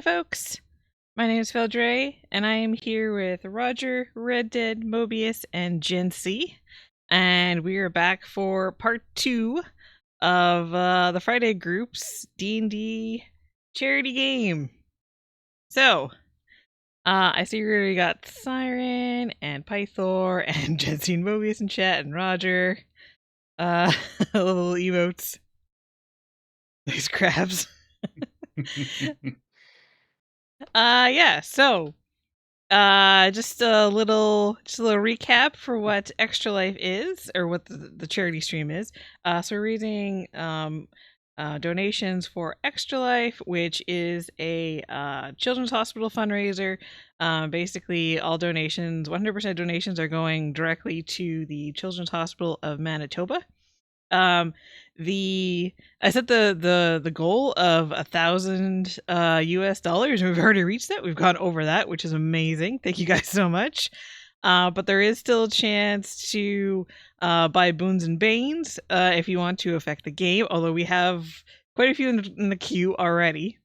folks. My name is Feldre, and I am here with Roger, RedDead, Mobius, and Gency. And we are back for part 2 of the Friday Group's D&D charity game. So, I see we already got Siren, and Pythor, and Gency and Mobius in chat, and Roger. Little emotes. These crabs. So just a little recap for what Extra Life is, or what the charity stream is. So we're raising donations for Extra Life, which is a children's hospital fundraiser. Basically all donations, 100% donations, are going directly to the Children's Hospital of Manitoba. I set the goal of $1,000 US dollars, and we've already reached that. We've gone over that, which is amazing. Thank you guys so much. But there is still a chance to buy boons and banes if you want to affect the game, although we have quite a few in the queue already.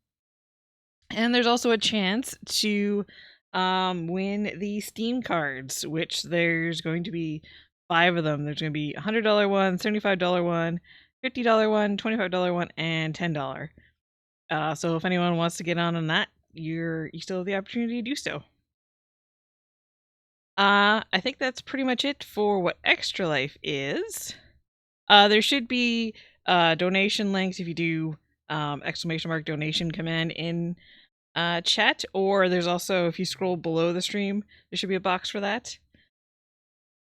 And there's also a chance to win the Steam cards, which there's going to be 5 of them. There's going to be $100 one, $75 one, $50 one, $25 one, and $10. So if anyone wants to get on that, you still have the opportunity to do so. I think that's pretty much it for what Extra Life is. There should be donation links if you do !donation command in chat, or there's also, if you scroll below the stream, there should be a box for that.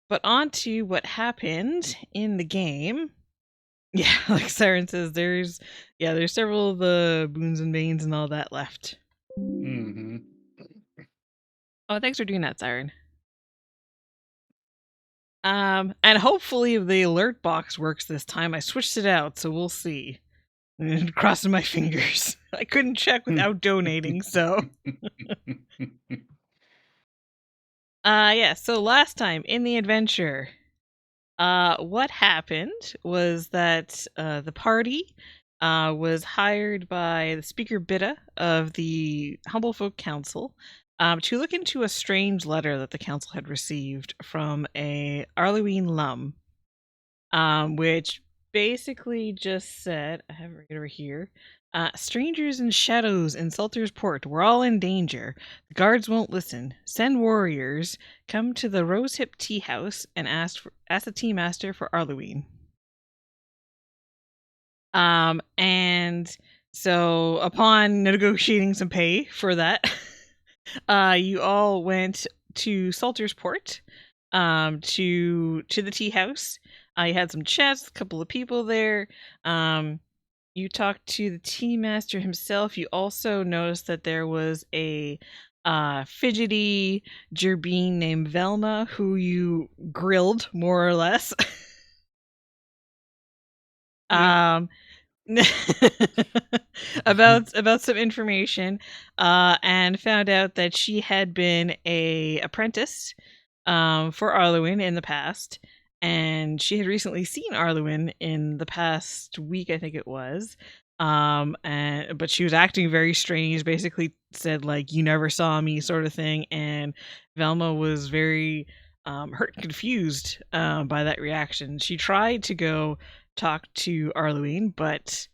But on to what happened in the game. Yeah, like Siren says, there's several of the boons and banes and all that left. Mm-hmm. Oh, thanks for doing that, Siren. And hopefully the alert box works this time. I switched it out, so we'll see. And crossing my fingers. I couldn't check without donating, so. So last time in the adventure, what happened was that the party was hired by the Speaker Bitta of the Humblefolk Council to look into a strange letter that the council had received from a Arlewine Lum, which basically just said, I have it right over here, strangers and shadows in Salter's Port, we're all in danger. The guards won't listen. Send warriors, come to the Rosehip Tea House and ask the tea master for Arlewine. And so upon negotiating some pay for that, you all went to Salter's Port, to the tea house. You had some chats, a couple of people there. You talked to the tea master himself. You also noticed that there was a fidgety gerbine named Velma who you grilled, more or less. About some information, and found out that she had been a apprentice for Arlewine in the past, and she had recently seen Arlewine in the past week, I think it was. But she was acting very strange, basically said like, you never saw me, sort of thing, and Velma was very hurt and confused by that reaction. She tried to go talk to Arlewine, but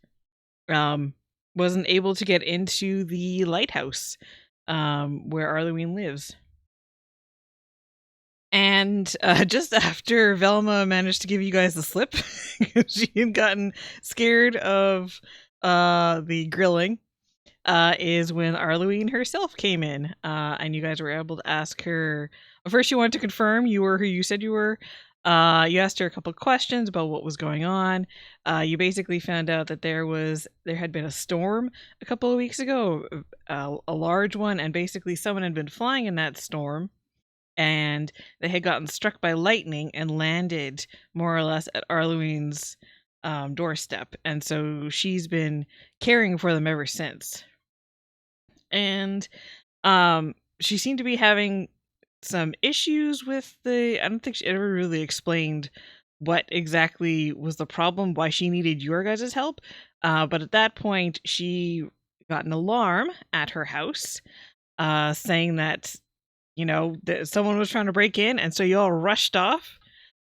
wasn't able to get into the lighthouse where Arlewine lives. And just after Velma managed to give you guys the slip, she had gotten scared of the grilling, is when Arlewine herself came in, and you guys were able to ask her. First, you wanted to confirm you were who you said you were. You asked her a couple of questions about what was going on. You basically found out that there had been a storm a couple of weeks ago, a large one, and basically someone had been flying in that storm, and they had gotten struck by lightning and landed more or less at Arlewine's doorstep. And so she's been caring for them ever since. And she seemed to be having some issues with I don't think she ever really explained what exactly was the problem, why she needed your guys' help. But at that point, she got an alarm at her house saying that, that someone was trying to break in, and so you all rushed off.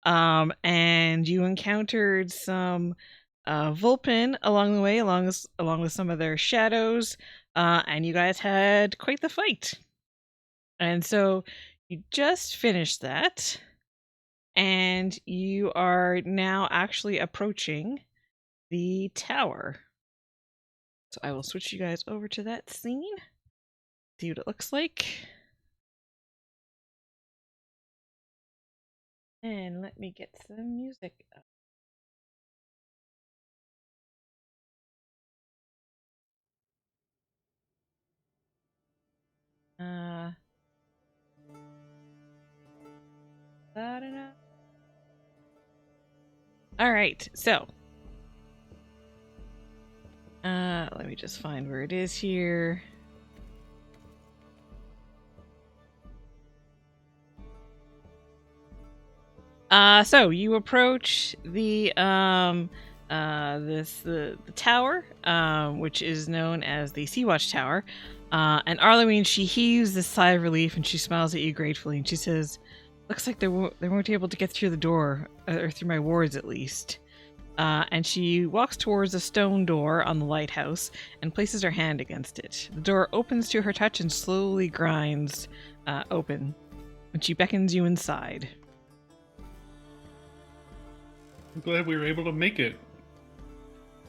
And you encountered some Vulpin along the way, along with some of their shadows, and you guys had quite the fight. And so you just finished that, and you are now actually approaching the tower. So I will switch you guys over to that scene, see what it looks like. And let me get some music up. All right, so let me just find where it is here. So you approach the the tower, which is known as the Sea Watch Tower. And Arlene, she heaves this sigh of relief and she smiles at you gratefully and she says, "Looks like they won't be able to get through the door, or through my wards at least." And she walks towards a stone door on the lighthouse and places her hand against it. The door opens to her touch and slowly grinds open when she beckons you inside. I'm glad we were able to make it.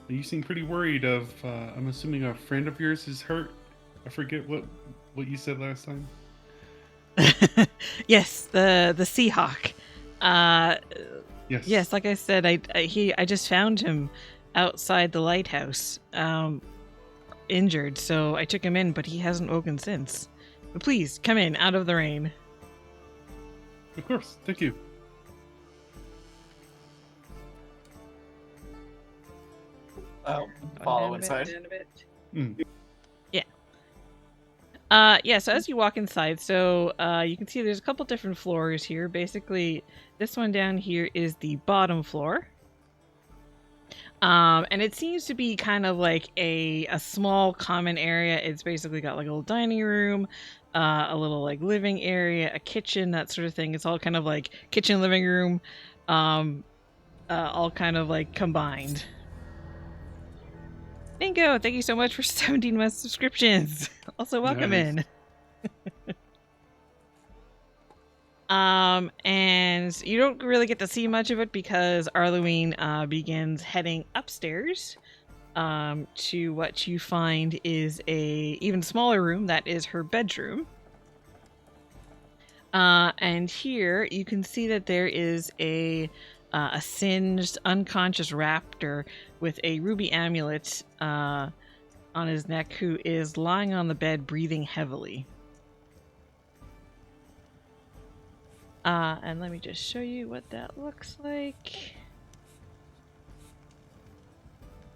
You seem pretty worried I'm assuming a friend of yours is hurt. I forget what you said last time. Yes, the Seahawk. Yes. Yes, like I said, I just found him outside the lighthouse, injured, so I took him in, but he hasn't woken since. But please, come in, out of the rain. Of course, thank you. Follow inside. Yeah, so as you walk inside, so you can see there's a couple different floors here. Basically, this one down here is the bottom floor. And it seems to be kind of like a small common area. It's basically got like a little dining room, a little like living area, a kitchen, that sort of thing. It's all kind of like kitchen, living room, all kind of like combined. Bingo! Thank you so much for 17 month subscriptions. Also, welcome Nice. in. And you don't really get to see much of it because Arlene begins heading upstairs to what you find is a even smaller room that is her bedroom. And here you can see that there is a singed, unconscious raptor with a ruby amulet on his neck, who is lying on the bed, breathing heavily. And let me just show you what that looks like.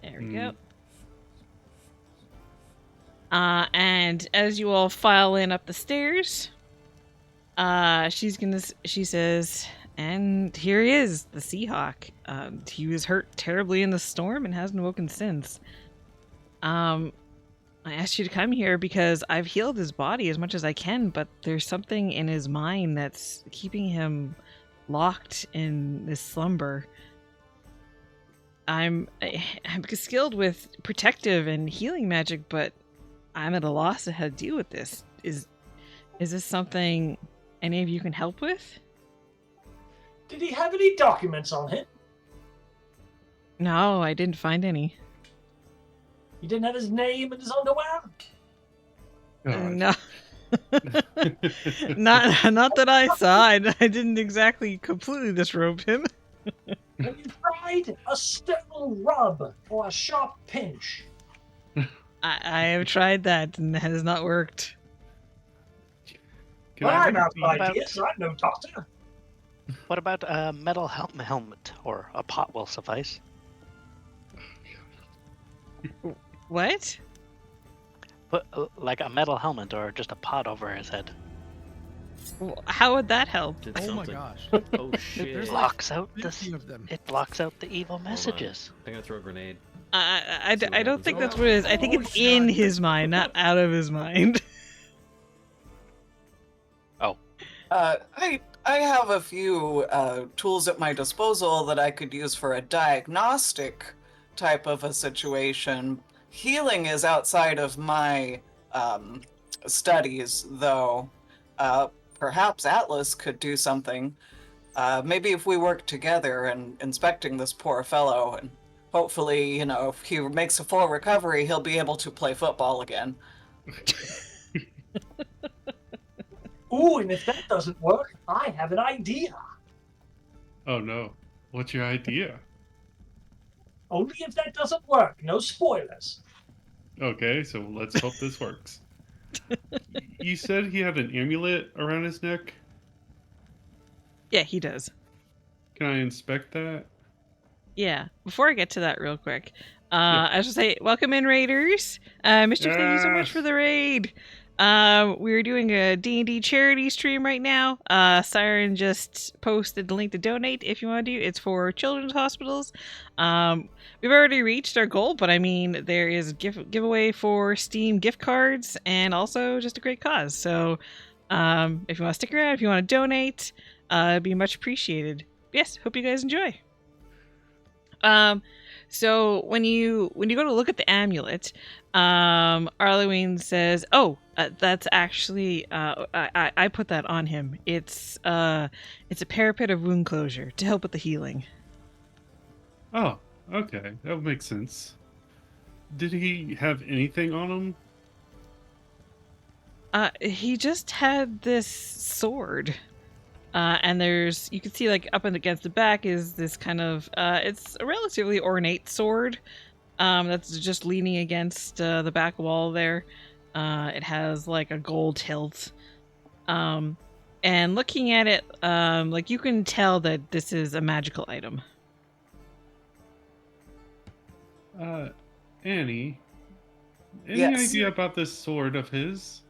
There we go. And as you all file in up the stairs, she says, "And here he is, the Seahawk. He was hurt terribly in the storm and hasn't woken since. I asked you to come here because I've healed his body as much as I can, but there's something in his mind that's keeping him locked in this slumber. I'm skilled with protective and healing magic, but I'm at a loss of how to deal with this. Is this something any of you can help with?" Did he have any documents on him? No, I didn't find any. He didn't have his name in his underwear? No. not that I saw. I didn't exactly completely disrobe him. Have you tried a stone rub or a sharp pinch? I have tried that and it has not worked. Well, I'm out of ideas, so I'm no doctor. What about a metal helmet or a pot will suffice? What? But like a metal helmet or just a pot over his head. How would that help? Did Oh my something. gosh. Oh shit. There's It like blocks out 50 of them. It blocks out the evil Hold on. messages. I'm gonna throw a grenade. I don't think that's what it is. I think it's in his mind, not out of his mind. I have a few tools at my disposal that I could use for a diagnostic type of a situation. Healing is outside of my studies, though. Perhaps Atlas could do something. Maybe if we work together in inspecting this poor fellow, and hopefully, if he makes a full recovery, he'll be able to play football again. Ooh, and if that doesn't work, I have an idea. Oh no. What's your idea? Only if that doesn't work. No spoilers. Okay, so let's hope this works. You said he had an amulet around his neck? Yeah, he does. Can I inspect that? Yeah. Before I get to that real quick, I should say, welcome in, Raiders. Mischief, thank you so much for the raid. We're doing a D&D charity stream right now. Siren just posted the link to donate if you want to do. It's for children's hospitals. We've already reached our goal, but I mean, there is a giveaway for Steam gift cards and also just a great cause. So, if you want to stick around, if you want to donate, it'd be much appreciated. Yes, hope you guys enjoy. So when you go to look at the amulet, Arlewine says, "Oh, that's actually I put that on him. It's a parapet of wound closure to help with the healing." Oh, okay. That makes sense. Did he have anything on him? He just had this sword. And you can see like up and against the back is this kind of, it's a relatively ornate sword that's just leaning against the back wall there. It has like a gold hilt. And looking at it, like you can tell that this is a magical item. Annie, any Yes. idea about this sword of his?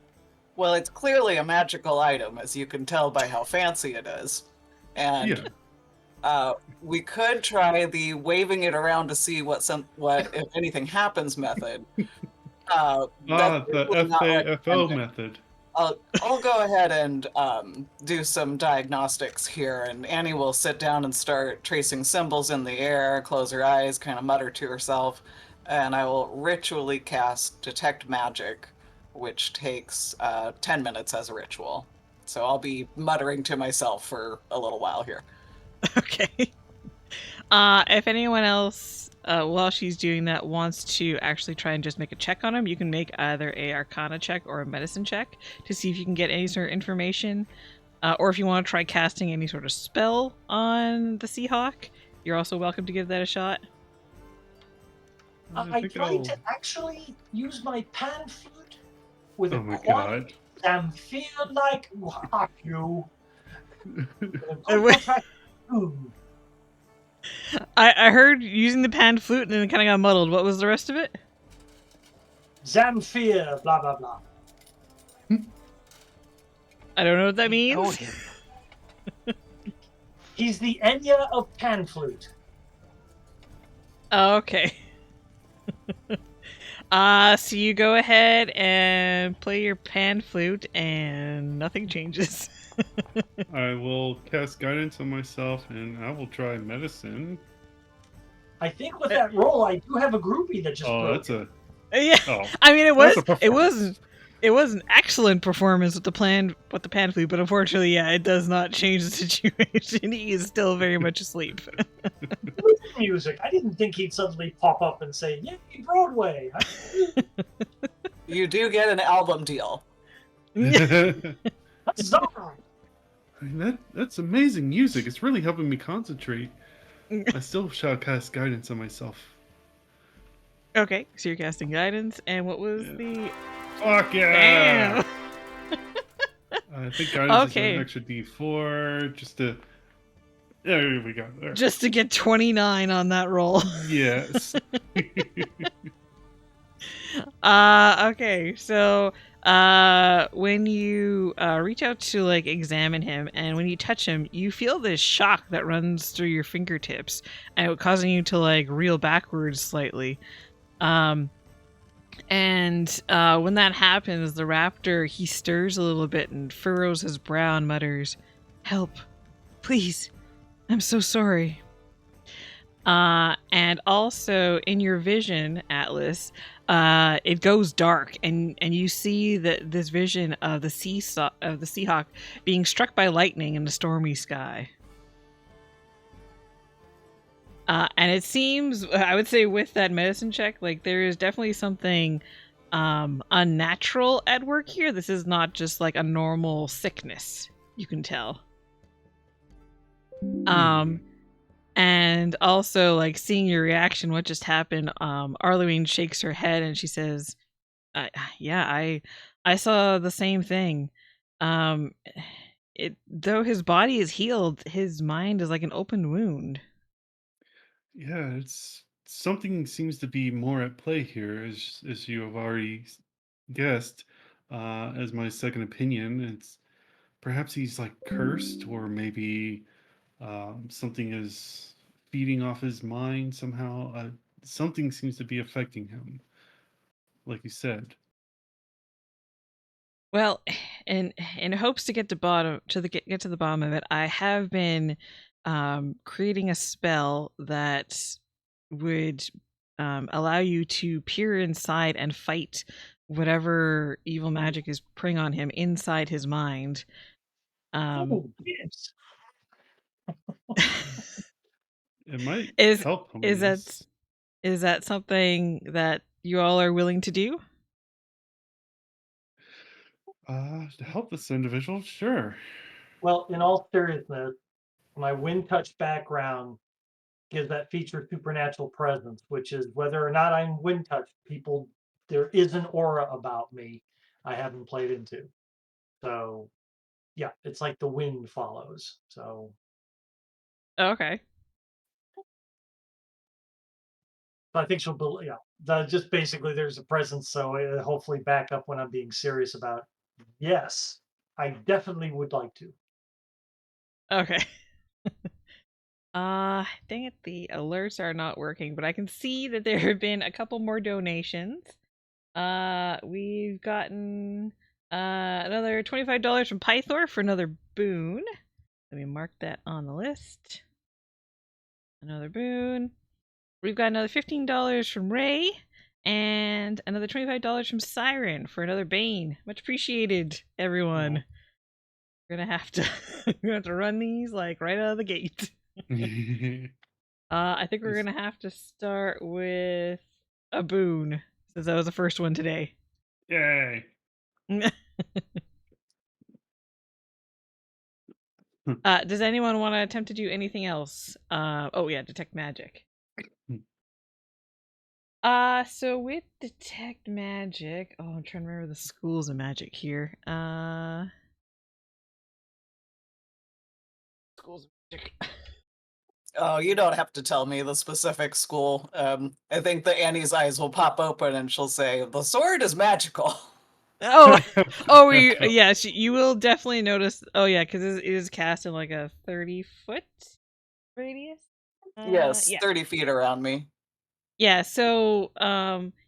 Well, it's clearly a magical item, as you can tell by how fancy it is. And we could try the waving it around to see what if anything happens method. The FAFO method. I'll go ahead and do some diagnostics here, and Annie will sit down and start tracing symbols in the air, close her eyes, kind of mutter to herself, and I will ritually cast Detect Magic, which takes 10 minutes as a ritual. So I'll be muttering to myself for a little while here. Okay. If anyone else, while she's doing that, wants to actually try and just make a check on him, you can make either a Arcana check or a Medicine check to see if you can get any sort of information. Or if you want to try casting any sort of spell on the Seahawk, you're also welcome to give that a shot. I tried to actually use my pan flute with Oh a my quiet god. and feel like fuck you. I heard using the pan flute and then it kind of got muddled. What was the rest of it? Zamfir, blah blah blah. I don't know what that Know means. him. He's the Enya of pan flute. Oh, okay. So you go ahead and play your pan flute and nothing changes. I will cast guidance on myself and I will try medicine. I think with that roll, I do have a groupie that just broke. That's a Yeah. oh. I mean, That's a performance. it was an excellent performance with the pan flute, but unfortunately, yeah, it does not change the situation. He is still very much asleep. Music. I didn't think he'd suddenly pop up and say, "Yay, Broadway!" You do get an album deal. Huzzah! That's amazing music. It's really helping me concentrate. I still shall cast guidance on myself. Okay, so you're casting guidance, and what was the? Fuck yeah! Damn. I think guidance Okay. is an extra D4 just to. There we go. There. Just to get 29 on that roll. Yes. Okay, so When you reach out to like examine him, and when you touch him, you feel this shock that runs through your fingertips, and causing you to like reel backwards slightly. And when that happens, the raptor, he stirs a little bit and furrows his brow and mutters, "Help, please, I'm so sorry." And also in your vision, Atlas, it goes dark, and you see that this vision of the Seahawk being struck by lightning in the stormy sky. And it seems, I would say, with that medicine check, like there is definitely something unnatural at work here. This is not just like a normal sickness. You can tell. And also, like, seeing your reaction, what just happened, Arlene shakes her head and she says, I saw the same thing. Though his body is healed, his mind is like an open wound." Yeah, it's something seems to be more at play here, as you have already guessed. As my second opinion, it's perhaps he's like cursed, or maybe something is feeding off his mind somehow. Something seems to be affecting him, like you said. Well, in hopes to get to get to the bottom of it, I have been creating a spell that would allow you to peer inside and fight whatever evil magic is preying on him inside his mind. Oh, yes. It might Is help him. is that is that something that you all are willing to do? To help this individual? Sure. Well, in all seriousness, my wind touch background gives that feature supernatural presence, which is whether or not I'm wind touched, people, there is an aura about me I haven't played into. So yeah, it's like the wind follows. So Okay. I think she'll be, just basically there's a presence, so it'll hopefully back up when I'm being serious about, yes, I definitely would like to. Okay. Dang it, the alerts are not working, but I can see that there have been a couple more donations. We've gotten another $25 from Pythor for another boon. Let me mark that on the list. Another boon. We've got another $15 from Ray, and another $25 from Siren for another Bane. Much appreciated, everyone. We're gonna have to we're gonna have to run these like right out of the gate. I think we're gonna have to start with a boon, since that was the first one today. Yay. Does anyone want to attempt to do anything else? Oh yeah, detect magic. So with detect magic, I'm trying to remember the schools of magic here. Schools of magic. Oh, you don't have to tell me the specific school. I think that Annie's eyes will pop open and she'll say, "The sword is magical." Yes, you will definitely notice. Oh yeah, because it is cast in like a 30-foot radius. Yes, Yeah. 30 feet around me. Yeah, so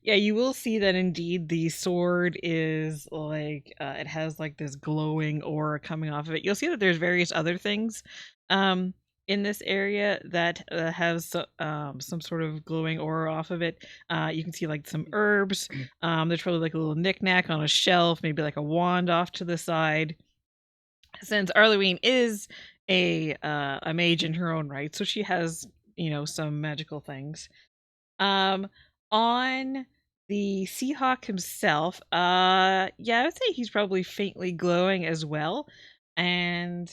you will see that indeed the sword is like it has like this glowing aura coming off of it. You'll see that there's various other things in this area that has some sort of glowing aura off of it. You can see like some herbs. There's probably like a little knickknack on a shelf, maybe like a wand off to the side. Since Arlene is a mage in her own right, so she has, some magical things. On the Seahawk himself, I would say he's probably faintly glowing as well. And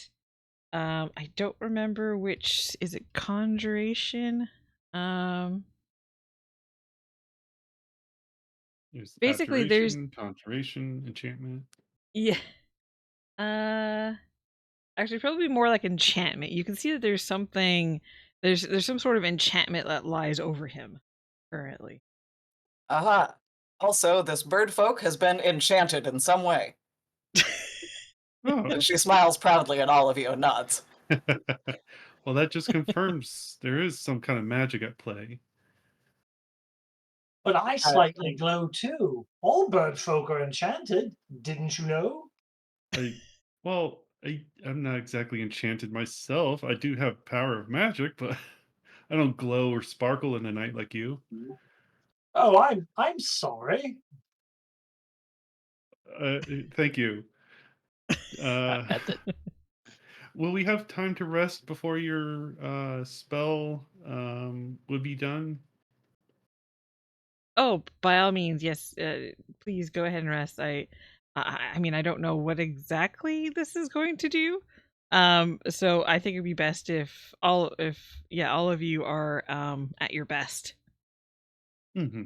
I don't remember which, is it conjuration? Basically there's conjuration, enchantment. Yeah. Actually probably more like enchantment. You can see that there's something, there's some sort of enchantment that lies over him currently. Aha. Also, this bird folk has been enchanted in some way. Oh, And she smiles proudly at all of you and nods. well, that just confirms there is some kind of magic at play. But I slightly glow too. All bird folk are enchanted. Didn't you know? I'm not exactly enchanted myself. I do have power of magic, but I don't glow or sparkle in the night like you. Oh, I'm sorry. Thank you. At the, Will we have time to rest before your spell would be done? Oh, by all means, yes. Please go ahead and rest. I mean, I don't know what exactly this is going to do. So I think it'd be best if all of you are at your best. Mm-hmm.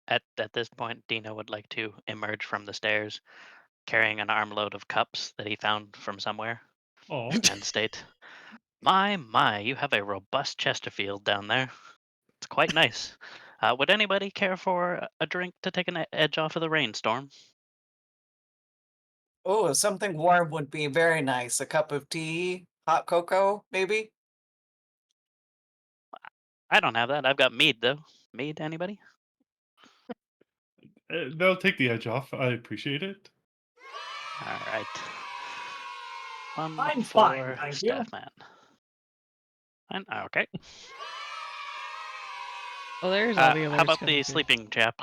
at this point, Dino would like to emerge from the stairs, carrying an armload of cups that he found from somewhere, Oh, and state, My, you have a robust Chesterfield down there. It's quite nice. Would anybody care for a drink to take an edge off of the rainstorm? Oh, something warm would be very nice. A cup of tea, hot cocoa, maybe? I don't have that. I've got mead, though. Mead, anybody? that'll take the edge off. I appreciate it. All right. One I'm for fine, thank you. staff man. And, okay. Well, there's all the others. How about coming the through. sleeping chap?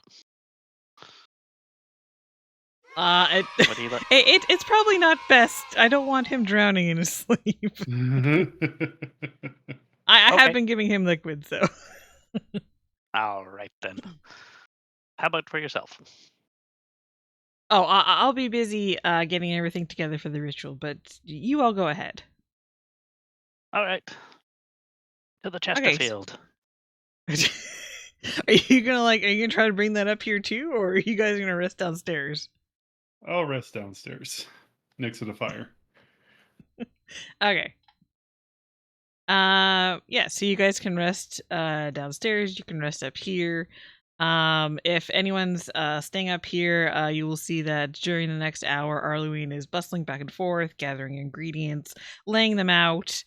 It, What do you like? it's probably not best. I don't want him drowning in his sleep. I Okay. have been giving him liquid, so. All right then. How about for yourself? Oh, I'll be busy getting everything together for the ritual, but you all go ahead. All right. To the Chesterfield. Are you gonna try to bring that up here too, or are you guys gonna rest downstairs? I'll rest downstairs next to the fire. Okay. Yeah, so you guys can rest downstairs, you can rest up here. If anyone's staying up here, you will see that during the next hour, Arlewine is bustling back and forth, gathering ingredients, laying them out,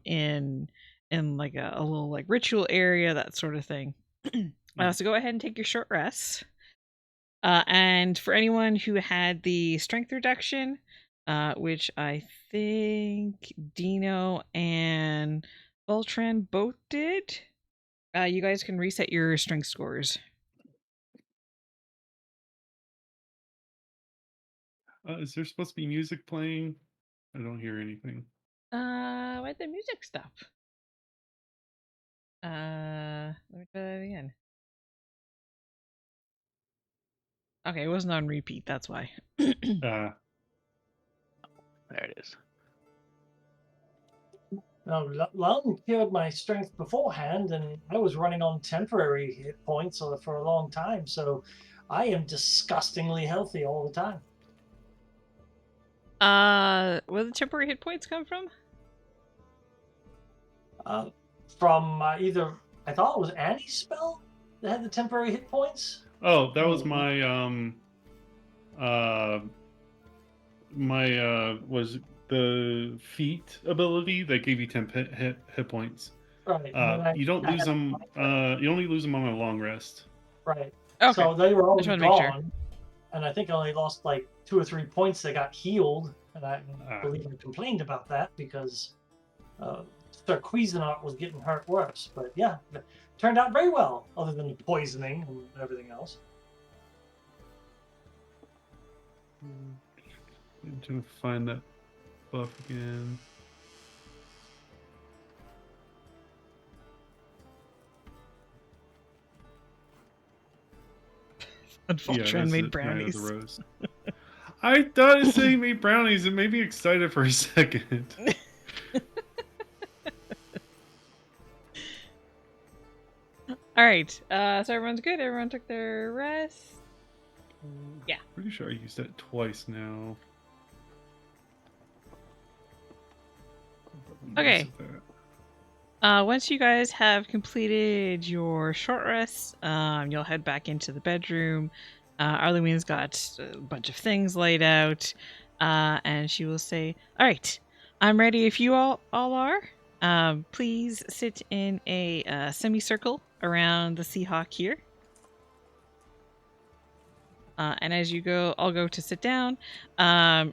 in like a little like ritual area, that sort of thing. So go ahead and take your short rest. And for anyone who had the strength reduction, which I think Dino and Voltran both did, you guys can reset your strength scores. Is there supposed to be music playing? I don't hear anything. Where'd the music stop? Let me try that again. Okay, it wasn't on repeat, that's why. Ah, There it is. Now, Lung cured my strength beforehand, and I was running on temporary hit points for a long time, so I am disgustingly healthy all the time. Where the temporary hit points come from? From either, I thought it was Annie's spell that had the temporary hit points. oh, that was Hmm. my was the feat ability that gave you 10 hit points. Right. and then You don't I lose had them. my- You only lose them on a long rest. Right. Okay. So they were all Just gone, wanted to make sure. and I think I only lost like 2 or 3 points that got healed, and I Ah. believe I complained about that because Sir Cuisinart was getting hurt worse. But yeah, it turned out very well, other than the poisoning and everything else. I'm trying to find that buff again. Voltran that's made it, brownies. Night of the Rose. I thought it said he made brownies. It made me excited for a second. All right. So everyone's good. Everyone took their rest. Yeah. Pretty sure I used that twice now. Okay. Once you guys have completed your short rest, you'll head back into the bedroom. Arlene's got a bunch of things laid out, and she will say, "All right, I'm ready if you all are. Please sit in a semicircle around the Seahawk here." And as you go, I'll go to sit down.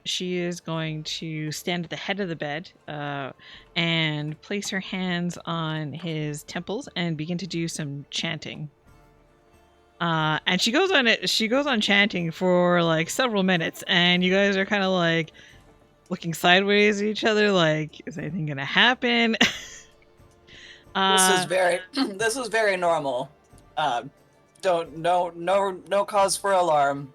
She is going to stand at the head of the bed and place her hands on his temples and begin to do some chanting. And she goes on it. She goes on chanting for like several minutes, and you guys are kind of like looking sideways at each other, like, is anything gonna happen? This is very normal. No cause for alarm.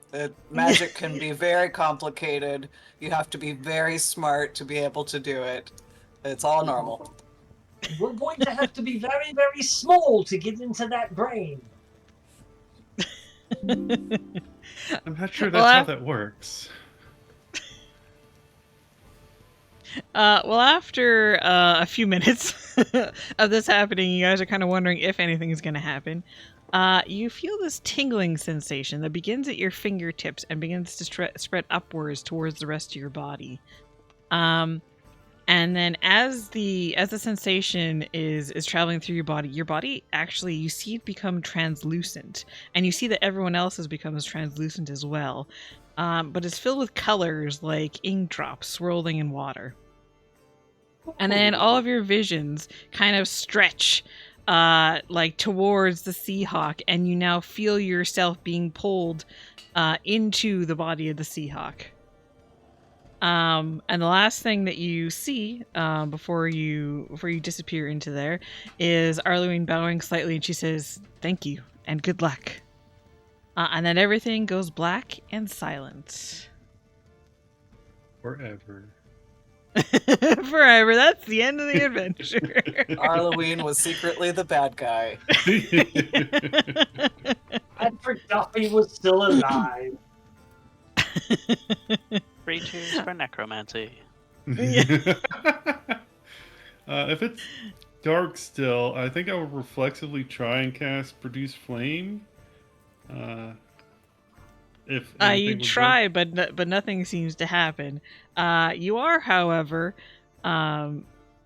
Magic can be very complicated. You have to be very smart to be able to do it. It's all normal. We're going to have to be very, very small to get into that brain. I'm not sure that's how that works. Well, after a few minutes of this happening, you guys are kind of wondering if anything is going to happen. You feel this tingling sensation that begins at your fingertips and begins to spread upwards towards the rest of your body. And then as the sensation is traveling through your body actually, you see it become translucent, and you see that everyone else has become translucent as well. But it's filled with colors like ink drops swirling in water. And then all of your visions kind of stretch like towards the Seahawk, and you now feel yourself being pulled into the body of the Seahawk. And the last thing that you see before you disappear into there is Arlene bowing slightly, and she says, "Thank you and good luck." And then everything goes black and silent. Forever. Forever. That's the end of the adventure. Arlene was secretly the bad guy. And for Duffy was still alive. 3 cheers for necromancy. If it's dark still, I think I would reflexively try and cast Produce Flame. If you try, but nothing seems to happen. You are, however,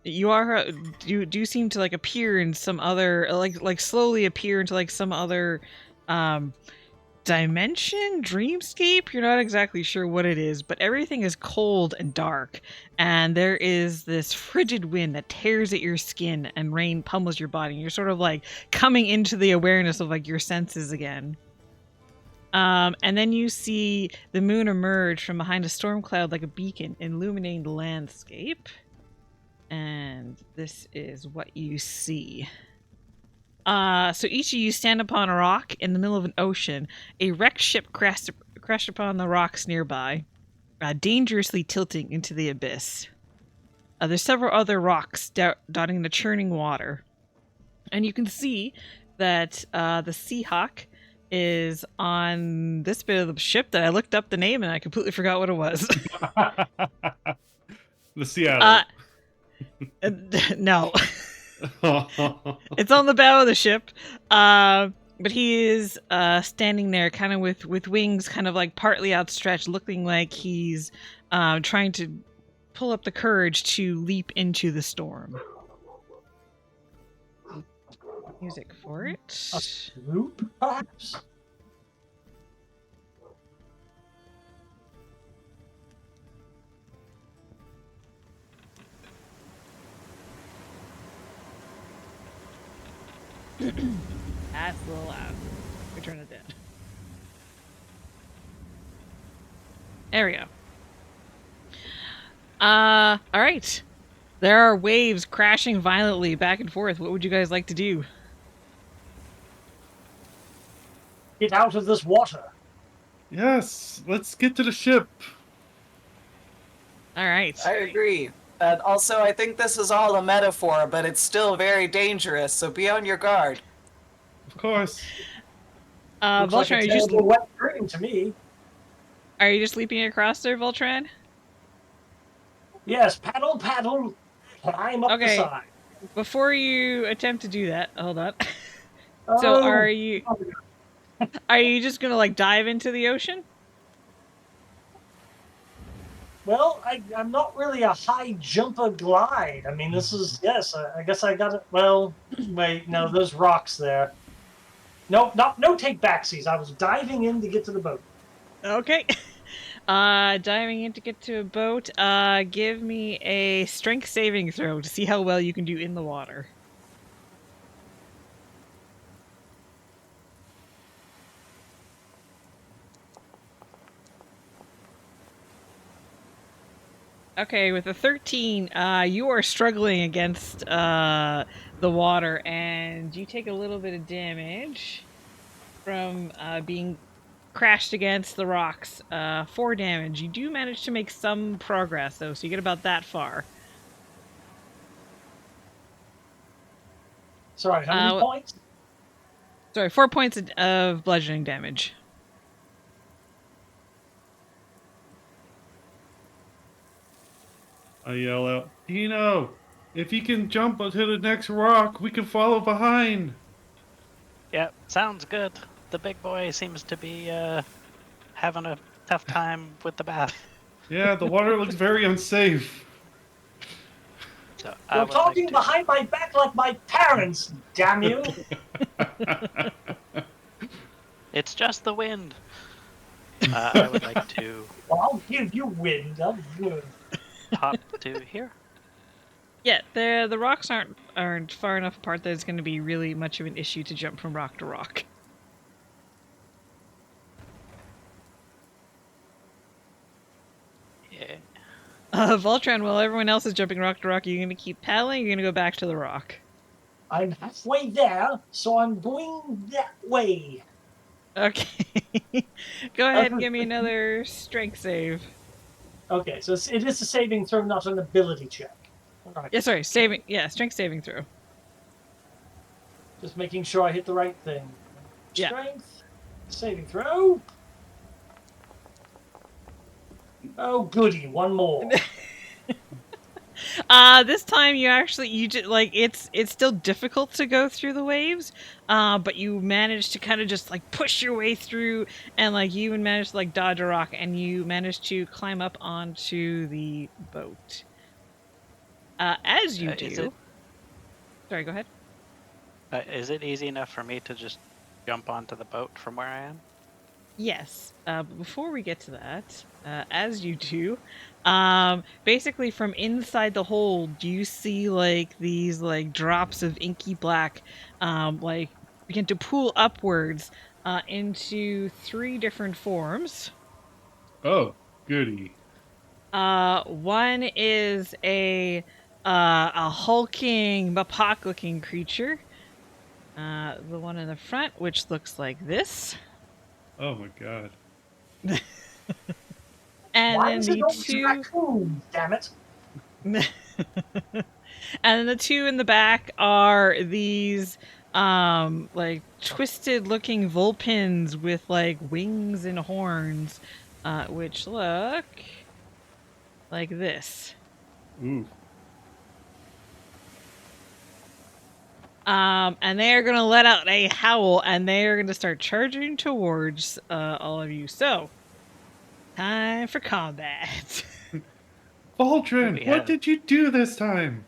you do seem to like appear in some other like slowly appear into like some other dimension, dreamscape. You're not exactly sure what it is, but everything is cold and dark, and there is this frigid wind that tears at your skin, and rain pummels your body, and you're sort of like coming into the awareness of like your senses again. And then you see the moon emerge from behind a storm cloud like a beacon, illuminating the landscape. And this is what you see. So each of you stand upon a rock in the middle of an ocean. A wrecked ship crashed upon the rocks nearby, dangerously tilting into the abyss. There's several other rocks dotting the churning water. And you can see that the Seahawk is on this bit of the ship that I looked up the name and I completely forgot what it was. The Seattle. No. It's on the bow of the ship. But he is standing there kind of with wings kind of like partly outstretched, looking like he's trying to pull up the courage to leap into the storm. Music for it. A sloop, perhaps? That's a little loud. We turn it down. There we go. All right. There are waves crashing violently back and forth. What would you guys like to do? Get out of this water. Yes, let's get to the ship. All right. I agree. And also, I think this is all a metaphor, but it's still very dangerous, so be on your guard. Of course. Looks Voltron, like a terrible wet dream to me. are you just leaping across there, Voltron? Yes, paddle, climb up the Okay. side. Before you attempt to do that, hold on. Oh, So are you just gonna like dive into the ocean? well, I'm not really a high jumper glide. I mean, this is, yes, I guess I got it. Well, wait, no, there's rocks there. Nope, no take backsies. I was diving in to get to the boat. Okay. Diving in to get to a boat. Give me a strength saving throw to see how well you can do in the water. Okay, with a 13, you are struggling against the water, and you take a little bit of damage from being crashed against the rocks. 4 damage. You do manage to make some progress, though, so you get about that far. Sorry, how many points? Sorry, 4 points of bludgeoning damage. I yell out, Dino, if you can jump onto the next rock, we can follow behind. Yeah, sounds good. The big boy seems to be having a tough time with the bath. Yeah, the water looks very unsafe. So I You're would like talking to. behind my back like my parents, damn you. It's just the wind. I would like to Well, I'll give you wind. hop to here. Yeah, the rocks aren't far enough apart that it's going to be really much of an issue to jump from rock to rock. Yeah. Voltron, while everyone else is jumping rock to rock, are you going to keep paddling or are you going to go back to the rock? I'm halfway there, so I'm going that way. Okay. Go ahead and give me another strength save. Okay, so it is a saving throw, not an ability check. All right. Yeah, sorry, strength saving throw. Just making sure I hit the right thing. Yeah. Strength, saving throw. Oh, goody, one more. This time you just like it's still difficult to go through the waves, but you manage to kind of just like push your way through, and like you even managed to like dodge a rock, and you managed to climb up onto the boat. As you do. Sorry, go ahead. Is it easy enough for me to just jump onto the boat from where I am? Yes, but before we get to that, as you do, basically from inside the hold, you see like these like drops of inky black, like begin to pool upwards into 3 different forms. Oh, goody. One is a hulking Mapak-looking creature. The one in the front, which looks like this. Oh my god. And Why then is it the always 2 raccoons, damn it? and then the 2 in the back are these like twisted looking vulpins with like wings and horns, which look like this. Ooh. And they are gonna let out a howl, and they are gonna start charging towards all of you. So, time for combat. Voltron, what did you do this time?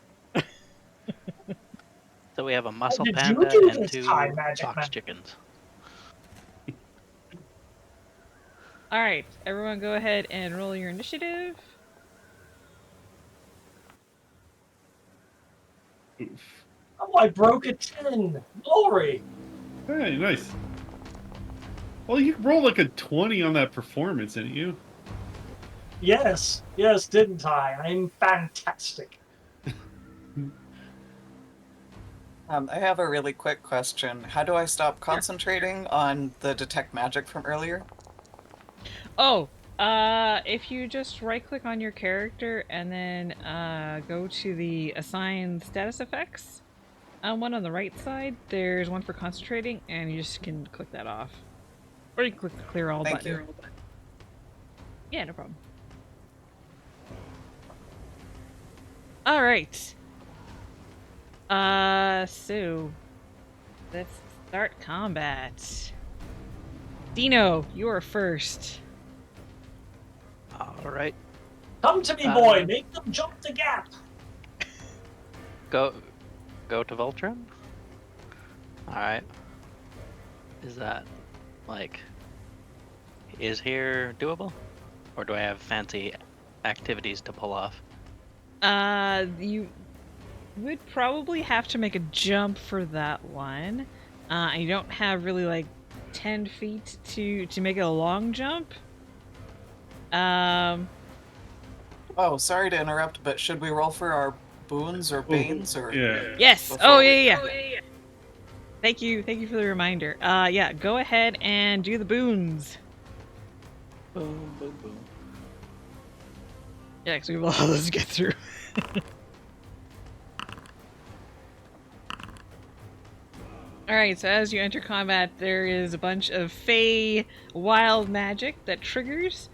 So we have a muscle did you panda do and this 2 time, Magic fox Man? chickens. All right, everyone, go ahead and roll your initiative. Oof. Oh, I broke a 10. Glory. Hey, nice. Well, you rolled like a 20 on that performance, didn't you? Yes, didn't I? I'm fantastic. I have a really quick question. How do I stop concentrating on the detect magic from earlier? Oh, if you just right click on your character and then go to the assign status effects, one on the right side, there's one for concentrating, and you just can click that off. Or you can click the clear all Thank button. you. Yeah, no problem. Alright. So let's start combat. Dino, you are first. All right. Come to me, boy. Uh, Make them jump the gap. Go to Voltron. All right. Is that like is here doable, or do I have fancy activities to pull off? You would probably have to make a jump for that one. And you don't have really like 10 feet to make it a long jump. Oh, sorry to interrupt, but should we roll for our boons or banes or? Yeah. Yes. Before Oh we- yeah. Thank you for the reminder. Yeah, go ahead and do the boons. Boom, boom, boom. Yeah, because we have a lot of those to get through. Alright, so as you enter combat, there is a bunch of fey wild magic that triggers.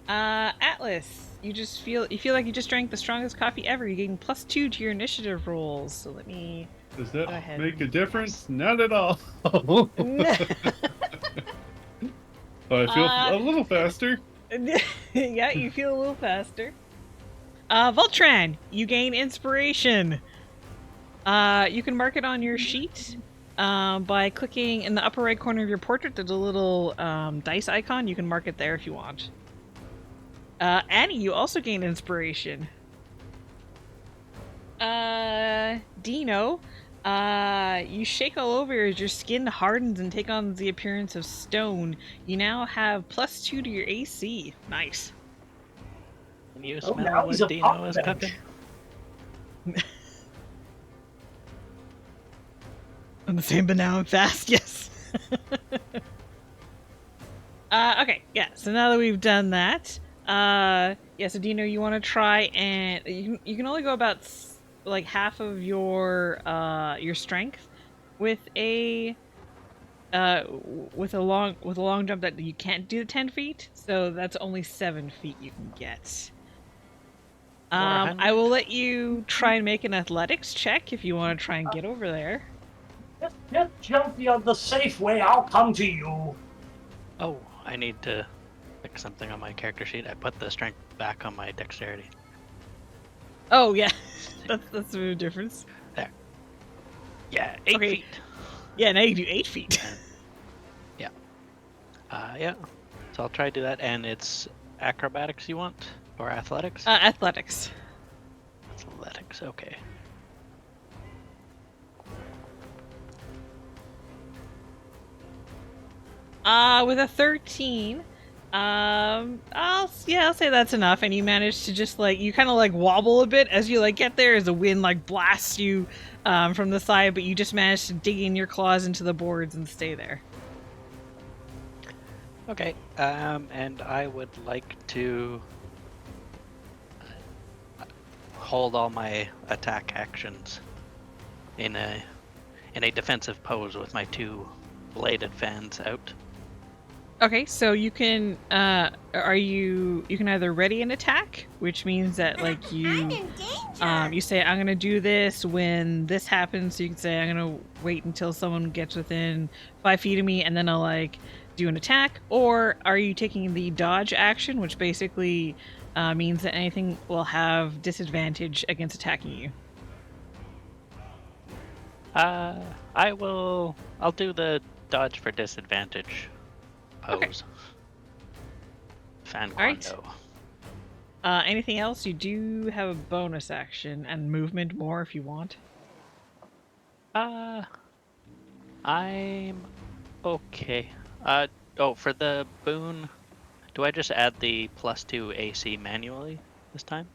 Atlas, you feel like you just drank the strongest coffee ever. You're getting +2 to your initiative rolls. So let me Does go that ahead. make a difference? Not at all. I feel a little faster. Yeah, you feel a little faster. Voltran, you gain inspiration. You can mark it on your sheet by clicking in the upper right corner of your portrait. There's a little dice icon. You can mark it there if you want. Annie, you also gain inspiration. Dino, you shake all over as your skin hardens and take on the appearance of stone. You now have +2 to your AC. Nice. Can you Oh, smell now he's a what Dino is potbelly. cooking? I'm the same, but now I'm fast. Yes. Okay. Yeah. So now that we've done that, yeah. So Dino, you want to try and you can only go about like half of your strength with a with a long jump that you can't do the 10 feet. So that's only 7 feet you can get. I will let you try and make an athletics check if you want to try and get over there. Just jump the safe way. I'll come to you. Oh, I need to fix something on my character sheet. I put the strength back on my dexterity. Oh yeah, that's a big difference. There. Yeah, 8 Okay. feet. Yeah, now you can do 8 feet. Yeah. Yeah. So I'll try to do that, and it's acrobatics you want? Or athletics? Athletics. Athletics, okay. With a 13, I'll say that's enough. And you manage to just like you kind of like wobble a bit as you like get there, as the wind like blasts you from the side, but you just manage to dig in your claws into the boards and stay there. Okay, and I would like to hold all my attack actions in a defensive pose with my 2 bladed fans out. Okay, so you can you can either ready an attack, which means that like you you say I'm gonna do this when this happens. So you can say I'm gonna wait until someone gets within 5 feet of me and then I'll like do an attack. Or are you taking the dodge action, which basically means that anything will have disadvantage against attacking you? I'll do the dodge for disadvantage pose. Okay. Fan Alright. Quando. Anything else? You do have a bonus action and movement more if you want. I'm okay. Oh, for the boon, do I just add the +2 AC manually this time?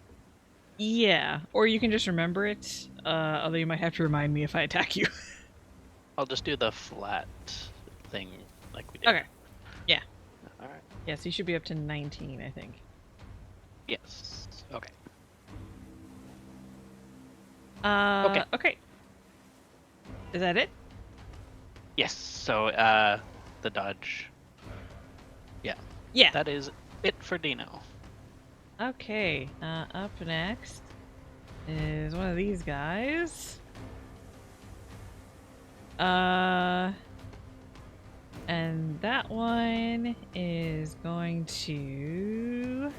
Yeah, or you can just remember it, although you might have to remind me if I attack you. I'll just do the flat thing like we did. Okay. Yeah. Alright. Yeah, so you should be up to 19, I think. Yes. Okay. Okay. Is that it? Yes, so, the dodge. Yeah. That is it for Dino. Okay, up next is one of these guys. And that one is going to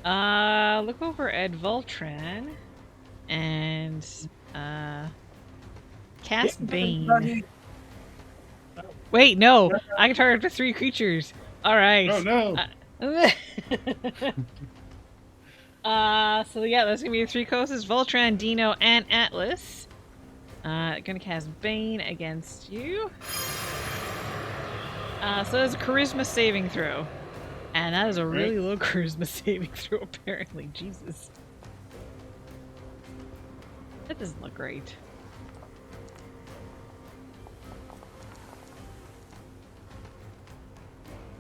look over at Voltran and cast Bane. Everybody- Wait, no, I can target up to 3 creatures. All right. Oh no! So yeah, that's gonna be 3 coasts: Voltran, Dino, and Atlas. Gonna cast Bane against you. So that's a charisma saving throw. And that is a really low charisma saving throw, apparently. Jesus. That doesn't look great.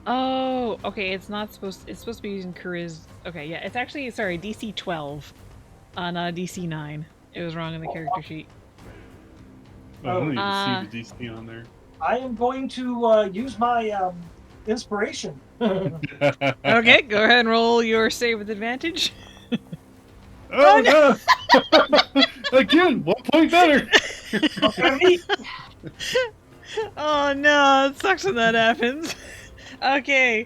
Oh, okay, it's supposed to be using charisma. Okay, yeah, it's actually, sorry, DC 12. Not a DC 9. It was wrong in the character sheet. I don't even see the DC on there. I am going to use my inspiration. Okay, go ahead and roll your save with advantage. Oh no! Again, 1 point better. Oh no, it sucks when that happens. Okay,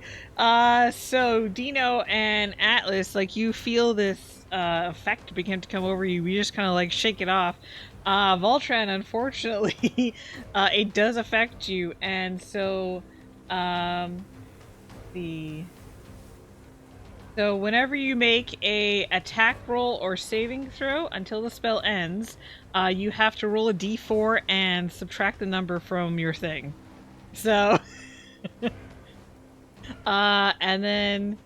so Dino and Atlas, like, you feel this effect begin to come over you. You just kind of like shake it off. Voltran, unfortunately, it does affect you, and so so whenever you make a attack roll or saving throw until the spell ends, you have to roll a d4 and subtract the number from your thing. So, and then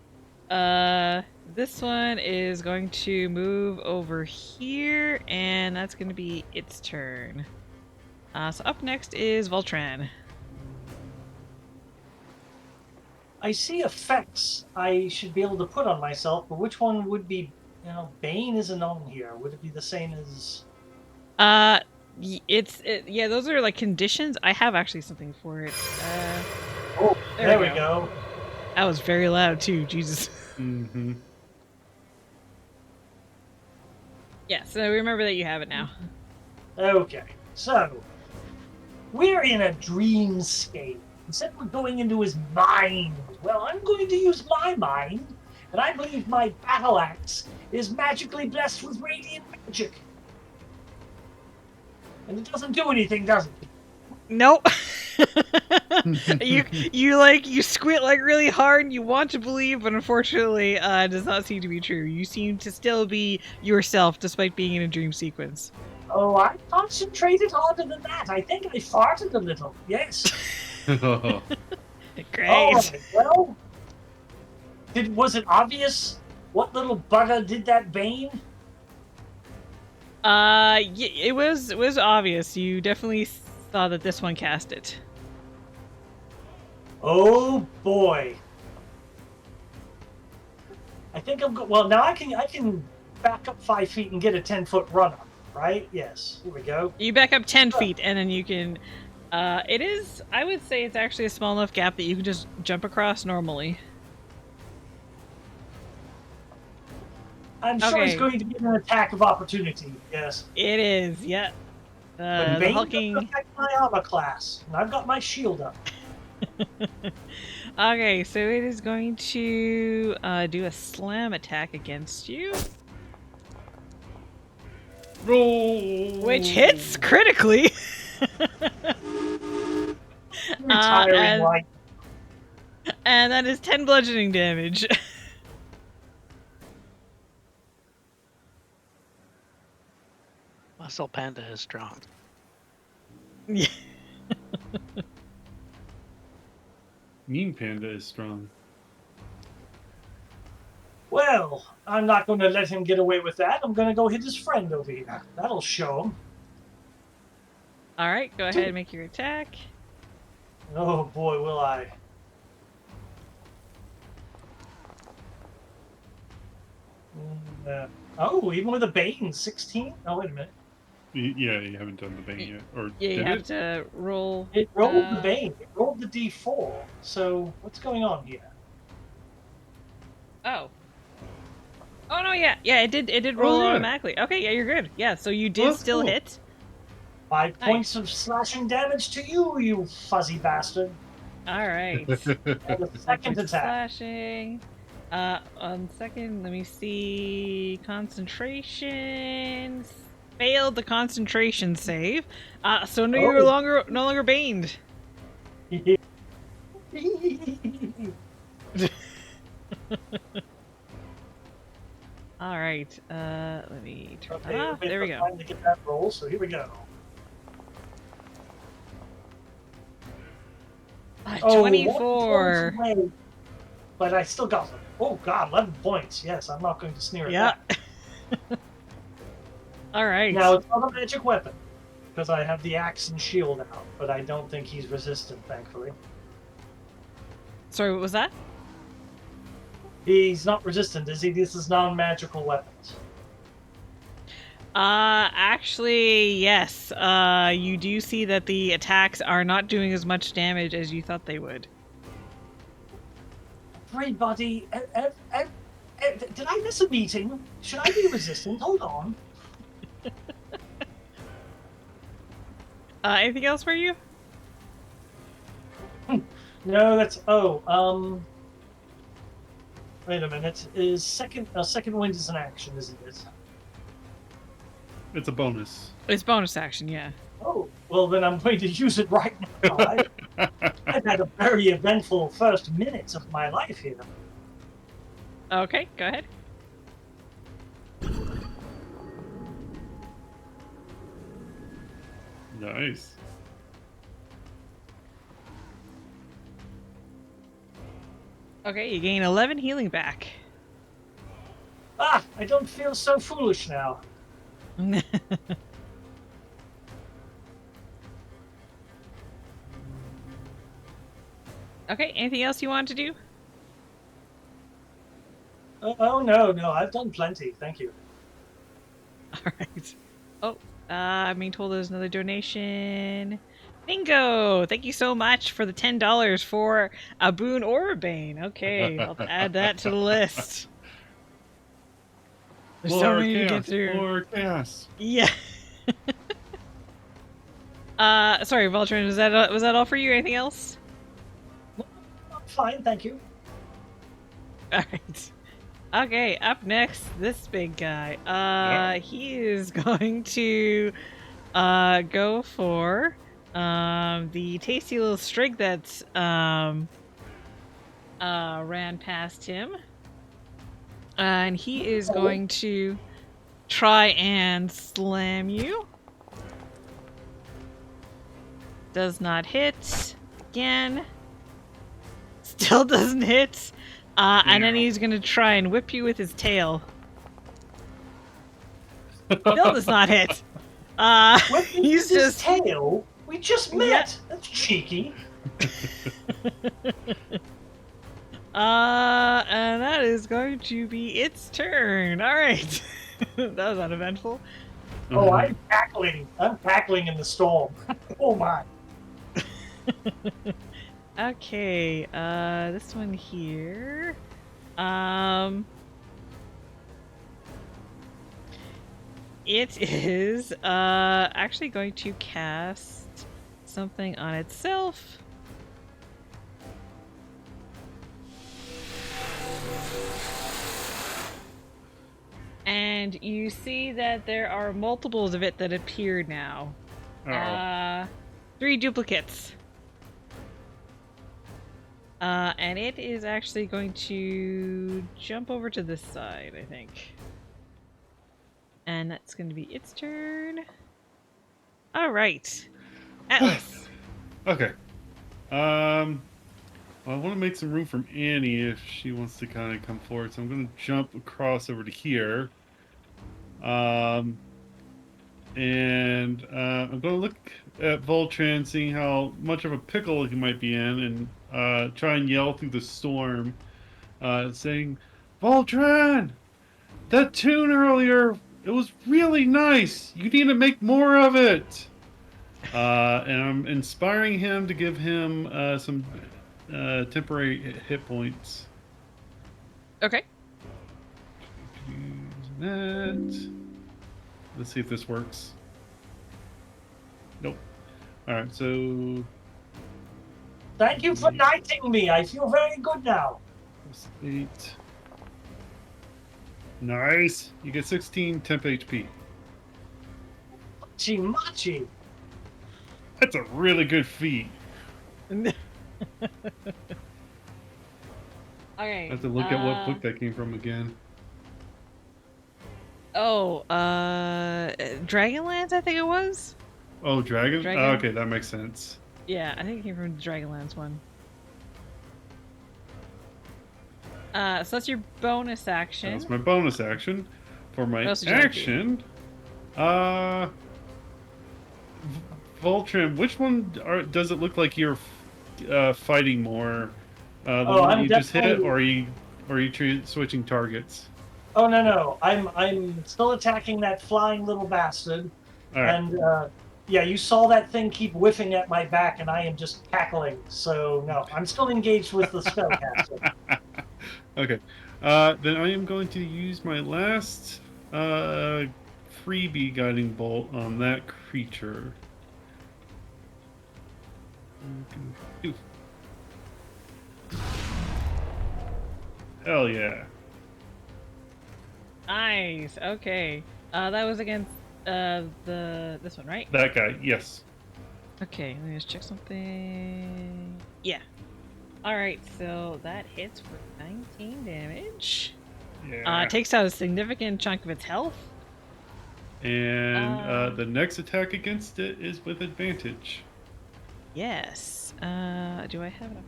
this one is going to move over here, and that's going to be its turn. So up next is Voltran. I see effects I should be able to put on myself, but which one would be, Bane isn't on here. Would it be the same as... Yeah, those are like conditions. I have actually something for it. Oh, there we go. That was very loud too, Jesus. Mm-hmm. Yeah, so remember that you have it now. Okay, so we're in a dreamscape. Instead of going into his mind, well, I'm going to use my mind, and I believe my battle axe is magically blessed with radiant magic. And it doesn't do anything, does it? Nope. you squint like really hard and you want to believe, but unfortunately it does not seem to be true. You seem to still be yourself despite being in a dream sequence. Oh, I concentrated harder than that. I think I farted a little. Yes. Great. All right, well, was it obvious what little butter did that Bane? Yeah, it was obvious. You definitely saw that this one cast it. Oh boy. I think I'm good. Well, now I can back up 5 feet and get a 10-foot run up, right? Yes. Here we go. You back up 10 feet and then you can. It is. I would say it's actually a small enough gap that you can just jump across normally. I'm sure it's going to get an attack of opportunity. Yes. It is. Yeah. But The Bane hulking. doesn't affect my armor class, and I've got my shield up. Okay, so it is going to do a slam attack against you. Roll. Which hits critically. Retiring light. And that is 10 bludgeoning damage. Muscle Panda is strong. Yeah. Mean Panda is strong. Well, I'm not going to let him get away with that. I'm going to go hit his friend over here. That'll show him. Alright, go ahead and make your attack. Oh boy, will I. Oh, even with a Bane, 16? Oh, wait a minute. Yeah, you haven't done the Bane yet. Or Yeah, you did have it? to roll. It rolled the Bane. It rolled the D4. So, what's going on here? Oh. Oh no, yeah. Yeah, it did roll yeah. automatically. Okay, yeah, you're good. Yeah, so you did Well, that's still cool. hit. 5 points of slashing damage to you, you fuzzy bastard. All right. And the second Points of attack. slashing. On second, let me see. Concentration. Failed the concentration save. So no, you're no longer baned. All right. Let me turn that off. There we go. Trying to get that roll, so here we go. 24. 1 point away, but I still got them. Oh god, 11 points. Yes, I'm not going to sneer at that. All right. Now it's not a magic weapon, because I have the axe and shield out, but I don't think he's resistant, thankfully. Sorry, what was that? He's not resistant, is he? This is non-magical weapons. Actually, yes. You do see that the attacks are not doing as much damage as you thought they would. Everybody, did I miss a meeting? Should I be resistant? Hold on. Anything else for you? No, that's wait a minute. Is second wind is an action, isn't it? It's a bonus. It's bonus action, yeah. Oh, well then I'm going to use it right now. I've had a very eventful first minutes of my life here. Okay, go ahead. Nice. Okay, you gain 11 healing back. Ah, I don't feel so foolish now. Okay, anything else you want to do? Oh no, I've done plenty. Thank you. All right. Oh, I'm being told there's another donation. Bingo! Thank you so much for the $10 for a boon or a bane. Okay, I'll add that to the list. There's so many to get through. More chaos. Yeah. Sorry, Voltron, was that all for you? Anything else? Fine, thank you. All right. Okay, up next, this big guy. He is going to go for the tasty little strig that ran past him. And he is going to try and slam you. Does not hit. Again. Still doesn't hit. And then he's going to try and whip you with his tail. Still does not hit. He's his tail? We just met. Yeah. That's cheeky. And that is going to be its turn. All right. That was uneventful. Oh, I'm cackling. I'm cackling in the storm. Oh my. Okay, this one here. It is actually going to cast something on itself. And you see that there are multiples of it that appear now. 3 duplicates. And it is actually going to jump over to this side, I think. And that's going to be its turn. All right. Atlas. Okay. Well, I want to make some room for Annie if she wants to kind of come forward. So I'm going to jump across over to here. And I'm going to look at Voltran, seeing how much of a pickle he might be in, and try and yell through the storm, saying, Voltran! That tune earlier, it was really nice! You need to make more of it! And I'm inspiring him to give him some temporary hit points. Okay. Use that. Let's see if this works. Nope. All right, so Thank you for knighting me. I feel very good now. plus 8. Nice. You get 16 temp HP. Machi. That's a really good feat. Okay. I have to look at what book that came from again. Oh, Dragonlance, I think it was. Oh, Dragon? Dragon? Oh, okay, that makes sense. Yeah, I think it came from the Dragonlance one. So that's your bonus action. That's my bonus action. For my What else would you like to action, Voltram, which one does it look like you're fighting more? The one that I'm you just hit, definitely- or are you switching targets? Oh no. I'm still attacking that flying little bastard. All right. And yeah, you saw that thing keep whiffing at my back, and I am just cackling. So no, I'm still engaged with the spellcaster. Okay. Then I am going to use my last freebie guiding bolt on that creature. Ooh. Hell yeah. Nice. Okay. That was against this one, right? That guy, yes. Okay, let me just check something. Yeah. All right, so that hits for 19 damage. Yeah. Takes out a significant chunk of its health. And the next attack against it is with advantage. Yes. Do I have enough?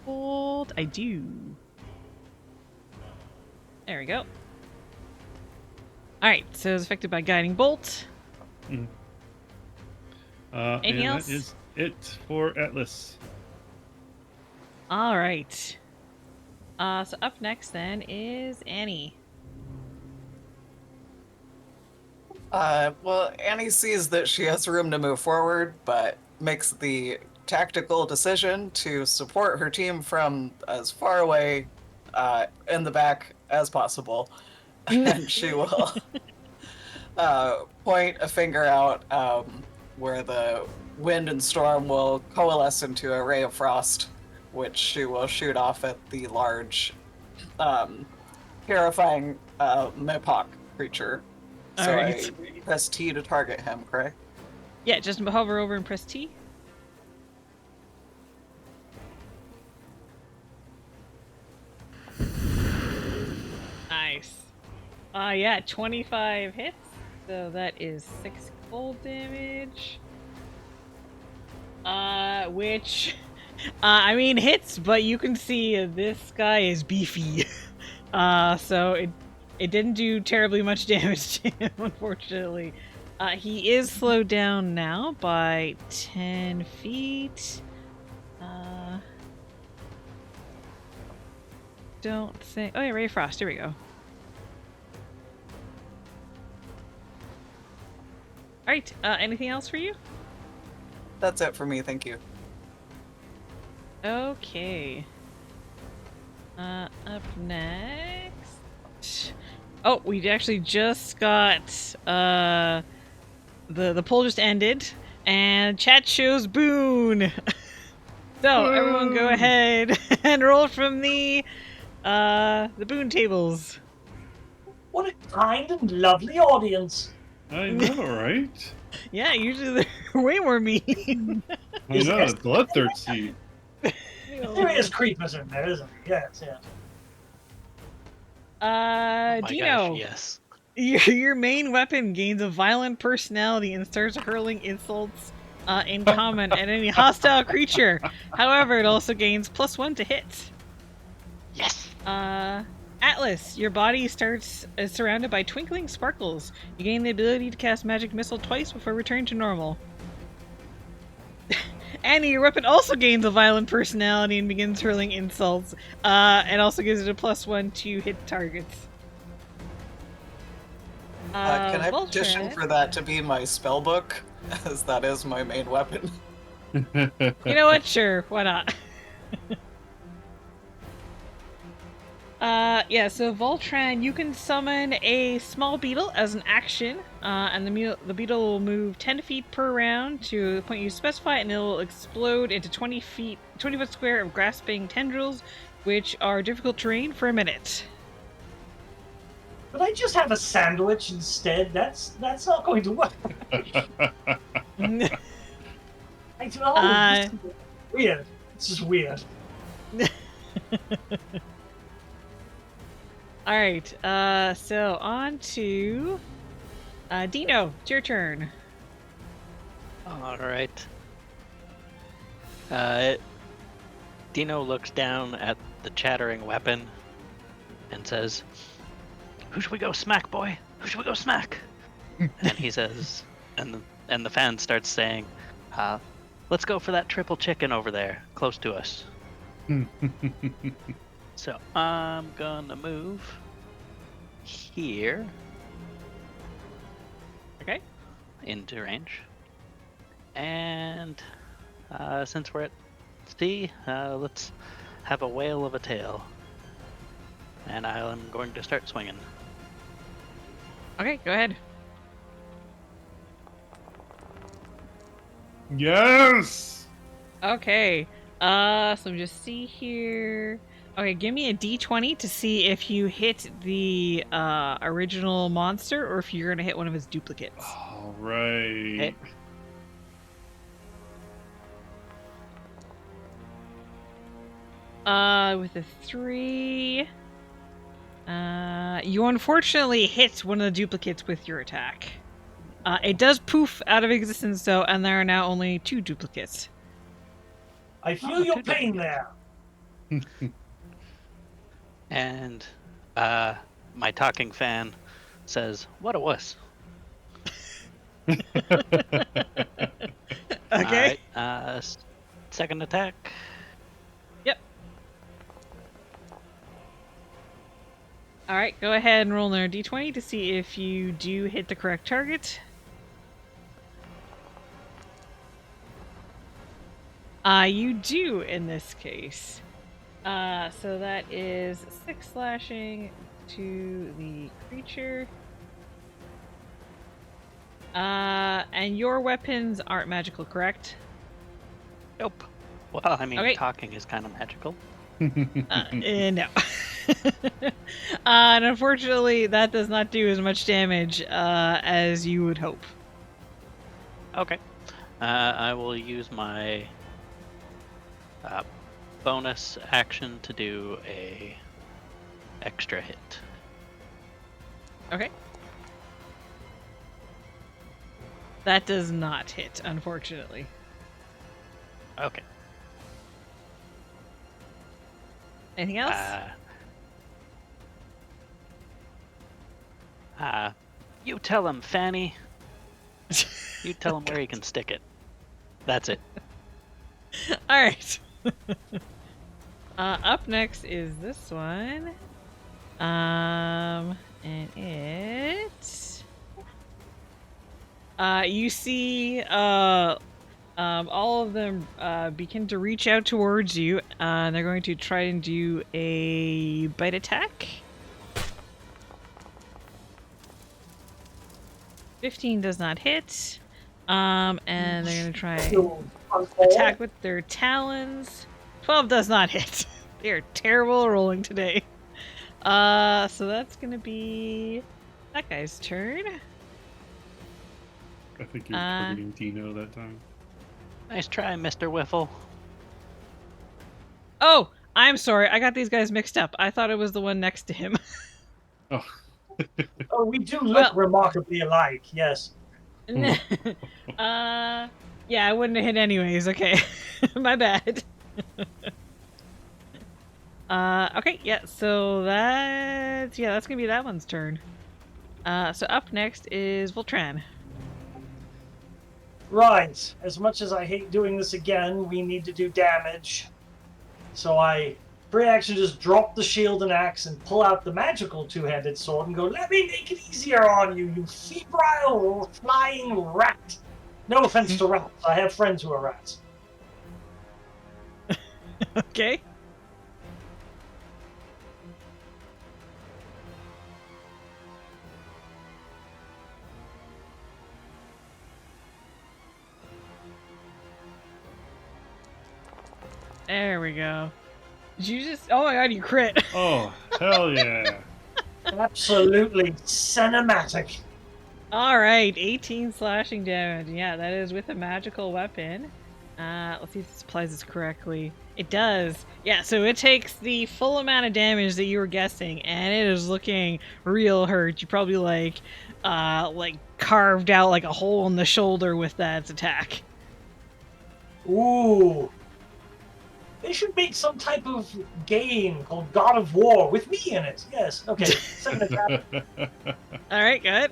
Hold. I do. There we go. All right, so it's affected by guiding bolt. Mm. Anything and else? that is it for Atlas. All right. So up next then is Annie. Well, Annie sees that she has room to move forward, but makes the tactical decision to support her team from as far away in the back as possible. And she will point a finger out where the wind and storm will coalesce into a ray of frost, which she will shoot off at the large, terrifying Mepok creature. So Alright. I press T to target him, correct? Yeah, just hover over and press T. Nice. Yeah, 25 hits. So that is 6 cold damage. Which, I mean, hits, but you can see this guy is beefy. So it didn't do terribly much damage to him, unfortunately. He is slowed down now by 10 feet. Don't think. Oh yeah, Ray of Frost. Here we go. All right. Anything else for you? That's it for me, thank you. Okay. Up next. Oh, we actually just got the poll just ended, and chat shows Boone. So everyone, go ahead and roll from the Boone tables. What a kind and lovely audience. I know, right? Yeah, usually they're way more mean. I know, it's bloodthirsty. Serious creepers in there, isn't he? Yes. Oh my Dino. gosh, yes. Your main weapon gains a violent personality and starts hurling insults in common at any hostile creature. However, it also gains +1 to hit. Yes. Atlas, your body is surrounded by twinkling sparkles. You gain the ability to cast magic missile twice before returning to normal. Annie, your weapon also gains a violent personality and begins hurling insults. And also gives it a +1 to hit targets. Can I Voltran. petition for that to be my spell book, as that is my main weapon? You know what? Sure, why not? Yeah, so Voltran, you can summon a small beetle as an action, and the beetle will move 10 feet per round to the point you specify, and it'll explode into 20 foot square of grasping tendrils, which are difficult terrain for a minute. But I just have a sandwich instead. That's not going to work. I do. This is weird. It's just weird. Alright, so on to Dino, it's your turn. All right. Dino looks down at the chattering weapon and says, "Who should we go smack, boy? Who should we go smack?" And he says, and the fan starts saying, "Let's go for that triple chicken over there, close to us." So I'm gonna move here. Okay. Into range. And since we're at sea, let's have a whale of a tail. And I'm going to start swinging. Okay, go ahead. Yes! Okay. So just see here. Okay, give me a d20 to see if you hit the original monster or if you're gonna hit one of his duplicates. All right. Hit. With a 3, you unfortunately hit one of the duplicates with your attack. It does poof out of existence though, and there are now only 2 duplicates. I feel your pain there. And my talking fan says, "What a wuss." Okay. Alright, second attack. Yep. Alright, go ahead and roll another d20 to see if you do hit the correct target. You do in this case. So that is 6 slashing to the creature. And your weapons aren't magical, correct? Nope. Well, I mean, Okay. talking is kind of magical. No. And unfortunately, that does not do as much damage as you would hope. Okay. I will use my bonus action to do a extra hit. Okay. That does not hit, unfortunately. Okay. Anything else? You tell him, Fanny. You tell him where he can stick it. That's it. All right. Up next is this one. And it. You see, all of them begin to reach out towards you. They're going to try and do a bite attack. 15 does not hit. And they're going to try attack with their talons. 12 does not hit. They are terrible at rolling today. So that's going to be that guy's turn. I think you're targeting Dino that time. Nice try, Mr. Whiffle. Oh, I'm sorry. I got these guys mixed up. I thought it was the one next to him. Oh. Oh, we do look remarkably alike, yes. Yeah, I wouldn't have hit anyways. Okay. My bad. Okay, yeah, so that's gonna be that one's turn. So up next is Voltran. Right. As much as I hate doing this again, we need to do damage. So I, free action, just drop the shield and axe and pull out the magical two-handed sword and go, "Let me make it easier on you, you febrile flying rat." No offense to rats. I have friends who are rats. Okay. There we go. Did you just? Oh my god, you crit! Oh, hell yeah. Absolutely cinematic. All right, 18 slashing damage. Yeah, that is with a magical weapon. Let's see if this applies this correctly. It does. Yeah, so it takes the full amount of damage that you were guessing, and it is looking real hurt. You probably like carved out like a hole in the shoulder with that attack. Ooh. They should make some type of game called God of War with me in it. Yes. Okay. Second attack. All right, good.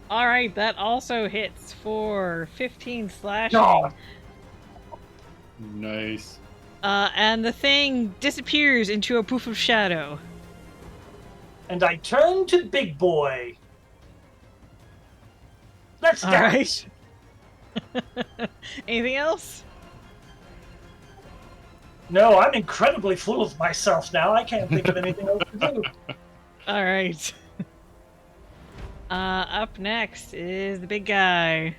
All right, that also hits for 15 slashing. No. Nice. And the thing disappears into a poof of shadow. And I turn to Big Boy. Let's All dance. right. Anything else? No, I'm incredibly full of myself now. I can't think of anything else to do. All right. Up next is the big guy.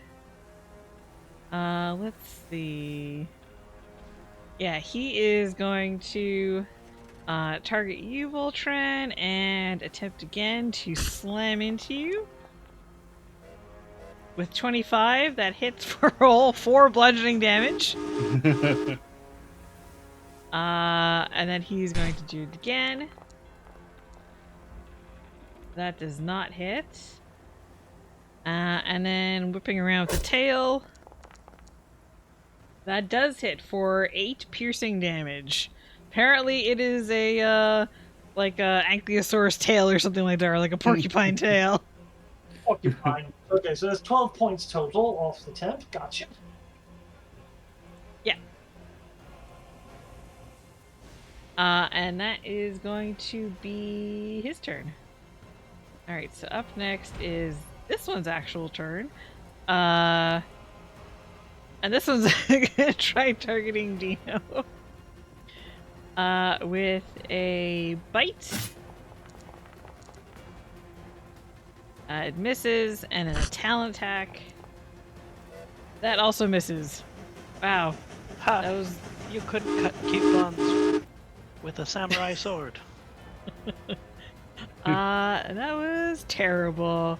Let's see. Yeah, he is going to target you, Voltron, and attempt again to slam into you. With 25, that hits for all 4 bludgeoning damage. And then he's going to do it again. That does not hit. And then whipping around with the tail. That does hit for 8 piercing damage. Apparently it is a, like a ankylosaurus tail or something like that, or like a porcupine tail. Porcupine. Okay, so there's 12 points total off the temp. Gotcha. Yeah. And that is going to be his turn. Alright, so up next is this one's actual turn. And this one's gonna try targeting Dino. With a bite. It misses, and then a talon attack. That also misses. Wow. Ha! That was... You couldn't cut coupons with a samurai sword. that was terrible.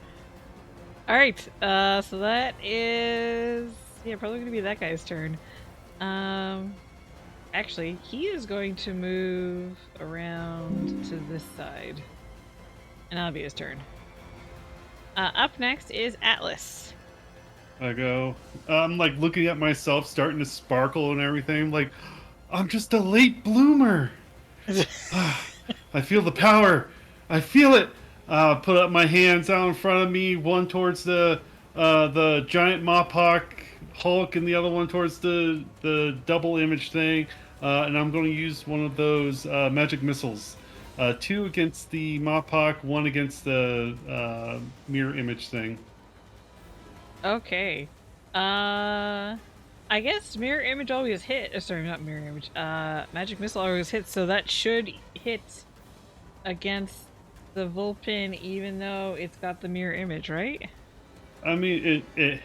Alright, so that is... Yeah, probably gonna be that guy's turn. Actually, he is going to move around to this side. And that'll be his turn. Up next is Atlas. I go. I'm like looking at myself, starting to sparkle and everything. Like, I'm just a late bloomer. I feel the power. I feel it. Put up my hands out in front of me, one towards the giant Mopok Hulk, and the other one towards the double image thing. And I'm going to use one of those magic missiles. 2 against the Mopok, 1 against the mirror image thing. Okay. I guess mirror image always hit. Sorry, not mirror image. Magic missile always hits, so that should hit against the Vulpin, even though it's got the mirror image, right? I mean, it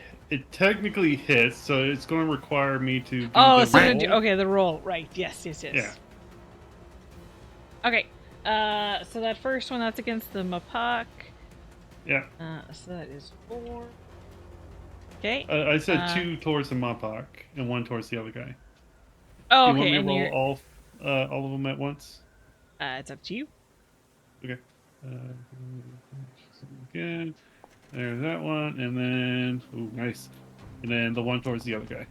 technically hits, so it's going to require me to do Oh, the so roll. okay, the roll, right? Yes. Yeah. Okay. So that first one, that's against the Mopok. Yeah. So that is 4. Okay. I said 2 towards the Mopok and 1 towards the other guy. Oh, Do you okay. want me to And roll all of them at once? it's up to you. Okay. Again. There's that one, and then ooh, nice. And then the one towards the other guy.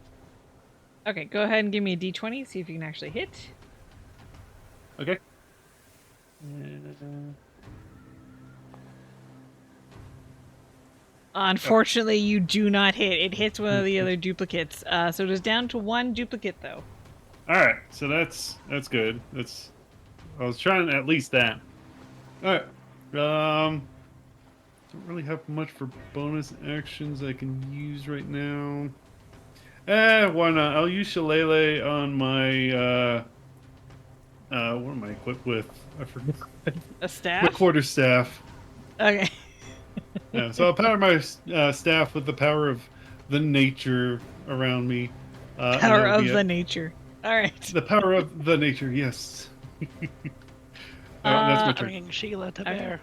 Okay, go ahead and give me a d20, see if you can actually hit. Okay. And, Unfortunately, you do not hit. It hits one of the other duplicates. So it is down to 1 duplicate, though. all right, so that's good. I was trying at least that. All right. Don't really have much for bonus actions I can use right now. Why not? I'll use Shillelagh on my what am I equipped with? I forget. A My staff? quarterstaff. Okay. Yeah, so I'll power my staff with the power of the nature around me. And Power that'll of be the it. nature. All right. The power of the nature, yes. That's my turn. Bringing Sheila to okay. bear.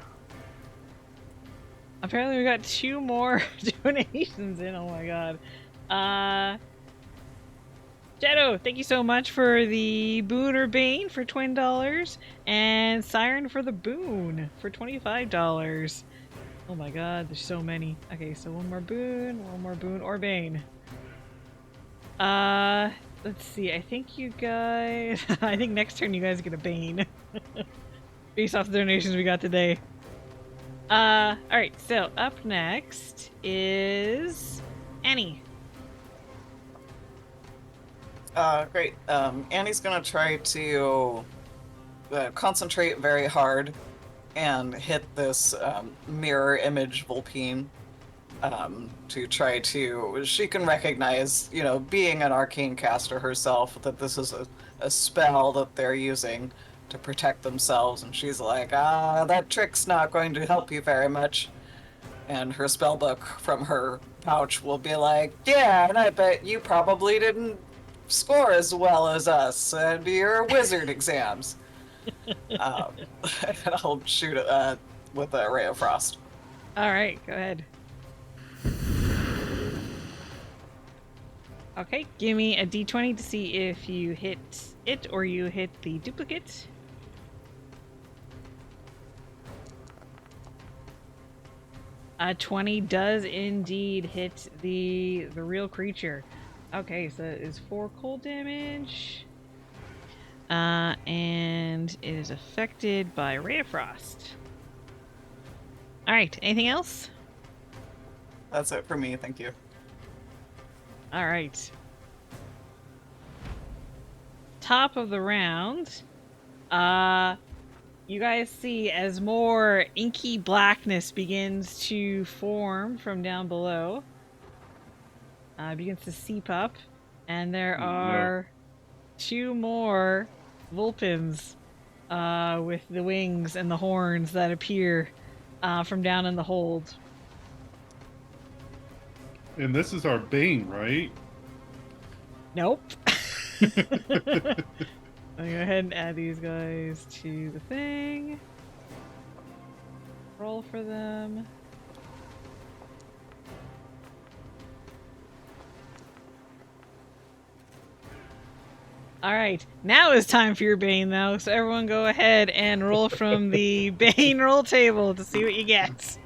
Apparently, we got 2 more donations in. Oh my god. Shadow, thank you so much for the boon or bane for $20, and Siren for the boon for $25. Oh my god, there's so many. Okay, so one more boon or bane. Let's see. I think you guys. I think next turn you guys get a bane, based off the donations we got today. All right. So up next is Annie. Great. Annie's gonna try to concentrate very hard and hit this mirror image Vulpine to try to... She can recognize, you know, being an arcane caster herself, that this is a spell that they're using to protect themselves, and she's like, that trick's not going to help you very much. And her spellbook from her pouch will be like, yeah, and I bet you probably didn't score as well as us at your wizard exams. And I'll shoot it with a ray of frost. All right, go ahead. Okay, give me a d20 to see if you hit it or you hit the duplicate. A 20 does indeed hit the real creature. Okay, so it is 4 cold damage. And it is affected by Ray of Frost. Alright, anything else? That's it for me, thank you. Alright. Top of the round. You guys see as more inky blackness begins to form from down below. Begins to seep up. And there are 2 more Vulpins with the wings and the horns that appear from down in the hold. And this is our bane, right? Nope. I'll go ahead and add these guys to the thing. Roll for them. Alright, now it's time for your Bane though, so everyone go ahead and roll from the Bane roll table to see what you get.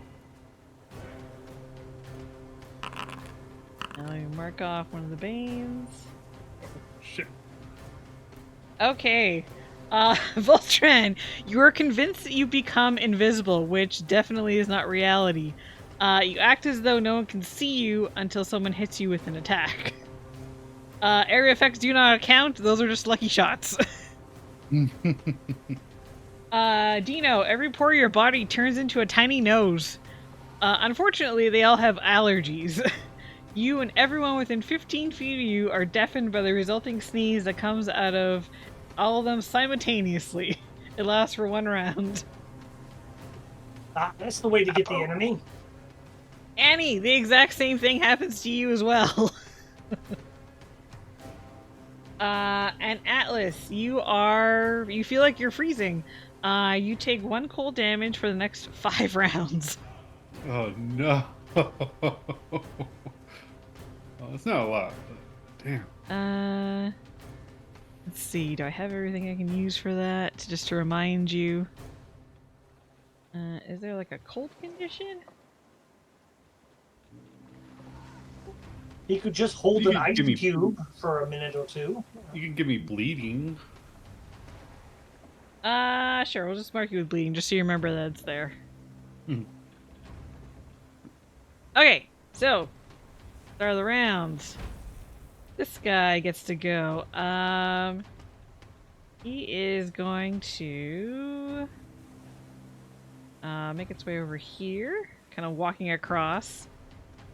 Now you mark off one of the Banes. Shit. Okay. Voltran, you are convinced that you become invisible, which definitely is not reality. You act as though no one can see you until someone hits you with an attack. Area effects do not count, those are just lucky shots. Dino, every pore of your body turns into a tiny nose. Unfortunately, they all have allergies. You and everyone within 15 feet of you are deafened by the resulting sneeze that comes out of all of them simultaneously. It lasts for 1 round. That's the way to get the enemy. Annie, the exact same thing happens to you as well. And Atlas, you feel like you're freezing. You take 1 cold damage for the next 5 rounds. Oh no. Well, it's not a lot, but damn. Let's see, do I have everything I can use for that? Just to remind you. Is there like a cold condition? He could just hold You an could ice give me- cube for a minute or 2. You can give me bleeding. Sure, we'll just mark you with bleeding, just so you remember that it's there. Mhm. Okay, so, start of the rounds. This guy gets to go. He is going to make its way over here, kind of walking across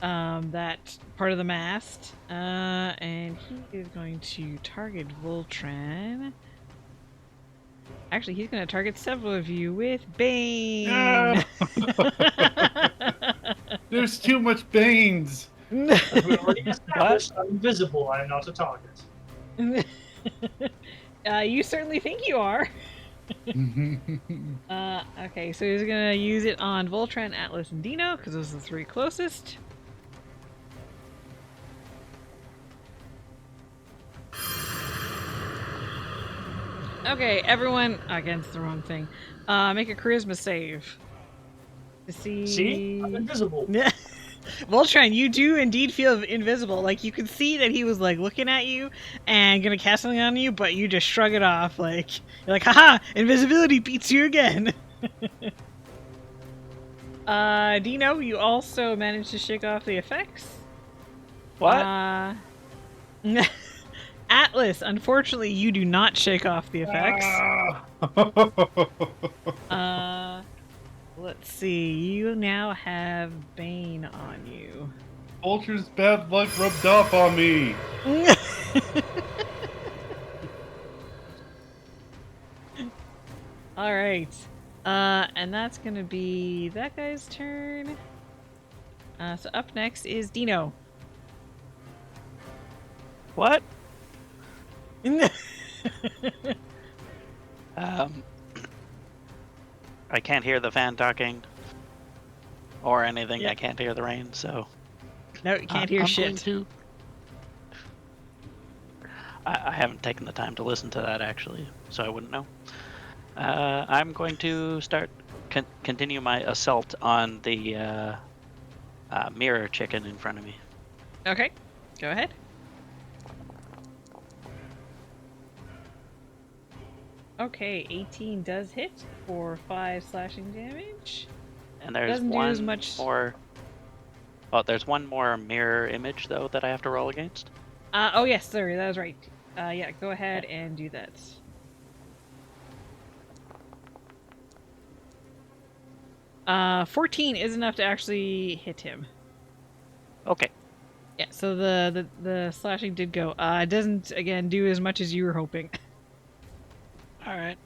that part of the mast, and he is going to target Voltran. Actually, he's going to target several of you with Bane. No! There's too much Banes. As we already established, I'm invisible. I am not a target. You certainly think you are. Okay, so he's gonna use it on Voltron, Atlas, and Dino, because those are the three closest. Okay, everyone against the wrong thing. Make a charisma save. To see. See? I'm invisible. Voltron, you do indeed feel invisible. Like you can see that he was like looking at you and gonna cast something on you, but you just shrug it off. Like you're like, haha, invisibility beats you again. Dino, you also managed to shake off the effects. What? Atlas, unfortunately, you do not shake off the effects. Let's see. You now have Bane on you. Vulture's bad luck rubbed off on me. All right. And that's gonna be that guy's turn. So up next is Dino. What? I can't hear the fan talking or anything. Yeah. I can't hear the rain, so No, you can't hear I'm shit. going to... I haven't taken the time to listen to that actually, so I wouldn't know. I'm going to continue my assault on the mirror chicken in front of me. Okay, go ahead. Okay, 18 does hit for 5 slashing damage. And there's Doesn't do one as much. more. Oh, there's one more mirror image though that I have to roll against. Oh yes, sorry, that was right. Yeah, go ahead and do that. Uh, 14 is enough to actually hit him. Okay. Yeah, so the slashing did go. It doesn't again do as much as you were hoping. All right.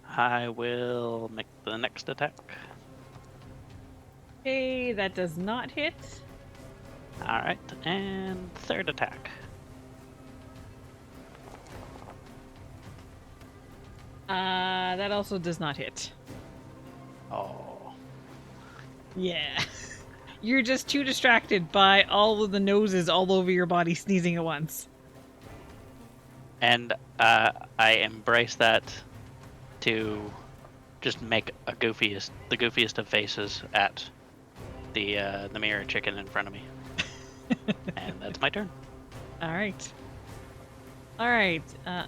I will make the next attack. Okay, that does not hit. All right, and third attack. That also does not hit. Oh. Yeah. You're just too distracted by all of the noses all over your body sneezing at once. And I embrace that to just make the goofiest of faces at the mirror chicken in front of me. And that's my turn. All right. All right.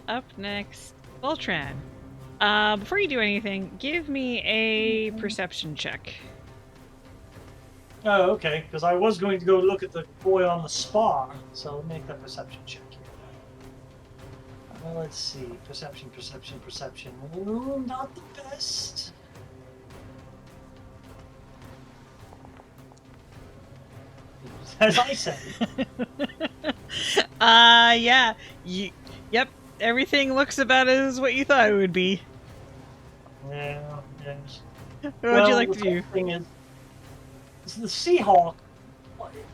Up next, Voltran. Before you do anything, give me a perception check. Oh, okay. Because I was going to go look at the boy on the spar, so I'll make that perception check here. Let's see. Perception. Ooh, not the best. As I said. Yeah. Yep. Everything looks about as what you thought it would be. Yeah, yes. What would you like to the do? thing is the Seahawk.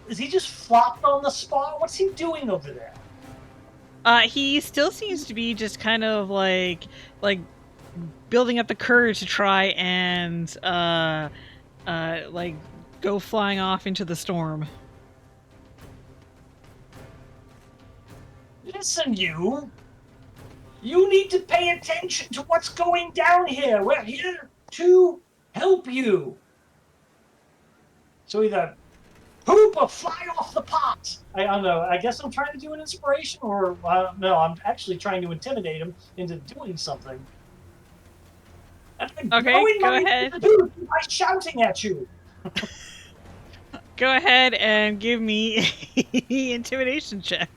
Is he just flopped on the spot? What's he doing over there? He still seems to be just kind of like building up the courage to try and like go flying off into the storm. Listen, you. You need to pay attention to what's going down here. We're here to help you. So either poop or fly off the pot. I don't know. I guess I'm trying to do an inspiration, or no, I'm actually trying to intimidate him into doing something. And I'm Okay, blowing go my ahead. dude by shouting at you. Go ahead and give me an intimidation check.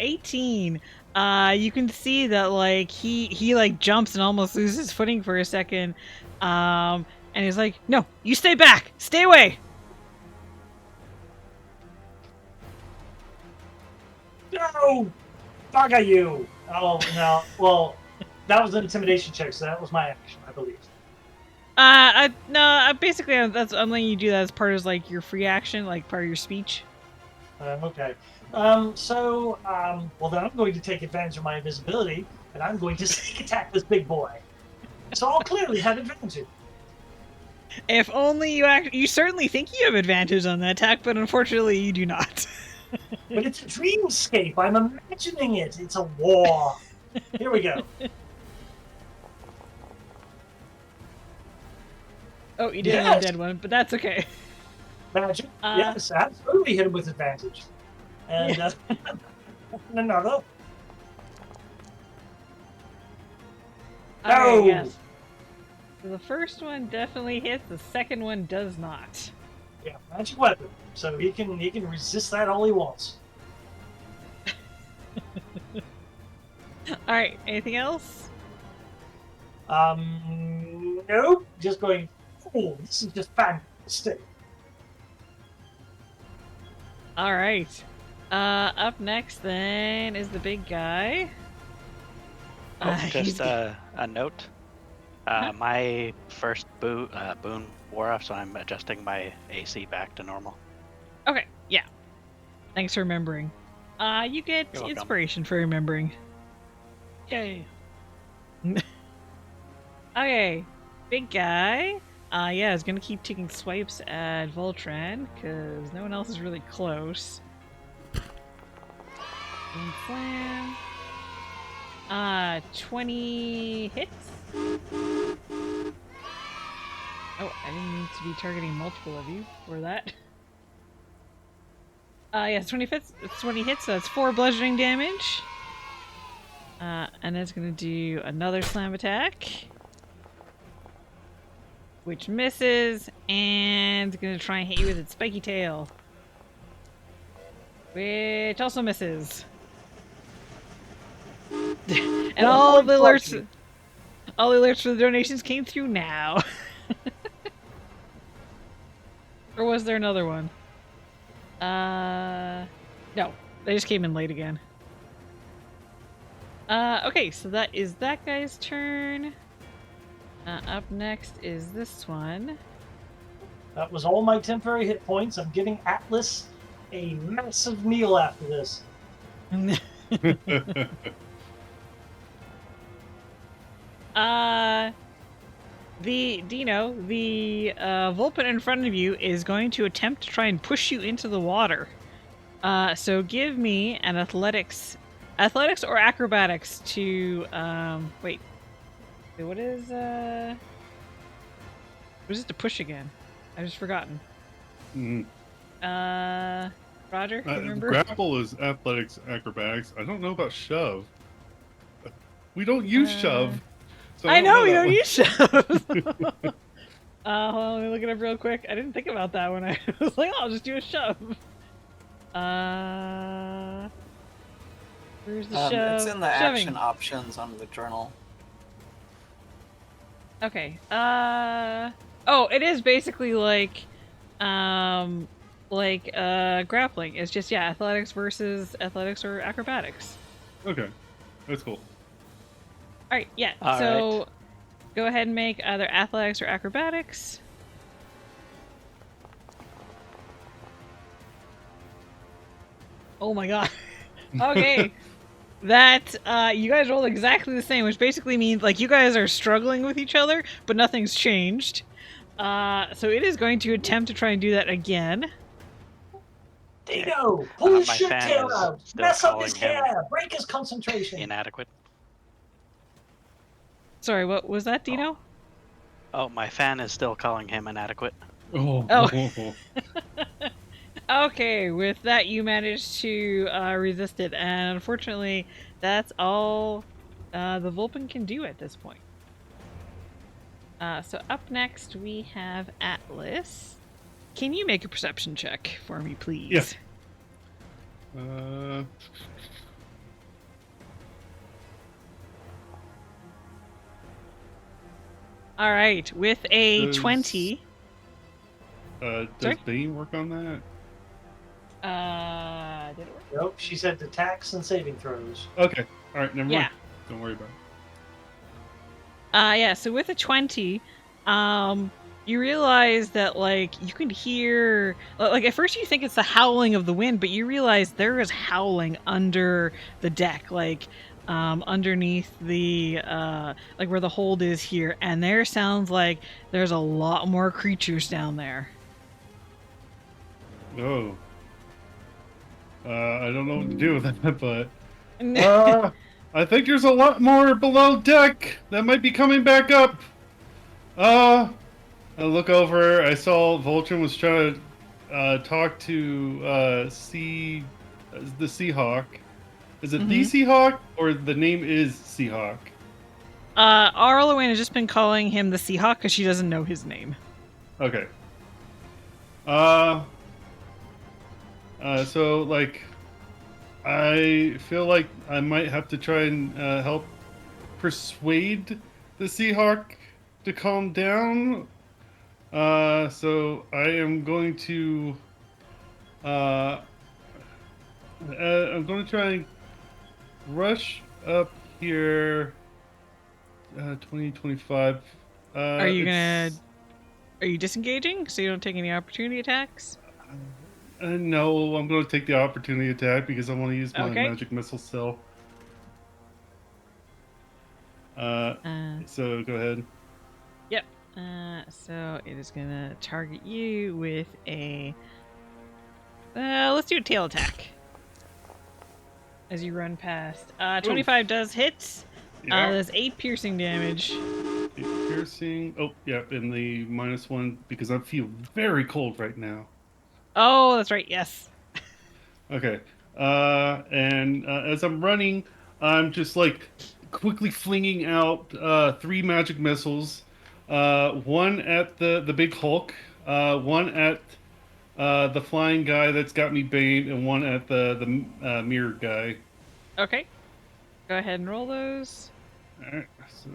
18. You can see that like he like jumps and almost loses footing for a second. And he's like, "No, you stay back. Stay away." No, bugger you. Oh no. Well, that was an intimidation check, so that was my action, I believe. Basically, I'm letting you do that as part of like your free action, like part of your speech. Okay. Well, then I'm going to take advantage of my invisibility, and I'm going to sneak attack this big boy. So I'll clearly have advantage. If only you certainly think you have advantage on that attack, but unfortunately you do not. But it's a dreamscape. I'm imagining it. It's a war. Here we go. Oh, you did an Yes! undead one, but that's okay. Magic. Yes, absolutely hit him with advantage. And Yeah. another. Alright, No! yes. So the first one definitely hits, the second one does not. Yeah, magic weapon. So he can resist that all he wants. Alright, anything else? Nope. Just going, oh, this is just fantastic. Alright. Up next then is the big guy. Just a note. My first boon wore off, so I'm adjusting my AC back to normal. Okay, yeah. Thanks for remembering. You get You're welcome. inspiration for remembering. Yay! Okay, big guy. Yeah, is gonna keep taking swipes at Voltran because no one else is really close. And slam. 20 hits. Oh, I didn't mean to be targeting multiple of you for that. Yeah, 20 hits. It's 20 hits, so that's 4 bludgeoning damage. And it's gonna do another slam attack, which misses, and gonna try and hit you with its spiky tail, which also misses. And all the alerts for the donations came through now. Or was there another one? No, they just came in late again. Okay, so that is that guy's turn. Up next is this one. That was all my temporary hit points. I'm giving Atlas a massive meal after this. The Vulpin in front of you is going to attempt to try and push you into the water. So give me an athletics or acrobatics to wait. What is it to push again? I've just forgotten. Roger, you remember? Grapple is athletics, acrobatics. I don't know about shove. We don't use shove. So I know we that don't one. use shove. Hold on, let me look it up real quick. I didn't think about that when I was like, oh, I'll just do a shove. Where's the shove? It's in the Shoving. action options on the journal. Okay. Oh, it is basically like grappling. It's just, yeah, athletics versus athletics or acrobatics. Okay, that's cool. Alright, yeah. All so right. go ahead and make either athletics or acrobatics. Oh my god. Okay. That, you guys rolled exactly the same, which basically means, like, you guys are struggling with each other, but nothing's changed. So it is going to attempt to try and do that again. Dino, pull his My shit fan tail is out, still mess up his calling him hair, break his concentration. Inadequate. Sorry, what was that, Dino? Oh, my fan is still calling him inadequate. Oh. Okay, with that you managed to resist it, and unfortunately, that's all the Vulpin can do at this point. So up next we have Atlas. Can you make a perception check for me, please? Yeah. All right, with a Does- 20. Does Sorry? Bane work on that? Did it work? Nope, she said attacks and saving throws. Okay. All right. Never Yeah. mind. Don't worry about it. Yeah, so with a 20, You realize that like you can hear like at first you think it's the howling of the wind, but you realize there is howling under the deck, like underneath the like where the hold is here, and there sounds like there's a lot more creatures down there. Oh. I don't know what to do with that, but Uh, I think there's a lot more below deck that might be coming back up. I look over. I saw Voltron was trying to talk to the Seahawk. Is it the Seahawk or the name is Seahawk? Arlowen has just been calling him the Seahawk because she doesn't know his name. Okay. So like, I feel like I might have to try and help persuade the Seahawk to calm down. So I am going to I'm going to try and rush up here. 2025. Are you disengaging so you don't take any opportunity attacks? No, I'm going to take the opportunity attack because I want to use my Okay. magic missile still. So go ahead. Yep. So it is gonna target you with a. Let's do a tail attack. As you run past. 25 does hit. Yeah. There's 8 piercing damage. Piercing. Oh, yeah, and the -1 because I feel very cold right now. Oh, that's right. Yes. Okay. And as I'm running, I'm just like quickly flinging out 3 magic missiles. One at the big Hulk, one at the flying guy that's got me bait, and one at the mirror guy. Okay. Go ahead and roll those. All right. So.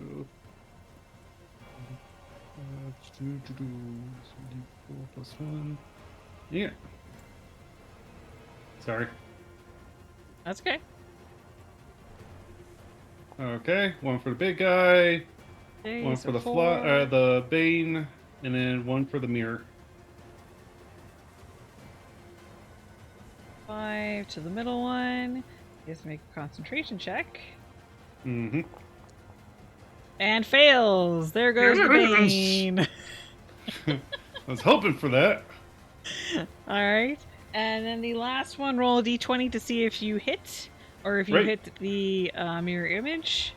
4 plus 1. Yeah. Sorry. That's okay. Okay, one for the big guy, Okay, one so for the 4. the Bane, and then one for the mirror. 5 to the middle one. He has to make a concentration check. Mm-hmm. And fails. There goes the Bane. I was hoping for that. Alright. And then the last one, roll a d20 to see if you hit, or if you Right. hit the mirror image.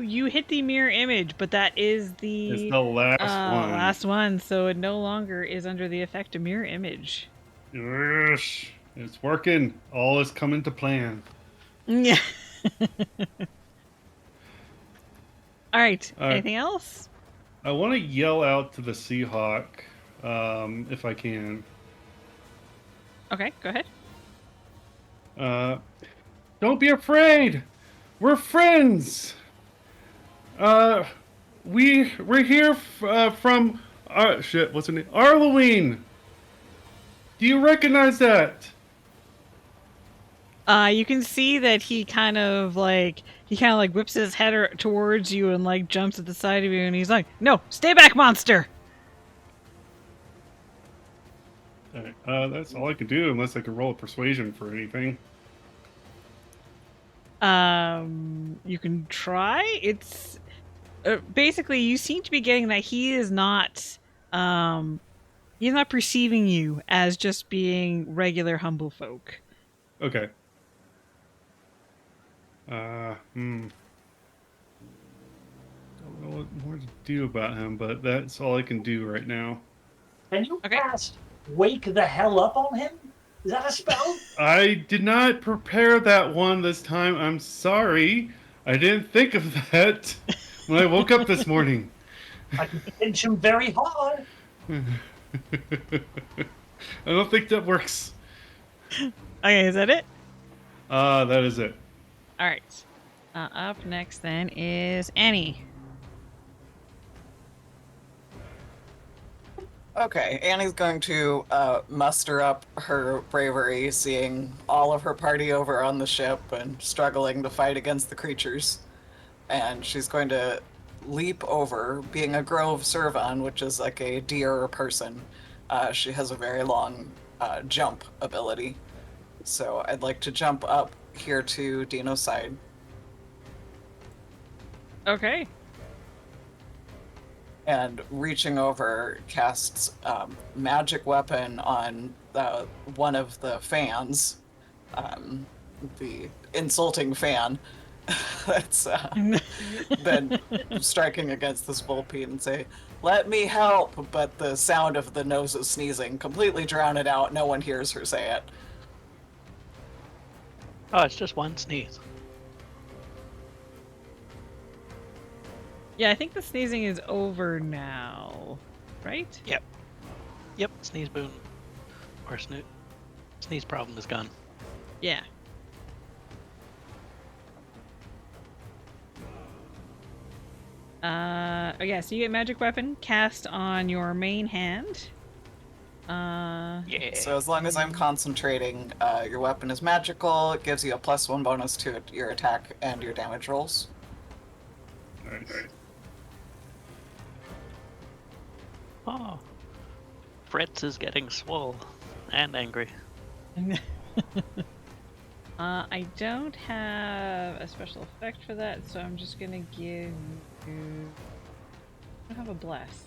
You hit the mirror image, but that is It's the the last one. last one, so it no longer is under the effect of mirror image. Yes, it's working. All is coming to plan. Yeah. Alright, anything else? I want to yell out to the Seahawk, if I can. Okay, go ahead. Don't be afraid. We're friends. We're here from shit. What's her name? Arloween. Do you recognize that? You can see that he kind of like whips his head towards you and like jumps at the side of you, and he's like, "No, stay back, monster!" All right, that's all I can do unless I can roll a persuasion for anything. You can try. It's basically you seem to be getting that he's not perceiving you as just being regular humble folk. Okay. Don't know what more to do about him, but that's all I can do right now. Can you Okay. cast Wake the Hell Up on him? Is that a spell? I did not prepare that one this time. I'm sorry. I didn't think of that when I woke up this morning. I can pinch him very hard. I don't think that works. Okay, is that it? That is it. All right. Up next then is Annie. Okay, Annie's going to muster up her bravery, seeing all of her party over on the ship and struggling to fight against the creatures. And she's going to leap over, being a Grove Servon, which is like a deer person. She has a very long jump ability. So I'd like to jump up here to Dino's side. Okay. And reaching over, casts magic weapon on one of the fans, the insulting fan that's been striking against this Volpe, and say, "Let me help!" But the sound of the noses sneezing completely drown it out. No one hears her say it. Oh, it's just one sneeze. Yeah, I think the sneezing is over now, right? Yep. Sneeze boon. Or sneeze problem is gone. Yeah. Oh yeah, so you get magic weapon cast on your main hand. Yeah. So as long as I'm concentrating, your weapon is magical. It gives you a +1 bonus to your attack and your damage rolls. Nice. Oh. Fritz is getting swole and angry. I don't have a special effect for that, so I'm just gonna give you... I don't have a bless.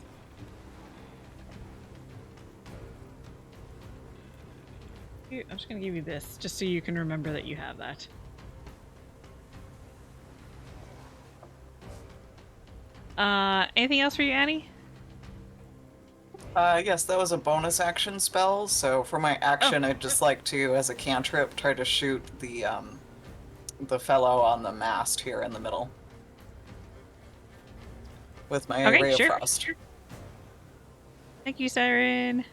I'm just gonna give you this, just so you can remember that you have that. Anything else for you, Annie? Yes, that was a bonus action spell. So for my action, I'd just like to, as a cantrip, try to shoot the fellow on the mast here in the middle with my Ray of Frost. Thank you, Siren.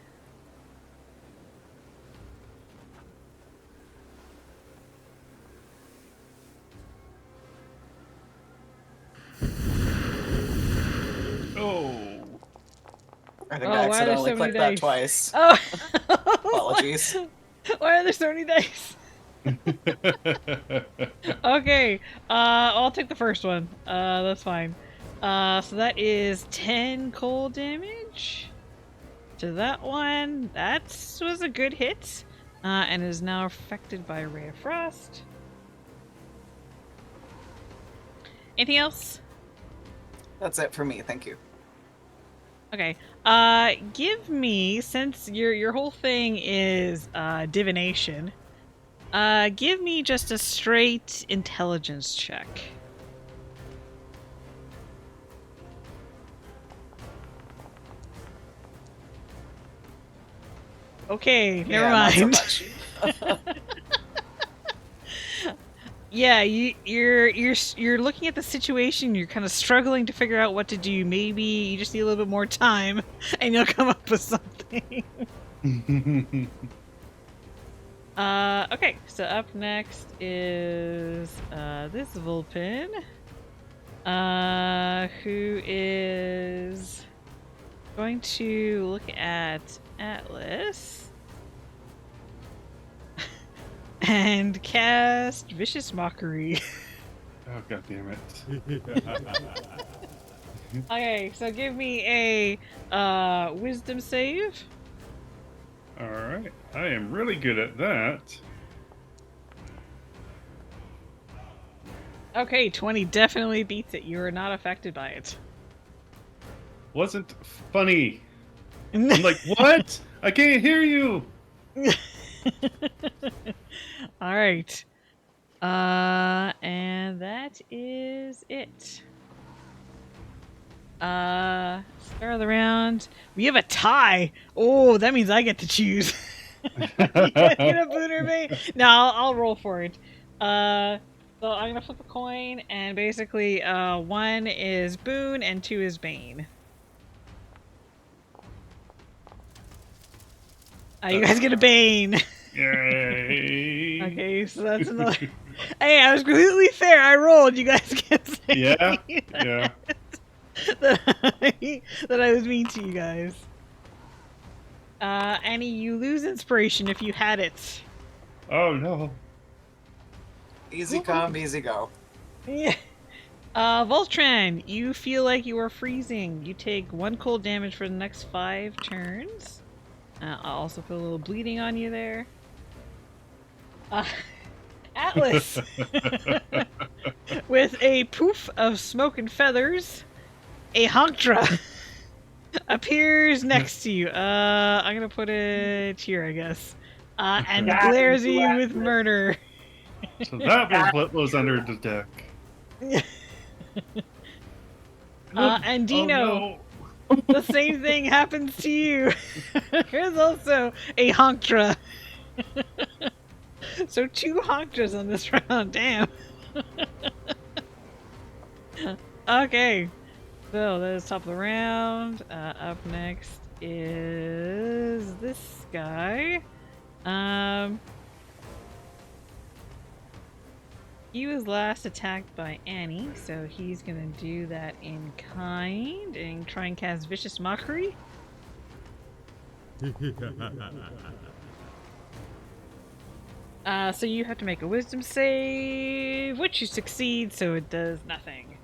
Oh. I think I accidentally clicked that twice. Oh. Apologies. Why are there so many dice? Okay, I'll take the first one. That's fine. So that is 10 cold damage to that one. That was a good hit, and is now affected by Ray of Frost. Anything else? That's it for me, thank you. Okay. Give me, since your whole thing is divination, give me just a straight intelligence check. Okay, never mind. Not so much. Yeah, you're looking at the situation. You're kind of struggling to figure out what to do. Maybe you just need a little bit more time, and you'll come up with something. Okay. So up next is this Vulpin, who is going to look at Atlas. And cast Vicious Mockery. Oh, god damn it. Okay, so give me a wisdom save. Alright. I am really good at that. Okay, 20 definitely beats it. You are not affected by it. Wasn't funny. I'm like, what? I can't hear you! Alright. And that is it. Start of the round. We have a tie. Oh, that means I get to choose. You get a boon or bane? No, I'll roll for it. So I'm gonna flip a coin, and basically, 1 is boon and 2 is bane. You guys get a bane. Yay! Okay, so that's another. Hey, I was completely fair. I rolled. You guys can't say Yeah? Yeah. that I was mean to you guys. Annie, you lose inspiration if you had it. Oh no. Easy come, easy go. Yeah. Voltran, you feel like you are freezing. You take 1 cold damage for the next 5 turns. I'll also feel a little bleeding on you there. Atlas, with a poof of smoke and feathers, a Honktra appears next to you. I'm gonna put it here, I guess. And Got glares at you, you with Atlas. murder. So that was what was under the deck. And Dino, Oh, no. the same thing happens to you. There's also a Honktra. So 2 Honktras on this round, damn. Okay, so that is top of the round. Up next is this guy. He was last attacked by Annie, so he's gonna do that in kind and try and cast Vicious Mockery. So you have to make a wisdom save, which you succeed, so it does nothing.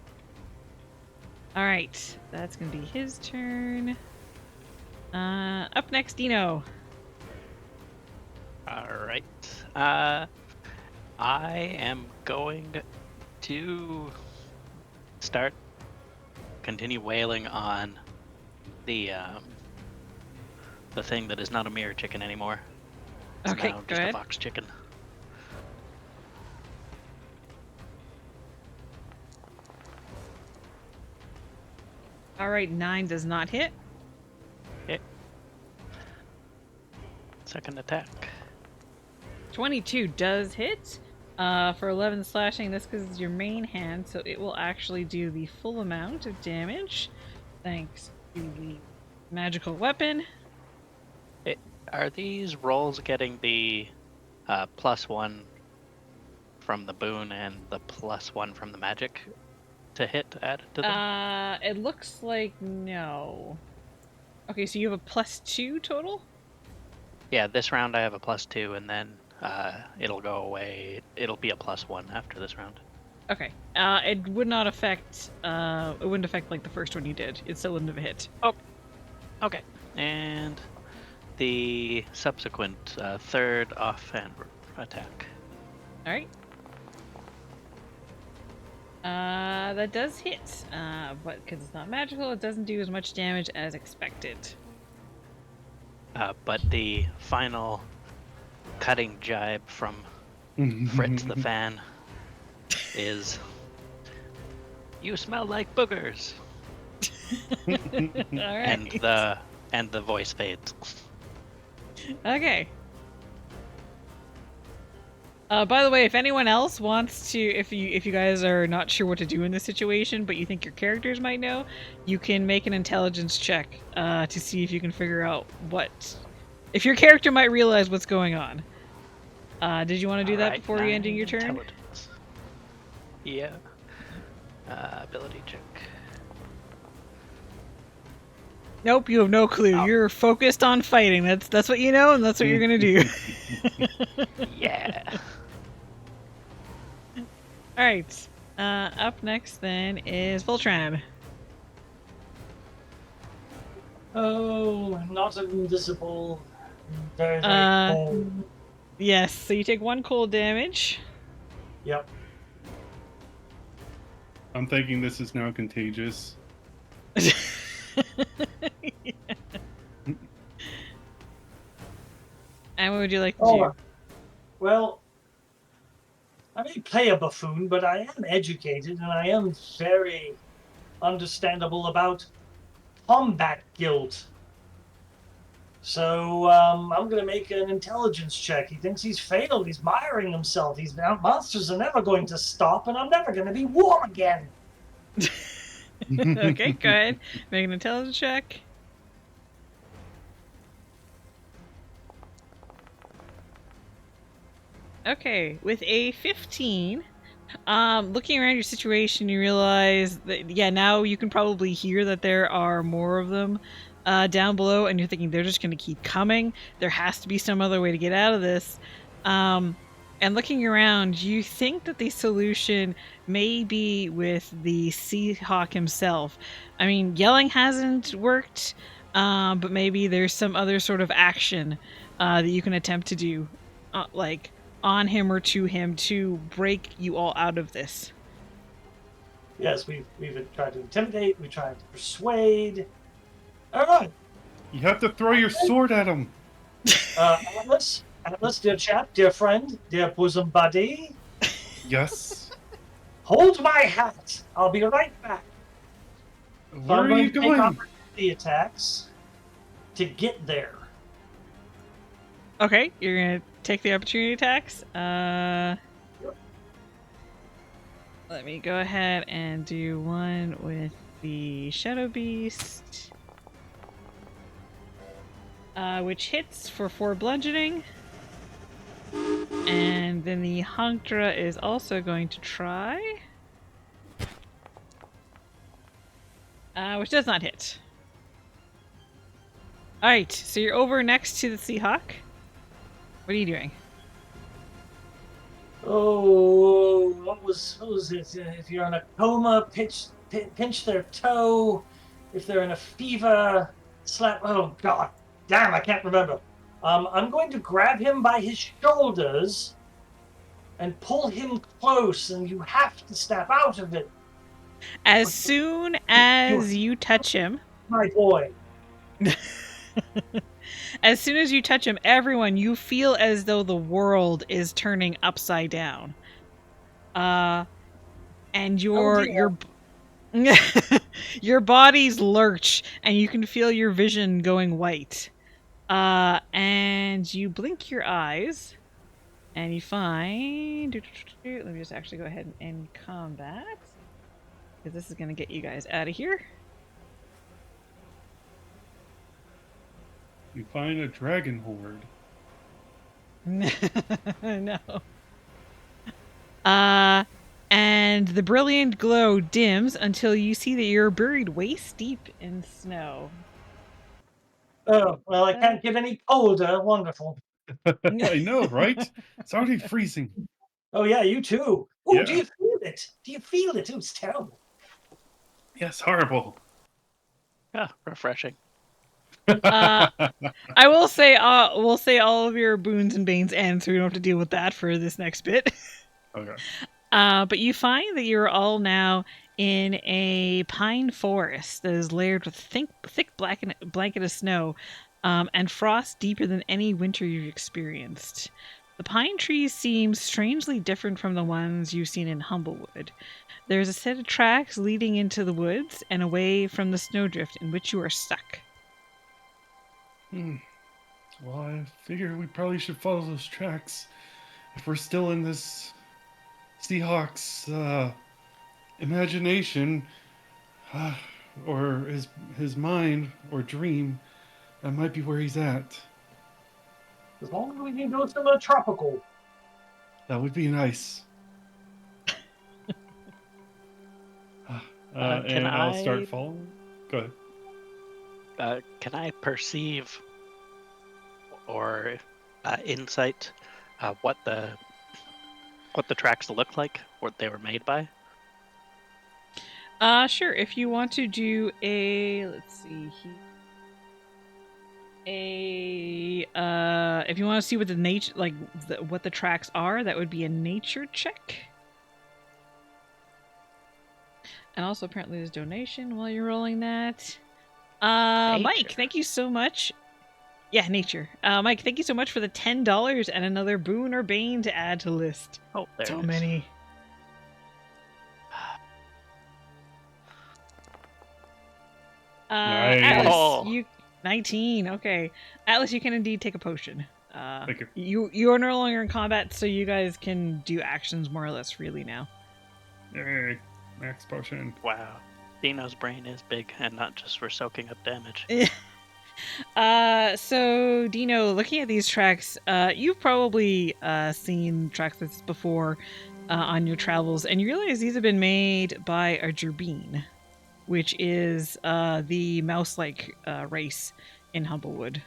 Alright, that's gonna be his turn. Up next, Dino. Alright. I am going to continue wailing on the thing that is not a mirror chicken anymore. It's Okay, now go just ahead. a fox chicken. Alright, 9 does not hit. Okay. Second attack. 22 does hit. For 11 slashing, that's because it's your main hand, so it will actually do the full amount of damage. Thanks to the magical weapon. Are these rolls getting the +1 from the boon and the +1 from the magic to hit added to them? It looks like no. Okay, so you have a +2 total? Yeah, this round I have a +2, and then it'll go away. It'll be a +1 after this round. Okay. It would not affect. It wouldn't affect like the first one you did. It still wouldn't have hit. Okay. And the subsequent third offhand attack. All right. That does hit. But because it's not magical, it doesn't do as much damage as expected. But the final cutting jibe from Fritz the fan is, "You smell like boogers," All right. and the voice fades. Okay. By the way, if anyone else wants to, if you guys are not sure what to do in this situation, but you think your characters might know, you can make an intelligence check to see if you can figure out if your character might realize what's going on. Did you want to do that Alright, before you ending your turn? intelligence. Yeah. Ability check. Nope, you have no clue. Oh. You're focused on fighting. That's what you know, and that's what you're gonna do. Yeah. All right. Up next then is Voltran. Oh, I'm not invisible. Very, very cold. Yes. So you take 1 cold damage. Yep. I'm thinking this is now contagious. And what would you like to Oh, do? well, I may play a buffoon, but I am educated and I am very understandable about combat guilt. So I'm going to make an intelligence check. He thinks he's failed. He's miring himself. Monsters are never going to stop, and I'm never going to be warm again. Okay, go ahead. Make an intelligence check. Okay, with a 15, looking around your situation, you realize that, yeah, now you can probably hear that there are more of them. down below, and you're thinking they're just going to keep coming. There has to be some other way to get out of this. And looking around, you think that the solution may be with the Seahawk himself. I mean, yelling hasn't worked, but maybe there's some other sort of action that you can attempt to do, like on him or to him, to break you all out of this. Yes, we've tried to intimidate, we tried to persuade. All right. You have to throw your sword at him. Atlas, dear chap, dear friend, dear bosom buddy, Yes. hold my hat. I'll be right back. Where are you Take going? opportunity attacks to get there. Okay, you're going to take the opportunity attacks. Let me go ahead and do one with the Shadow Beast, which hits for 4 bludgeoning. And then the Hunkdra is also going to try, which does not hit. Alright, so you're over next to the Seahawk. What are you doing? Oh, what was it? If you're in a coma, pinch their toe. If they're in a fever, slap. Oh God, damn! I can't remember. I'm going to grab him by his shoulders and pull him close, and you have to step out of it. As soon as you touch him, My boy. as soon as you touch him, everyone, you feel as though the world is turning upside down. And your bodies lurch, and you can feel your vision going white. And you blink your eyes, and you find... Let me just actually go ahead and end combat, because this is going to get you guys out of here. You find a dragon horde. No. And the brilliant glow dims until you see that you're buried waist deep in snow. Oh, well, I can't get any colder. Wonderful. I know, right? It's already freezing. Oh, yeah, you too. Oh, Yeah. do you feel it? Do you feel it? Oh, it's terrible. Yes, horrible. Ah, refreshing. I will say, we'll say all of your boons and banes end, so we don't have to deal with that for this next bit. Okay. But you find that you're all now in a pine forest that is layered with thick blanket of snow, and frost deeper than any winter you've experienced. The pine trees seem strangely different from the ones you've seen in Humblewood. There's a set of tracks leading into the woods and away from the snowdrift in which you are stuck. Well, I figure we probably should follow those tracks if we're still in this Seahawk's imagination, or his mind or dream. That might be where he's at. As long as we can go somewhere tropical. That would be nice. And I'll start following. Go ahead. Can I perceive or insight what the tracks look like, what they were made by? Sure. If you want to do a, let's see, if you want to see what the nature, like what the tracks are, that would be a nature check. And also, apparently, there's donation while you're rolling that. Mike, thank you so much. Yeah, nature. Mike, thank you so much for the $10 and another boon or bane to add to list. Oh, there So it is. many. Nice. Atlas, Oh. you 19. Okay, Atlas, you can indeed take a potion. Thank you. You are no longer in combat, so you guys can do actions more or less freely now. Yay. Max potion. Wow. Dino's brain is big and not just for soaking up damage. So Dino, looking at these tracks, you've probably seen tracks like this before on your travels, and you realize these have been made by a Gerbine. which is the mouse-like race in Humblewood.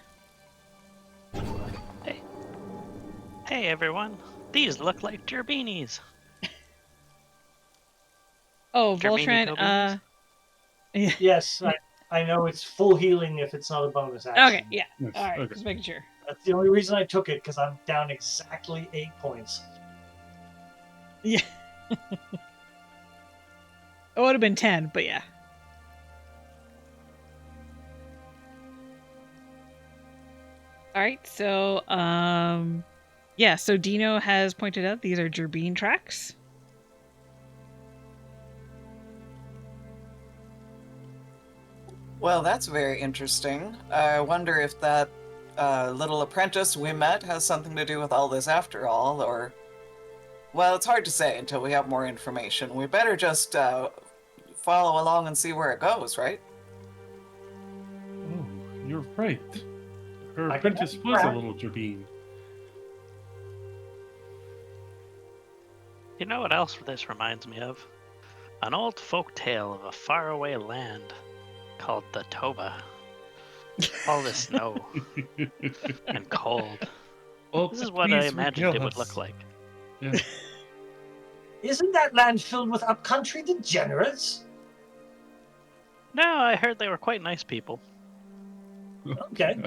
Hey everyone, these look like gerbinis. Oh, Germini Voltran. Yeah. Yes, I know it's full healing if it's not a bonus action. Okay, yeah. Yes, All right, okay. just making sure. That's the only reason I took it, because I'm down exactly 8 points. Yeah. It would have been 10, but yeah. All right, so yeah, so Dino has pointed out these are Gerbine tracks. Well, that's very interesting. I wonder if that little apprentice we met has something to do with all this after all, or... Well, it's hard to say until we have more information. We better just follow along and see where it goes, right? Oh, you're right. Her I can apprentice have was a crap. little Jabine. You know what else this reminds me of? An old folk tale of a faraway land called the Toba. All the snow and cold. Oh, This is what I please imagined regale it would us. look like. Yeah. Isn't that land filled with upcountry degenerates? No, I heard they were quite nice people. Okay.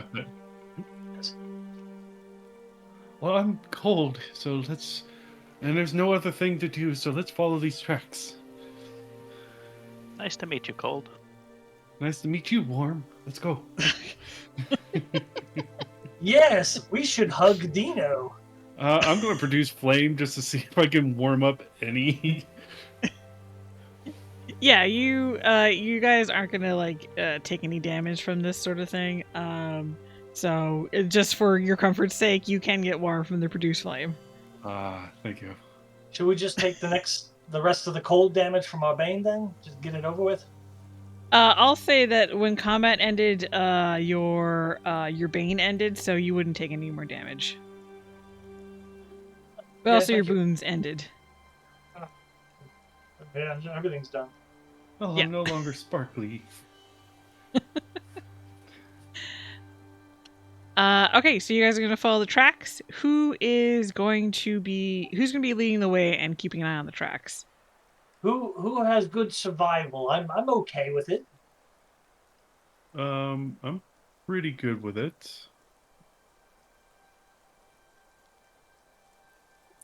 Well, I'm cold, so let's... And there's no other thing to do, so let's follow these tracks. Nice to meet you, Cold. Nice to meet you, Warm. Let's go. Yes, we should hug Dino. I'm going to produce flame just to see if I can warm up any. Yeah, you guys aren't gonna like take any damage from this sort of thing. So just for your comfort's sake, you can get warm from the produce flame. Thank you. Should we just take the rest of the cold damage from our Bane then? Just get it over with? I'll say that when combat ended, your Bane ended, so you wouldn't take any more damage. But Yeah, also your thank you. boons ended. Yeah, everything's done. Well, Yeah. I'm no longer sparkly. Okay, so you guys are gonna follow the tracks. Who's going to be leading the way and keeping an eye on the tracks? Who has good survival? I'm okay with it. I'm pretty good with it.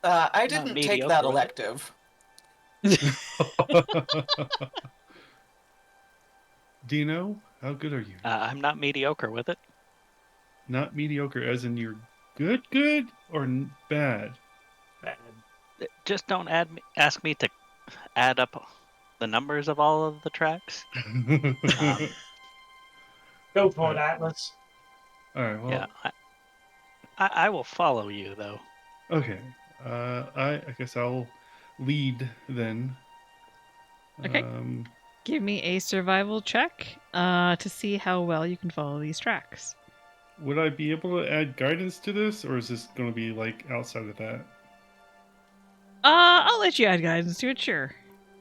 I didn't take that mediocre with it. elective. Dino, how good are you? I'm not mediocre with it. Not mediocre, as in you're good, or bad? Bad. Just don't ask me to add up the numbers of all of the tracks. Go for it, Atlas. All right. Well, Yeah, I will follow you though. okay. I guess I'll lead then. Okay. Give me a survival check to see how well you can follow these tracks. Would I be able to add guidance to this, or is this going to be like outside of that? I'll let you add guidance to it, sure.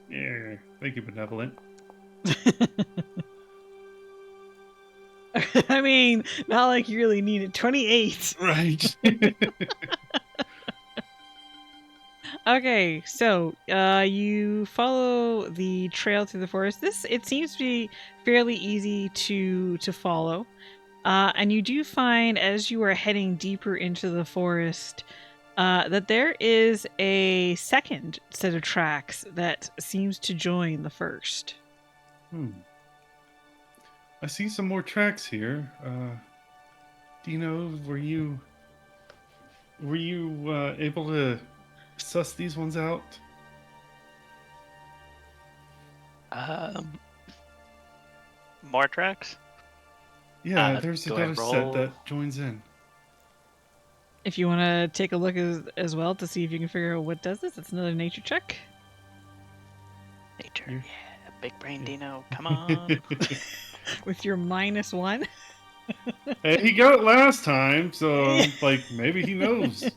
Yeah. Thank you, benevolent. I mean, not like you really need it. 28. Right. Okay, so you follow the trail through the forest. It seems to be fairly easy to follow. And you do find, as you are heading deeper into the forest, that there is a second set of tracks that seems to join the first. I see some more tracks here. Dino, were you able to suss these ones out? More tracks? Yeah, there's do I another set roll? that joins in. If you want to take a look as well to see if you can figure out what does this, it's another nature check. Nature, You- yeah. Big brain Dino, come on. With your -1. Hey, he got it last time, so like maybe he knows.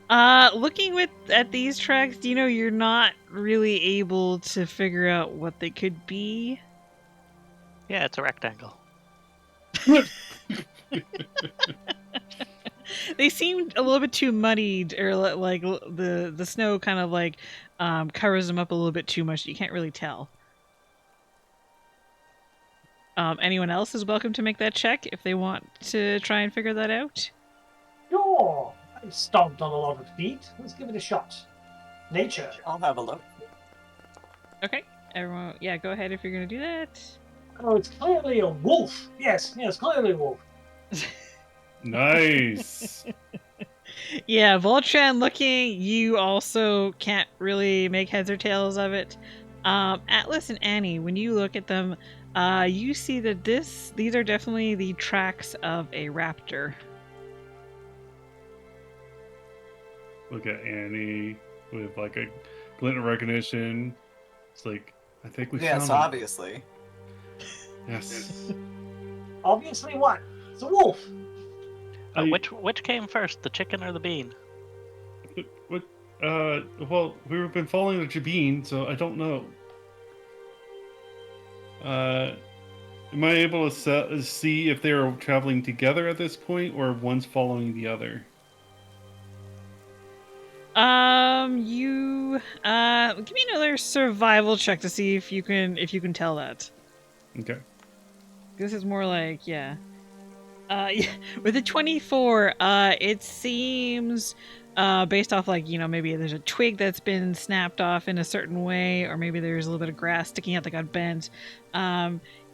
Looking at these tracks, you're not really able to figure out what they could be. Yeah, it's a rectangle. They seemed a little bit too muddied, or like the snow kind of like covers them up a little bit too much. You can't really tell. Anyone else is welcome to make that check if they want to try and figure that out. Sure. I've stomped on a lot of feet. Let's give it a shot. Nature. I'll have a look. Okay, everyone, yeah, go ahead if you're gonna do that. Oh, it's clearly a wolf. Yes, clearly a wolf. Nice. Yeah, Voltran looking, you also can't really make heads or tails of it. Atlas and Annie, when you look at them, you see that these are definitely the tracks of a raptor. Look at Annie with like a glint of recognition. It's like, I think we Yes, found him. obviously. Yes. Obviously what? It's a wolf. Which came first, the chicken or the bean? What? Well, we've been following the Jabin, so I don't know. Am I able to see if they're traveling together at this point, or one's following the other? You give me another survival check to see if you can tell that. Okay. This is more like, yeah. Yeah, with a 24, it seems, based off like, maybe there's a twig that's been snapped off in a certain way, or maybe there's a little bit of grass sticking out that got bent.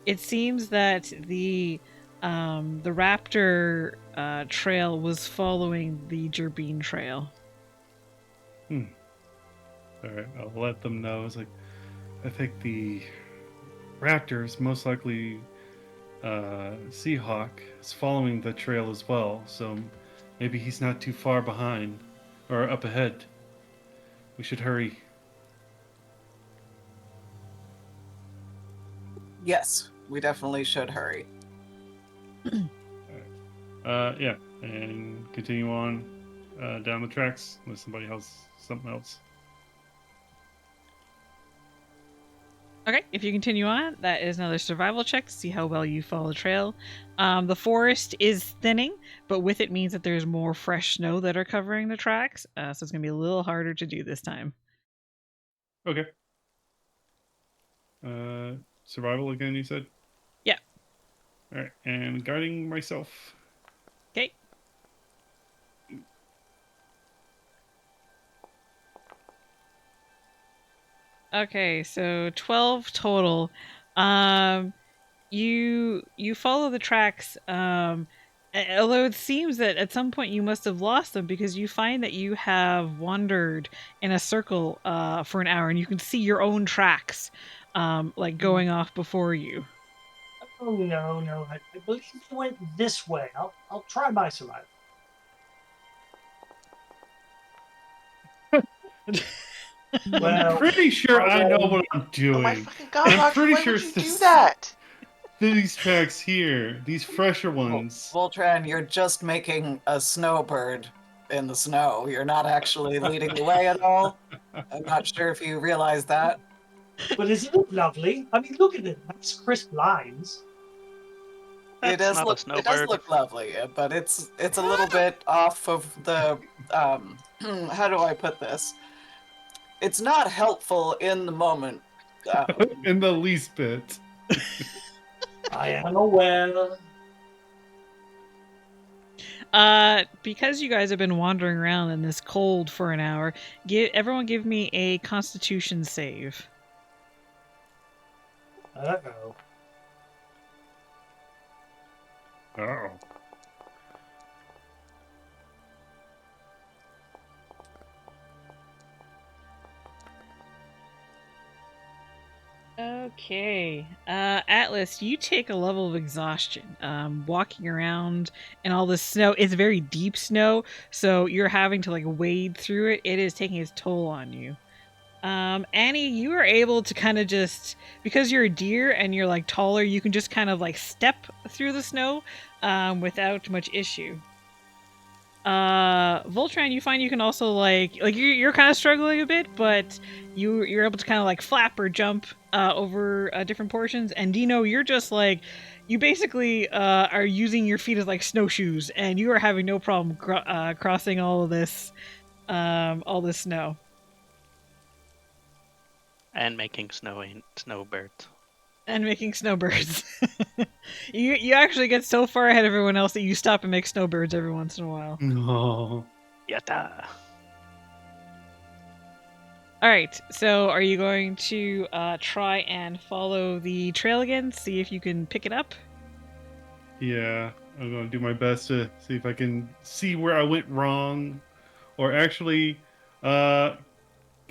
It seems that the raptor trail was following the Gerbine trail. Alright, I'll let them know. It's like, I think the raptors, most likely Seahawk, is following the trail as well, so maybe he's not too far behind or up ahead. We should hurry. Yes, we definitely should hurry. Yeah, and continue on down the tracks unless somebody has something else. Okay, if you continue on, that is another survival check to see how well you follow the trail. The forest is thinning, but with it means that there's more fresh snow that are covering the tracks, so it's going to be a little harder to do this time. Okay. Survival again, you said? Yeah. Alright, and guarding myself. Okay. Okay, so 12 total. You follow the tracks, although it seems that at some point you must have lost them because you find that you have wandered in a circle for an hour and you can see your own tracks like going off before you. Oh no! I believe you went this way. I'll try my survival. I'm pretty sure I know what I'm doing. Oh my fucking god, I'm Roger, pretty why sure would you it's do this- that? These tracks here, these fresher ones. Voltran, you're just making a snowbird in the snow. You're not actually leading the way at all. I'm not sure if you realize that. But isn't it lovely? I mean, look at it. Nice crisp lines. It That's does not a look. It does snowbird. look lovely, but it's a little bit off of the. How do I put this? It's not helpful in the moment. In the least bit. I am aware. Because you guys have been wandering around in this cold for an hour, everyone give me a Constitution save. Uh-oh. Oh. Okay. Atlas, you take a level of exhaustion. Walking around in all this snow. It's very deep snow, so you're having to like wade through it. It is taking its toll on you. Annie, you are able to kind of just, because you're a deer and you're like taller, you can just kind of like step through the snow without much issue. Voltran, you find you can also like you're kind of struggling a bit, but you're able to kind of like flap or jump over different portions. And Dino, you're just like you basically are using your feet as like snowshoes, and you are having no problem crossing all this snow. And making snowbirds. And making snowbirds. you actually get so far ahead of everyone else that you stop and make snowbirds every once in a while. No. Yatta. All right, so are you going to try and follow the trail again? See if you can pick it up? Yeah, I'm gonna do my best to see if I can see where I went wrong, or actually, can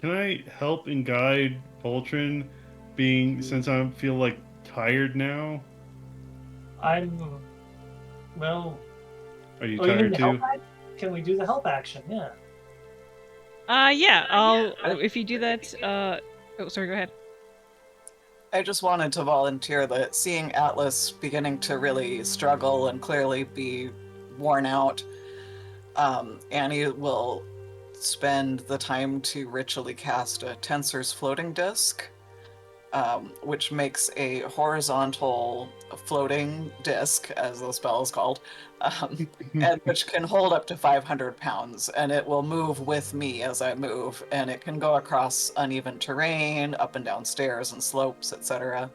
I help and guide Voltron? Since I feel like tired now. Well. Are you Oh, you mean tired the too? help action? Can we do the help action? Yeah. Yeah, I'll if you do that. Oh, sorry. Go ahead. I just wanted to volunteer that seeing Atlas beginning to really struggle and clearly be worn out, Annie will spend the time to ritually cast a Tensor's floating disc, which makes a horizontal floating disc, as the spell is called, and which can hold up to 500 pounds, and it will move with me as I move, and it can go across uneven terrain, up and down stairs and slopes, etc.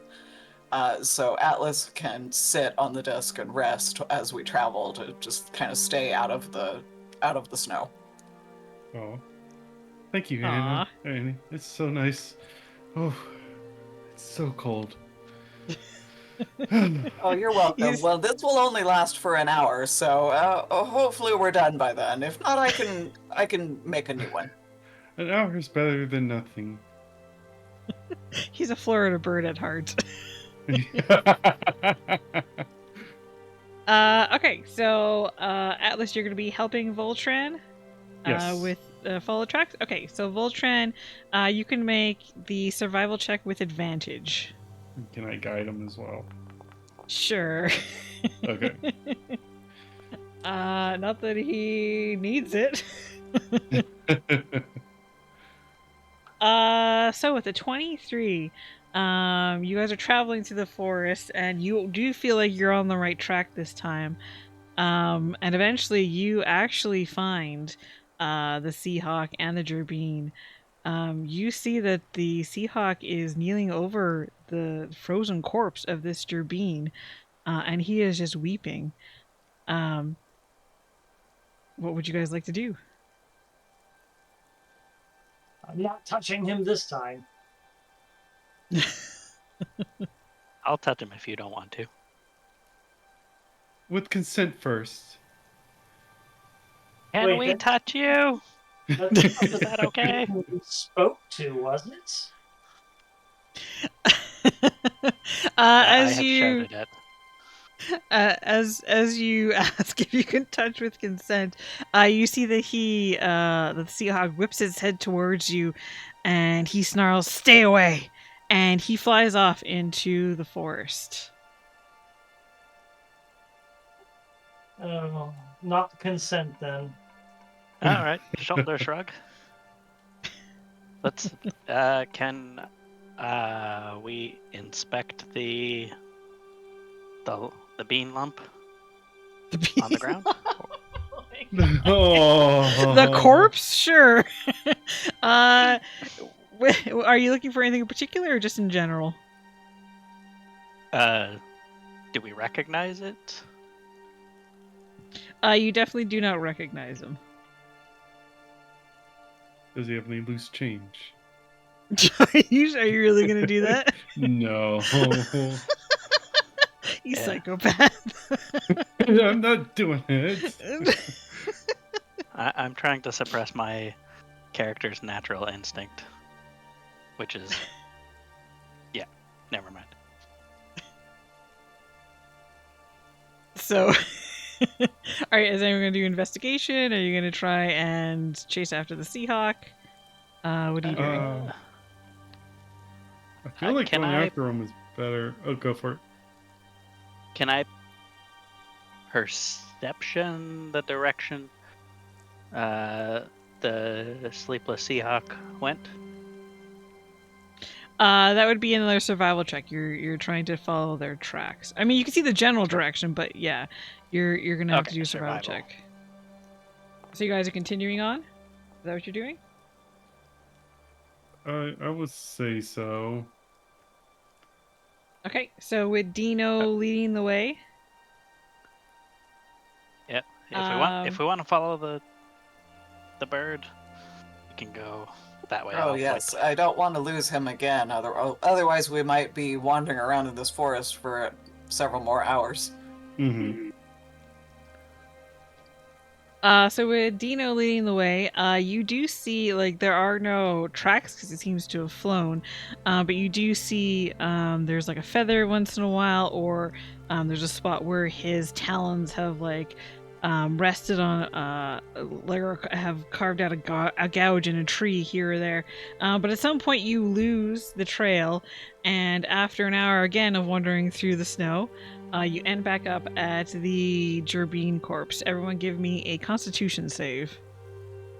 So Atlas can sit on the disc and rest as we travel to just kind of stay out of the snow. Oh, thank you, Aw. Annie. It's so nice. Oh, it's so cold. Oh, you're welcome. Yes. Well, this will only last for an hour, so hopefully we're done by then. If not, I can make a new one. An hour is better than nothing. He's a Florida bird at heart. Okay, so Atlas, you're going to be helping Voltran Yes. with follow tracks. Okay, so Voltran, you can make the survival check with advantage. Can I guide him as well? Sure. Okay. Not that he needs it. So with a 23, you guys are traveling through the forest, and you do feel like you're on the right track this time. And eventually, you actually find the Seahawk and the Gerbine. You see that the Seahawk is kneeling over the frozen corpse of this Gerbine, and he is just weeping. What would you guys like to do? I'm not touching him this time. I'll touch him if you don't want to. With consent first. Can Wait, we that- touch you? That's Is that okay? who we spoke to, wasn't it? I As have you shouted it. as you ask if you can touch with consent, you see that the Seahawk whips his head towards you, and he snarls, "Stay away!" And he flies off into the forest. Oh, not consent then. All right, shoulder shrug. Let's. Can we inspect the bean lump on the ground? Oh. The corpse, sure. Are you looking for anything in particular, or just in general? Do we recognize it? You definitely do not recognize him. Does he have any loose change? Are you really gonna do that? No. You Yeah. psychopath. I'm not doing it. I'm trying to suppress my character's natural instinct, which is, yeah, never mind. So, all right, is anyone gonna do investigation? Are you gonna try and chase after the Seahawk? What are you doing? I feel like Can going I- after him is better. Oh, go for it. Can I perception the direction the sleepless Seahawk went? That would be another survival check. You're trying to follow their tracks. I mean, you can see the general direction, but yeah, you're gonna have to do a survival check. So you guys are continuing on? Is that what you're doing? I would say so. Okay, so with Dino leading the way. Yeah. If we want to follow the bird, we can go that way. Oh, yes. I don't want to lose him again. Otherwise, we might be wandering around in this forest for several more hours. Mm-hmm. So with Dino leading the way, you do see like there are no tracks because it seems to have flown, but you do see there's like a feather once in a while, or there's a spot where his talons have like rested on like or have carved out a gouge in a tree here or there. But at some point you lose the trail, and after an hour again of wandering through the snow, you end back up at the Gerbine corpse. Everyone give me a constitution save.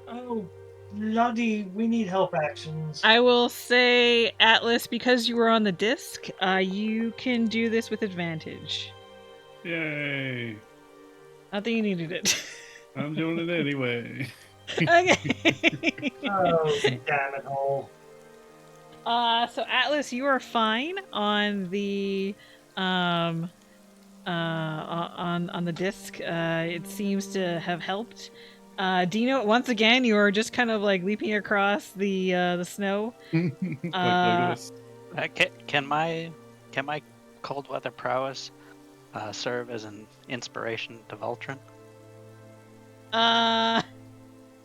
Oh, bloody, we need help actions. I will say, Atlas, because you were on the disc, you can do this with advantage. Yay! Not that you needed it. I'm doing it anyway. Okay. Oh, damn it all. So Atlas, you are fine on the on the disc. It seems to have helped. Dino, once again, you are just kind of like leaping across the snow. Like Legolas. Can my cold weather prowess serve as an inspiration to Voltron?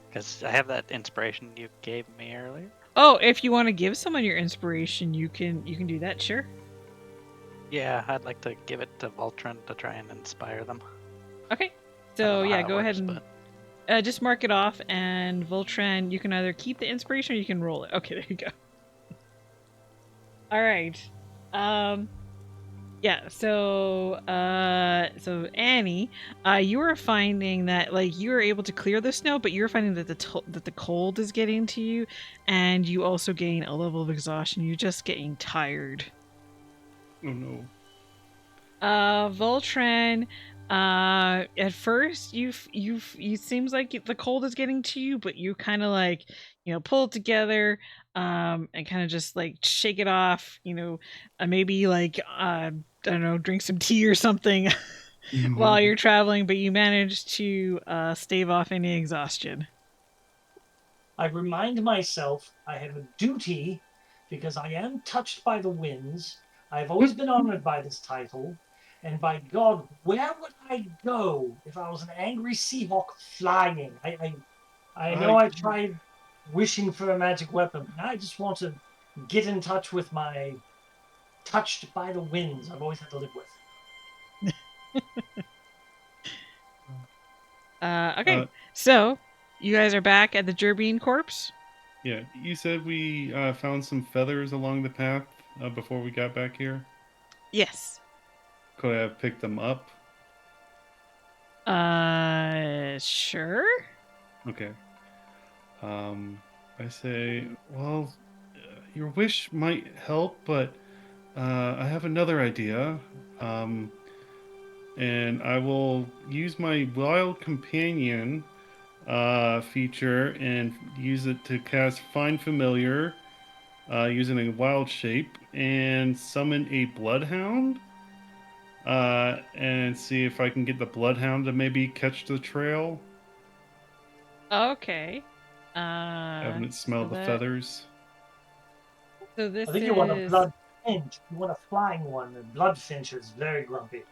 Because I have that inspiration you gave me earlier. Oh, if you want to give someone your inspiration, you can do that, sure. Yeah, I'd like to give it to Voltron to try and inspire them. Okay. I So don't know yeah, how it go ahead works, and just mark it off, and Voltran, you can either keep the inspiration or you can roll it. Okay, there you go. All right. Yeah. So Annie, you are finding that like you are able to clear the snow, but you're finding that the cold is getting to you, and you also gain a level of exhaustion. You're just getting tired. Oh no. Voltran, at first you seems like the cold is getting to you, but you kind of like, pull it together, and kind of just like shake it off, maybe like, I don't know, drink some tea or something while you're traveling, but you manage to, stave off any exhaustion. I remind myself I have a duty because I am touched by the winds. I've always been honored by this title. And by God, where would I go if I was an angry Seahawk flying? I know I tried wishing for a magic weapon. But I just want to get in touch with my touched by the winds I've always had to live with. Okay, so you guys are back at the Gerbine corpse? Yeah, you said we found some feathers along the path before we got back here. Yes. Could I have picked them up? Sure. Okay. I say, well, your wish might help, but I have another idea. And I will use my Wild Companion feature and use it to cast Find Familiar using a wild shape and summon a Bloodhound. And see if I can get the Bloodhound to maybe catch the trail. Okay. Having it smell the feathers. So this I think you want a blood finch. You want a flying one. The blood finch is very grumpy.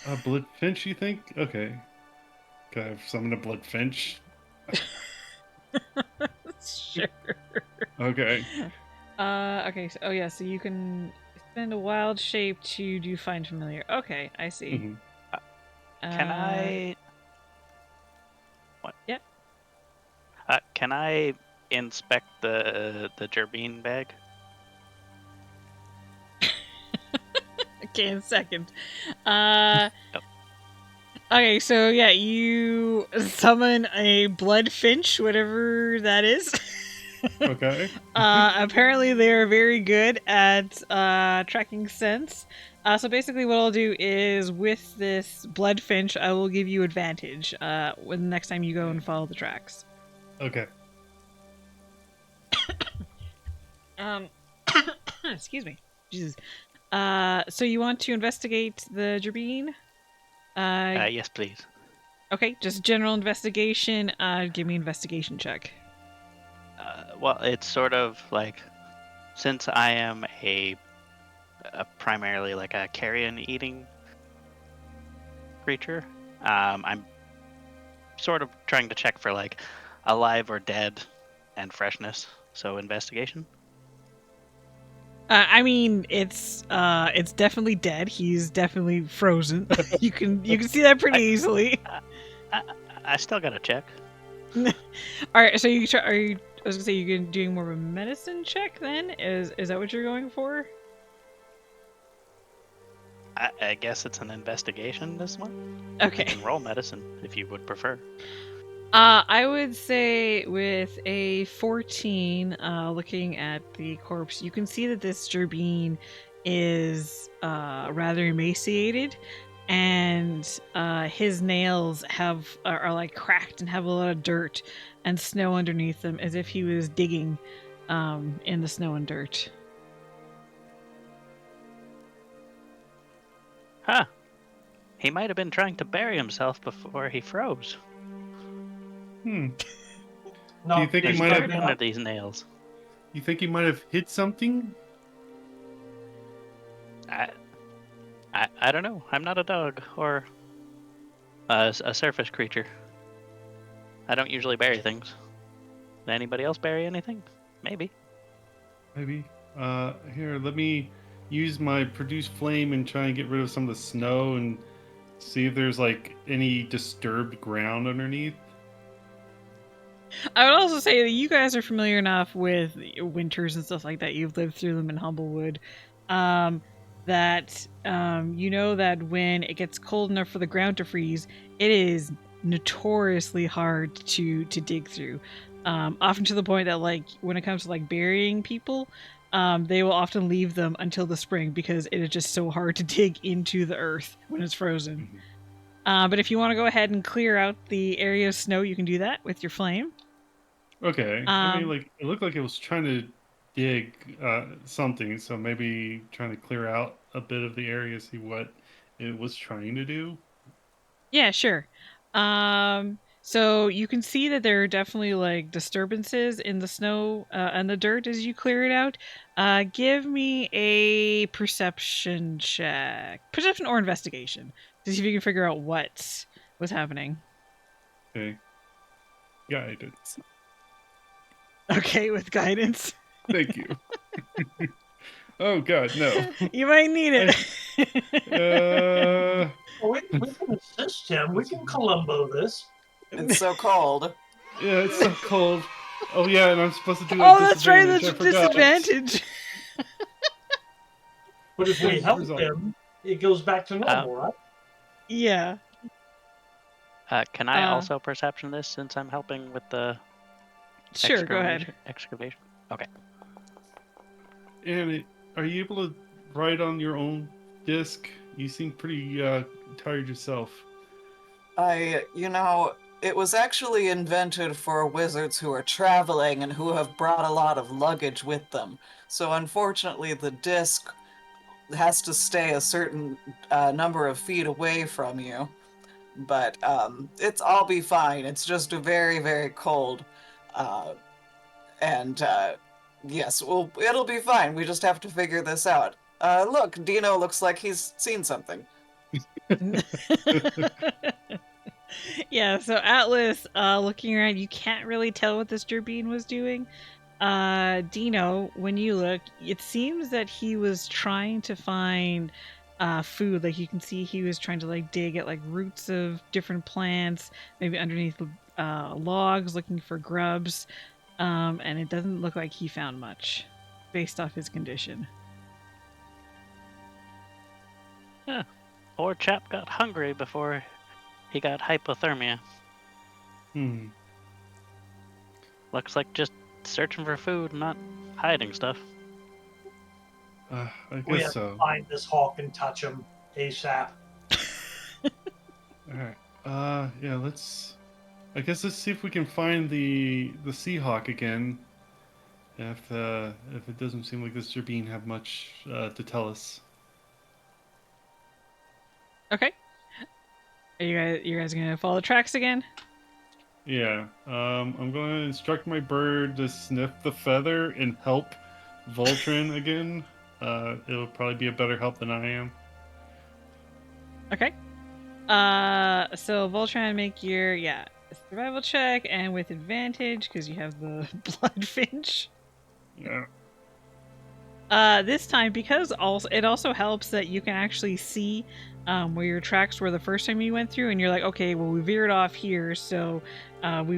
A blood finch, you think? Okay. Can I summon a blood finch? Sure. Okay. Okay. So, so you can spend a wild shape to do Find Familiar. Okay, I see. Mm-hmm. Can I? What? Yep. Can I inspect the Gerbine bag? Okay, in a second. Okay, so yeah, you summon a blood finch, whatever that is. Okay. Apparently, they're very good at tracking scents. So basically, what I'll do is with this blood finch, I will give you advantage when the next time you go and follow the tracks. Okay. Excuse me. Jesus. So you want to investigate the Jabine? Yes, please. Okay, just general investigation. Give me investigation check. Well, it's sort of like, since I am a primarily like a carrion-eating creature, I'm sort of trying to check for like alive or dead and freshness. So investigation. I mean, it's definitely dead. He's definitely frozen. you can see that pretty easily. I still gotta check. All right, so you try. Are you? I was gonna say you're doing more of a medicine check. Then is that what you're going for? I guess it's an investigation this one. Okay. I can roll medicine if you would prefer. I would say with a 14, looking at the corpse, you can see that this Gerbine is rather emaciated, and his nails are like cracked and have a lot of dirt and snow underneath them, as if he was digging in the snow and dirt. Huh. He might have been trying to bury himself before he froze. Hmm. No, Do you think he There's might dirt have? under these nails. You think he might have hit something? I don't know. I'm not a dog or a surface creature. I don't usually bury things. Did anybody else bury anything? Maybe. Maybe. Here, let me use my produce flame and try and get rid of some of the snow and see if there's like any disturbed ground underneath. I would also say that you guys are familiar enough with winters and stuff like that. You've lived through them in Humblewood. That you know that when it gets cold enough for the ground to freeze, it is notoriously hard to dig through. Often to the point that like when it comes to like burying people, they will often leave them until the spring because it is just so hard to dig into the earth when it's frozen. But if you want to go ahead and clear out the area of snow, you can do that with your flame. Okay. I mean, like it looked like it was trying to dig something, so maybe trying to clear out a bit of the area, see what it was trying to do. Yeah, sure. So you can see that there are definitely like disturbances in the snow and the dirt as you clear it out. Give me a perception check, perception or investigation, to see if you can figure out what was happening. Okay. Guidance. Okay, with guidance. Thank you. Oh God, no. You might need it. we can assist him. We can Columbo this. It's so cold. Yeah, it's so cold. Oh yeah, and I'm supposed to do Oh, that's right. That's I a forgot. disadvantage. But if we help Result. him, it goes back to normal, right? Yeah. Can I also perception this since I'm helping with the Sure, go ahead. excavation? Okay. And are you able to write on your own disc? You seem pretty tired yourself. It was actually invented for wizards who are traveling and who have brought a lot of luggage with them. So unfortunately, the disc has to stay a certain number of feet away from you. But I'll be fine. It's just very, very cold. Yes, well, it'll be fine. We just have to figure this out. Look, Dino looks like he's seen something. Yeah, so Atlas, looking around, you can't really tell what this Gerbine was doing. Dino, when you look, it seems that he was trying to find food. Like you can see he was trying to like dig at like roots of different plants, maybe underneath logs, looking for grubs. And it doesn't look like he found much based off his condition. Poor chap got hungry before He got hypothermia. Hmm. Looks like just searching for food, not hiding stuff. I We guess have so. to find this hawk and touch him ASAP. Alright. Yeah, I guess let's see if we can find the Seahawk again. If it doesn't seem like this Zerbine have much to tell us. Okay. Are you guys gonna follow the tracks again? Yeah. I'm going to instruct my bird to sniff the feather and help Voltron again. It'll probably be a better help than I am. Okay. So Voltron, make your survival check, and with advantage because you have the bloodfinch. Yeah. This time, because it also helps that you can actually see where your tracks were the first time you went through, and you're like, okay, well, we veered off here, so we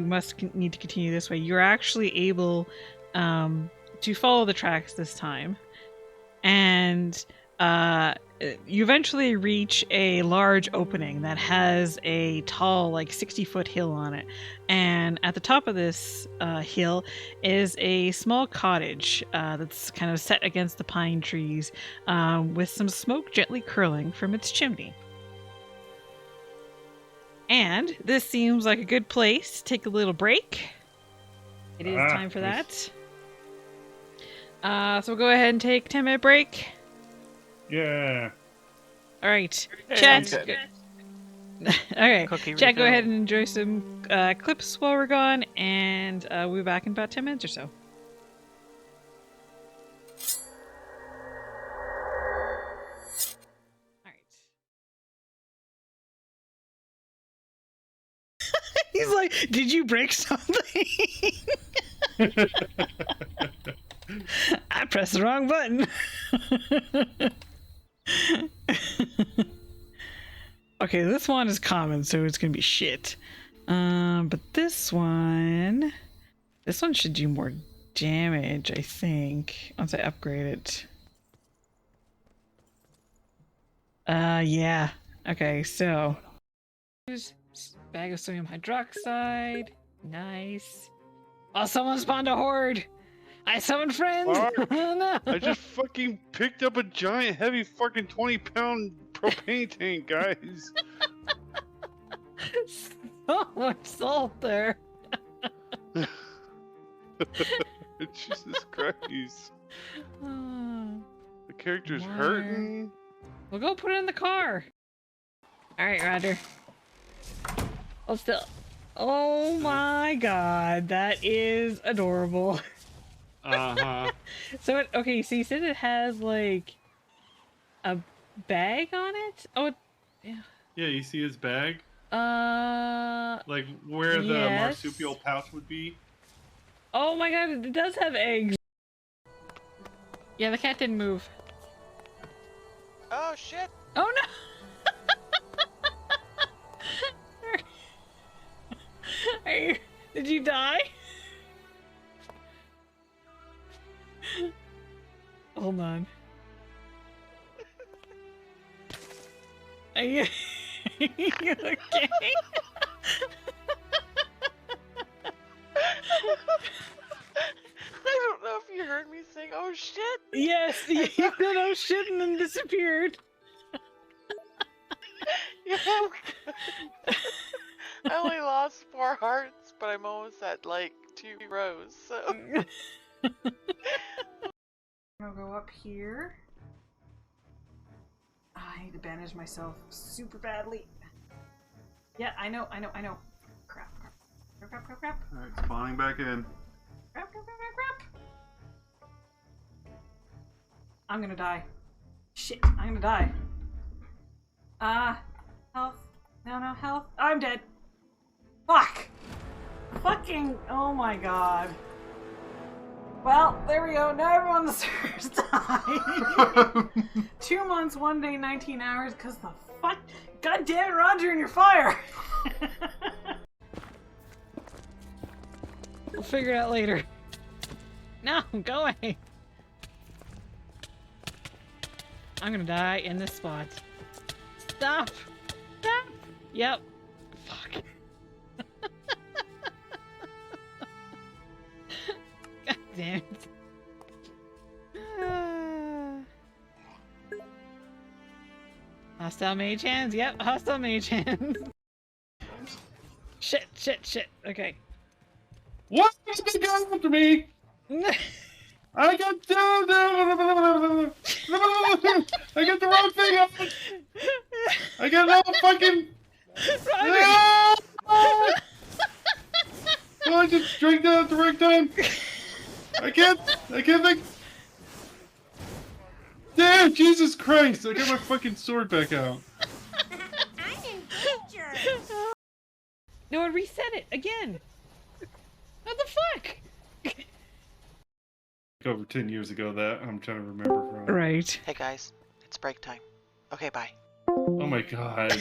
need to continue this way. You're actually able to follow the tracks this time, and you eventually reach a large opening that has a tall, like 60-foot hill on it. And at the top of this hill is a small cottage that's kind of set against the pine trees with some smoke gently curling from its chimney. And this seems like a good place to take a little break. It is time for yes. that. So we'll go ahead and take a 10-minute break. Yeah. All right, Hey, chat. sounds good. All right, Cookie chat. Go refill. ahead and enjoy some clips while we're gone, and we'll be back in about 10 minutes or so. All right. He's like, "Did you break something?" I pressed the wrong button. Okay, this one is common, so it's gonna be shit. But this one should do more damage, I think, once I upgrade it. Yeah. Okay, so here's bag of sodium hydroxide. Nice. Oh, someone spawned a horde. I summoned friends. Fuck. Oh, no. I just fucking picked up a giant, heavy, fucking 20-pound propane tank, guys. So much salt there. Jesus Christ. Oh. The character's More. hurting. We'll go put it in the car. All right, Roger. Hold still. Oh my god, that is adorable. Uh-huh. So okay, so you said it has like a bag on it? Oh, yeah. Yeah, you see his bag? Uh. Like where the Yes. marsupial pouch would be? Oh my god, it does have eggs. Yeah, the cat didn't move. Oh shit! Oh no! Did you die? Hold on. Are you, are you okay? I don't know if you heard me saying, "Oh shit!" Yes, you said oh shit and then disappeared. Yeah, I'm good. I only lost 4 hearts, but I'm almost at like 2 rows. So I'll go up here. Oh, I need to bandage myself super badly. Yeah, I know. Crap. Alright, spawning back in. Crap. I'm gonna die. Shit, I'm gonna die. Health. No, health. I'm dead. Fuck! Fucking, oh my god. Well, there we go. Now everyone on the server's died. 2 months, 1 day, 19 hours, because the fuck? God damn it, Roger, and your fire! We'll figure it out later. No, go away. I'm gonna die in this spot. Stop! Stop! Yep. Damn it. Hostile mage hands? Yep, hostile mage hands. Shit. Okay. What is it going after me? I got I got the wrong thing on. I got no fucking. Oh, I just drank that at the right time. I can't think. Damn, Jesus Christ! I got my fucking sword back out. I'm in danger. No, I reset it again. What the fuck? Over 10 years ago, that I'm trying to remember from. Right. Hey guys, it's break time. Okay, bye. Oh my god.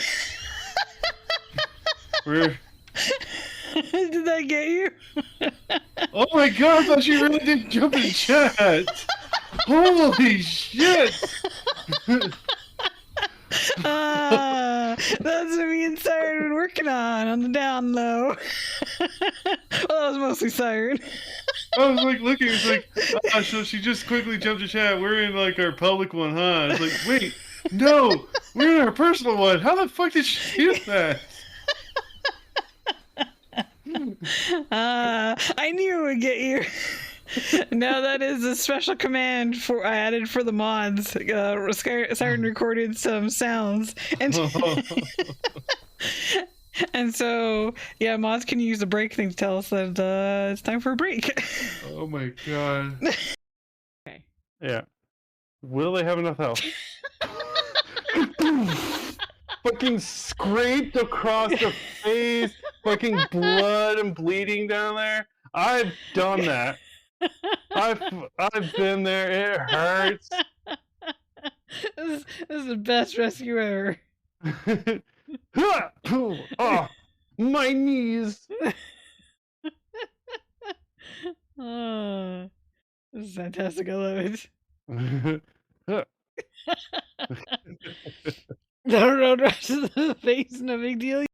Where? Did that get you? Oh my god, I thought she really did jump in chat. Holy shit! That's what me and Siren been working on the down low. Well, that was mostly Siren. I was like looking, it's like, so she just quickly jumped to chat. We're in like our public one, huh? It's like, wait, no, we're in our personal one. How the fuck did she do that? I knew it would get you. No, that is a special command I added for the mods. Siren recorded some sounds, and so yeah, mods can use the break thing to tell us that it's time for a break. Oh my god. Okay. Yeah. Will they have enough health? Fucking scraped across the face, fucking blood and bleeding down there. I've done that. I've been there. It hurts. This is the best rescue ever. Oh, my knees. Oh, this is fantastic. I love it. No, rush to the face, no big deal.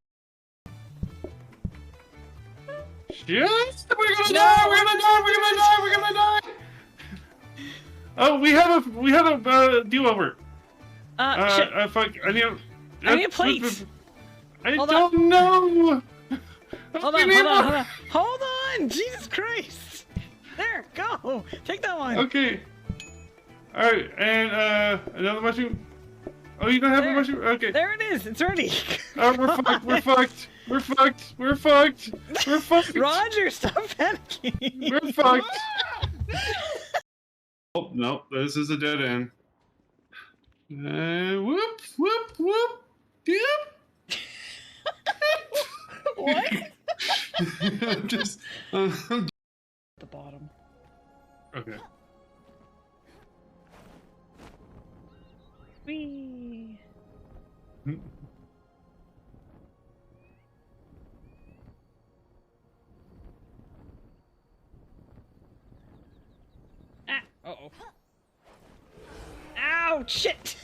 Yes, we're gonna die. We're gonna die. We're gonna die. We're gonna die. Oh, we have a do-over. Shit. Fuck. I need a plate. I Hold don't know. Hold on. Jesus Christ. There, go. Take that one. Okay. All right, and another mushroom. Oh, you don't have a mushroom? Okay. There it is. It's ready. Oh, we're fucked. We're fucked. We're fucked. We're fucked. We're fucked. Roger, stop panicking. We're fucked. Oh no, this is a dead end. Whoop, whoop, whoop. Yep. What? I'm just. The bottom. Okay. Whee. Uh-oh. Ow, shit!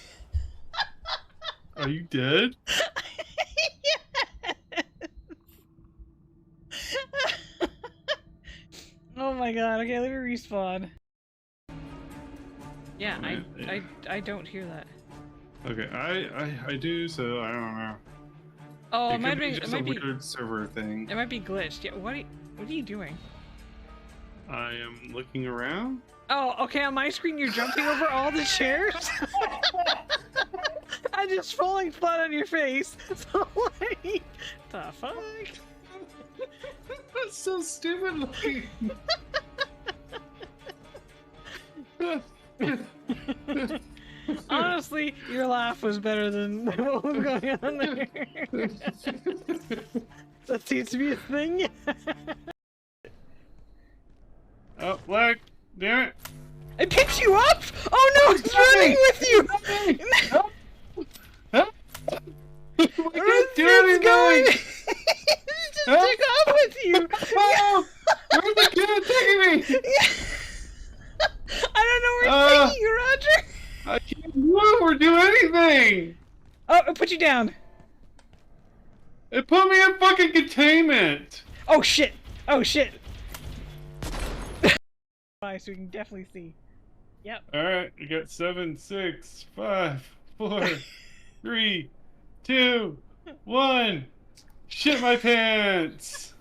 Are you dead? Yes! Oh my god, okay, let me respawn. Yeah, I don't hear that. Okay, I do, so I don't know. Oh, It could be just a be weird server thing. it might be glitched. Yeah, what are you doing? I am looking around. Oh, okay, on my screen you're jumping over all the chairs? I'm just falling flat on your face. So like, the fuck? That's so stupid looking. Honestly, your laugh was better than what was going on there. That seems to be a thing. Oh, Black, damn it. I picked you up! Oh no, it's running with you! It's going! It just took off with you! Oh, where's the kid taking me? I don't know where it's taking you, Roger! I can't move or do anything! Oh, it put you down. It put me in fucking containment! Oh shit! Oh shit! so we can definitely see. Yep. All right, we got 7, 6, 5, 4, 3, 2, 1. Shit my pants.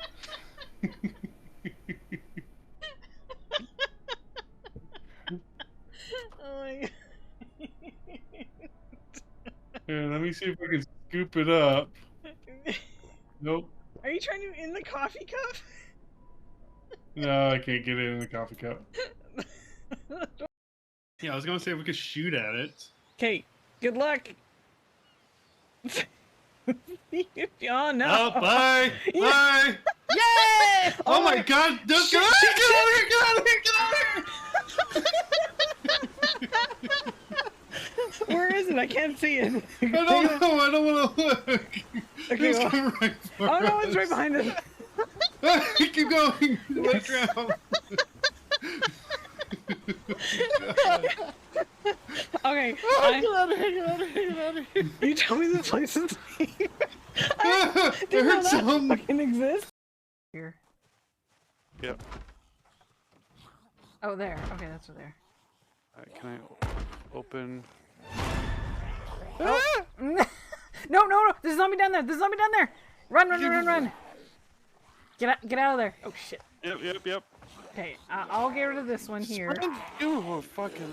Oh my god. Here, let me see if I can scoop it up. Nope. Are you trying to in the coffee cup? No, I can't get it in the coffee cup. Yeah, I was gonna say if we could shoot at it. Okay, good luck. Oh no! Oh, bye! Yeah. Bye! Yay! Oh my god! No, get out of here! Get out of here! Get out of here! Get out of here! Where is it? I can't see it. I don't know. I don't want to look. Okay, It's well- coming right for Oh no, us. it's right behind us. Keep going. Let drown. Okay, Get out of here! Get out of here! Get out of here! you tell me this place is safe. It Didn't know hurts that some. fucking exist. Here. Yep. Oh, there. Okay, that's over there. Can I open? No, no, no! There's a zombie down there. There's a zombie down there. Run, run, run, run, run! Get out of there! Oh shit. Yep. Okay, I'll get rid of this one here. Ooh, fucking.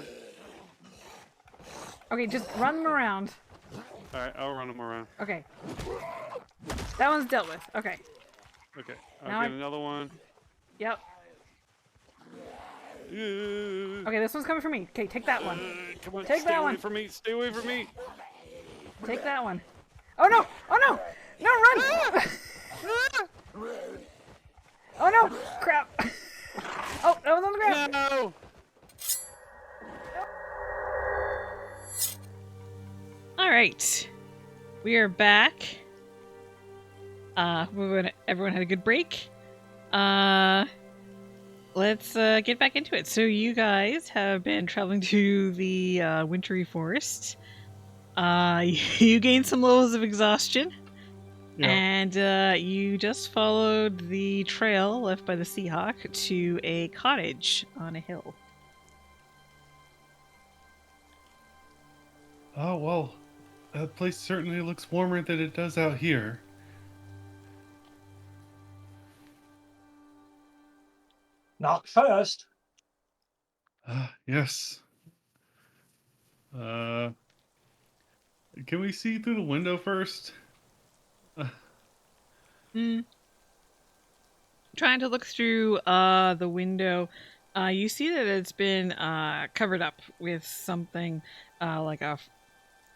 Okay, just run them around. All right, I'll run them around. Okay. That one's dealt with. Okay. Okay, Now I'll get I- another one. Yep. Okay, Okay, this one's coming for me. Okay, take that one. come on, Take stay that away one. from me. Stay away from me. Take that one. Oh no! Oh no! No, run! Oh no! Crap! Oh, that was on the ground. No. All right, we are back. Everyone had a good break. Let's get back into it. So you guys have been traveling to the wintry forest. You gained some levels of exhaustion, Yeah. and you just followed the trail left by the Seahawk to a cottage on a hill. Oh well, that place certainly looks warmer than it does out here. Not first. Yes. Can we see through the window first? Trying to look through the window, you see that it's been covered up with something like a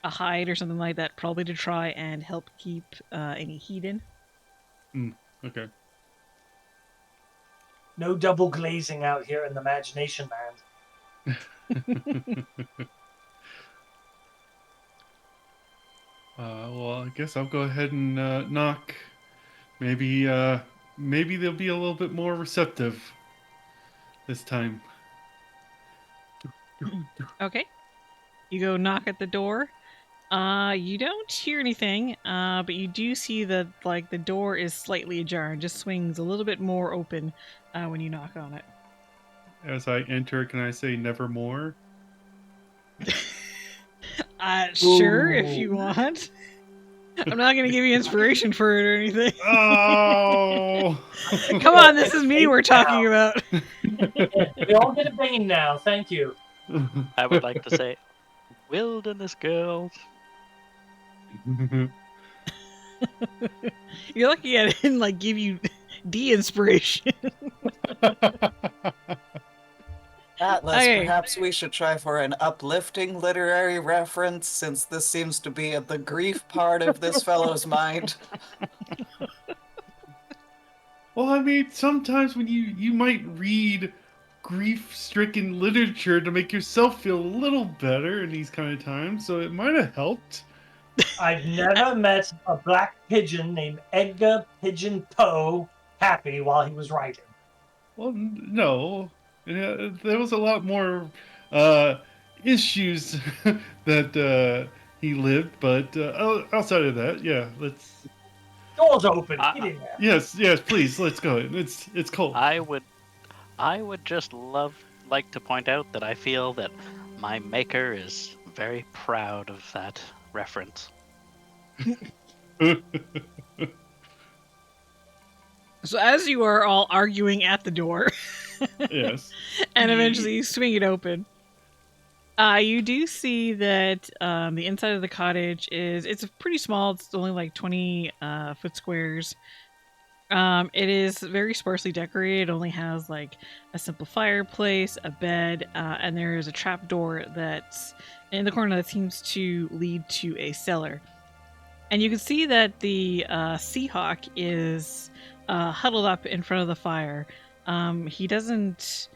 hide or something like that, probably to try and help keep any heat in. Okay. No double glazing out here in the imagination land. Well, I guess I'll go ahead and knock. Maybe they'll be a little bit more receptive this time. Okay. You go knock at the door. You don't hear anything, but you do see that like the door is slightly ajar and just swings a little bit more open when you knock on it. As I enter, can I say nevermore? Sure, if you Ooh. want. I'm not gonna give you inspiration for it or anything. Oh! Come on, this is me we're talking about. We all get a bane now. Thank you. I would like to say, wilderness girls. You're lucky I didn't like give you de-inspiration. Atlas, Okay. perhaps we should try for an uplifting literary reference, since this seems to be at the grief part of this fellow's mind. Well, I mean, sometimes when you might read grief-stricken literature to make yourself feel a little better in these kind of times, so it might have helped. I've never met a black pigeon named Edgar Pigeon Poe happy while he was writing. Well, no. Yeah, there was a lot more issues that he lived, but outside of that, yeah, let's. Doors open. Get in there. Yes, please, let's go. It's cold. I would just love like to point out that I feel that my maker is very proud of that reference. So as you are all arguing at the door, Yes. and eventually you swing it open, you do see that the inside of the cottage it's pretty small. It's only like 20 foot squares. It is very sparsely decorated. It only has like a simple fireplace, a bed, and there is a trap door that's in the corner that seems to lead to a cellar. And you can see that the Seahawk is huddled up in front of the fire. He doesn't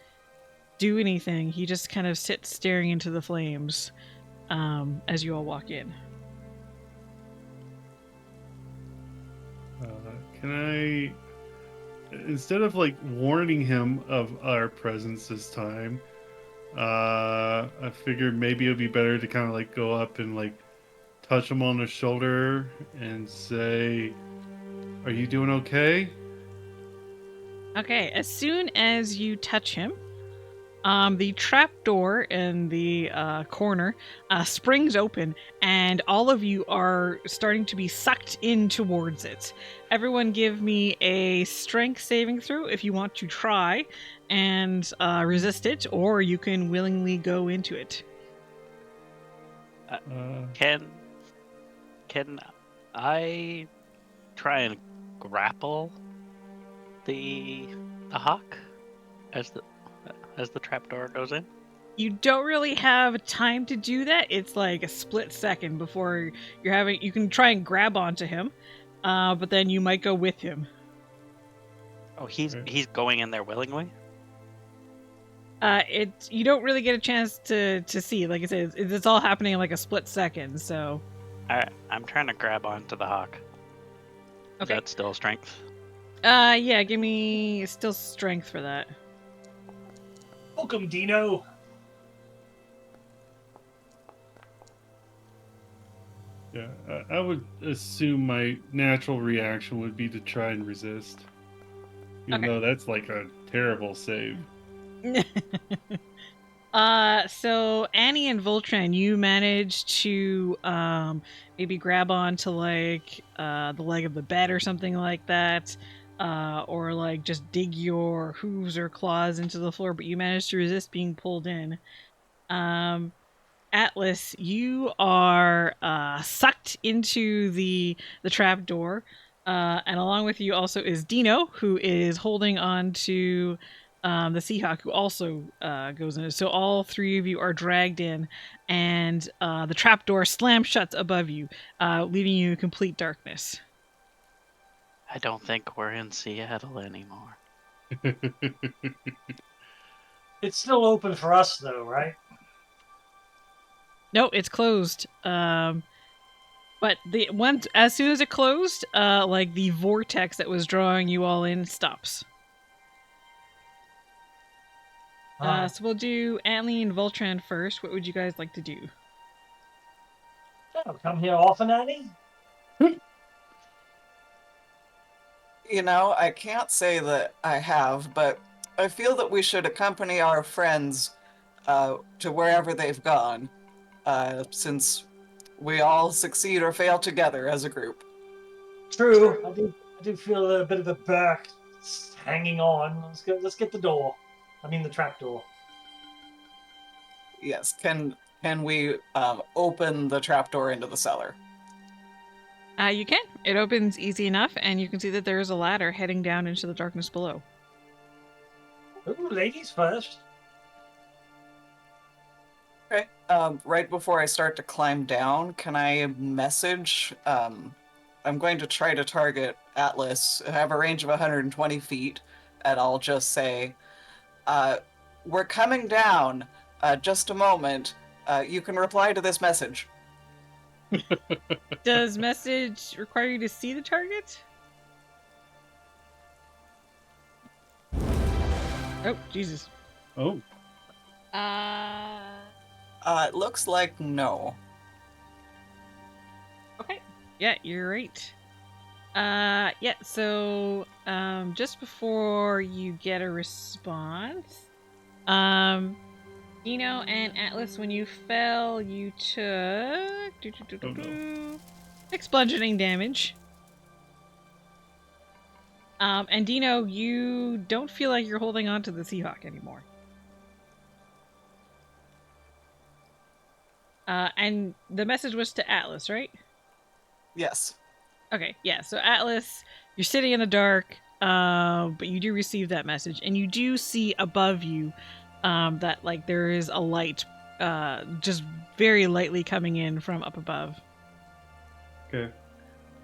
do anything. He just kind of sits staring into the flames as you all walk in. Can I, instead of like warning him of our presence this time, I figured maybe it would be better to kind of like go up and like touch him on the shoulder and say, "Are you doing okay?" Okay, as soon as you touch him, the trap door in the corner springs open, and all of you are starting to be sucked in towards it. Everyone give me a strength saving throw if you want to try and resist it, or you can willingly go into it. Can I try and grapple the hawk as the trapdoor goes in? You don't really have time to do that. It's like a split second before you can try and grab onto him, but then you might go with him. Oh, he's going in there willingly? You don't really get a chance to see. Like I said, it's all happening in like a split second. So, Alright, I'm trying to grab onto the hawk. okay. Is that still strength? Yeah, give me still strength for that. Welcome, Dino. Yeah, I would assume my natural reaction would be to try and resist. Even though that's like a terrible save. So Annie and Voltran, you managed to maybe grab onto like the leg of the bed or something like that, or like just dig your hooves or claws into the floor, but you managed to resist being pulled in. Atlas, you are sucked into the trap door, and along with you also is Dino, who is holding on to the Seahawk, who also goes in. So all three of you are dragged in, and the trap door slams shut above you, leaving you in complete darkness. I don't think we're in Seattle anymore. It's still open for us, though, right? No, it's closed. But as soon as it closed, like the vortex that was drawing you all in stops. So we'll do Antley and Voltran first. What would you guys like to do? Oh, come here often, Annie? You know, I can't say that I have, but I feel that we should accompany our friends to wherever they've gone, since we all succeed or fail together as a group. True. I do feel a bit of a burk hanging on. Let's get the door. I mean the trap door. Yes, can we open the trapdoor into the cellar? You can. It opens easy enough, and you can see that there is a ladder heading down into the darkness below. Ooh, ladies first. Okay. Right before I start to climb down, can I message? I'm going to try to target Atlas. I have a range of 120 feet, and I'll just say, we're coming down. Just a moment. You can reply to this message. Does message require you to see the target? Oh, Jesus. Oh. It looks like no. Okay. Yeah, you're right. Yeah, so just before you get a response, Dino and Atlas, when you fell, you took 6 bludgeoning damage. And Dino, you don't feel like you're holding on to the Seahawk anymore. And the message was to Atlas, right? Yes. Okay, yeah. So Atlas, you're sitting in the dark, but you do receive that message, and you do see above you that like there is a light, just very lightly coming in from up above. Okay.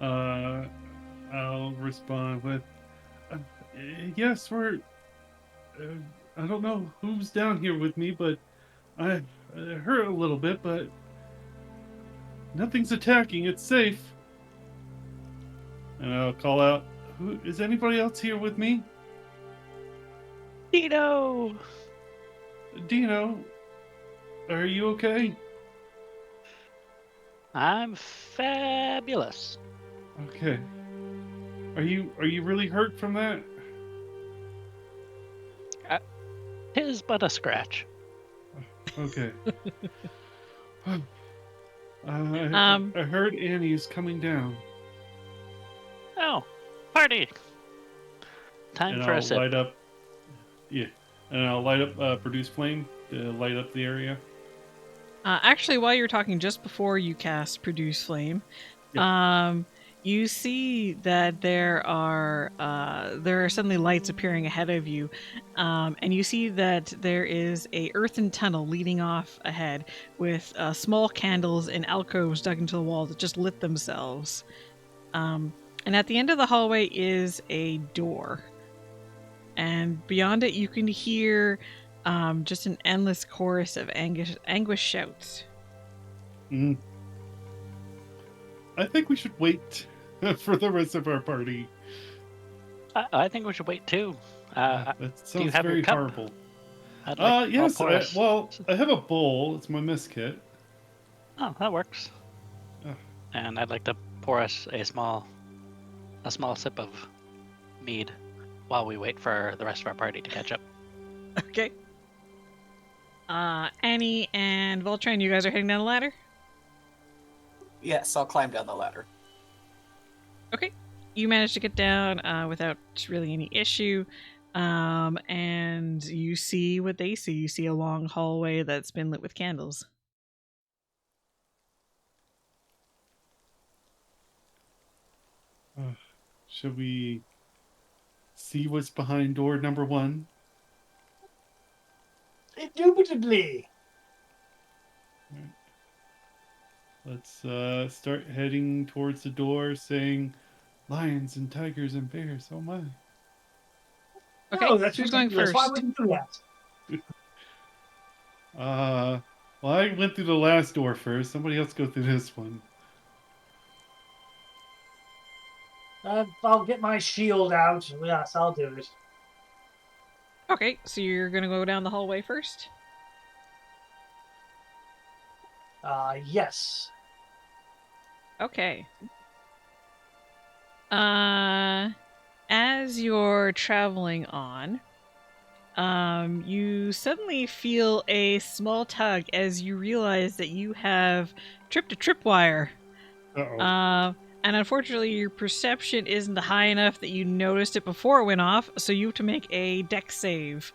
I'll respond with, yes, we're. I don't know who's down here with me, but I hurt a little bit, but nothing's attacking. It's safe. And I'll call out, "Who is anybody else here with me?" Dino! Dino, are you okay? I'm fabulous. Okay. Are you really hurt from that? Tis but a scratch. Okay. I Um, heard Annie's coming down. Oh, party! Time And for a I'll sip. light up. Yeah. And I'll light up, produce flame to light up the area. Actually, while you're talking, just before you cast Produce Flame, you see that there are suddenly lights appearing ahead of you, and you see that there is a earthen tunnel leading off ahead with small candles and alcoves dug into the wall that just lit themselves. And at the end of the hallway is a door, and beyond it you can hear just an endless chorus of anguish shouts. Mm. I think we should wait for the rest of our party. I think we should wait too. That do you sounds have your very cup? horrible. I'll Yes. pour us- I have a bowl. It's my mess kit. Oh, that works. Oh. And I'd like to pour us a small sip of mead while we wait for the rest of our party to catch up. Okay. Annie and Voltron, you guys are heading down the ladder? Yes, I'll climb down the ladder. Okay. You managed to get down without really any issue. And you see what they see. You see a long hallway that's been lit with candles. Should we see what's behind door number 1? Indubitably. Let's start heading towards the door, saying, "Lions and tigers and bears." Oh my! Okay, No, that's who's going ridiculous. first? Why would you do that? Well, I went through the last door first. Somebody else go through this one. I'll get my shield out. Yes, I'll do it. Okay, so you're gonna go down the hallway first? Yes. Okay. As you're traveling on, you suddenly feel a small tug as you realize that you have tripped a tripwire. Uh-oh. And unfortunately, your perception isn't high enough that you noticed it before it went off, so you have to make a dex save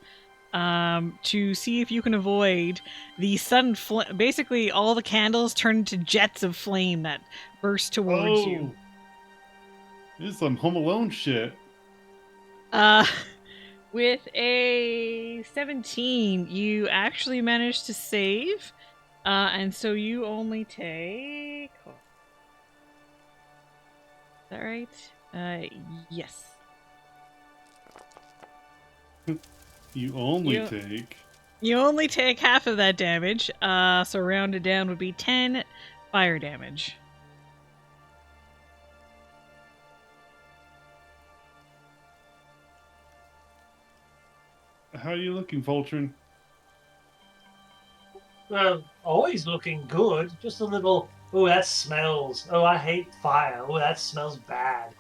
to see if you can avoid the sudden basically all the candles turn into jets of flame that burst towards you. This is some Home Alone shit. With a 17, you actually managed to save, and so you only take... Is that right? Yes. You only take half of that damage, so rounded down would be 10 fire damage. How are you looking, Voltron? Always looking good. Just a little. Oh, that smells. Oh, I hate fire. Oh, that smells bad.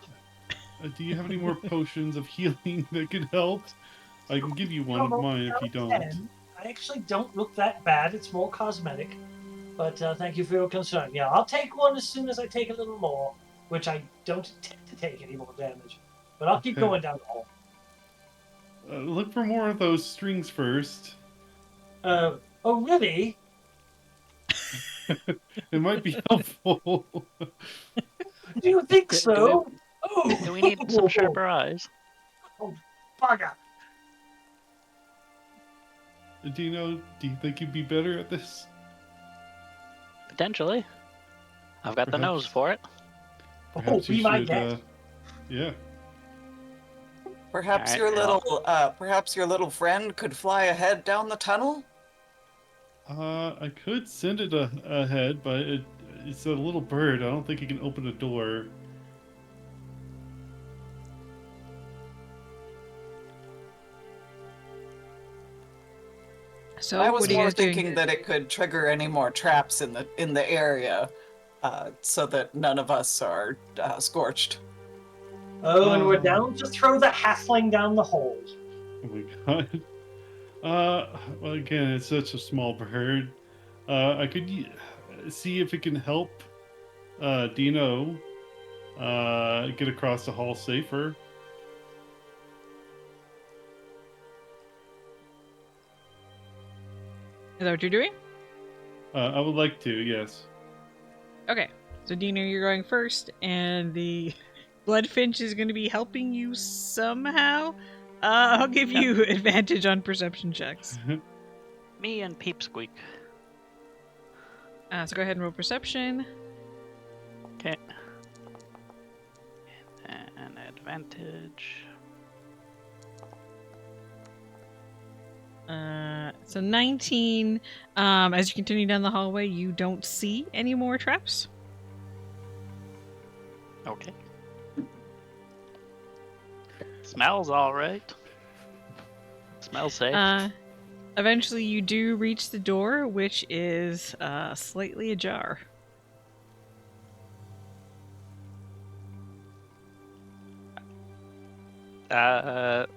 Do you have any more potions of healing that could help? I can give you one of mine if you don't. I actually don't look that bad. It's more cosmetic. But thank you for your concern. Yeah, I'll take one as soon as I take a little more, which I don't intend to take any more damage. But I'll keep Okay. going down the hole. Look for more of those strings first. Oh, really? It might be helpful. Do you think Do so? Oh, Do we need some sharper eyes? Oh, bugger. Dino, do you think you'd be better at this? Potentially. I've got the nose Perhaps- for it. Perhaps be you my should. guest. Yeah. Perhaps Alright, your little friend could fly ahead down the tunnel. I could send it ahead, but it's a little bird. I don't think it can open a door. So I was what are you more guys doing? thinking that it could trigger any more traps in the area, so that none of us are scorched. Oh, and we're down to throw the halfling down the hole. Oh my god. Well, again, it's such a small bird. I could see if it can help Dino get across the hall safer. Is that what you're doing? I would like to, yes. Okay. So Dino, you're going first, and the Bloodfinch is going to be helping you somehow. I'll give you advantage on perception checks. Me and Peep Squeak. So go ahead and roll perception. Okay. And advantage. So 19. As you continue down the hallway, you don't see any more traps. Okay. Smells alright. Smells safe. Eventually, you do reach the door, which is slightly ajar. Can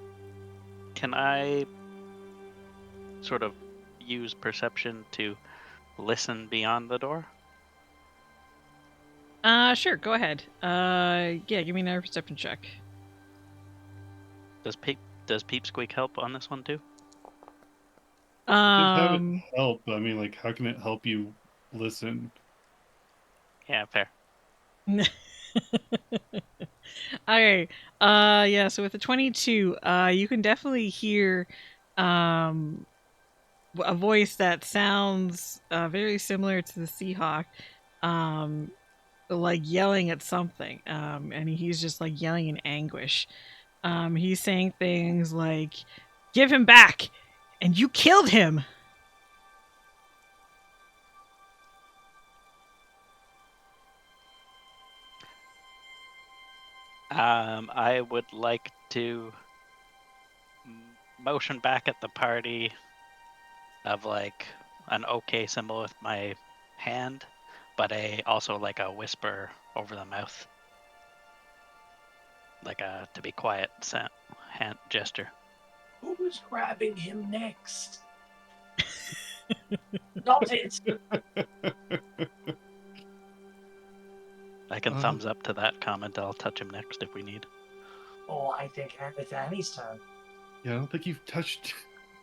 I sort of use perception to listen beyond the door? Sure, go ahead. Yeah, give me another perception check. Does Peep Squeak help on this one too? Just have it help. I mean, like, how can it help you listen? Yeah, fair. Okay. Yeah, so with the 22, you can definitely hear a voice that sounds very similar to the Seahawk, like yelling at something. And he's just like yelling in anguish. He's saying things like, "Give him back! And you killed him!" I would like to motion back at the party of like an okay symbol with my hand, but also like a whisper over the mouth, like a to be quiet hand gesture. Who's grabbing him next? Not it. I can thumbs up to that comment. I'll touch him next if we need. Oh, I think it's Annie's turn. Yeah, I don't think you've touched.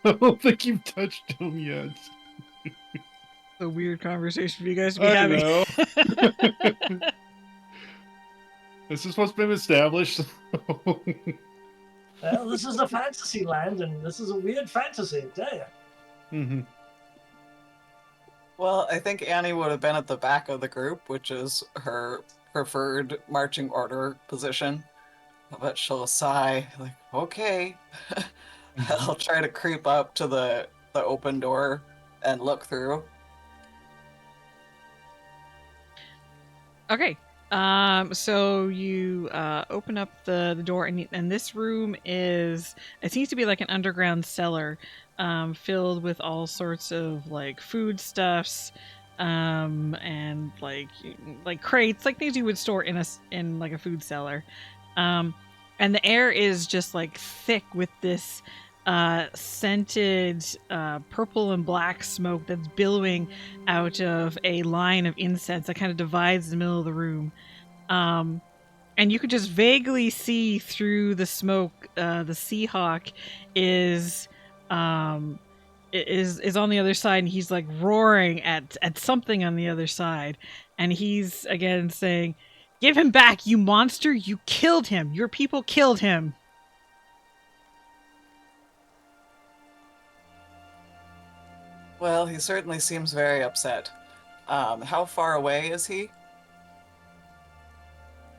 I don't think you've touched him yet. It's a weird conversation for you guys to be I having. know. This is what's been established. Well, this is a fantasy land, and this is a weird fantasy, I tell you. Mm-hmm. Well, I think Annie would have been at the back of the group, which is her preferred marching order position. But she'll sigh, like, okay. I'll try to creep up to the open door and look through. Okay. So you open up the door, and this room it seems to be like an underground cellar, filled with all sorts of like foodstuffs, and like crates, like things you would store in like a food cellar. And the air is just like thick with this scented purple and black smoke that's billowing out of a line of incense that kind of divides the middle of the room. And you could just vaguely see through the smoke. The Seahawk is on the other side, and he's like roaring at something on the other side, and he's again saying, "Give him back, you monster! You killed him. Your people killed him." Well, he certainly seems very upset. How far away is he?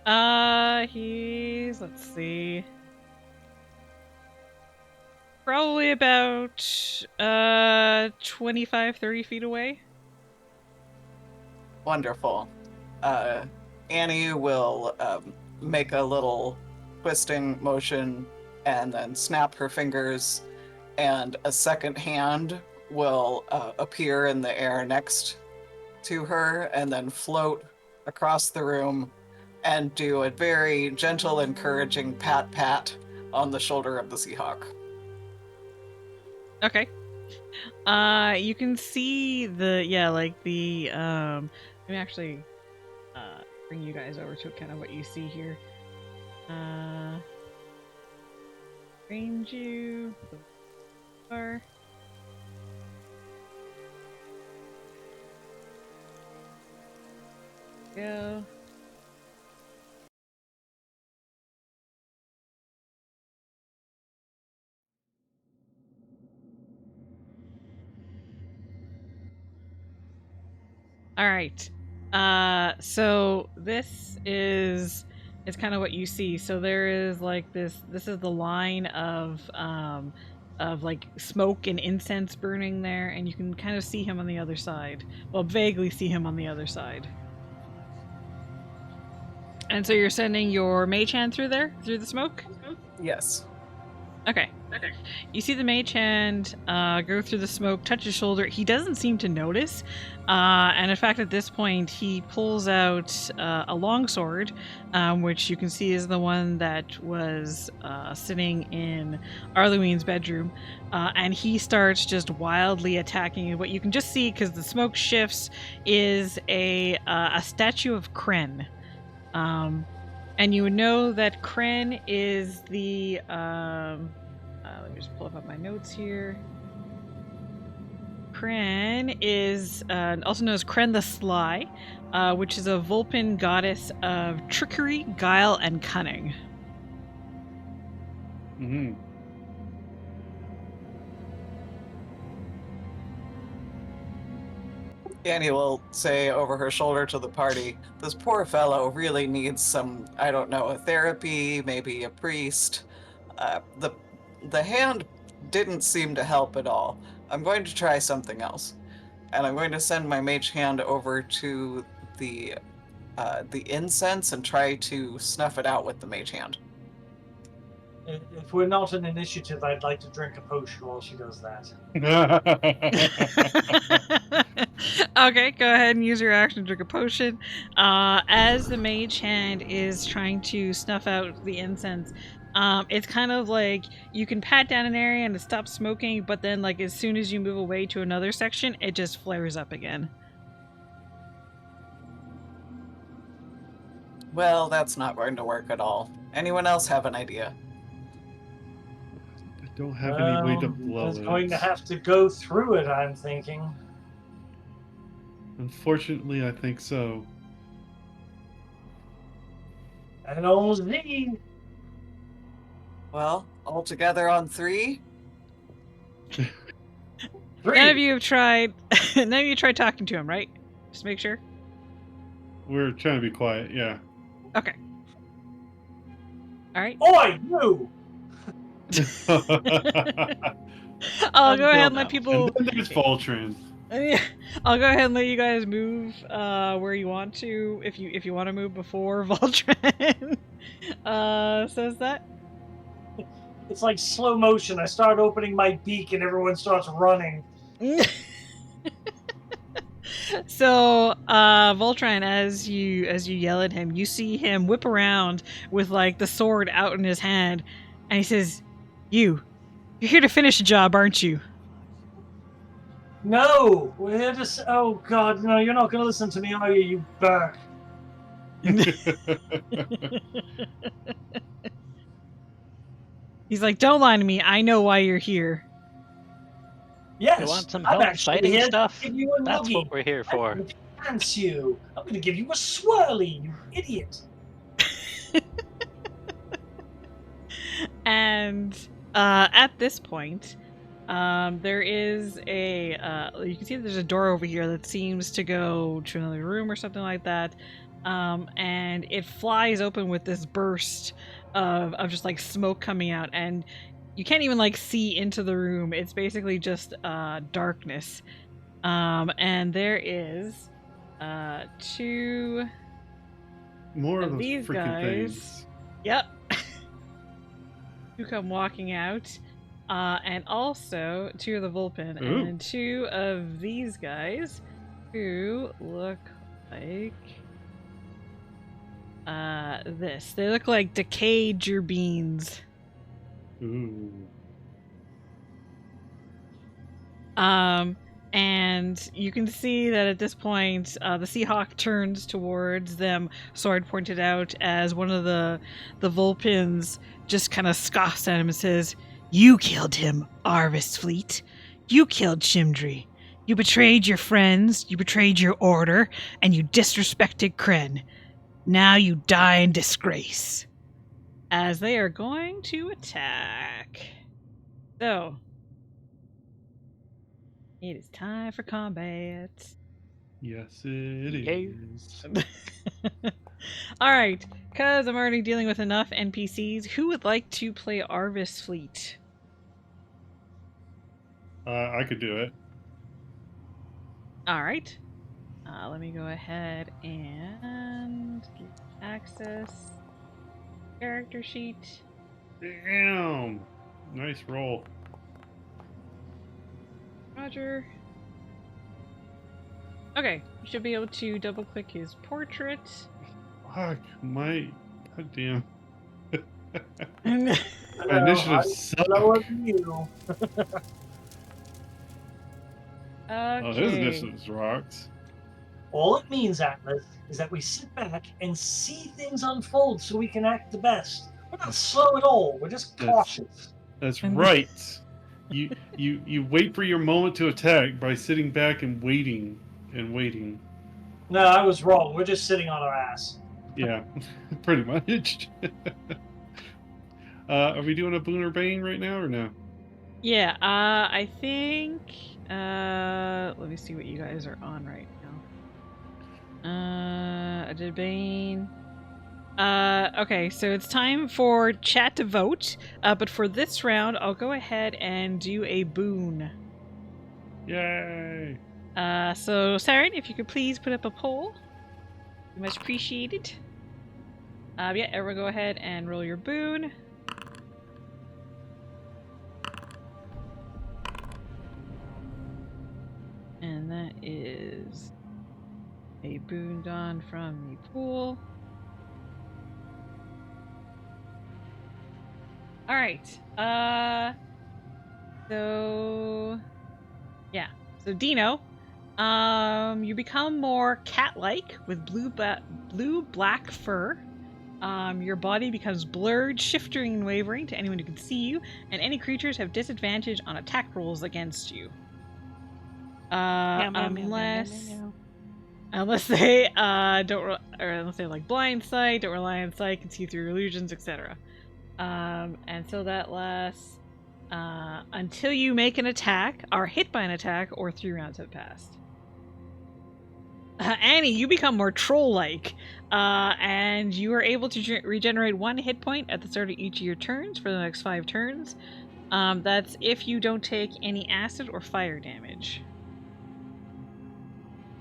Let's see. Probably about 25, 30 feet away. Wonderful. Annie will make a little twisting motion and then snap her fingers, and a second hand will appear in the air next to her and then float across the room and do a very gentle, encouraging pat on the shoulder of the Seahawk. Okay. You can see let me actually bring you guys over to kind of what you see here. Range you. Go. All right. So this is kind of what you see. So there is like this is the line of like smoke and incense burning there, and you can kind of see him on the other side. Well, vaguely see him on the other side. And so you're sending your mage hand through the smoke? Yes. Okay. You see the mage hand go through the smoke, touch his shoulder. He doesn't seem to notice. And in fact, at this point, he pulls out a longsword, which you can see is the one that was sitting in Arleween's bedroom. And he starts just wildly attacking. What you can just see, because the smoke shifts, is a statue of Kren. And you know that Kren is the let me just pull up my notes here. Kren is also known as Kren the Sly, which is a Vulpin goddess of trickery, guile, and cunning. Mm-hmm. Annie will say over her shoulder to the party, this poor fellow really needs some, I don't know, a therapy, maybe a priest. The hand didn't seem to help at all. I'm going to try something else. And I'm going to send my mage hand over to the incense and try to snuff it out with the mage hand. If we're not an initiative, I'd like to drink a potion while she does that. Okay, go ahead and use your action to drink a potion. As the mage hand is trying to snuff out the incense, it's kind of like you can pat down an area and it stops smoking, but then like as soon as you move away to another section, it just flares up again. Well, that's not going to work at all. Anyone else have an idea? I don't have any way to blow It's it. going to have to go through it, I'm thinking. Unfortunately, I think so. And old Z. Well, all together on 3? None of you have tried. None of you tried talking to him, right? Just make sure. We're trying to be quiet, yeah. Okay. All right. Oi, you! I'll go ahead and let people. And then there's Voltron. I'll go ahead and let you guys move where you want to, if you want to move before Voltron says that. It's like slow motion. I start opening my beak and everyone starts running. So Voltron, as you yell at him, you see him whip around with like the sword out in his hand, and he says, "You You're here to finish a job, aren't you? No, we're just. Oh God, no! You're not gonna listen to me, are you? You bark. He's like, don't lie to me. I know why you're here. Yes, You want some I'm help actually fighting here to stuff? give you a That's noogie. what we're here I'm for. going to dance you. I'm going to give you a swirly, you idiot. And at this point, there is a you can see there's a door over here that seems to go to another room or something like that, and it flies open with this burst of just like smoke coming out, and you can't even like see into the room. It's basically just darkness, and there is two More of of those these freaking guys. things. Yep. Who come walking out, and also two of the Vulpin, Ooh. and two of these guys who look like this. They look like decayed gerbeans. Ooh. And you can see that at this point, the Seahawk turns towards them, sword pointed out, as one of the Vulpins just kind of scoffs at him and says, "You killed him, Arvis Fleet. You killed Chimdry. You betrayed your friends, you betrayed your order, and you disrespected Kren. Now you die in disgrace." As they are going to attack. So, it is time for combat. Yes, it Yay. is. Alright, because I'm already dealing with enough NPCs, who would like to play Arvis Fleet? I could do it. Alright. Let me go ahead and get access. Character sheet. Damn. Nice roll. Roger. Okay, you should be able to double click his portrait. Fuck, my goddamn. And My initiative sucks. Lower than you. Oh, his okay. initiative rocks. All it means, Atlas, is that we sit back and see things unfold so we can act the best. We're not slow at all. We're just That's- cautious. That's And- right. You wait for your moment to attack by sitting back and waiting and waiting. No, I was wrong. We're just sitting on our ass. Yeah, pretty much. Are we doing a Boon or Bane right now or no? Yeah, I think, let me see what you guys are on right now. I did Bane. Okay, so it's time for chat to vote, but for this round, I'll go ahead and do a boon. Yay! So Saren, if you could please put up a poll, be much appreciated. Yeah, everyone go ahead and roll your boon. And that is a boon done from the pool. Alright. So yeah. So Dino, you become more cat-like with blue-black fur. Your body becomes blurred, shifting and wavering to anyone who can see you, and any creatures have disadvantage on attack rolls against you. Unless they unless they like blind sight, don't rely on sight, can see through illusions, etc. And so that lasts until you make an attack, are hit by an attack, or 3 rounds have passed. Annie, you become more troll-like, and you are able to regenerate 1 hit point at the start of each of your turns for the next 5 turns. That's if you don't take any acid or fire damage.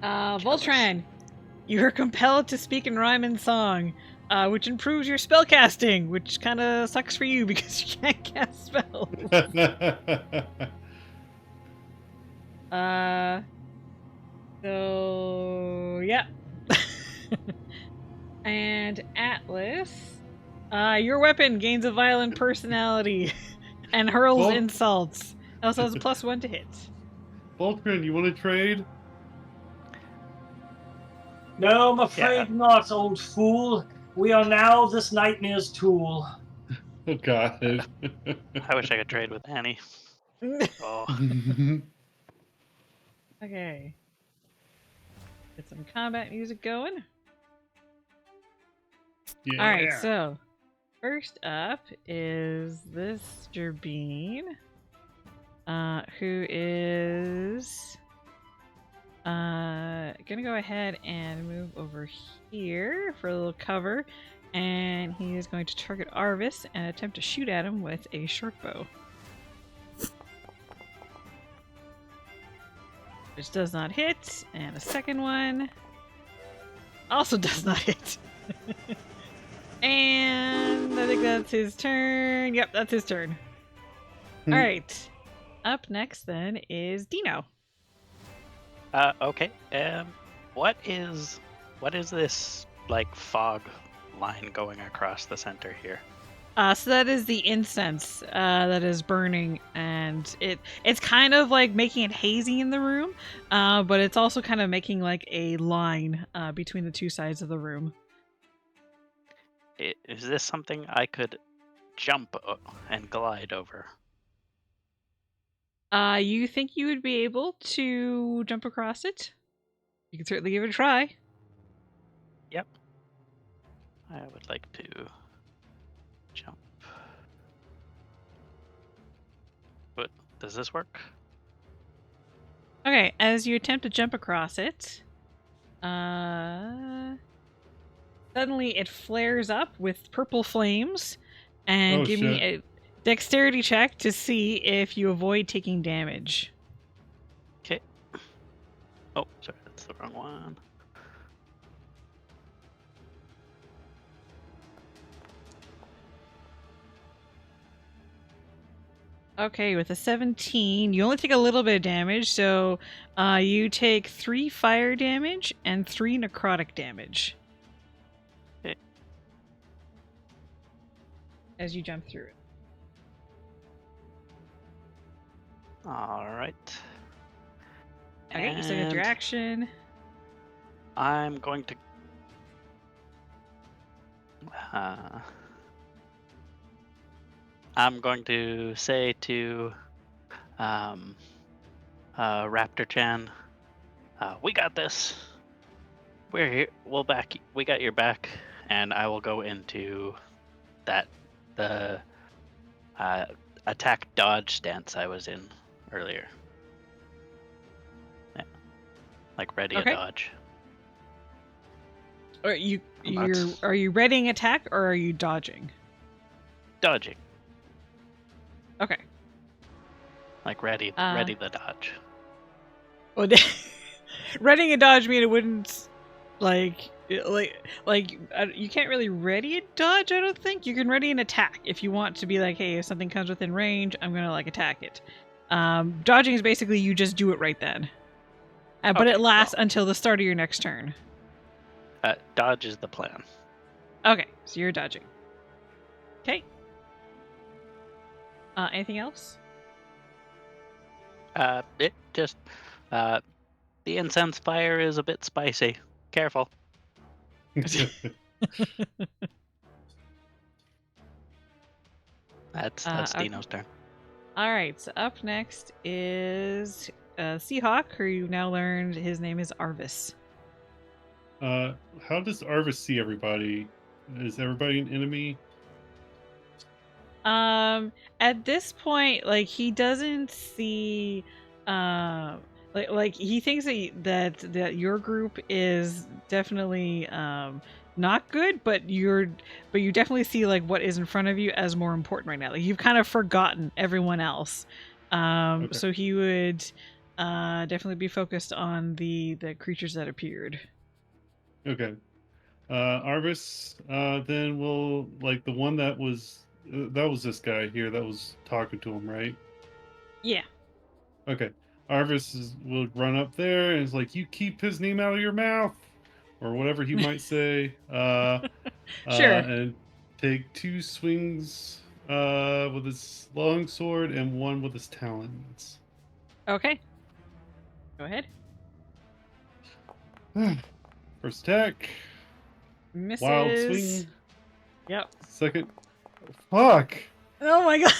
Voltran, you are compelled to speak in rhyme and song, which improves your spellcasting, which kind of sucks for you because you can't cast spells. So yeah. And Atlas, your weapon gains a violent personality and hurls Well- insults. Also has a +1 to hit. Voltron, you want to trade? No, I'm afraid not, old fool. We are now this nightmare's tool. Oh God. I wish I could trade with Annie. Oh, Okay. Get some combat music going. Yeah. Alright, so first up is this Gerbine, who is gonna go ahead and move over here for a little cover, and he is going to target Arvis and attempt to shoot at him with a short bow. Which does not hit, and a second one also does not hit. And I think that's his turn. Yep, that's his turn. Alright. Up next then is Dino. okay. What is this like fog line going across the center here? So that is the incense that is burning, and it's kind of like making it hazy in the room, but it's also kind of making like a line between the two sides of the room. Is this something I could jump and glide over? You think you would be able to jump across it? You can certainly give it a try. Yep. I would like to jump. But does this work? Okay, as you attempt to jump across it, suddenly it flares up with purple flames, and Oh, give me shit. a dexterity check to see if you avoid taking damage. Okay. Oh, sorry, that's the wrong one. Okay, with a 17, you only take a little bit of damage, so you take 3 fire damage and 3 necrotic damage. Okay. As you jump through it. All right. Okay, you still get your And action. I'm going to. I'm going to say to Raptor Chan, we got this. We're here. We got your back, and I will go into the attack dodge stance I was in earlier. Yeah, like ready Okay. a dodge. Are you readying attack or are you dodging? Dodging, Okay. like ready the dodge. Well, readying a dodge mean it wouldn't you can't really ready a dodge. I don't think you can ready an attack if you want to be like, hey, if something comes within range, I'm gonna like attack it. Dodging is basically you just do it right then, but Okay, it lasts well. until the start of your next turn. Dodge is the plan. Okay, so you're dodging. Okay. Anything else? It just the incense fire is a bit spicy. Careful. That's Okay. Dino's turn. All right. So up next is Seahawk, who you've now learned his name is Arvis. How does Arvis see everybody? Is everybody an enemy? At this point, like he doesn't see, like he thinks that your group is definitely not good, but you definitely see like what is in front of you as more important right now. Like you've kind of forgotten everyone else. Okay. So he would definitely be focused on the creatures that appeared. Okay. Arvis, then we'll like the one that was this guy here that was talking to him, right? Yeah. Okay. Arvis will run up there and is like, "You keep his name out of your mouth," or whatever he might say. Sure. And take 2 swings with his long sword and one with his talons. Okay. Go ahead. First attack. Misses. Wild swing. Yep. Second. Fuck. Oh my god.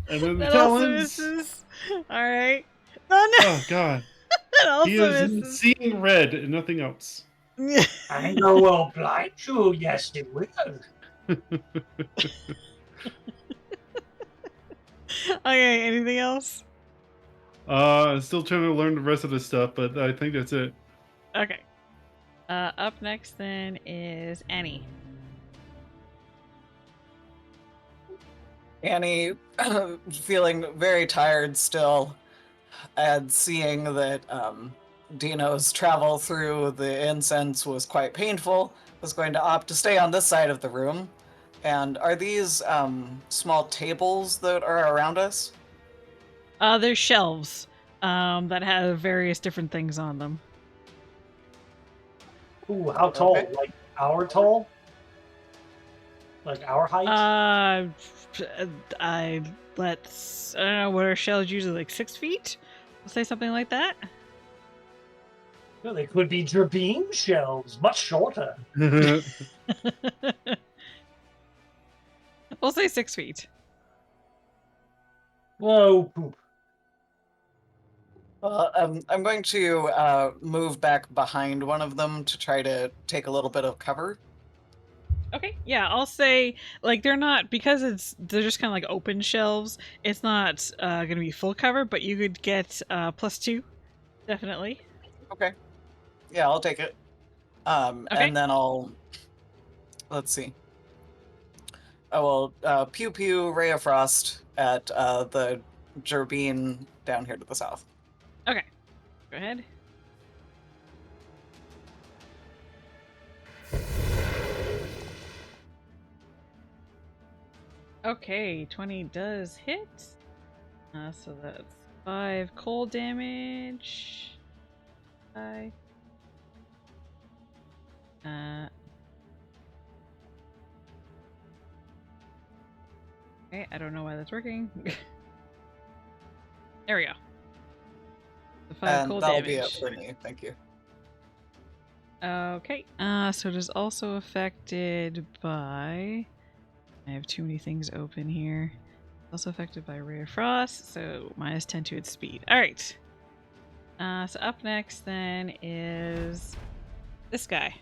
And then the That also talons. misses. All right. Oh no. Oh god. That also He is misses. seeing red and nothing else. Anger will blind you. Yes, it will. Okay. Anything else? Still trying to learn the rest of this stuff, but I think that's it. Okay. Up next then is Annie. Annie, feeling very tired still, and seeing that Dino's travel through the incense was quite painful, was going to opt to stay on this side of the room. And are these small tables that are around us? There's shelves that have various different things on them. Ooh, how tall? Okay. Like our tall? Like our height? I don't know, what are shelves usually, like 6 feet? We'll say something like that. No, they could be Jabim shelves, much shorter. We'll say 6 feet. Whoa, poop. I'm going to move back behind one of them to try to take a little bit of cover. Okay, yeah, I'll say, like, they're not, because they're just kind of like open shelves, it's not gonna be full cover, but you could get +2, definitely. Okay. Yeah, I'll take it. Okay. And then let's see. I will pew pew Ray of Frost at the Gerbine down here to the south. Okay, go ahead. Okay, 20 does hit. So that's 5 cold damage. 5. Okay, I don't know why that's working. There we go. The 5 And cold that'll damage. be it for me. Thank you. Okay, so it is also affected by... I have too many things open here. Also affected by Ray of Frost, so -10 to its speed. Alright. So up next then is this guy.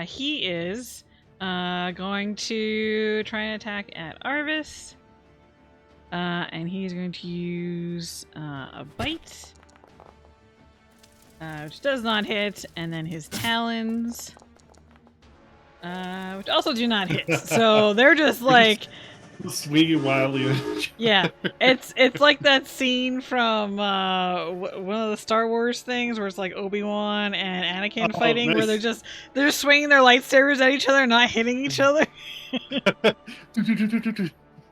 He is going to try and attack at Arvis. And he's going to use a bite. Which does not hit, and then his talons. Which also do not hit. So they're just like... Swinging wildly. Yeah, it's like that scene from one of the Star Wars things where it's like Obi-Wan and Anakin fighting, where nice. they're swinging their lightsabers at each other, not hitting each other.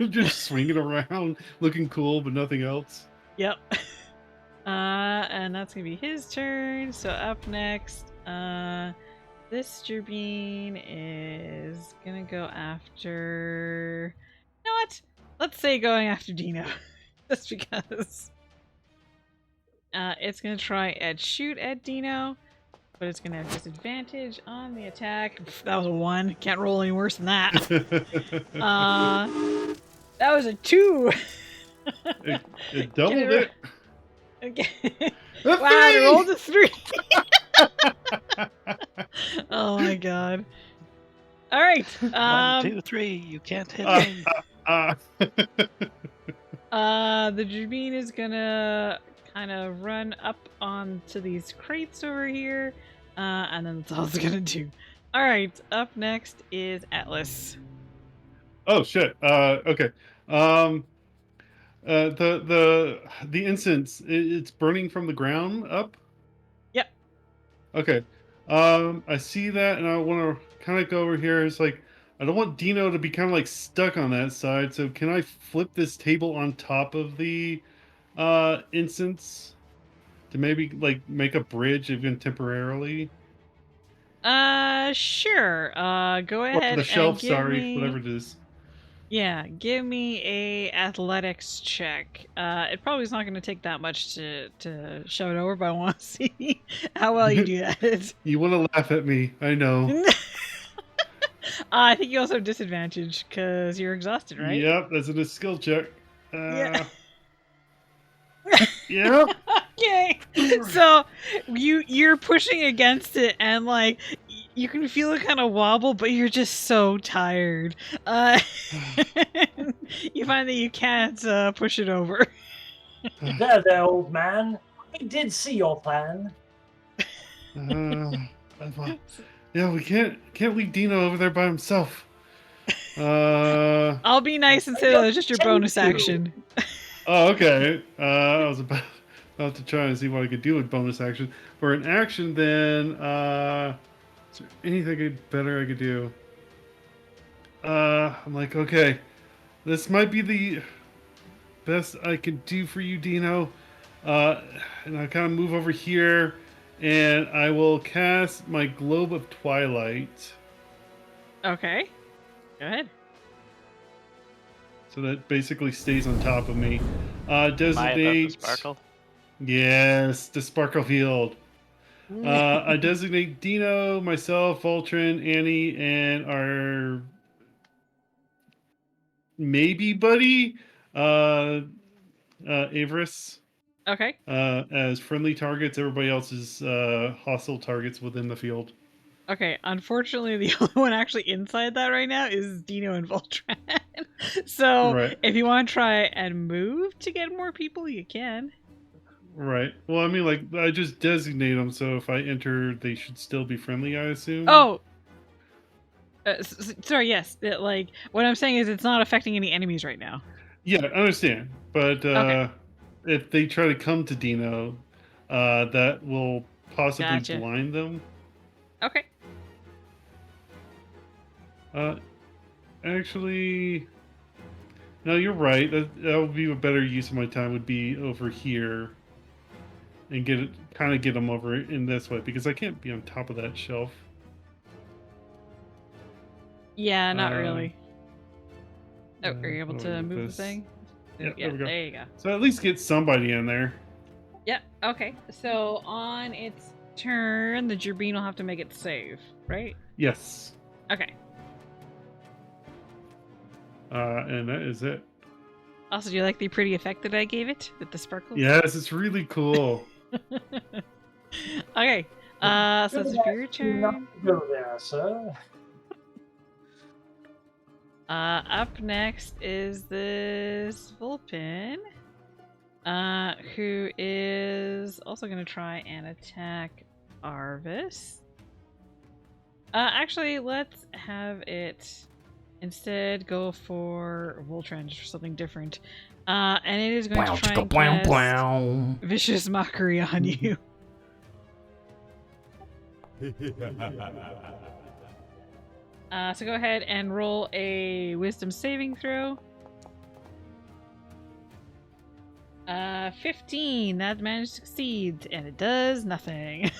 Just swinging around, looking cool, but nothing else. Yep. And that's gonna be his turn. So up next, this Gerbine is gonna go after... You know what? Let's say going after Dino. Just because. It's gonna try and shoot at Dino, but it's gonna have disadvantage on the attack. That was a 1. Can't roll any worse than that. That was a 2. It doubled it. Okay. Wow, I rolled a 3. Oh my god. All right. 1, 2, 3. You can't hit me. The Gerbine is gonna kind of run up onto these crates over here, and then that's all it's gonna do. All right. Up next is Atlas. Oh shit. Okay. The incense, it's burning from the ground up. Yep. Okay. I see that, and I want to kind of go over here. It's like I don't want Dino to be kind of like stuck on that side. So can I flip this table on top of the incense to maybe like make a bridge even temporarily? Sure. Go Or ahead the shelf, and give sorry, me. whatever it is. Yeah, give me a athletics check. It probably is not going to take that much to show it over, but I want to see how well you do that. You want to laugh at me, I know. I think you also have disadvantage because you're exhausted, right? Yep, that's a skill check. Yeah. Yep. Okay. So you're pushing against it, and like you can feel it kind of wobble, but you're just so tired. You find that you can't push it over. There, old man. I did see your plan. Yeah, we can't leave Dino over there by himself. I'll be nice and say that it's just your bonus action. Oh, okay. I was about to try and see what I could do with bonus action. For an action, then, is there anything better I could do? I'm like, okay, this might be the best I can do for you, Dino. And I kind of move over here, and I will cast my Globe of Twilight. Okay. Go ahead. So that basically stays on top of me. Am I about to Designate. sparkle? Yes, the Sparkle Field. I designate Dino, myself, Voltron, Annie, and our maybe buddy, Avarice, Okay. as friendly targets. Everybody else is hostile targets within the field. Okay, unfortunately, the only one actually inside that right now is Dino and Voltron. So, Right. if you want to try and move to get more people, you can. Right. Well, I mean, like, I just designate them, so if I enter, they should still be friendly, I assume. Oh! Sorry, yes. Like, what I'm saying is it's not affecting any enemies right now. Yeah, I understand. But Okay. if they try to come to Dino, that will possibly Gotcha. blind them. Okay. Actually, no, you're right. That would be a better use of my time. Would be over here, and kind of get them over in this way because I can't be on top of that shelf. Yeah, not really. Oh, are you able what to about move this? the thing? Yeah, Yeah, there we go. there you go. So at least get somebody in there. Yeah, okay. So on its turn, the Gerbine will have to make its save, right? Yes. Okay. And that is it. Also, do you like the pretty effect that I gave it with the sparkles? Yes, it's really cool. Okay. So it's your turn. Go there, sir. Up next is this Vulpin, who is also going to try and attack Arvis. Actually, let's have it instead go for Voltron, just for something different. And it is going to try and cast Vicious Mockery on you. So go ahead and roll a Wisdom saving throw. 15. That managed to succeed, and it does nothing.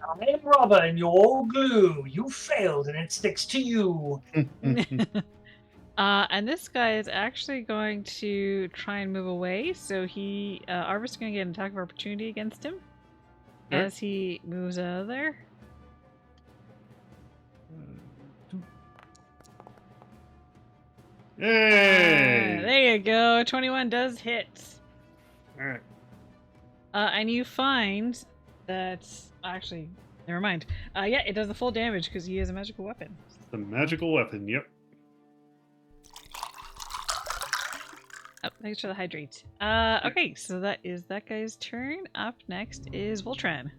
I'm rubber and you're all glue. You failed and it sticks to you. And this guy is actually going to try and move away, so Arvis is going to get an attack of opportunity against him as he moves out of there. Hey! There you go. 21 does hit. Alright. And you find that actually, never mind. Yeah, it does the full damage because he has a magical weapon. The magical weapon, yep. Oh, thanks for the hydrate. Okay, so that is that guy's turn. Up next is Voltron.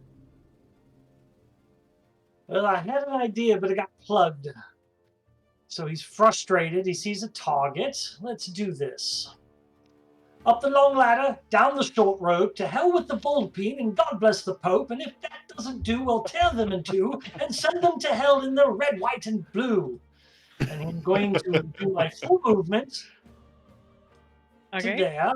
Well, I had an idea, but it got plugged. So he's frustrated. He sees a target. Let's do this. Up the long ladder, down the short road, to hell with the Vulpine, and God bless the Pope. And if that doesn't do, we'll tear them in two and send them to hell in the red, white, and blue. And I'm going to do my full movement to Okay. there.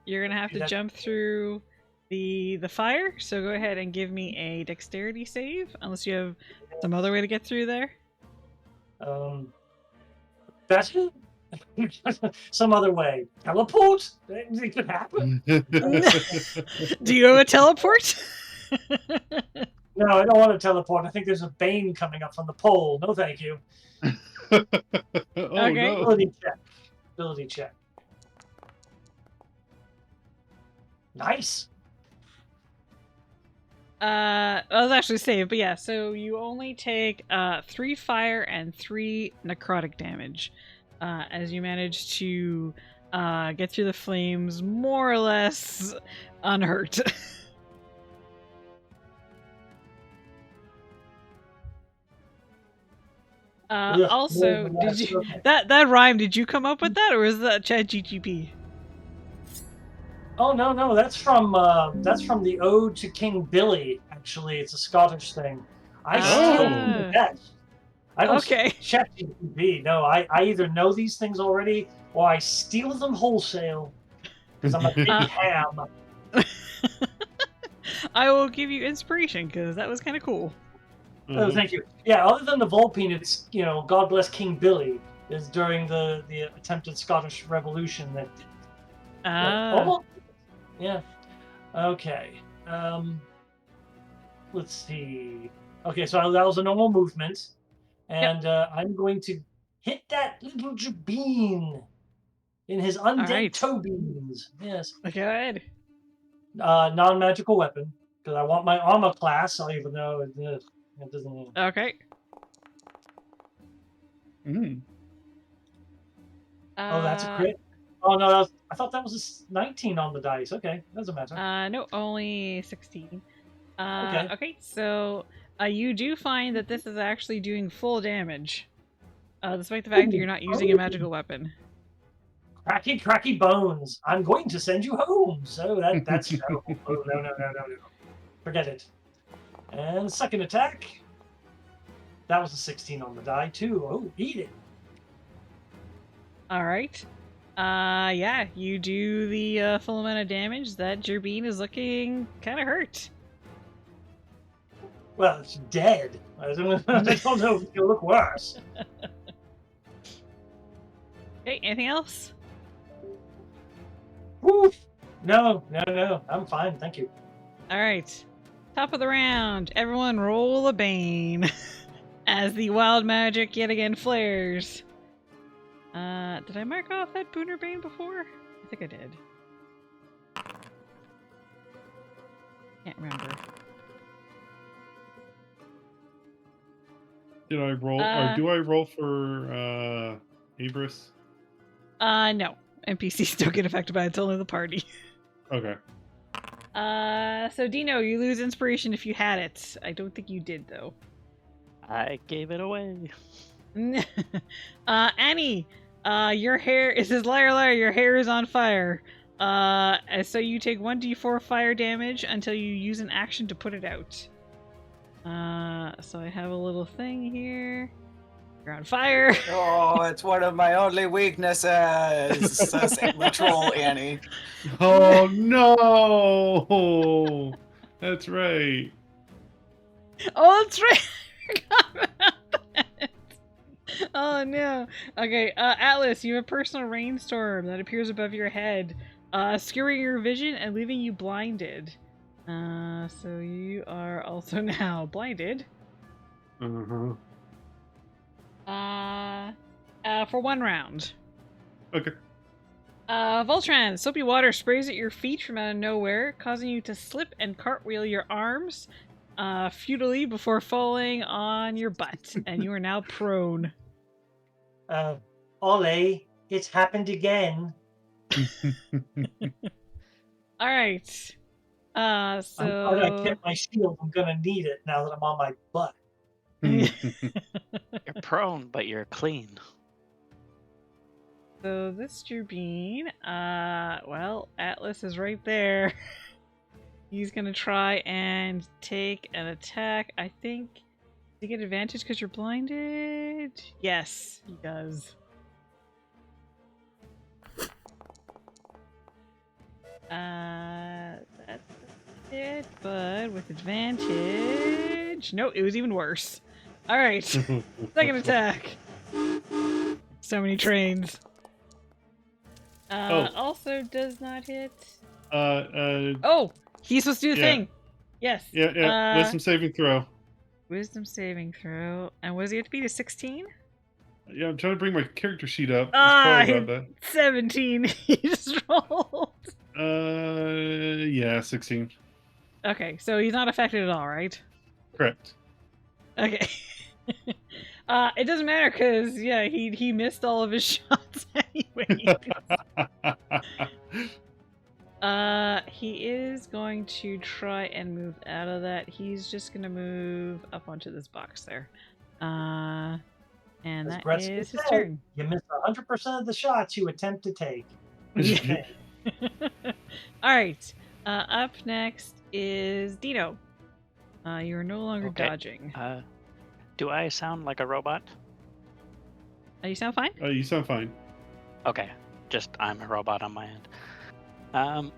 You're gonna have to That- jump through the fire. So go ahead and give me a dexterity save, unless you have some other way to get through there. That's it. Some other way. Teleport? It could happen. Do you have a teleport? No, I don't want to teleport. I think there's a Bane coming up from the pole. No, thank you. Oh Okay. no. Ability check. Ability check. Nice. I was actually saved, but yeah. So you only take 3 fire and 3 necrotic damage, as you manage to get through the flames more or less unhurt. Ugh, Also, more than did you okay. that rhyme? Did you come up with that, or is that ChatGPT? Oh no, that's from the Ode to King Billy. Actually, it's a Scottish thing. I steal from the Ah. best. I don't Okay. check GTP. No, I either know these things already or I steal them wholesale because I'm a big ham. I will give you inspiration because that was kind of cool. Oh, thank you. Yeah, other than the Vulpine, it's God bless King Billy is during the attempted Scottish Revolution that almost. Yeah. Okay. Let's see. Okay, so that was a normal movement, and I'm going to hit that little Jabin in his undead right. toe beans. Yes. Go ahead. Non-magical weapon because I want my armor class. Even though it doesn't. Okay. Oh, that's a crit. Oh no, I thought that was a 19 on the dice. Okay, doesn't matter. No, only 16. Okay. Okay, so you do find that this is actually doing full damage, despite the fact that you're not using a magical weapon. Cracky bones. I'm going to send you home. So that's no. Oh, no. Forget it. And second attack. That was a 16 on the die too. Oh, eat it. All right. Yeah, you do the full amount of damage. That Jabin is looking kind of hurt. Well, it's dead. I don't know if it'll look worse. Okay, anything else? Woof. No. I'm fine, thank you. All right. Top of the round. Everyone roll a bane as the wild magic yet again flares. Did I mark off that Booner Bane before? I think I did. Can't remember. Did I roll, or do I roll for Abris? No. NPCs don't get affected by it, it's only the party. Okay. So Dino, you lose inspiration if you had it. I don't think you did, though. I gave it away. Annie, your hair, it says liar, your hair is on fire. So you take 1d4 fire damage until you use an action to put it out. So I have a little thing here. You're on fire. Oh, it's one of my only weaknesses, says the troll Annie. Oh no! That's right. Oh, that's right. I forgot about that. Oh no. Okay, Atlas, you have a personal rainstorm that appears above your head, skewering your vision and leaving you blinded. So you are also now blinded. For 1 round. Okay. Voltran, soapy water sprays at your feet from out of nowhere, causing you to slip and cartwheel your arms futilely before falling on your butt, and you are now prone. Ollie, it's happened again. All right. So I'm gonna get my shield. I'm gonna need it now that I'm on my butt. You're prone, but you're clean. So this Jabin, well, Atlas is right there. He's gonna try and take an attack. I think, does he get advantage because you're blinded? Yes, he does. That's hit, but with advantage. No, it was even worse. All right, second attack. So many trains. Also does not hit. Oh, he's supposed to do the Yeah. thing. Yes. Yeah. Wisdom saving throw. Wisdom saving throw. And was he have to beat a 16? Yeah, I'm trying to bring my character sheet up. It's probably about that. 17. He just rolled. Yeah, 16. Okay, so he's not affected at all, right? Correct. Okay. It doesn't matter because he missed all of his shots anyway. He is going to try and move out of that. He's just gonna move up onto this box there. And As that Gretzky is his said, turn. You miss 100% of the shots you attempt to take. Yeah. All right. Up next is Dino. You are no longer Okay. dodging. Do I sound like a robot? You sound fine? You sound fine. Okay, just I'm a robot on my end.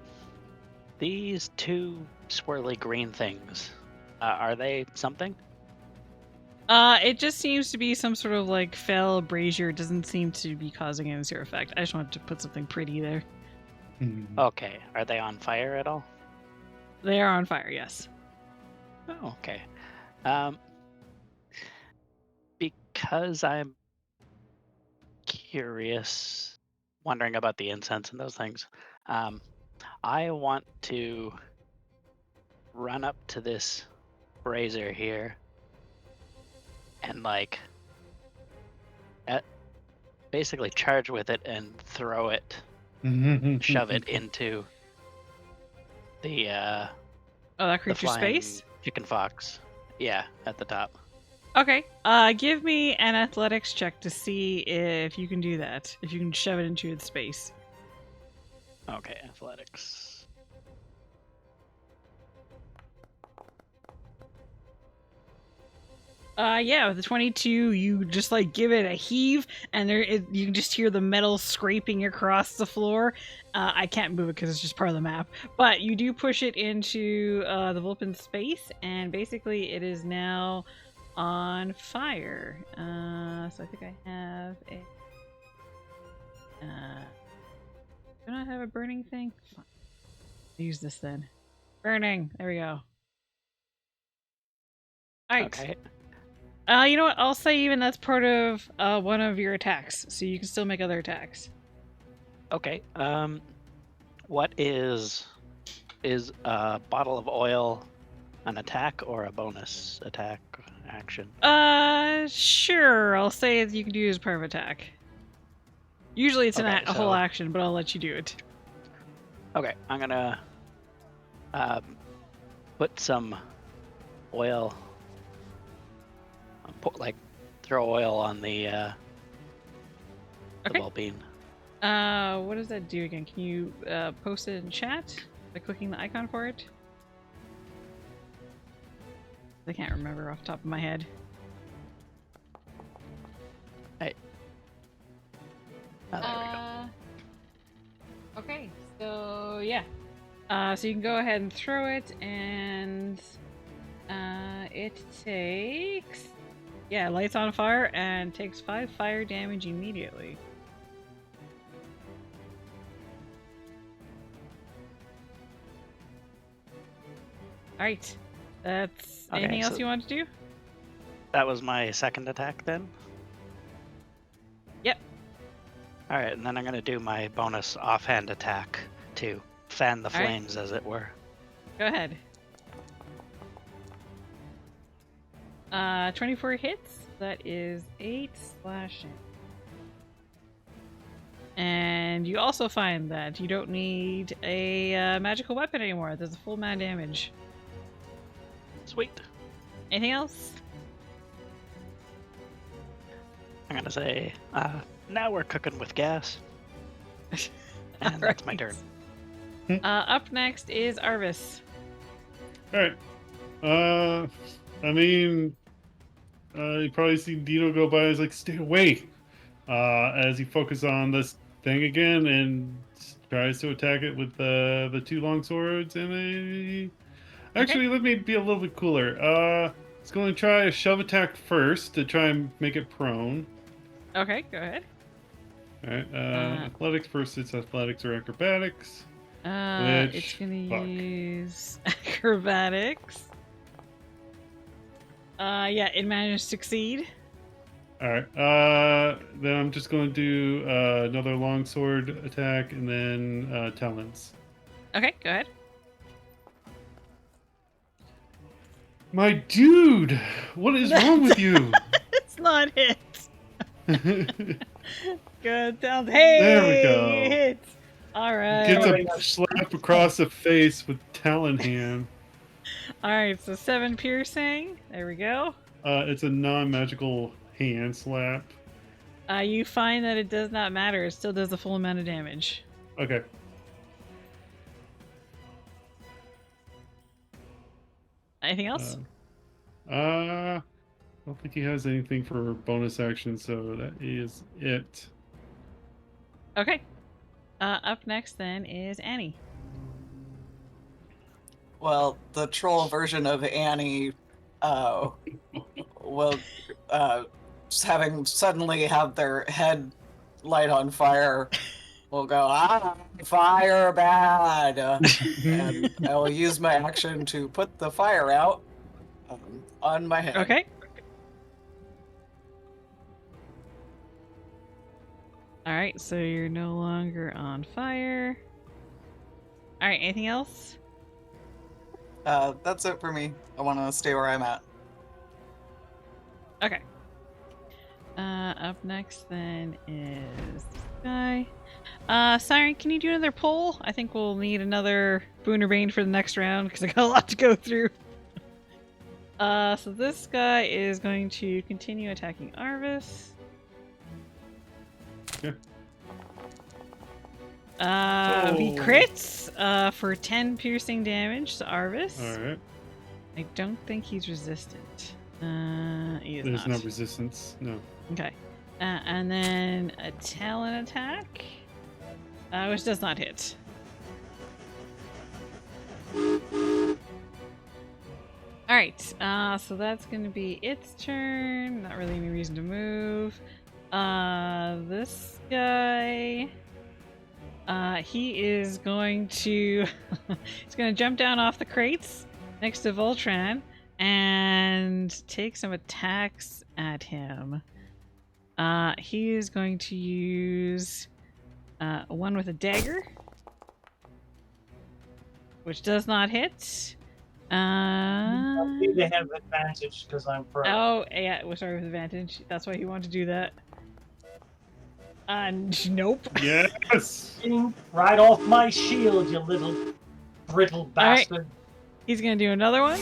These two swirly green things, are they something? It just seems to be some sort of like fell brazier. It doesn't seem to be causing any zero effect. I just wanted to put something pretty there. Okay, are they on fire at all? They are on fire, yes. Oh, okay. Because I'm curious, wondering about the incense and those things, I want to run up to this brazier here and basically charge with it and throw it, shove it into the that the creature flying space? chicken fox. Yeah, at the top. Okay. Give me an athletics check to see if you can do that. If you can shove it into its space. Okay, athletics. Yeah, with the 22, you just like give it a heave, and you can just hear the metal scraping across the floor. I can't move it because it's just part of the map, but you do push it into the Vulpin space, and basically it is now on fire. So I think I have a. Do I have a burning thing? Fine. Use this then. Burning. There we go. All right. Okay. You know what? I'll say even that's part of one of your attacks, so you can still make other attacks. Okay. What is a bottle of oil an attack or a bonus attack action? Sure. I'll say you can do it as part of attack. Usually it's Okay, a whole so- action, but I'll let you do it. Okay, I'm gonna put some oil. Throw oil on the Okay. Vulpine. What does that do again? Can you post it in chat by clicking the icon for it? I can't remember off the top of my head. Oh, there we go. Okay, so yeah. So you can go ahead and throw it, and it takes... Yeah, lights on fire and takes 5 fire damage immediately. Alright. That's... Okay, Anything else so- you want to do? That was my second attack then? Yep. Alright, and then I'm gonna do my bonus offhand attack to fan the All right. flames, as it were. Go ahead. 24 hits. That is 8 slashing. And you also find that you don't need a magical weapon anymore. There's a full amount of damage. Sweet. Anything else? I'm gonna say, now we're cooking with gas. And that's my turn. Up next is Arvis. All right. I mean, you probably see Dino go by. He's like, "Stay away!" As he focuses on this thing again and tries to attack it with the 2 long swords and a Actually, let me be a little bit cooler. It's going to try a shove attack first to try and make it prone. Okay, go ahead. All right. Athletics versus athletics or acrobatics. It's gonna use acrobatics. Yeah, it managed to succeed. All right. Then I'm just going to do another longsword attack and then talons. Okay, go ahead. My dude, what is wrong with you? It's not hit. Good down. Hey, There we go. you hit. All right. Gets a slap across the face with talon hand. All right, so 7 piercing. There we go. It's a non-magical hand slap. You find that it does not matter. It still does the full amount of damage. Okay. Anything else? I don't think he has anything for bonus action, so that is it. Okay. Up next then is Annie. Well, the troll version of Annie will, just having suddenly have their head light on fire, will go, fire bad. And I will use my action to put the fire out on my head. Okay. All right, so you're no longer on fire. All right, anything else? That's it for me. I want to stay where I'm at. Okay. Up next then is this guy. Siren, can you do another poll? I think we'll need another Boon or Bane for the next round because I got a lot to go through. So this guy is going to continue attacking Arvis. Yeah. He crits for 10 piercing damage to Arvis. Alright. I don't think he's resistant. He is There's not. no resistance. No. Okay. And then a talon attack, which does not hit. Alright, so that's going to be its turn. Not really any reason to move. This guy... he is going to... he's going to jump down off the crates next to Voltran and take some attacks at him. He is going to use one with a dagger, which does not hit. They have advantage because I'm pro. Oh, yeah, sorry, with advantage. That's why he wanted to do that. Nope. Yes! Right off my shield, you little brittle bastard. Right. He's gonna do another one.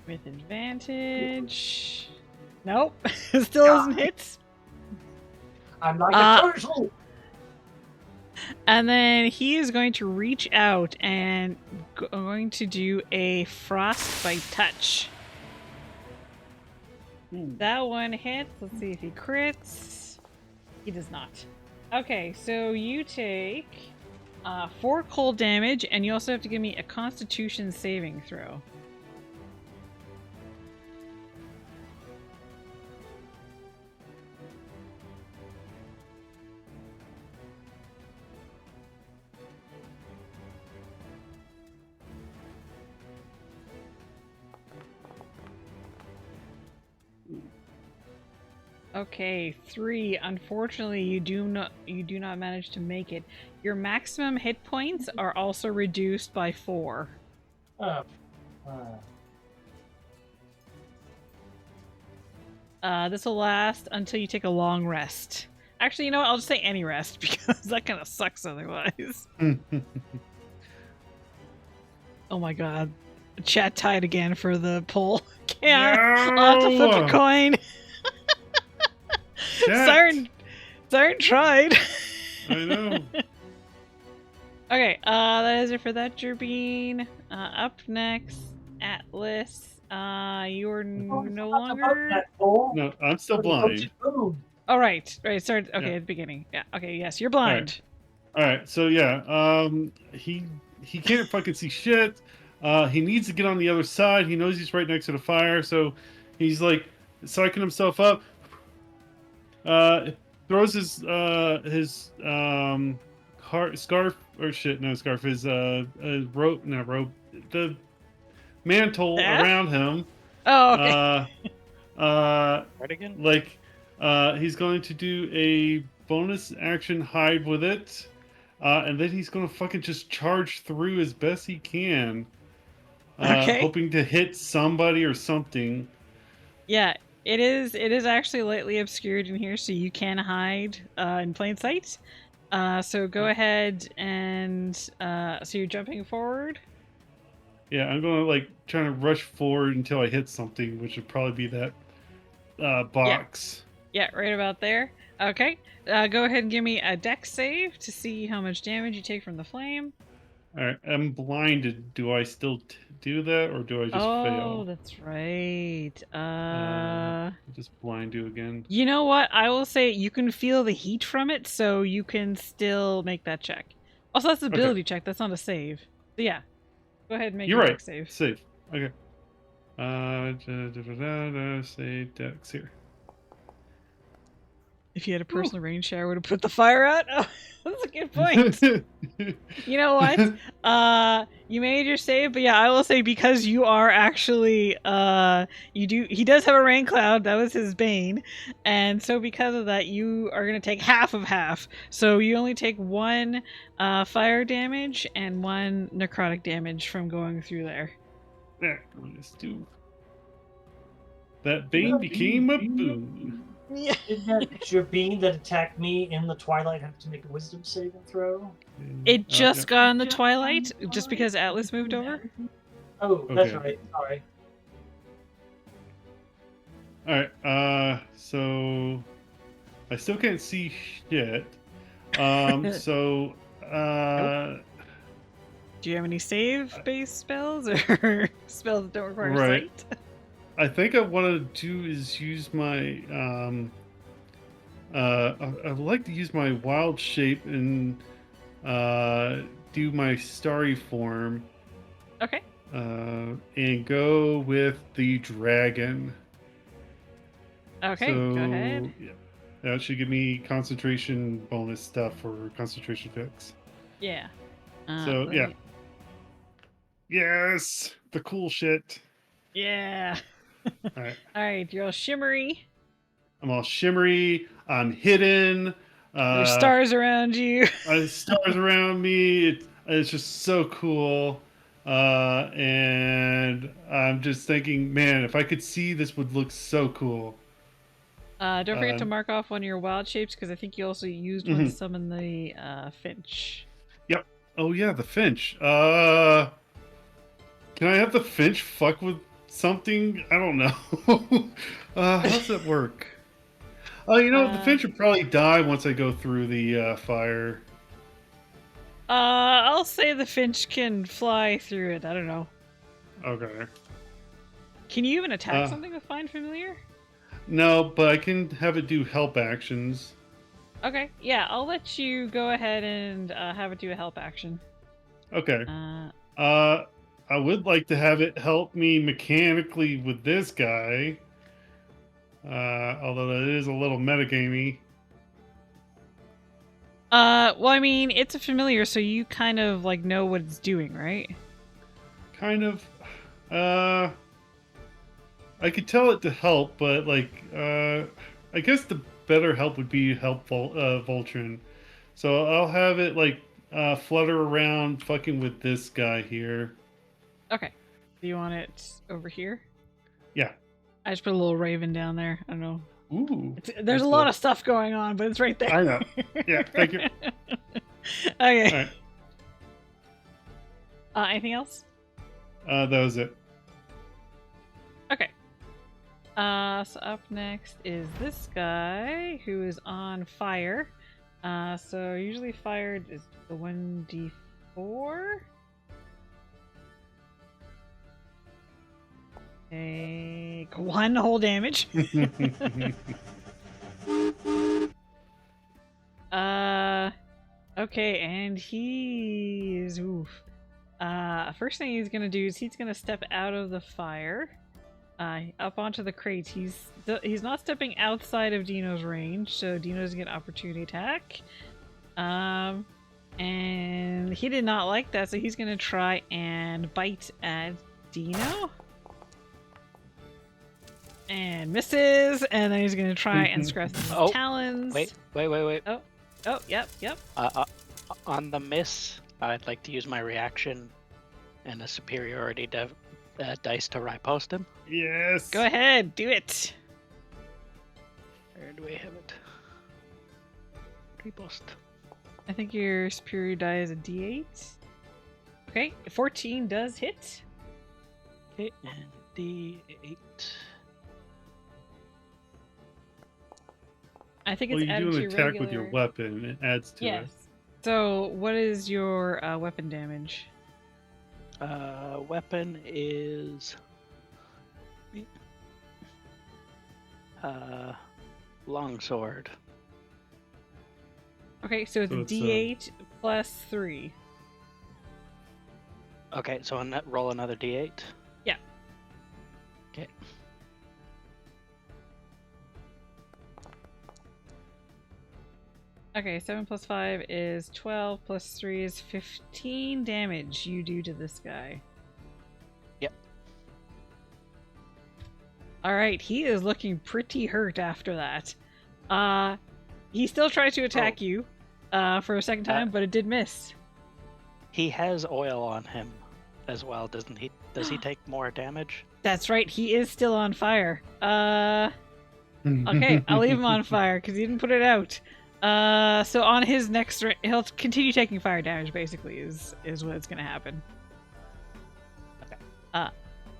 With advantage. Nope. Still doesn't hit. I'm like a turtle. And then he is going to reach out and going to do a frostbite touch. That one hits. Let's see if he crits. He does not. Okay, so you take 4 cold damage, and you also have to give me a Constitution saving throw. Okay, 3. Unfortunately, you do not manage to make it. Your maximum hit points are also reduced by 4. This will last until you take a long rest. Actually, you know what? I'll just say any rest because that kind of sucks otherwise. Oh my god. Chat tied again for the poll. Yeah, I'll have to flip a coin. Siren tried. I know. Okay, that is it for that, Gerbine. Up next, Atlas. You're no longer... No, I'm still blind. Oh, right. Sorry. Okay, Yeah. at the beginning. Yeah, okay, yes, you're blind. All right, so yeah, he he can't fucking see shit. He needs to get on the other side. He knows he's right next to the fire, so he's like psyching himself up. Throws his scarf or shit, no scarf, his rope, not rope, the mantle Staff? around him. Oh, okay. Right again? Like he's going to do a bonus action hide with it, and then he's going to fucking just charge through as best he can, Okay. hoping to hit somebody or something. Yeah, it is. It is actually lightly obscured in here, so you can hide in plain sight. So go ahead and so you're jumping forward. Yeah, I'm going to like trying to rush forward until I hit something, which would probably be that box. Yeah, right about there. Okay. Go ahead and give me a dex save to see how much damage you take from the flame. All right, I'm blinded. Do I still do that, or do I just Oh, fail? that's right. Just blind do again. You know what? I will say you can feel the heat from it, so you can still make that check. Also, that's an ability check. That's not a save. So yeah, go ahead and make You're your right. dex save. Save. Okay. Say dex here. If you had a personal range shower, would have put the fire out. Oh, that's a good point. You know what? You made your save, but yeah, I will say because you are actually he does have a rain cloud, that was his bane, and so because of that you are gonna take half of half. So you only take 1 fire damage and 1 necrotic damage from going through there. There, let's do. That bane became a boon. Yeah. Did that extra being that attacked me in the twilight have to make a wisdom saving throw? It just yeah. got in the twilight, just because Atlas moved over. Oh, that's Okay. right. Sorry. Alright, so I still can't see shit. So Do you have any save-based spells or spells that don't require Right. sight? I think I want to do is use my I'd like to use my wild shape and do my starry form Okay. and go with the dragon. Okay, So, go ahead. Yeah, that should give me concentration bonus stuff for concentration fix. Yeah. So, let yeah. me- Yes, the cool shit. Yeah. All right, Alright, you're all shimmery. I'm all shimmery. I'm hidden. There's stars around you. Stars around me. It's just so cool. And I'm just thinking, man, if I could see, this would look so cool. Don't forget to mark off one of your wild shapes, because I think you also used one to summon the finch. Yep. Oh yeah, the finch. Can I have the finch fuck with something? I don't know. How does that work? Oh, you know, the finch would probably die once I go through the fire. I'll say the finch can fly through it. I don't know. Okay. Can you even attack something with Find Familiar? No, but I can have it do help actions. Okay, yeah, I'll let you go ahead and have it do a help action. Okay. I would like to have it help me mechanically with this guy. Although that is a little metagamey. Well, I mean, it's a familiar, so you kind of, like, know what it's doing, right? Kind of. I could tell it to help, but, like, I guess the better help would be help Voltron. So I'll have it, like, flutter around fucking with this guy here. Okay. Do you want it over here? Yeah. I just put a little raven down there. I don't know. Ooh. There's a lot of stuff going on, but it's right there. I know. Yeah, thank you. Okay. All right. Anything else? That was it. Okay. So up next is this guy who is on fire. So usually fired is the 1d4. Take 1 whole damage. Okay, and he is First thing he's gonna do is he's gonna step out of the fire, up onto the crate. He's not stepping outside of Dino's range, so Dino's gonna get opportunity attack. And he did not like that, so he's gonna try and bite at Dino. And misses, and then he's gonna try and scratch his talons. Wait. Oh, yep. On the miss, I'd like to use my reaction and a superiority dice to riposte him. Yes. Go ahead, do it. Where do we have it? Riposte. I think your superior die is a D8. Okay, 14 does hit. Okay, and D8. I think Well, it's you added do to an your attack regular... with your weapon. It adds to Yes. it. So, what is your weapon damage? Weapon is longsword. Okay, so it's So it's, D8 plus 3. Okay, so roll another D8. Yeah. Okay. Okay, 7 plus 5 is 12, plus 3 is 15 damage you do to this guy. Yep. Alright, he is looking pretty hurt after that. He still tries to attack you for a second time, but it did miss. He has oil on him as well, doesn't he? Does he take more damage? That's right, he is still on fire. Okay, I'll leave him on fire because he didn't put it out. So on his next, he'll continue taking fire damage. Basically, is what's gonna happen. Okay.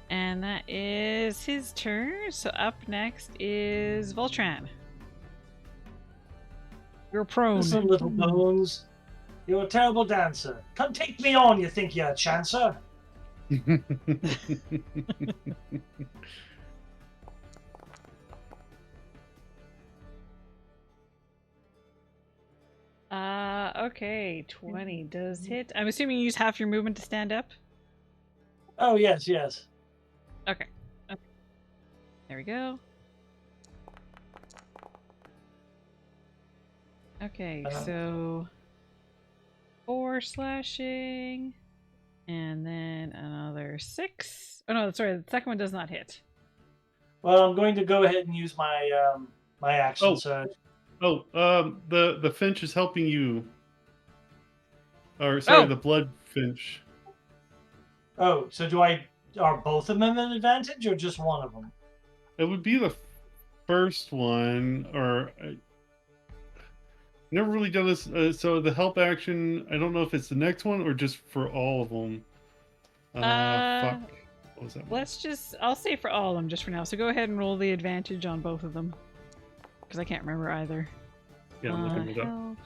And that is his turn. So up next is Voltran. You're prone. Listen, little bones. You're a terrible dancer. Come take me on, you think you're a chancer? Okay, 20 does hit. I'm assuming you use half your movement to stand up. Oh, yes. Okay. There we go. Okay, so 4 slashing, and then another 6. Oh no, sorry, the second one does not hit. Well, I'm going to go ahead and use my my action Oh. surge. The finch is helping you. Or sorry, Oh. the blood finch. Oh, so are both of them an advantage or just one of them? It would be the first one, or never really done this. So the help action, I don't know if it's the next one or just for all of them. Fuck. What was that? I'll say for all of them just for now. So go ahead and roll the advantage on both of them. Because I can't remember either. Yeah, I'm looking it up. Help.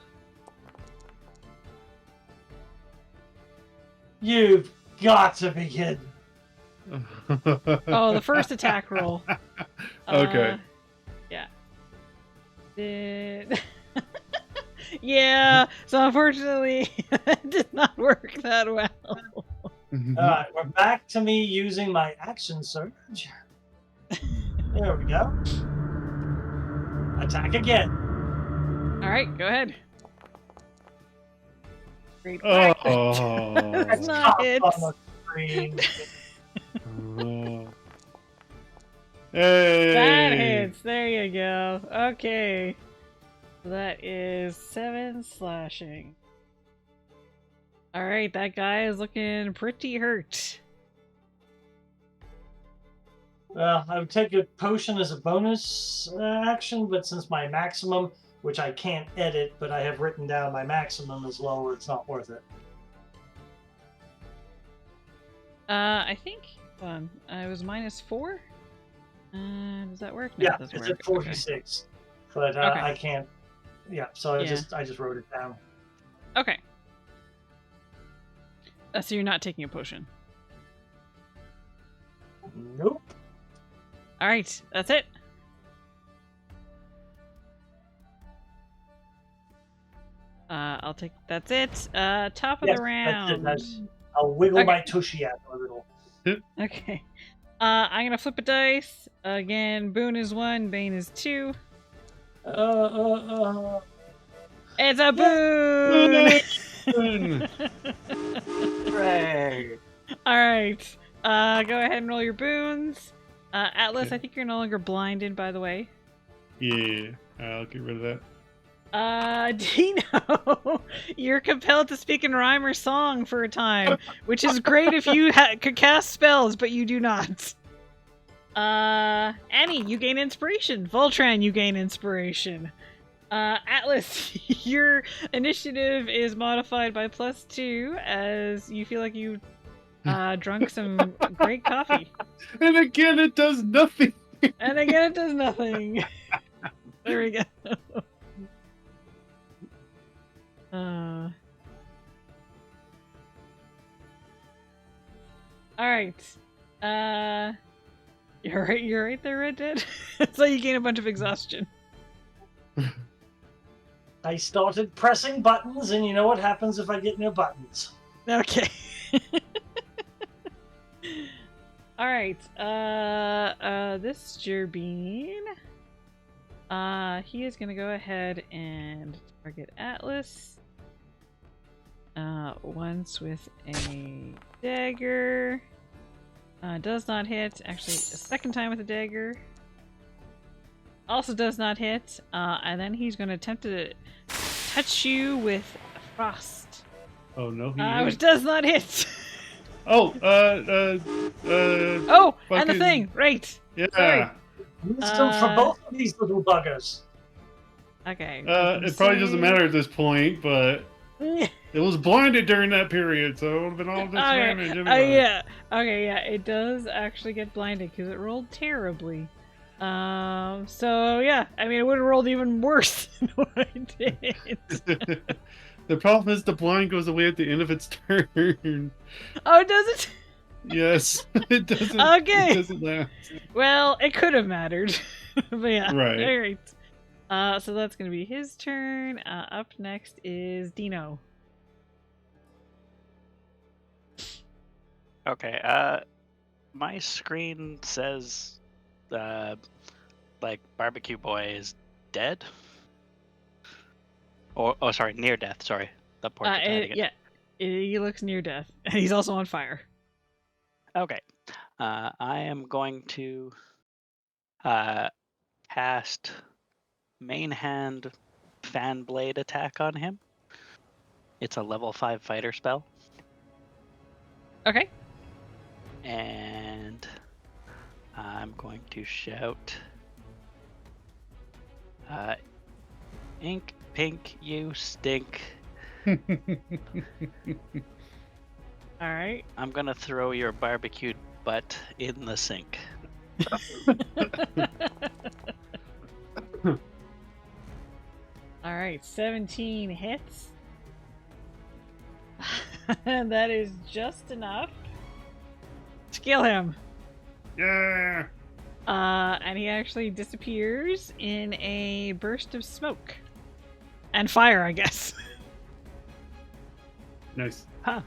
You've got to be kidding. Oh, the first attack roll. Okay. Yeah. Yeah, so unfortunately, it did not work that well. Alright, we're back to me using my action surge. There we go. Attack again. Alright, go ahead. Great. Oh. That's not Top it. on the screen. Hey. That hits. There you go. Okay. So that is 7 slashing. Alright, that guy is looking pretty hurt. Well, I would take a potion as a bonus action, but since my maximum, which I can't edit, but I have written down my maximum is lower, it's not worth it. I think, hold on, it was -4? Does that work? No, Yeah, it doesn't it's work. at 46. But Okay. I can't. Yeah, so I Yeah. just wrote it down. Okay. So you're not taking a potion. Nope. Alright, that's it. I'll take, that's it. Top of Yes, the that's it. round. I'll wiggle Okay. my tushy out a little. Okay. I'm gonna flip a dice. Again, Boone is 1, Bane is 2. It's a Boone! Boone! Hooray. Alright. Go ahead and roll your boons. Atlas, I think you're no longer blinded, by the way. Yeah, I'll get rid of that. Dino, you're compelled to speak in rhyme or song for a time, which is great if you could cast spells, but you do not. Annie, you gain inspiration. Voltran, you gain inspiration. Atlas, your initiative is modified by +2 as you feel like you drunk some great coffee. And again, it does nothing. And again, it does nothing. There we go. All right. You're right there, Red Dead. So you gain a bunch of exhaustion. I started pressing buttons, and you know what happens if I get near buttons. Okay. All right. This Jerbean. He is gonna go ahead and target Atlas. Once with a dagger. Does not hit. Actually, a second time with a dagger. Also does not hit. And then he's going to attempt to touch you with frost. Oh no, Which does not hit. Oh, Oh, and the fucking- thing. Right. yeah. Sorry. Wisdom for both of these little buggers. Okay. It probably doesn't matter at this point, but it was blinded during that period, so it would have been all this damage anyway. Yeah. Okay, yeah, it does actually get blinded because it rolled terribly. So yeah, I mean, it would have rolled even worse than what I did. The problem is the blind goes away at the end of its turn. Oh, does it? Yes, it doesn't. Okay. It doesn't last. Well, it could have mattered. But yeah. Right. All right. So that's gonna be his turn. Up next is Dino. Okay, my screen says, like, Barbecue Boy is dead? Or, oh, sorry, near death, sorry. The portrait's hiding it. Yeah, he looks near death, and he's also on fire. Okay, I am going to, cast Main Hand Fan Blade attack on him. It's a level 5 fighter spell. Okay. And I'm going to shout, Ink, pink, you stink. All right. I'm gonna throw your barbecued butt in the sink. All right. 17 hits. And that is just enough to kill him. Yeah. And he actually disappears in a burst of smoke and fire, I guess. Nice. Huh.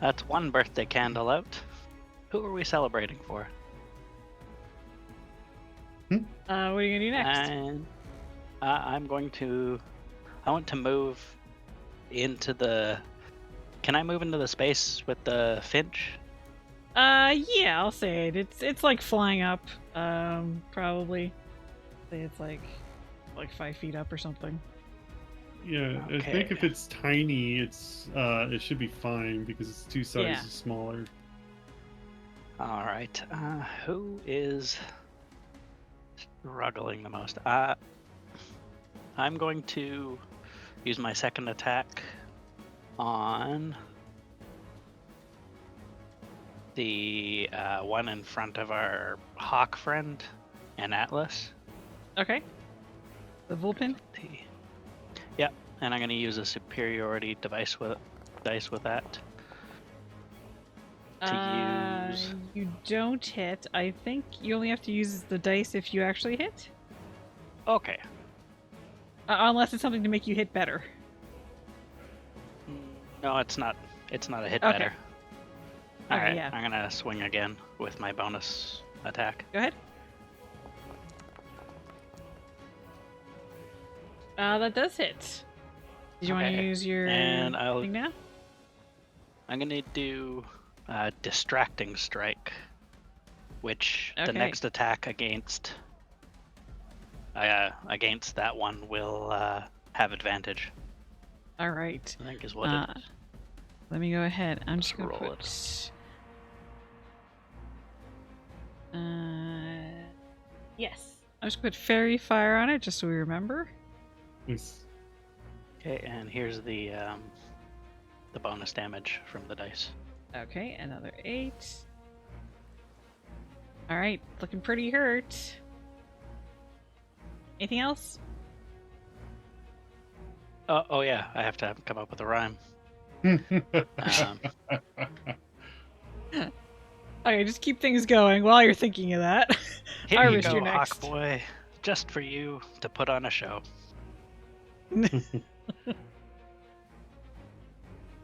That's one birthday candle out. Who are we celebrating for? What are you gonna do next? And I'm going to. I want to move into the. Can I move into the space with the finch? Yeah, I'll say it. It's like flying up. Probably. Say it's like 5 feet up or something. Yeah, I Okay. think if it's tiny, it should be fine because it's 2 sizes Yeah. smaller. All right. Who is struggling the most? I'm going to use my second attack on the one in front of our hawk friend and Atlas. Okay. The Vulpin. Yep, and I'm going to use a superiority dice with that. To use. You don't hit. I think you only have to use the dice if you actually hit. Okay. Unless it's something to make you hit better. No, it's not. It's not a hit Okay. better. All Okay, right, yeah. I'm gonna swing again with my bonus attack. Go ahead. That does hit. Did you want to Okay, use your and thing now? I'm gonna do distracting strike, which the Okay. next attack against that one will have advantage. All right. I think is what it is. Let me go ahead. I'm just Let's gonna roll put. Yes. I'm just gonna put fairy fire on it, just so we remember. Nice. Okay, and here's the bonus damage from the dice. Okay, another 8. All right, looking pretty hurt. Anything else? Oh yeah, I have to come up with a rhyme. Okay, just keep things going while you're thinking of that. Here you Harvest, go, you're Hawk next. Boy, just for you to put on a show. All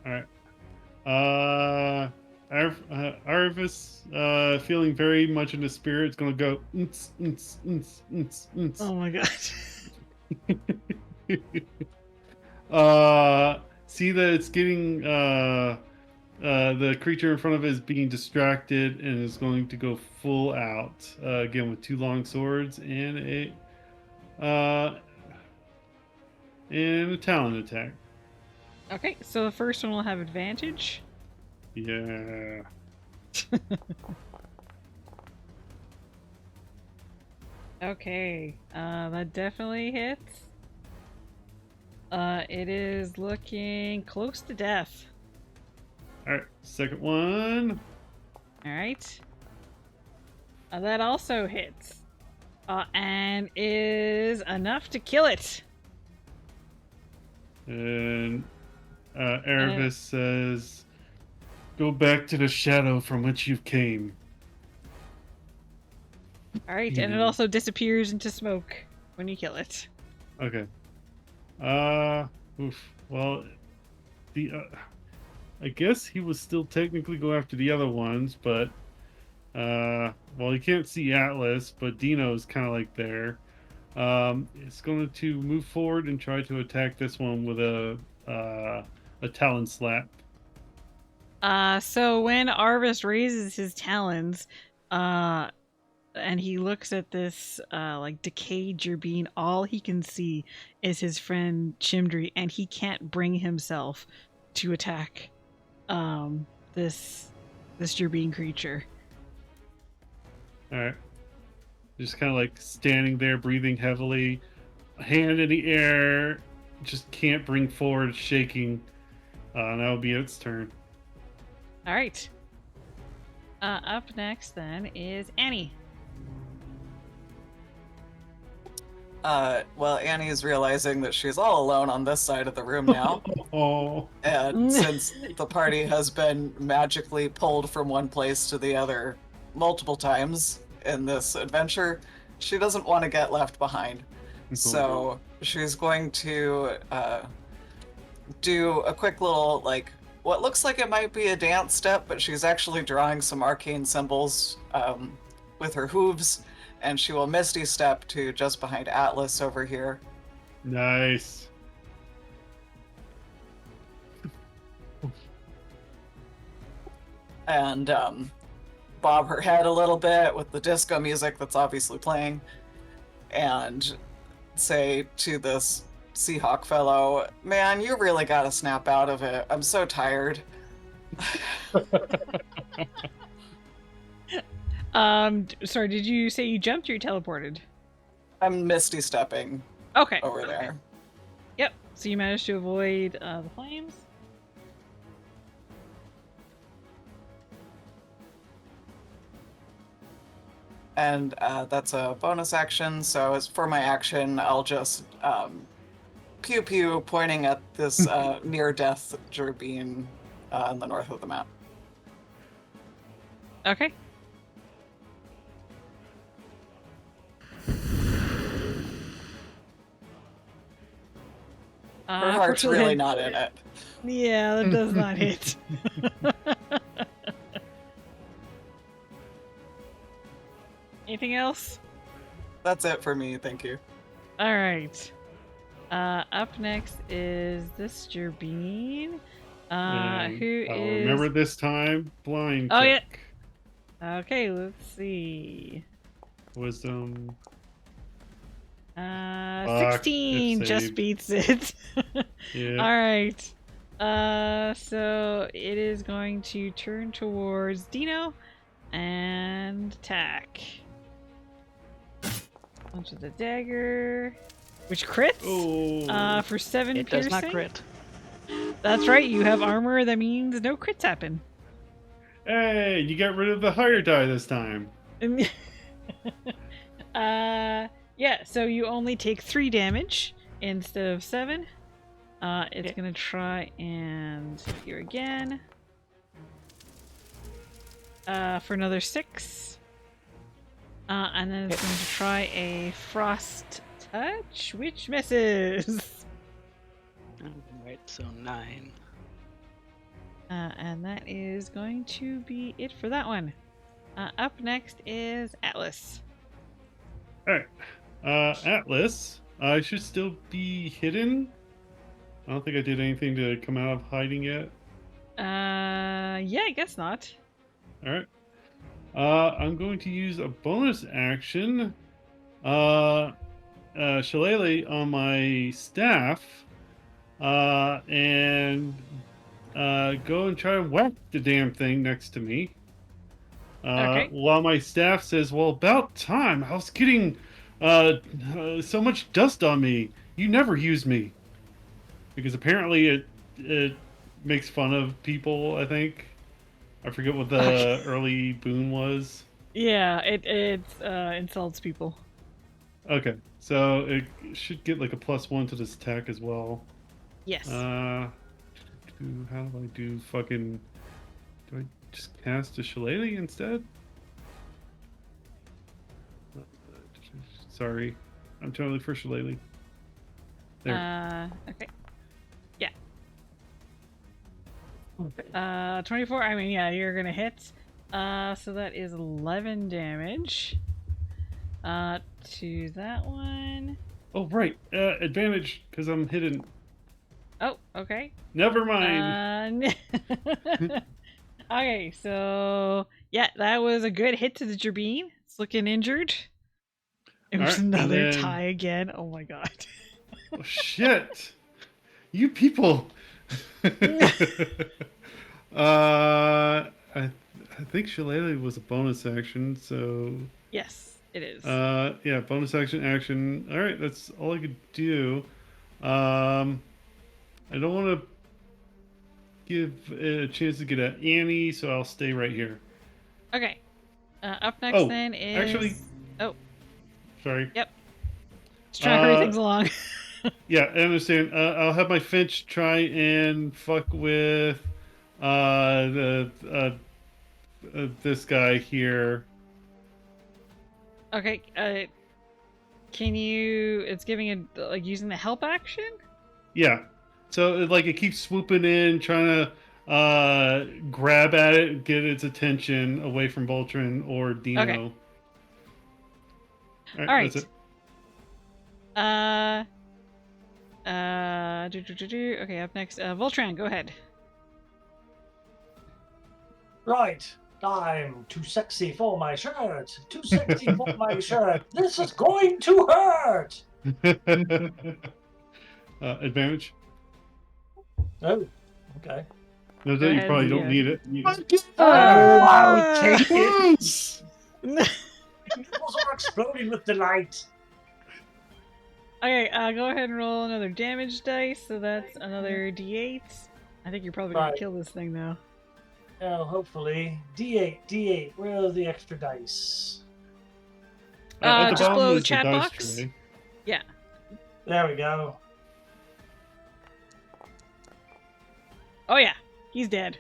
right. Arvis, feeling very much in the spirit, is gonna go. Oh my god. See that it's getting the creature in front of it is being distracted and is going to go full out again with 2 long swords and a talon attack. Okay, so the first one will have advantage. Yeah. Okay, that definitely hits. It is looking close to death. All right, second one. All right. That also hits. And is enough to kill it. And Aravis says, "Go back to the shadow from which you came." All right, and it also disappears into smoke when you kill it. Okay. Oof. Well, the I guess he will still technically go after the other ones, but well, you can't see Atlas, but Dino's kind of like there. It's going to move forward and try to attack this one with a talon slap. So when Arvis raises his talons, and he looks at this like decayed Gerbine, all he can see is his friend Chimdry, and he can't bring himself to attack this Gerbine creature. All right. Just kind of like standing there, breathing heavily, hand in the air, just can't bring forward, shaking. And that'll be its turn. All right. Up next then is Annie. Well, Annie is realizing that she's all alone on this side of the room now. Oh. And since the party has been magically pulled from one place to the other multiple times in this adventure, she doesn't want to get left behind. So she's going to do a quick little, like, what looks like it might be a dance step, but she's actually drawing some arcane symbols with her hooves, and she will Misty Step to just behind Atlas over here. Nice. And bob her head a little bit with the disco music that's obviously playing, and say to this Seahawk fellow, "Man, you really gotta snap out of it. I'm so tired." Sorry, did you say you jumped or you teleported? I'm Misty Stepping Okay. over there. Yep. So you managed to avoid the flames. And that's a bonus action, so as for my action, I'll just pew pew pointing at this near-death Gerbine in the north of the map. Okay. Her heart's really not in it. Yeah, that does not hit. Anything else? That's it for me. Thank you. All right. Up next is this Gerbine. And Who I'll is? remember this time. Blind Oh, yeah. check. Okay, let's see. Wisdom. 16 it just saved. beats it. Yeah. All right. So it is going to turn towards Dino and attack. Onto the dagger, which crits. Oh. For 7 It piercing. does not crit. That's right. You have armor. That means no crits happen. Hey, you got rid of the higher die this time. Yeah. So you only take 3 damage instead of 7. It's Yeah. gonna try and hit you again. For another 6. And then it's going to try a frost touch, which misses. Alright, so 9. And that is going to be it for that one. Up next is Atlas. Alright. Atlas. I should still be hidden. I don't think I did anything to come out of hiding yet. Yeah, I guess not. Alright. I'm going to use a bonus action. Shillelagh on my staff. And go and try to whack the damn thing next to me. Okay. While my staff says, well, about time. I was getting so much dust on me. You never use me. Because apparently it makes fun of people, I think. I forget what the early boon was. Yeah, it insults people. Okay, so it should get like a +1 to this attack as well. Yes. How do I do fucking... Do I just cast a Shillelagh instead? Sorry. I'm trying to look for Shillelagh. There. Okay. Yeah. 24. I mean, yeah, you're gonna hit. So that is 11 damage. To that one. Oh, right. Advantage, because I'm hidden. Oh, okay. Never mind. Okay, so yeah, that was a good hit to the Gerbine. It's looking injured. It was Alright, and another then- tie again. Oh my god. Oh, shit. You people. I think Shillelagh was a bonus action, so Yes, it is. yeah, bonus action. All right, that's all I could do. I don't want to give it a chance to get at Annie, so I'll stay right here. Okay. Up next Oh, then is actually- Oh, Sorry. yep. Just trying to hurry things along. Yeah, I understand. I'll have my Finch try and fuck with this guy here. Okay, can you... It's giving it, like, using the help action? Yeah. So it keeps swooping in, trying to grab at it, get its attention away from Voltron or Dino. Okay. All Alright. That's it. Okay, up next, Voltran, go ahead. Right. I'm too sexy for my shirt. Too sexy for my shirt. This is going to hurt. Advantage. Oh, okay. No, Go you ahead, probably don't yeah. need it. I'll take it. Yes! Peoples are exploding with delight. Okay, go ahead and roll another damage dice, so that's another d8. I think you're probably gonna Right. kill this thing now. Well, hopefully. D8. Where are the extra dice? At the just bottom below is the chat dice box. tray. Yeah. There we go. Oh yeah, he's dead.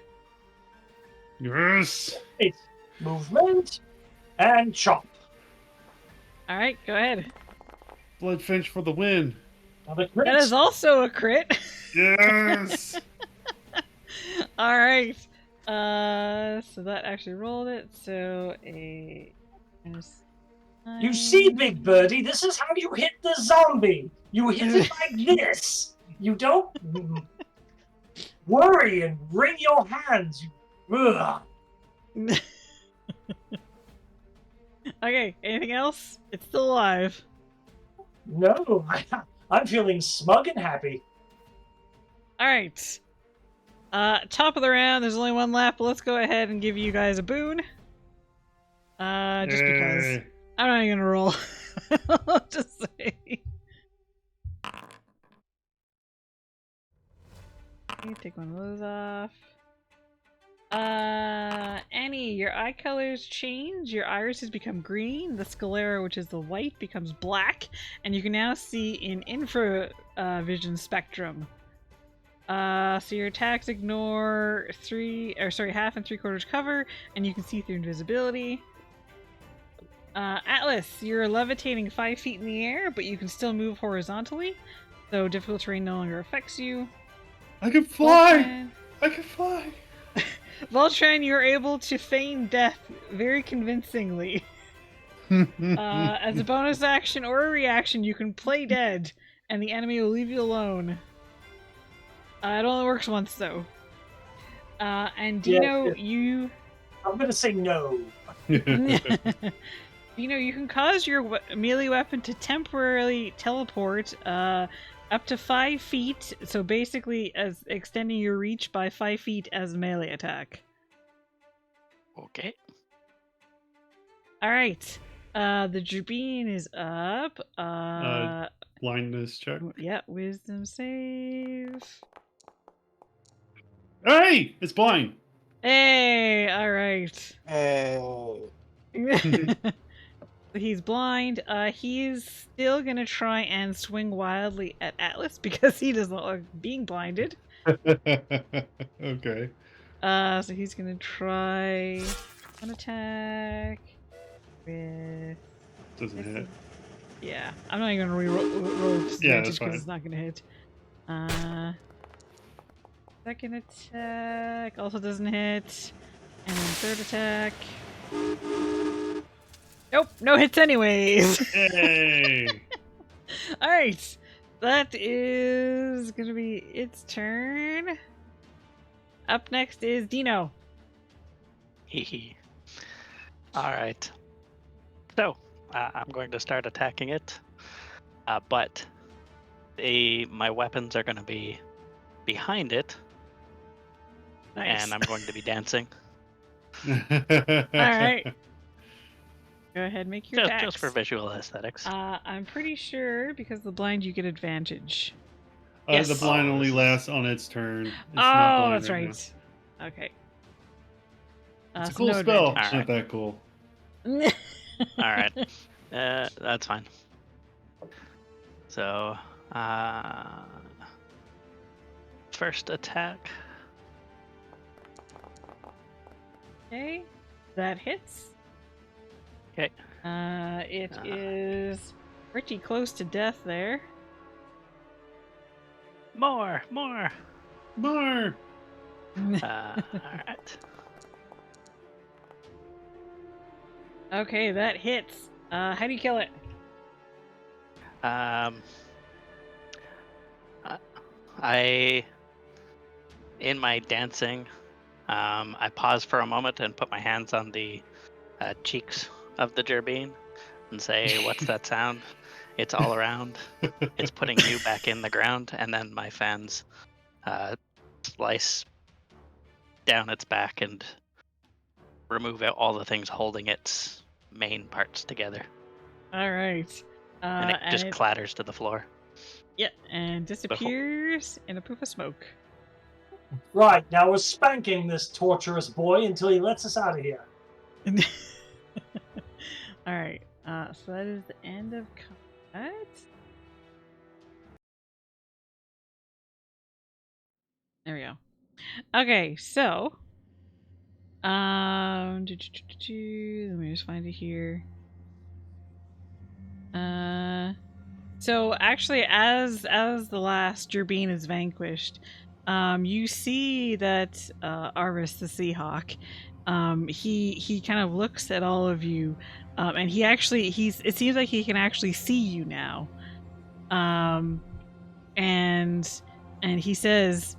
Yes! It's movement and chop. Alright, go ahead. Blood Finch for the win. Now the That is crits. also a crit. Yes! Alright. So that actually rolled it, so a minus You see, Big Birdie, this is how you hit the zombie. You hit it like this. You don't worry and wring your hands. Ugh. Okay, anything else? It's still alive. No, I'm feeling smug and happy. Alright. Top of the round, there's only one left, but let's go ahead and give you guys a boon. Just because. Yay. I'm not even gonna roll. I'll just say. Okay, take one of those off. Annie, your eye colors change. Your irises become green. The sclera, which is the white, becomes black, and you can now see in infravision spectrum. So your attacks ignore half and 3/4 cover, and you can see through invisibility. Atlas, you're levitating 5 feet in the air, but you can still move horizontally, so difficult terrain no longer affects you. I can fly! Voltran, I can fly! Voltran, you're able to feign death very convincingly. As a bonus action or a reaction, you can play dead, and the enemy will leave you alone. It only works once, though. And Dino, you... I'm gonna say no. Dino, you can cause your melee weapon to temporarily teleport up to 5 feet, so basically as extending your reach by 5 feet as a melee attack. Okay. Alright. The Jabeen is up. Blindness check. Yeah, wisdom save. Hey! It's blind! Hey, alright. Oh. He's blind. He's still gonna try and swing wildly at Atlas because he doesn't like being blinded. Okay. So he's gonna try an attack with... Doesn't hit. Yeah, I'm not even gonna roll Yeah, just that's fine. because it's not gonna hit. Second attack also doesn't hit. And then third attack. Nope, no hits anyways. Hey! Alright, that is gonna be its turn. Up next is Dino. Hehe. Alright. So, I'm going to start attacking it. But my weapons are going to be behind it. Nice. And I'm going to be dancing. Alright. Go ahead, make your attacks. Just for visual aesthetics. I'm pretty sure because the blind you get advantage. The Yes. blind Oh, only this is- lasts on its turn. It's not Oh, blind that's right right. Okay. now. It's a So cool no spell. advantage. It's not that cool. Alright. That's fine. So, first attack. Okay, that hits. Okay. It is pretty close to death there. More! More! Alright. Okay, that hits. How do you kill it? I, in my dancing, I pause for a moment and put my hands on the cheeks of the gerbine and say, "What's that sound?" It's all around. It's putting you back in the ground, and then my fans slice down its back and remove out all the things holding its main parts together, All right. and it just clatters to the floor. Yeah, and disappears in a poof of smoke. Right, now we're spanking this torturous boy until he lets us out of here. All right. So that is the end of combat. There we go. Okay, so let me just find it here. So actually, as the last Gerbine is vanquished, you see that Arvis the Seahawk he kind of looks at all of you, and it seems like he can actually see you now. And he says,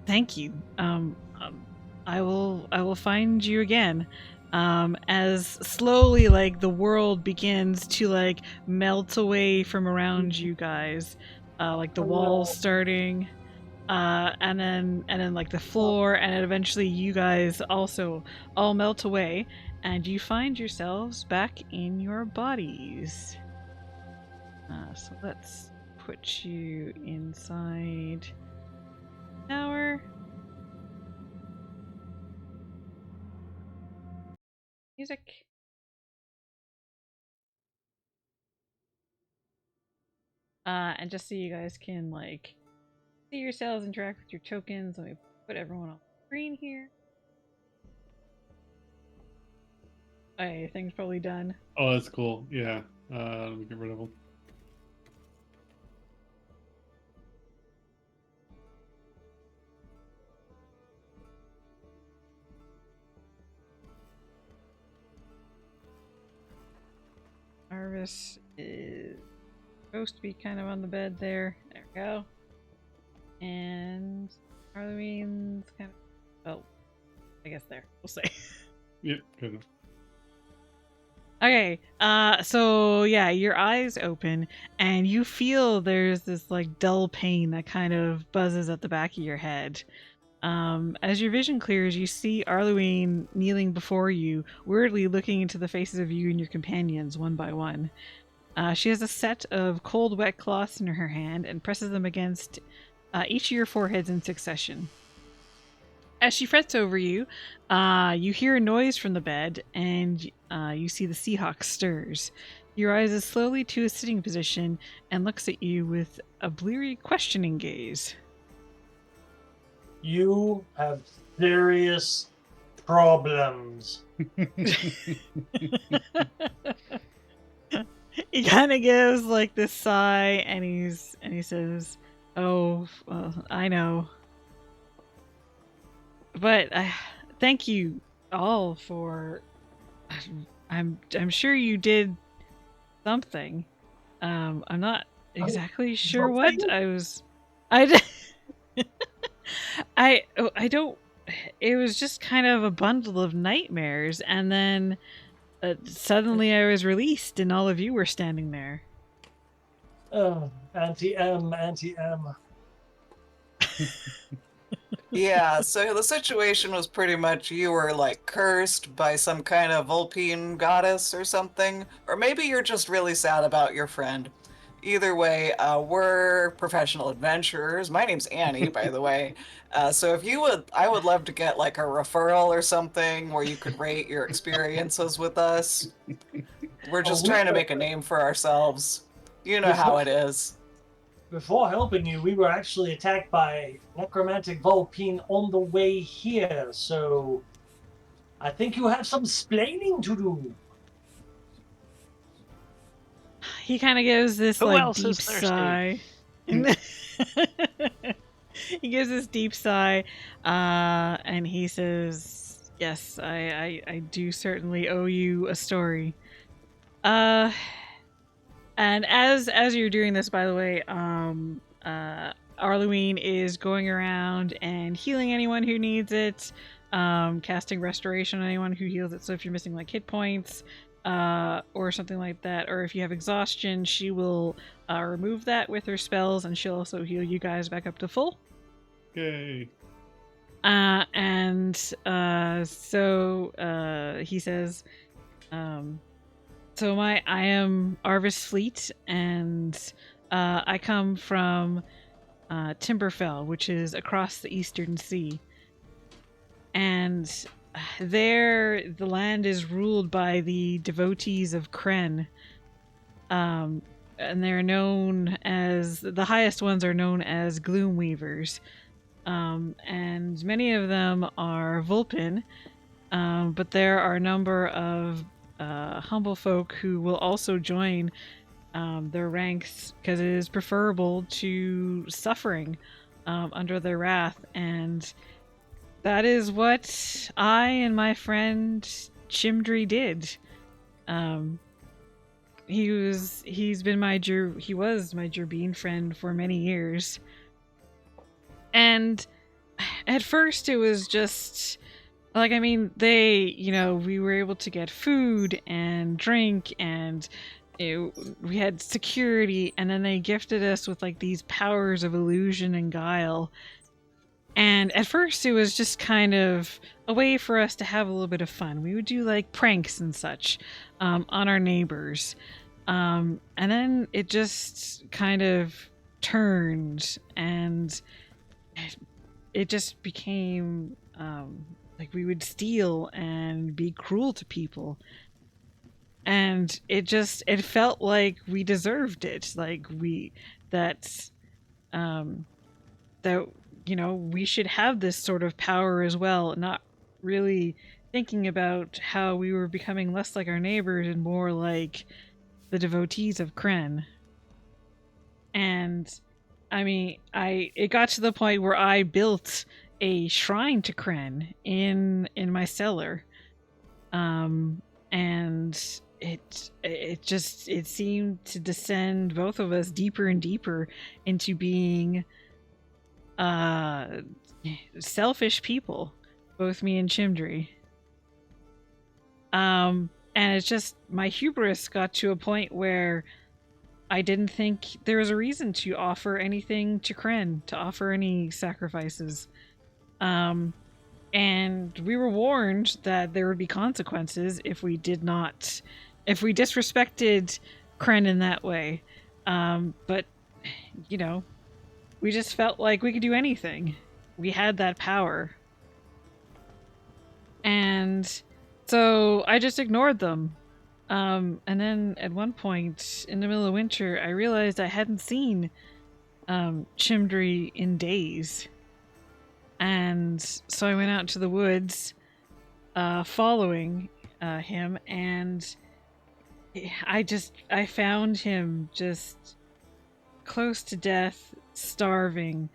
"Thank you. I will find you again." As slowly, like, the world begins to, like, melt away from around you guys, like the walls starting, and then like the floor, and then eventually you guys also all melt away, and you find yourselves back in your bodies. So let's put you inside tower. Music. And just so you guys can, like, see yourselves interact with your tokens, let me put everyone on the screen here. Okay, thing's probably done. Oh, that's cool. Yeah. Let me get rid of them. Arvis is supposed to be kind of on the bed there. There we go. And Harlequin's kind of... Oh, I guess there. We'll say. Yep, good enough. Okay, so yeah, your eyes open, and you feel there's this, like, dull pain that kind of buzzes at the back of your head. As your vision clears, you see Arlewine kneeling before you, weirdly looking into the faces of you and your companions one by one. She has a set of cold, wet cloths in her hand and presses them against each of your foreheads in succession. As she frets over you, you hear a noise from the bed, and you see the Seahawk stirs. He rises slowly to a sitting position and looks at you with a bleary, questioning gaze. You have serious problems. He kind of gives, like, this sigh, and he says, "Oh, well, I know. But thank you all for. I'm sure you did something. I'm not exactly sure what I was. I did. I don't. It was just kind of a bundle of nightmares, and then suddenly I was released, and all of you were standing there." Anti-M. Yeah, so the situation was pretty much you were like cursed by some kind of Vulpine goddess or something, or maybe you're just really sad about your friend. Either way, we're professional adventurers. My name's Annie, by the way. So if you would, I would love to get like a referral or something where you could rate your experiences with us. We're just trying to make a name for ourselves. You know how it is. Before helping you, we were actually attacked by necromantic Vulpine on the way here, so I think you have some splaining to do. He kind of gives this, Who like, else deep is thirsty? sigh. He gives this deep sigh, and he says, "Yes, I do certainly owe you a story." And as you're doing this, by the way, Arlewine is going around and healing anyone who needs it, casting restoration on anyone who heals it. So if you're missing, like, hit points, or something like that, or if you have exhaustion, she will remove that with her spells, and she'll also heal you guys back up to full. Yay. So he says, so I am Arvis Fleet, and I come from Timberfell, which is across the Eastern Sea. And there, the land is ruled by the devotees of Kren. And they're known as, the highest ones are known as Gloom Weavers. And many of them are Vulpin, but there are a number of humble folk who will also join their ranks, because it is preferable to suffering under their wrath. And that is what I and my friend Chimdry did. He was my Gerbine friend for many years. And at first it was just like, I mean, we were able to get food and drink, and we had security, and then they gifted us with like these powers of illusion and guile. And at first it was just kind of a way for us to have a little bit of fun. We would do like pranks and such on our neighbors. And then it just kind of turned, and it just became like we would steal and be cruel to people. And it felt like we deserved it. Like that we should have this sort of power as well, not really thinking about how we were becoming less like our neighbors and more like the devotees of Kren. And I mean, it got to the point where I built a shrine to Kren in my cellar. And it seemed to descend both of us deeper and deeper into being selfish people, both me and Chimdry. And it's just, my hubris got to a point where I didn't think there was a reason to offer anything to Kren, to offer any sacrifices. And we were warned that there would be consequences if we disrespected Kren in that way. But, we just felt like we could do anything. We had that power. And so I just ignored them. And then at one point in the middle of winter, I realized I hadn't seen Chimdry in days. And so I went out into the woods following him, and I found him just close to death, starving,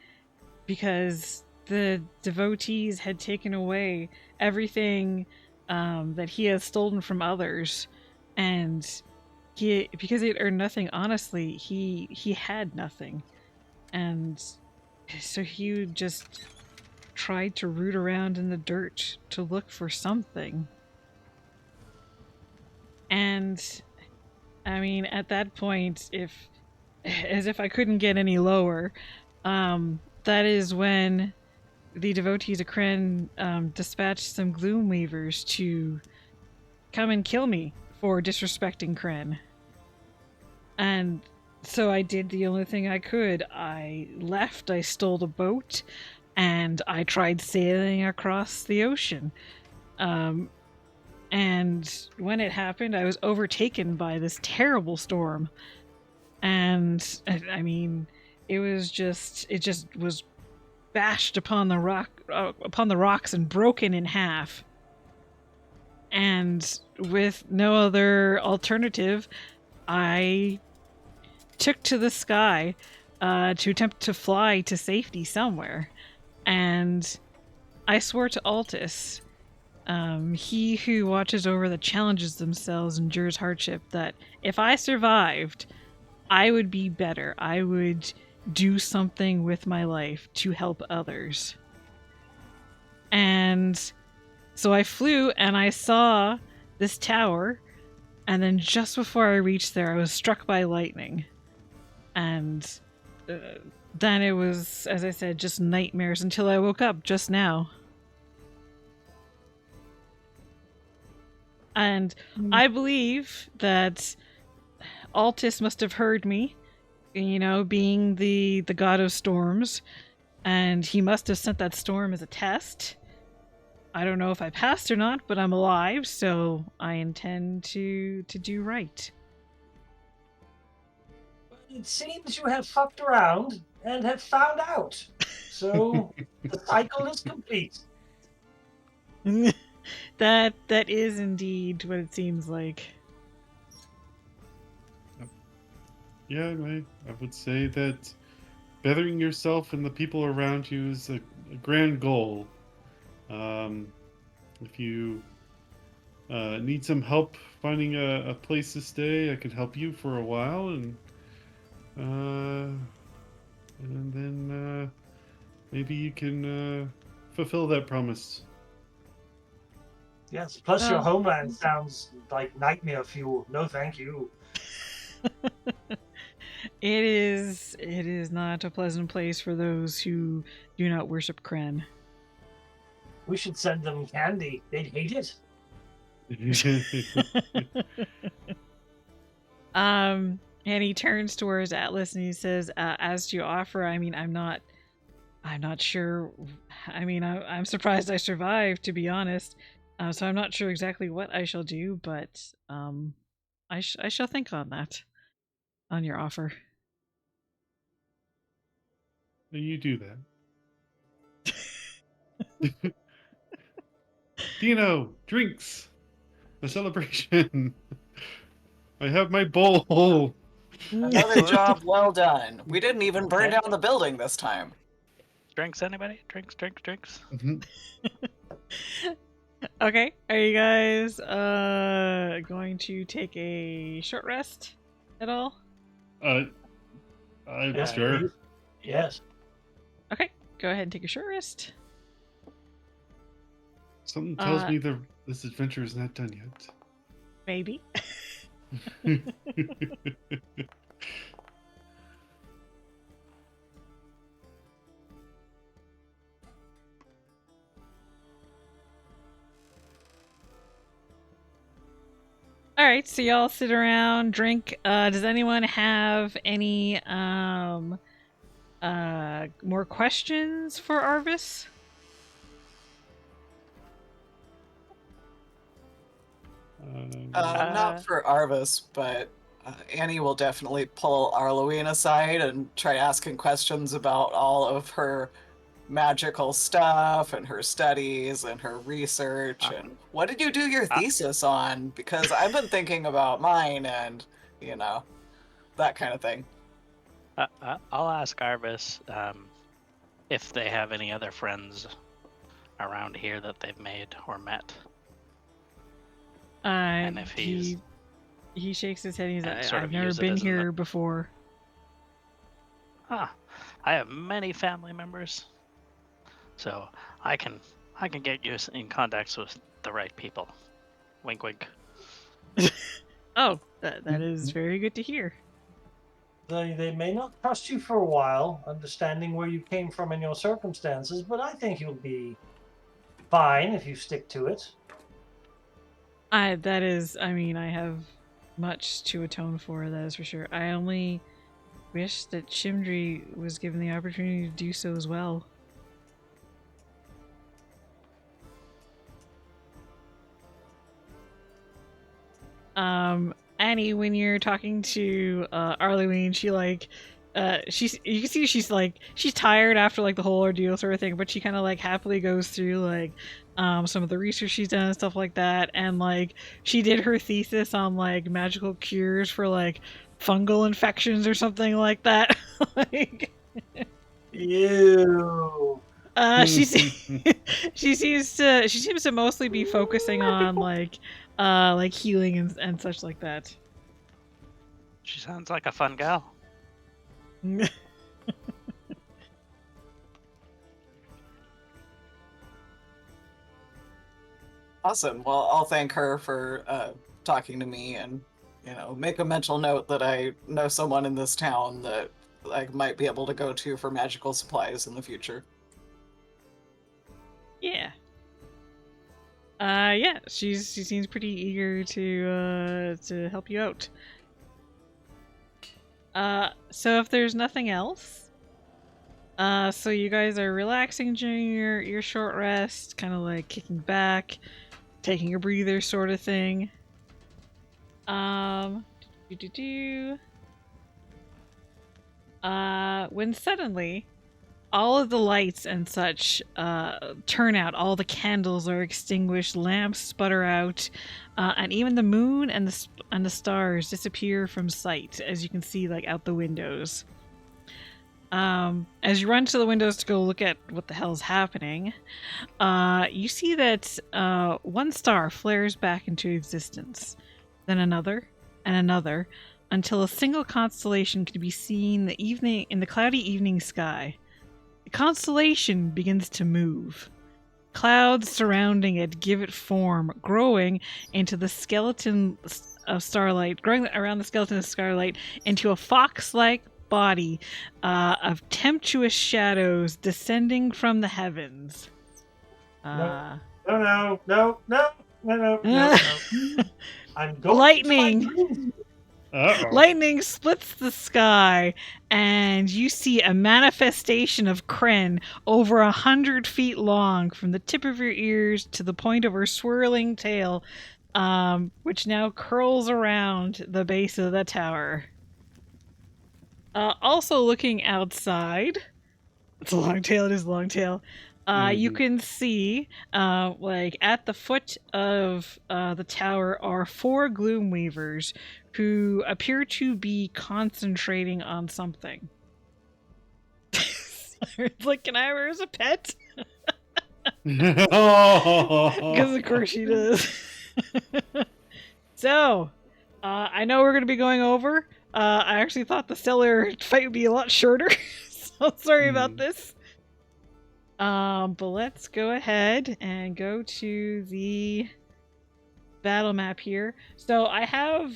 because the devotees had taken away everything that he had stolen from others. And because he had earned nothing honestly, he had nothing. And so he just tried to root around in the dirt to look for something. And I mean, at that point, as if I couldn't get any lower, that is when the devotees of Kren dispatched some Gloomweavers to come and kill me for disrespecting Kren. And so I did the only thing I could. I left, I stole a boat, and I tried sailing across the ocean. And when it happened, I was overtaken by this terrible storm. And I mean, it just was bashed upon the rocks and broken in half. And with no other alternative, I took to the sky to attempt to fly to safety somewhere. And I swore to Altus, he who watches over the challenges themselves, endures hardship, that if I survived, I would be better. I would do something with my life to help others. And so I flew and I saw this tower, and then just before I reached there, I was struck by lightning. And then it was, as I said, just nightmares until I woke up just now. And I believe that Altus must have heard me, being the god of storms, and he must have sent that storm as a test. I don't know if I passed or not, but I'm alive, so I intend to do right. It seems you have fucked around and have found out. So the cycle is complete. That is indeed what it seems like. Yeah, I would say that bettering yourself and the people around you is a grand goal. If you need some help finding a place to stay, I can help you for a while, and then maybe you can fulfill that promise. Yes. Plus, your Oh. homeland sounds like nightmare fuel. No, thank you. It is not a pleasant place for those who do not worship Kren. We should send them candy. They'd hate it. And he turns towards Atlas and he says, as to your offer, I mean, I'm not sure. I mean, I'm surprised I survived, to be honest. So I'm not sure exactly what I shall do, but I shall think on that, on your offer. You do that. Dino, drinks, a celebration. I have my bowl. Another job well done. We didn't even burn down the building this time. Drinks, anybody? Drinks. Mhm. Okay, are you guys going to take a short rest at all? Yes, Sure. please. Yes. Okay, go ahead and take a short rest. Something tells me this adventure is not done yet. Maybe. All right, so y'all sit around, drink. Does anyone have any more questions for Arvis? Not for Arvis, but Annie will definitely pull Arloween aside and try asking questions about all of her magical stuff and her studies and her research and what did you do your thesis on? Because I've been thinking about mine and, that kind of thing. I'll ask Arvis if they have any other friends around here that they've made or met. And if he shakes his head. He's and like, sort I've of never use it been as an- here before. I have many family members, so I can get you in contact with the right people. Wink, wink. Oh, that is very good to hear. They may not trust you for a while, understanding where you came from and your circumstances, but I think you'll be fine if you stick to it. I have much to atone for, that is for sure. I only wish that Chimdry was given the opportunity to do so as well. Annie, when you're talking to Arlene, she you can see she's tired after the whole ordeal sort of thing, but she kind of happily goes through some of the research she's done and stuff like that, and she did her thesis on magical cures for fungal infections or something like that. Ew. She seems to mostly be focusing on healing and such like that. She sounds like a fun gal. Awesome. Well, I'll thank her for talking to me and, make a mental note that I know someone in this town that I might be able to go to for magical supplies in the future. Yeah. Yeah, she seems pretty eager to help you out. So if there's nothing else, so you guys are relaxing during your short rest, kind of kicking back, taking a breather sort of thing. When suddenly all of the lights and such turn out, all the candles are extinguished, lamps sputter out, and even the moon and the stars disappear from sight, as you can see out the windows. As you run to the windows to go look at what the hell's happening, you see that one star flares back into existence, then another and another, until a single constellation can be seen in the cloudy evening sky. The constellation begins to move. Clouds surrounding it give it form, growing into the skeleton of starlight, growing around the skeleton of starlight into a fox-like body of tempestuous shadows descending from the heavens. No. No. I'm going Lightning. to my dreams. Uh-oh. Lightning splits the sky, and you see a manifestation of Kren over 100 feet long, from the tip of your ears to the point of her swirling tail, which now curls around the base of the tower. Also looking outside, it's a long tail, it is a long tail. You can see, like, at the foot of the tower are 4 gloom weavers who appear to be concentrating on something. It's like, can I have her as a pet? Because of course she does. So, I know we're going to be going over. I actually thought the stellar fight would be a lot shorter, so sorry about this. But let's go ahead and go to the battle map here. So I have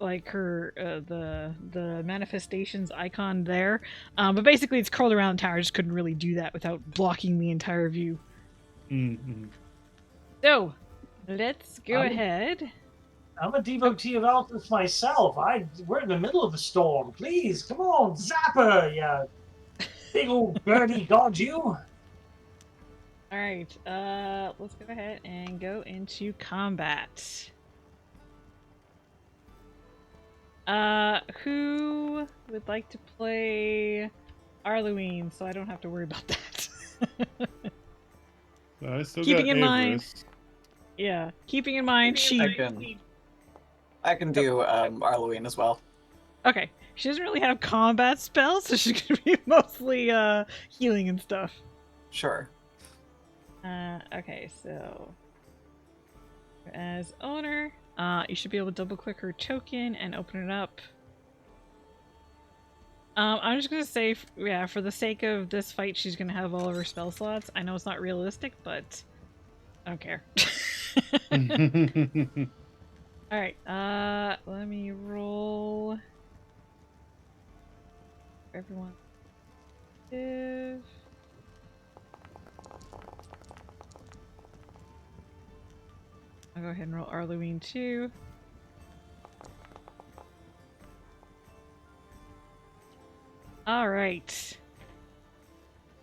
like her the manifestations icon there, but basically it's curled around the tower. I just couldn't really do that without blocking the entire view. So let's go ahead. I'm a devotee of Alphys myself. We're in the middle of a storm. Please, come on, Zapper, you big old birdie god, you. Alright, let's go ahead and go into combat. Who would like to play Arluine so I don't have to worry about that? I still Keeping got in mind, Avarice. yeah, keeping in mind I can do Arluine as well. Okay, she doesn't really have combat spells, so she's gonna be mostly healing and stuff. Sure. Okay, so as owner, you should be able to double click her token and open it up. I'm just gonna say, yeah, for the sake of this fight, she's gonna have all of her spell slots. I know it's not realistic, but I don't care. Alright, let me roll everyone. I'll go ahead and roll Arluine too. Alright.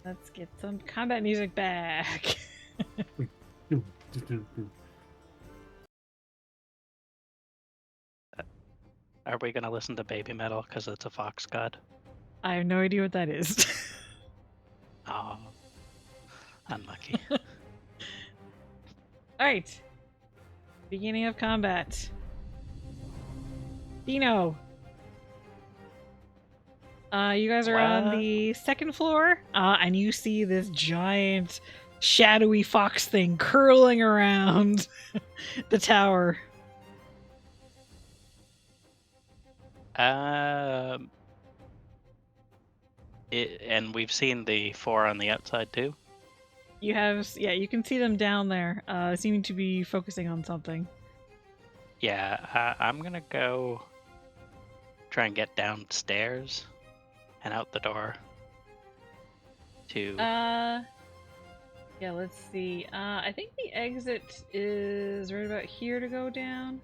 Let's get some combat music back. Are we gonna listen to Baby Metal because it's a fox god? I have no idea what that is. Oh, unlucky. Alright. Beginning of combat. Dino. You guys are on the second floor, and you see this giant, shadowy fox thing curling around the tower. And we've seen the 4 on the outside too. You have, yeah, you can see them down there, seeming to be focusing on something. Yeah, I'm gonna go try and get downstairs and out the door to... Yeah, let's see. I think the exit is right about here to go down.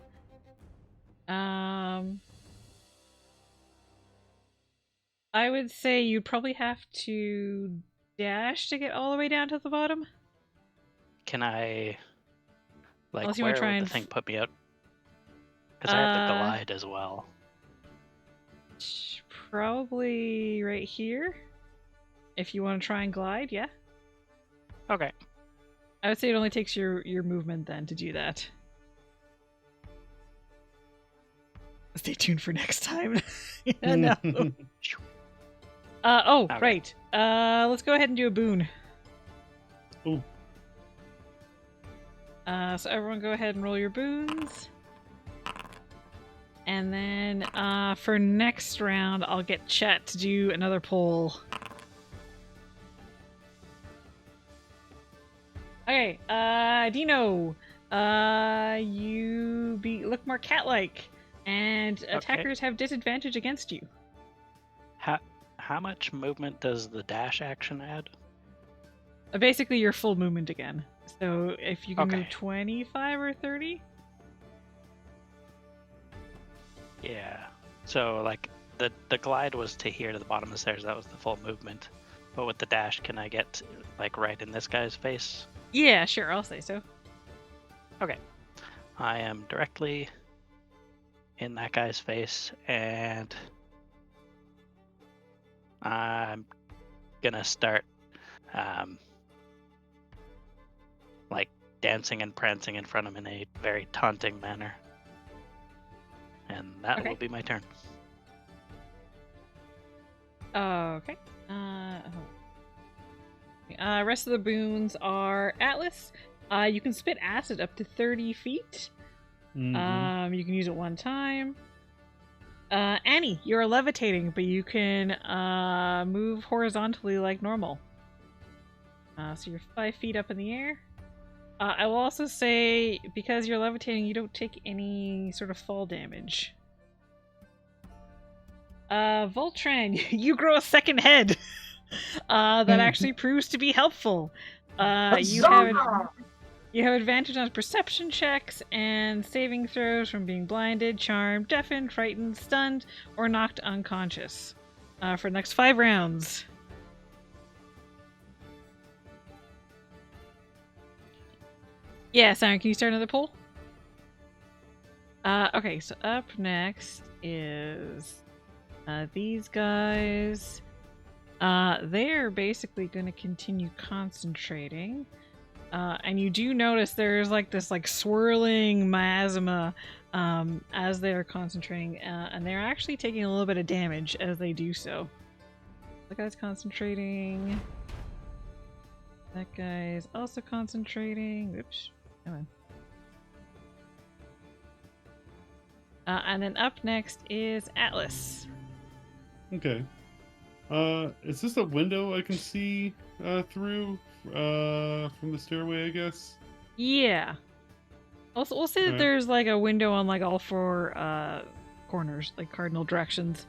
I would say you'd probably have to dash to get all the way down to the bottom. Can I... Like, Unless you where wanna try would and the thing put me out? Because I have to glide as well. Probably right here. If you want to try and glide, yeah. Okay. I would say it only takes your movement then to do that. Stay tuned for next time. Yeah, no. Okay. Right. Let's go ahead and do a boon. Ooh. So everyone go ahead and roll your boons. And then for next round, I'll get chat to do another poll. Okay, Dino, you look more cat-like, and attackers have disadvantage against you. How much movement does the dash action add? Basically, your full movement again. So if you can move Okay. 25 or 30. Yeah. So like the glide was to here to the bottom of the stairs. That was the full movement. But with the dash, can I get like right in this guy's face? Yeah, sure, I'll say so. Okay. I am directly in that guy's face, and I'm gonna start like dancing and prancing in front of him in a very taunting manner. And that Okay. will be my turn. Okay. Rest of the boons are Atlas. You can spit acid up to 30 feet. Mhm. You can use it one time. Annie, you're levitating, but you can move horizontally like normal. So you're 5 feet up in the air. I will also say, because you're levitating, you don't take any sort of fall damage. Voltran, you grow a second head. That actually proves to be helpful. You have advantage on perception checks and saving throws from being blinded, charmed, deafened, frightened, stunned, or knocked unconscious. For the next 5 rounds. Yeah, Siren, can you start another poll? Okay, so up next is these guys. They're basically going to continue concentrating. And you do notice there's like this like swirling miasma as they're concentrating, and they're actually taking a little bit of damage as they do so. That guy's concentrating. That guy's also concentrating. Oops. Come on. And then up next is Atlas. Okay. Is this a window I can see through from the stairway, I guess? Yeah. Also, we'll say that Alright. there's like a window on like all 4 corners, like cardinal directions.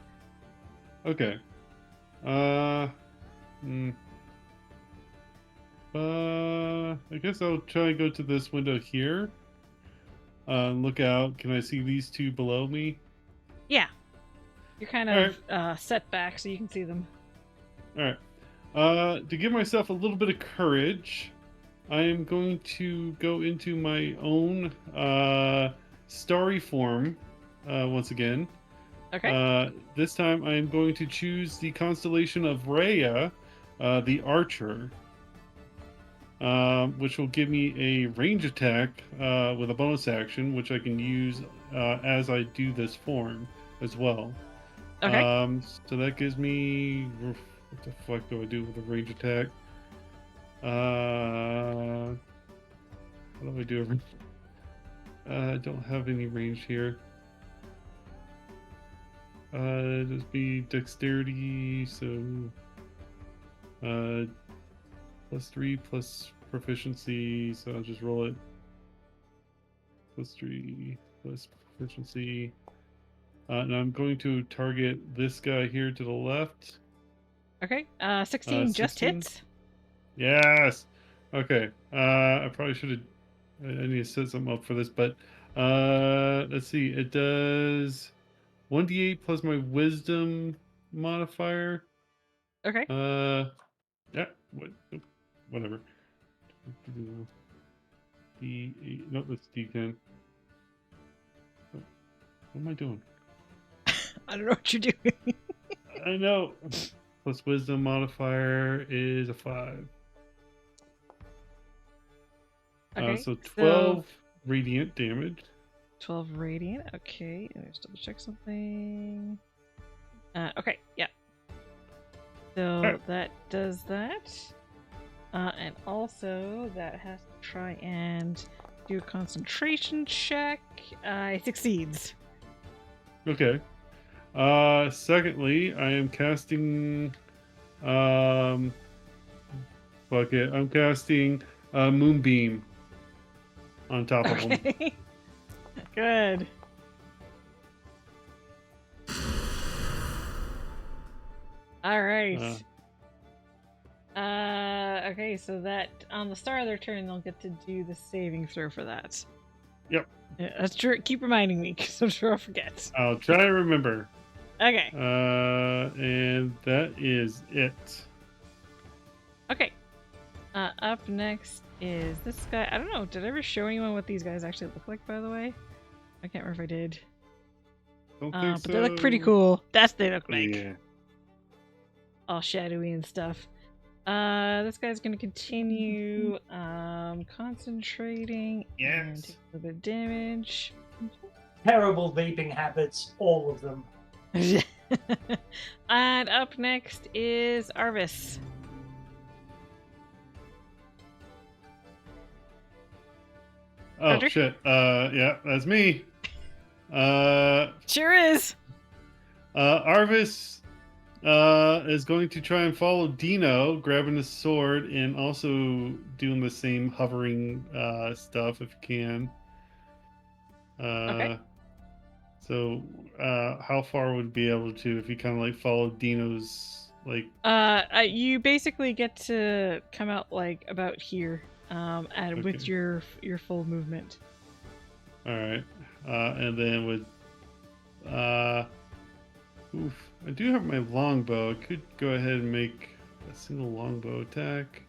Okay. I guess I'll try and go to this window here. Look out. Can I see these 2 below me? Yeah. You're kind of set back so you can see them. Alright. To give myself a little bit of courage, I am going to go into my own starry form once again. Okay. This time I am going to choose the constellation of Rhea, the Archer, which will give me a range attack with a bonus action, which I can use as I do this form as well. Okay. So that gives me... What the fuck do I do with a range attack? How do I do I don't have any range here. Just be dexterity, so +3 plus proficiency, so I'll just roll it. +3 plus proficiency. And I'm going to target this guy here to the left. Okay. 16 just 16? hits. Yes. Okay. I probably should have. I need to set something up for this, but let's see. It does 1d8 plus my wisdom modifier. Okay. Yeah. What? Nope, whatever. D8. No, that's D10. What am I doing? I don't know what you're doing. I know. Plus wisdom modifier is a 5. Okay. So 12 radiant damage. 12 radiant. Okay. Let me just double check something. Okay. Yeah. So that does that. And also that has to try and do a concentration check. It succeeds. Okay. Secondly, I am casting. Fuck it. I'm casting Moonbeam on top of him. Okay. Good. All right. Okay, so that on the start of their turn, they'll get to do the saving throw for that. Yep. Yeah, that's true. Keep reminding me, because I'm sure I'll forget. I'll try to remember. Okay. And that is it. Okay. Up next is this guy. I don't know. Did I ever show anyone what these guys actually look like, by the way? I can't remember if I did. Don't think But they look pretty so. cool. That's what they look like. Yeah. All shadowy and stuff. This guy's gonna continue concentrating and Yes. take a little bit of damage. Terrible vaping habits, all of them. And up next is Arvis. Oh Roger? shit. Yeah, that's me. Sure is. Arvis is going to try and follow Dino, grabbing his sword and also doing the same hovering stuff if you can. Okay. So, how far would be able to if you kind of like follow Dino's like? You basically get to come out like about here, and with Okay. your full movement. All right, and then with oof, I do have my longbow. I could go ahead and make a single longbow attack.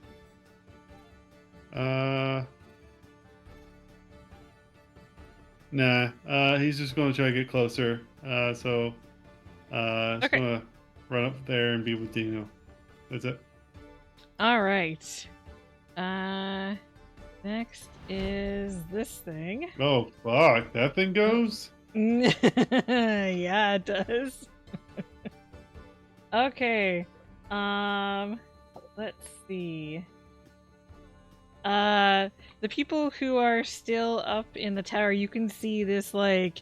Nah. He's just going to try to get closer. So, just Okay. gonna run up there and be with Dino. That's it. All right. Next is this thing. Oh fuck! That thing goes. Yeah, it does. Okay. Let's see. The people who are still up in the tower, you can see this like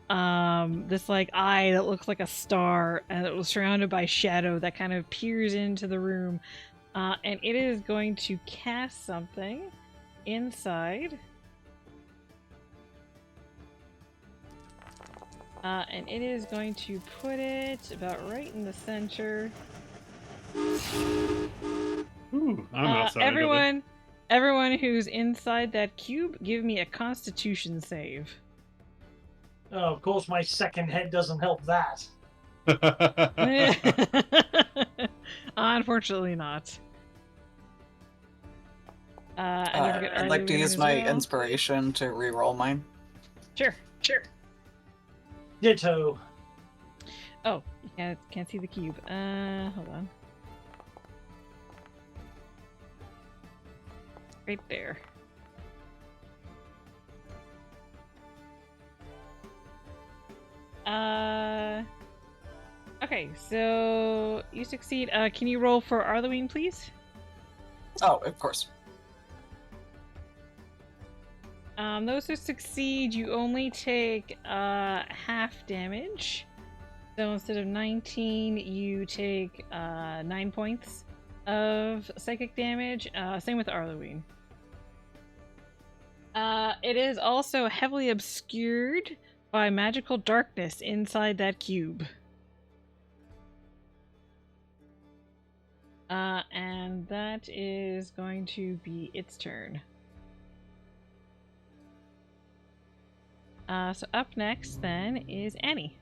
eye that looks like a star, and it was surrounded by shadow that kind of peers into the room, and it is going to cast something inside. And it is going to put it about right in the center. Ooh, I'm outside. of it. Everyone who's inside that cube, give me a Constitution save. Oh, of course, my second head doesn't help that. Unfortunately not. And don't forget I'd like to Arlene use as my well. inspiration to re-roll mine. Sure. Ditto. Oh, you can't see the cube. Hold on. Right there. Okay, so you succeed. Can you roll for Arlene, please? Oh, of course. Those who succeed, you only take half damage. So instead of 19, you take 9 points of psychic damage. Same with Arlene. It is also heavily obscured by magical darkness inside that cube. And that is going to be its turn. So up next then is Annie.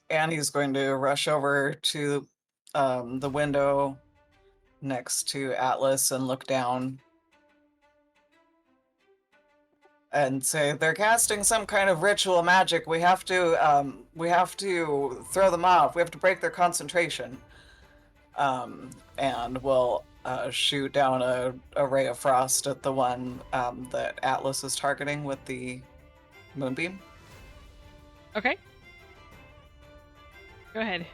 Annie's going to rush over to the window next to Atlas and look down and say, "They're casting some kind of ritual magic. We have to throw them off. We have to break their concentration." And we'll shoot down a ray of frost at the one that Atlas is targeting with the moonbeam. Okay. Go ahead.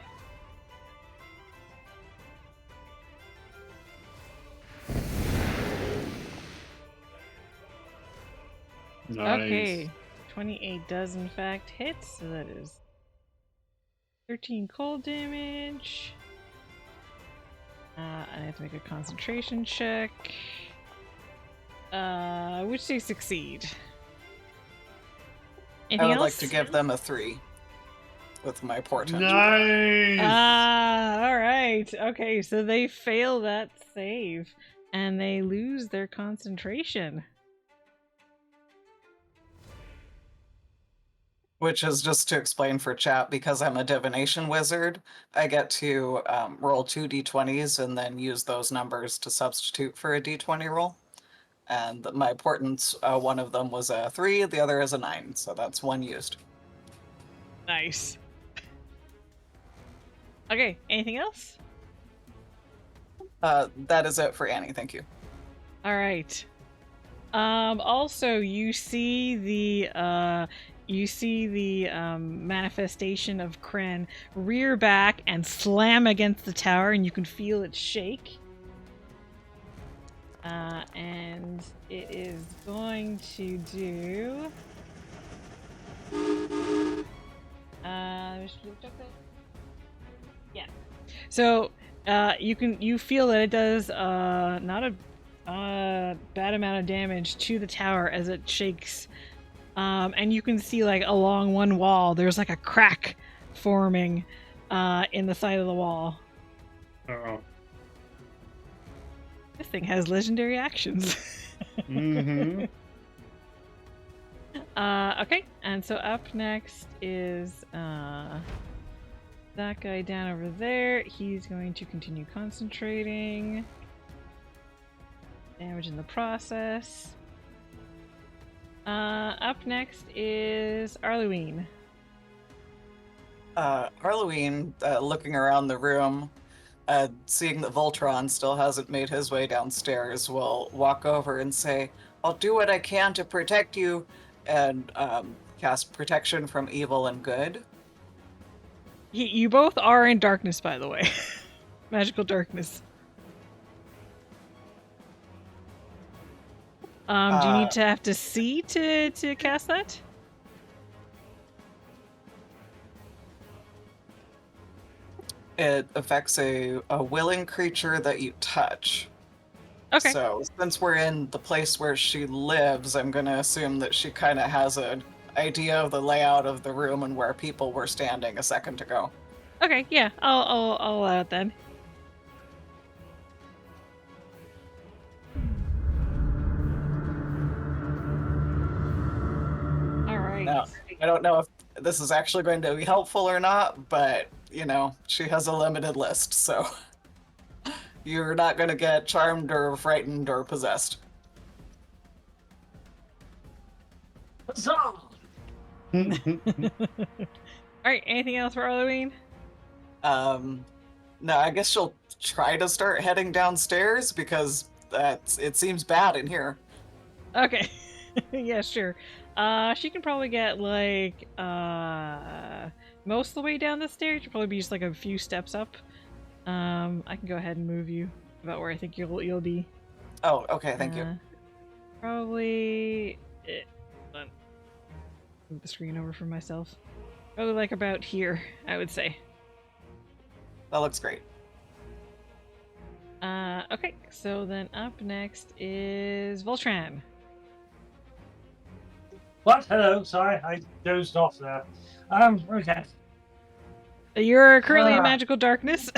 Nice. Okay. 28 does in fact hit, so that is 13 cold damage. And I have to make a concentration check. Which they succeed. Anything I would else? like to give them a 3 with my portent. Nice. Alright. Okay, so they fail that save. And they lose their concentration. Which is just to explain for chat, because I'm a divination wizard, I get to roll 2 d20s and then use those numbers to substitute for a d20 roll. And my portents, one of them was a 3, the other is a 9, so that's 1 used. Nice. Okay, anything else? That is it for Annie, thank you. Alright. Also, you see the manifestation of Kren rear back and slam against the tower, and you can feel it shake. And it is going to do. Yeah. So you feel that it does not a bad amount of damage to the tower as it shakes. And you can see, like, along one wall, there's like a crack forming in the side of the wall. Uh-oh. This thing has legendary actions. Mm-hmm. Okay, and so up next is that guy down over there. He's going to continue concentrating. Damage in the process. Up next is Arlewine. Arlewine, looking around the room, seeing that Voltron still hasn't made his way downstairs, will walk over and say, "I'll do what I can to protect you," and cast protection from evil and good. You both are in darkness, by the way. Magical darkness. Do you need to have to see to cast that? It affects a willing creature that you touch. Okay. So since we're in the place where she lives, I'm going to assume that she kind of has an idea of the layout of the room and where people were standing a second ago. Okay, yeah, I'll allow it then. All right. Now, I don't know if this is actually going to be helpful or not, but, you know, she has a limited list, so you're not going to get charmed or frightened or possessed. Huzzah! All right. Anything else for Arlewine? No, I guess she'll try to start heading downstairs because it seems bad in here. Okay. Yeah, sure. She can probably get like most of the way down the stairs. She'll probably be just like a few steps up. I can go ahead and move you about where I think you'll be. Oh, okay, thank you. Probably. Hold on. Move the screen over for myself. Probably like about here, I would say. That looks great. Okay, so then up next is Voltran. What? Hello. Sorry, I dozed off there. Okay. You're currently in magical darkness.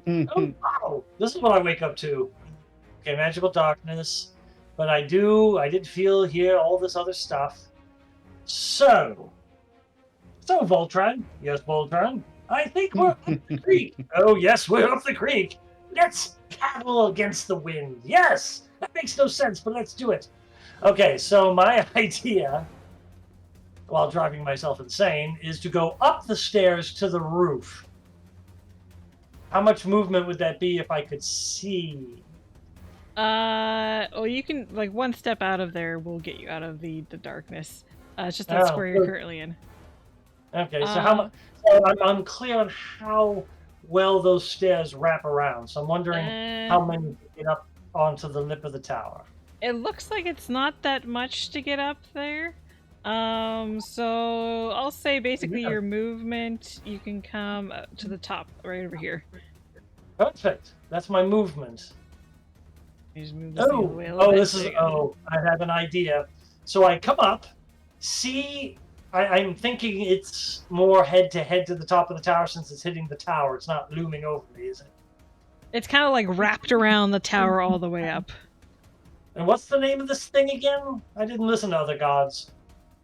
Oh, wow. This is what I wake up to. Okay, magical darkness. But I did feel, hear all this other stuff. So Voltran. Yes, Voltran. I think we're up the creek. Oh, yes, we're up the creek. Let's paddle against the wind. Yes! That makes no sense, but let's do it. Okay, so my idea, while driving myself insane, is to go up the stairs to the roof. How much movement would that be if I could see? Well, you can, like, one step out of there will get you out of the darkness. It's just that square you're currently in. Okay, so So I'm unclear on how well those stairs wrap around. So I'm wondering how many to get up onto the lip of the tower. It looks like it's not that much to get up there. So I'll say basically Yeah. your movement, you can come to the top right over here. Perfect. That's my movement. You just move this thing away a little Oh, bit, this there is. you go. Oh, I have an idea. So I come up, see. I'm thinking it's more head to the top of the tower since it's hitting the tower. It's not looming over me, is it? It's kind of like wrapped around the tower all the way up. And what's the name of this thing again? I didn't listen to other gods.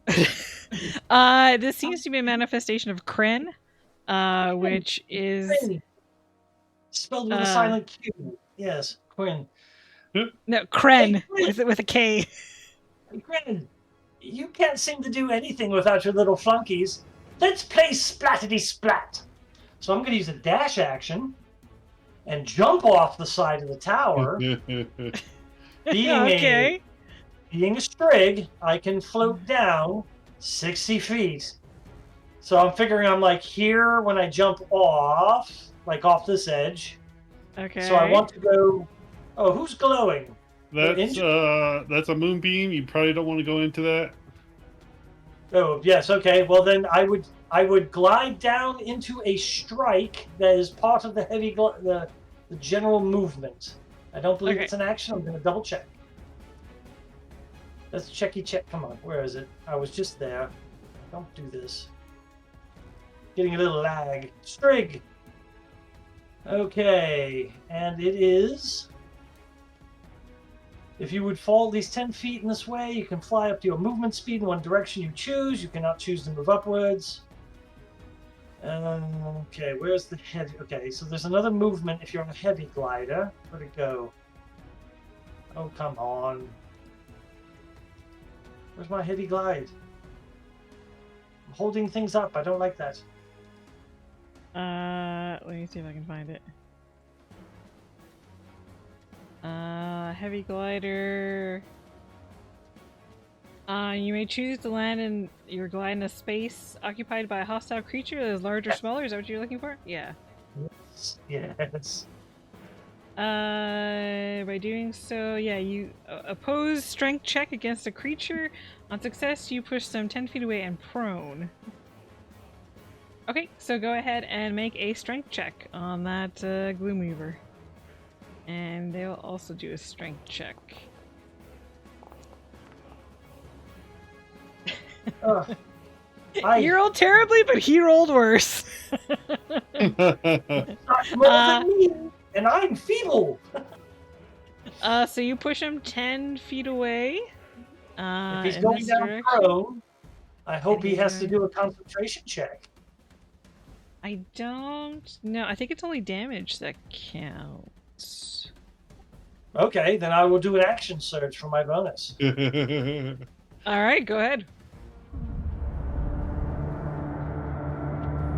This seems to be a manifestation of Kren, which is Quinn. Spelled with a silent Q. Yes, Quinn. no Kren Hey, Quinn. with a K. Hey, Quinn, you can't seem to do anything without your little flunkies. Let's play Splattity Splat. So I'm going to use a dash action and jump off the side of the tower. Okay. Being a strig, I can float down 60 feet. So I'm figuring I'm like here when I jump off, like off this edge. Okay. So I want to go. Oh, who's glowing? That's a moonbeam. You probably don't want to go into that. Oh yes, okay. Well then I would glide down into a strike that is part of the the general movement. I don't believe it's an action. I'm going to double check. Let's checky check. Come on, where is it? I was just there. Don't do this. Getting a little lag. Strig. Okay, and it is. If you would fall at least 10 feet in this way, you can fly up to your movement speed in one direction you choose. You cannot choose to move upwards. Okay, where's the heavy? Okay, so there's another movement if you're on a heavy glider. Where'd it go? Oh, come on. Where's my heavy glide? I'm holding things up. I don't like that. Let me see if I can find it. Heavy glider. You may choose to land in your glide in a space occupied by a hostile creature that is larger or smaller. Is that what you're looking for? Yeah. Yes. By doing so, yeah, you oppose strength check against a creature. On success, you push them 10 feet away and prone. Okay, so go ahead and make a strength check on that Gloomweaver. And they'll also do a strength check. You rolled terribly, but he rolled worse. Not more than me, and I'm feeble. So you push him 10 feet away. If he's in going this down direction. prone, I hope he has to do a concentration check. I don't know. I think it's only damage that counts. Okay, then I will do an action surge for my bonus. Alright, go ahead.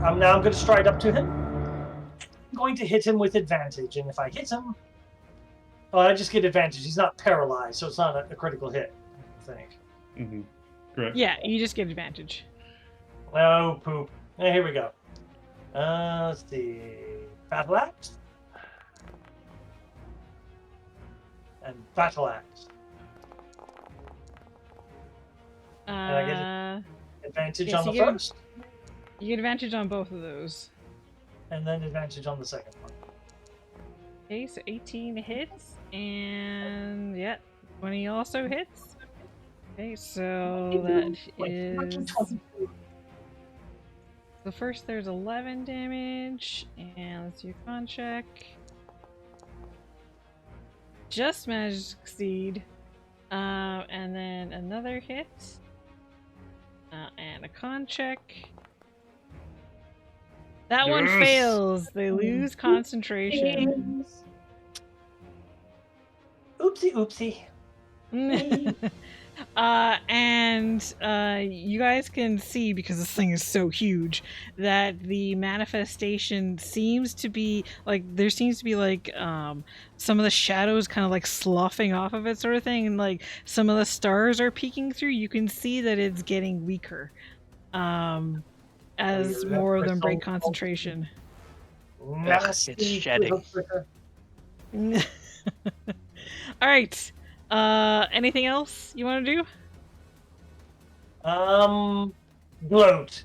Now I'm going to stride up to him. I'm going to hit him with advantage, and if I hit him, I just get advantage. He's not paralyzed, so it's not a critical hit, I think. Mm-hmm. Correct. Yeah, you just get advantage. Oh, poop. Here we go. Let's see. Battle Axe. And Battle Axe. And I get advantage on the first. You get advantage on both of those. And then advantage on the second one. Okay, so 18 hits, and yeah, 20 also hits. Okay, so that is... So first there's 11 damage, and let's do a con check. Just managed to succeed. And then another hit. And a con check. That one fails. They lose concentration. Oopsie, oopsie. And you guys can see, because this thing is so huge, that the manifestation seems to be like, there seems to be like some of the shadows kind of like sloughing off of it, sort of thing, and like some of the stars are peeking through. You can see that it's getting weaker. as That more of them break crystal- concentration. Nasty it's shedding. tricker. All right. Anything else you want to do? Gloat.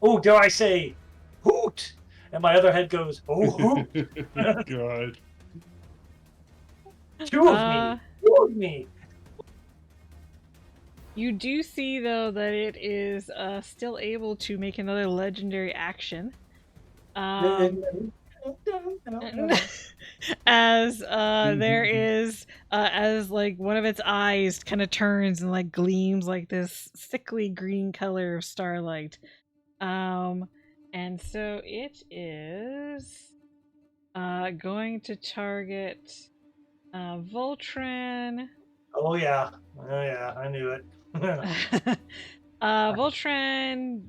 Oh, dare I say, hoot? And my other head goes, oh, hoot. God. Two of me. You do see, though, that it is still able to make another legendary action. As there is, as like one of its eyes kind of turns and like gleams like this sickly green color of starlight. And so it is going to target Voltron. Oh yeah, I knew it. Voltron,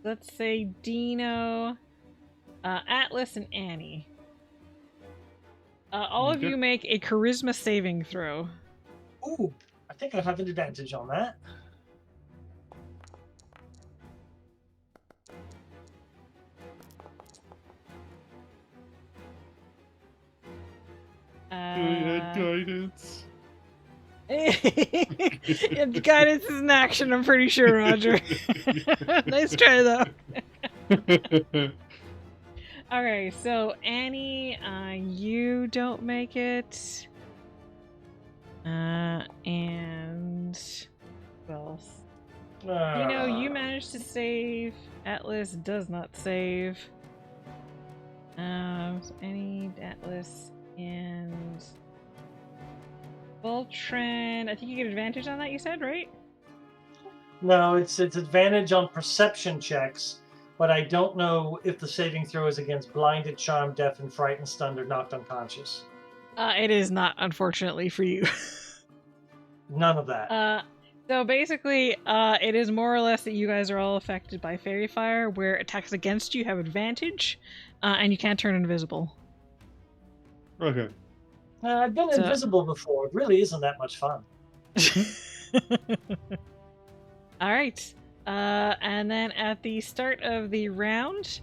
let's say Dino, Atlas, and Annie. All of Okay. you make a charisma saving throw. Ooh, I think I have an advantage on that. Guidance. Yeah, guidance is an action, I'm pretty sure, Roger. Nice try, though. Okay, so Annie, you don't make it. And who else? You managed to save. Atlas does not save. So Annie, Atlas, and Voltron. I think you get advantage on that. You said, right? No, it's advantage on perception checks, but I don't know if the saving throw is against blinded, charmed, deafened, frightened, stunned, or knocked unconscious. It is not, unfortunately for you. None of that. So basically, it is more or less that you guys are all affected by fairy fire, where attacks against you have advantage, and you can't turn invisible. Okay. I've been invisible before. It really isn't that much fun. All right. And then at the start of the round,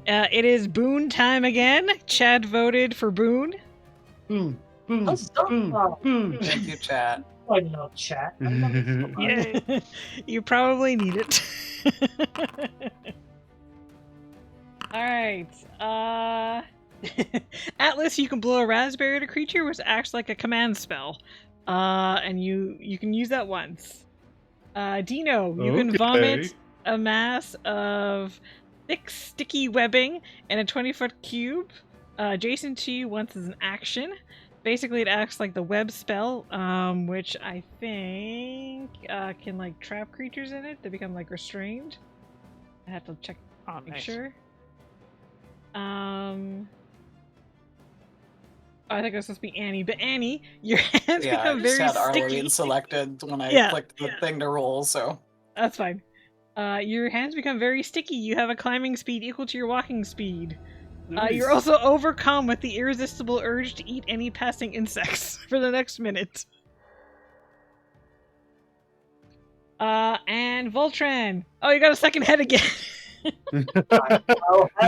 it is Boone time again. Chad voted for Boone. Boom. Boom. Boom, Boom. Thank you, chat. I love chat. I love it so much. Yeah, you probably need it. All right. Atlas, you can blow a raspberry at a creature, which acts like a command spell. And you can use that once. Dino, you can vomit a mass of thick, sticky webbing in a 20-foot cube adjacent to you once as an action. Basically, it acts like the web spell, which I think can like trap creatures in it. They become like restrained. I have to check, make sure. I think it was supposed to be Annie, but Annie, your hands become very I just had sticky. Arlene selected when I clicked the thing to roll, so. That's fine. Your hands become very sticky. You have a climbing speed equal to your walking speed. Nice. You're also overcome with the irresistible urge to eat any passing insects for the next minute. And Voltron. Oh, you got a second head again. Does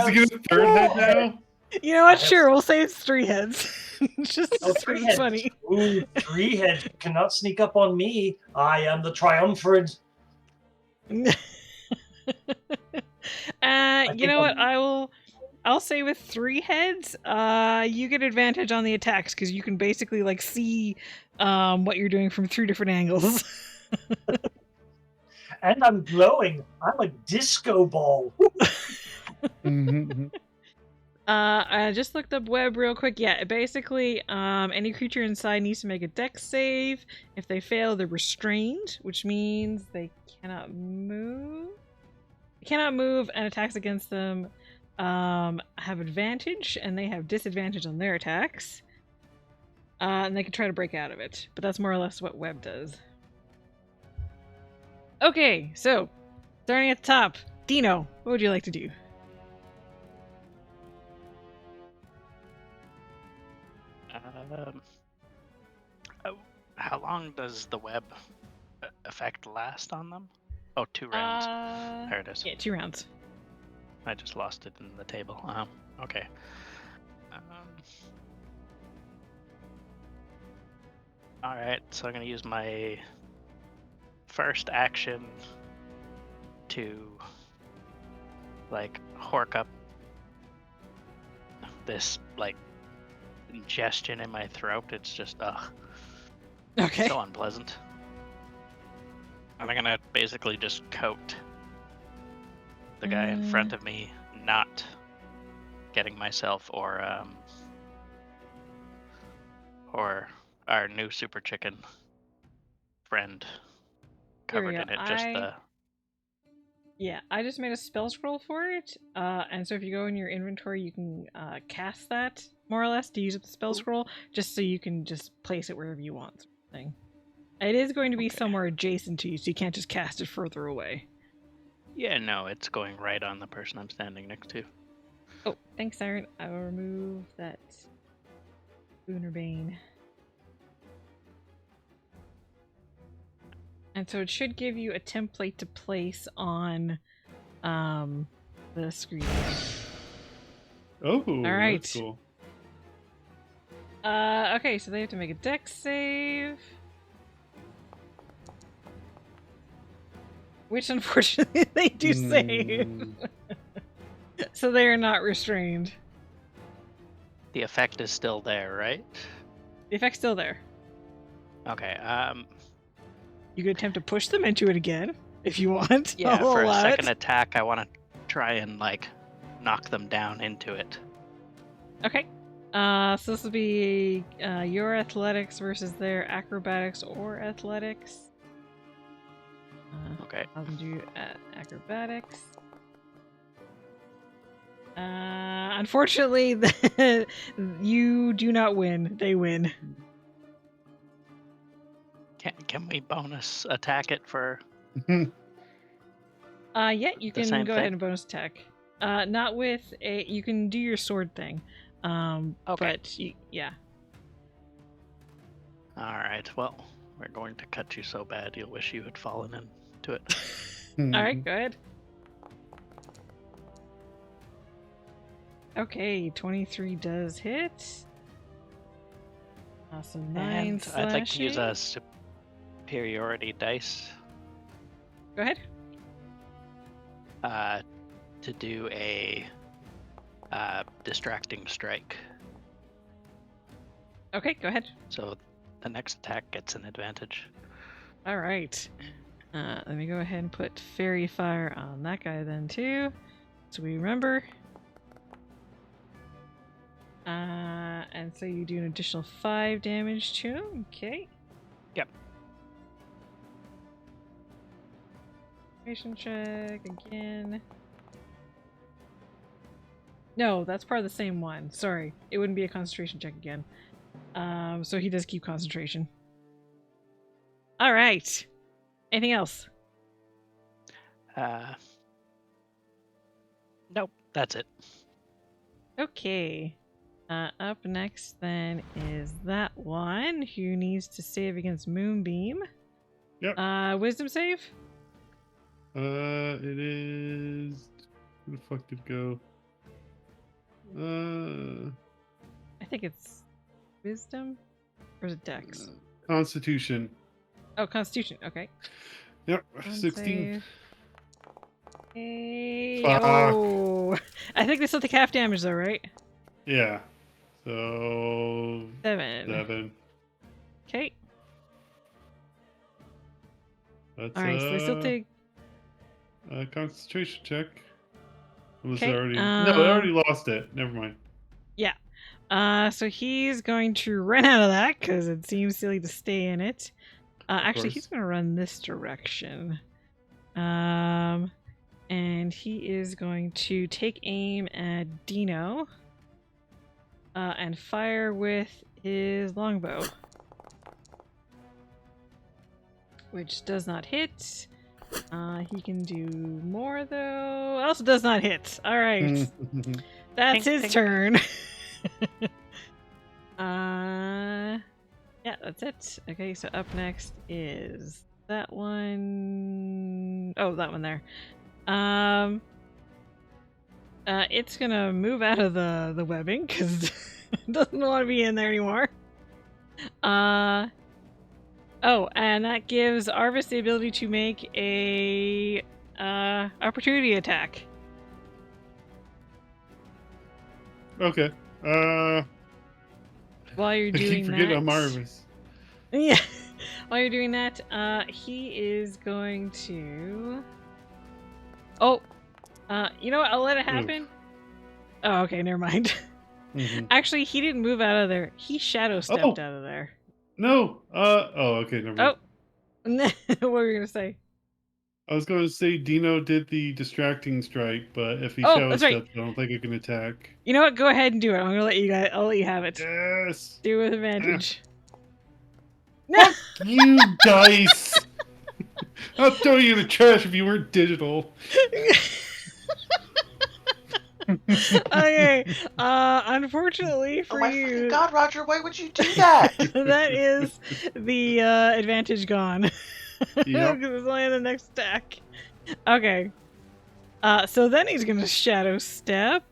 he get a third head now? You know what? Sure, we'll say it's 3 heads. Just Three heads. funny. Ooh, 3 heads cannot sneak up on me. I am the triumvirate. You know what? I'll say with 3 heads, you get advantage on the attacks because you can basically like see what you're doing from 3 different angles. And I'm glowing. I'm a disco ball. I just looked up web real quick. Yeah, basically, any creature inside needs to make a dex save. If they fail, they're restrained, which means they cannot move. They cannot move, and attacks against them have advantage, and they have disadvantage on their attacks. And they can try to break out of it, but that's more or less what web does. Okay, so starting at the top, Dino, what would you like to do? How long does the web effect last on them? Oh, 2 rounds. There it is. Yeah, 2 rounds. I just lost it in the table. Okay. Alright, so I'm going to use my first action to, like, hork up this, like, ingestion in my throat. It's just, Okay. so unpleasant. And I'm going to basically just coat the guy in front of me, not getting myself or our new super chicken friend Here we covered go. in it. Just Yeah, I just made a spell scroll for it, and so if you go in your inventory, you can cast that, more or less, to use up the spell scroll, just so you can just place it wherever you want, sort of thing. It is going to be somewhere adjacent to you, so you can't just cast it further away. Yeah, no, it's going right on the person I'm standing next to. Oh, thanks, Siren. I will remove that Boonerbane. And so it should give you a template to place on the screen. Oh, All right. that's cool. Okay, so they have to make a dex save. Which, unfortunately, they do save. So they are not restrained. The effect is still there, right? The effect's still there. Okay, You could attempt to push them into it again, if you want. yeah, I'll for a allow second it. attack, I want to try and, like, knock them down into it. Okay. So this will be your athletics versus their acrobatics or athletics. Okay. I'll do acrobatics. Unfortunately, you do not win. They win. Can we bonus attack it for? Yeah, you The can same go thing? ahead and bonus attack. Not with a. You can do your sword thing. Okay. But yeah. All right. Well, we're going to cut you so bad you'll wish you had fallen into it. All right, go ahead. Okay, 23 does hit. Awesome, 9 And slashing. I'd like to use a superiority dice Go ahead. to do a distracting strike. Okay, go ahead. So the next attack gets an advantage. All right. Let me go ahead and put fairy fire on that guy then too, so we remember. And so you do an additional 5 damage to him. Okay. Yep. Concentration check again. No, that's part of the same one. Sorry, it wouldn't be a concentration check again. So he does keep concentration. All right. Anything else? Nope, that's it. Okay. Up next then is that one who needs to save against Moonbeam. Yep. Wisdom save? It is. Where the fuck did it go? I think it's wisdom? Or is it dex? Constitution. Oh, constitution. Okay. Yep. One 16. save. Hey, Fuck. oh. I think they still take half damage though, right? Yeah. So 7. 7. Okay. That's Alright, so they still take. a concentration check. Unless Okay, I already. No, I already lost it. Never mind. Yeah. So he's going to run out of that because it seems silly to stay in it. Actually, course. he's going to run this direction. And he is going to take aim at Dino. And fire with his longbow. Which does not hit. He can do more though. Also does not hit. Alright. That's Ding, his ding. turn. Yeah, that's it. Okay, so up next is that one. Oh, that one there. It's gonna move out of the webbing because it doesn't want to be in there anymore. Oh, and that gives Arvis the ability to make a opportunity attack. Okay. While you're I keep doing forgetting that, I'm Arvis. yeah. While you're doing that, he is going to. Oh, you know what? I'll let it happen. Oh, okay, never mind. Mhm. Actually, he didn't move out of there. He shadow stepped Oh! out of there. No. Oh, okay. Never mind. Oh, what were you gonna say? I was going to say Dino did the distracting strike, but if he Oh, shadow that's right. steps, I don't think I can attack. You know what? Go ahead and do it. I'm gonna let you guys. I'll let you have it. Yes. Do it with advantage. No. Fuck you, dice. I'll throw you in the trash if you weren't digital. Okay. Unfortunately Oh for my fucking you, god, Roger, why would you do that? that is the advantage gone. Yep. Because it's only the next stack. Okay. So then he's gonna shadow step.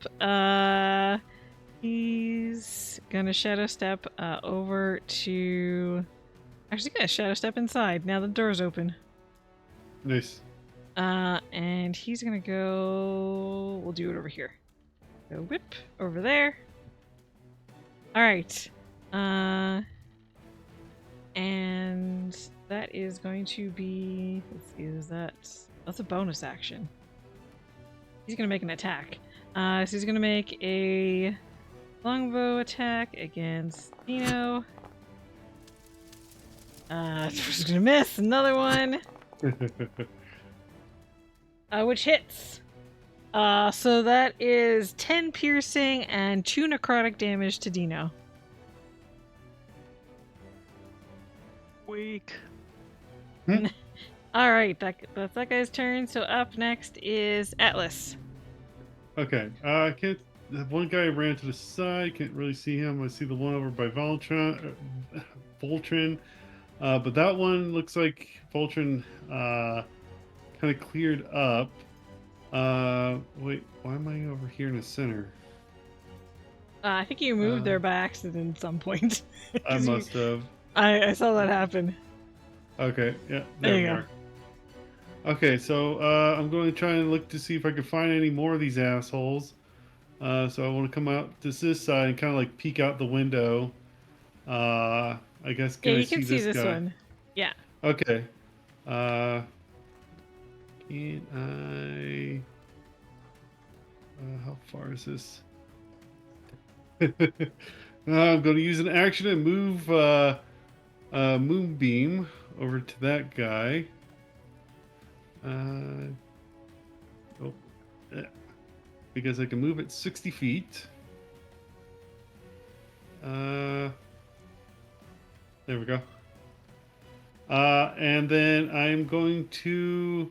He's gonna shadow step over to. Actually, gonna shadow step inside. Now the door's open. Nice. And he's gonna go. We'll do it over here. Go whip over there. All right. And that is going to be. Let's see, is that? That's a bonus action. He's gonna make an attack. So he's gonna make a longbow attack against Dino. He's gonna miss another one. Which hits. So that is 10 piercing and 2 necrotic damage to Dino. Weak. Alright, that's that guy's turn. So up next is Atlas. Okay. I can't. The one guy ran to the side. Can't really see him. I see the one over by Voltron. But that one looks like Voltron kind of cleared up. Wait, why am I over here in the center? I think you moved there by accident at some point. I must have. I saw that happen. Okay, yeah, There there you we go. are. Okay, so I'm going to try and look to see if I can find any more of these assholes. So I want to come out to this side and kind of like peek out the window. I guess Yeah, can I you can see this guy? one. Yeah. Okay. Can I? How far is this? I'm going to use an action and move Moonbeam over to that guy. Because I can move it 60 feet. There we go. And then I'm going to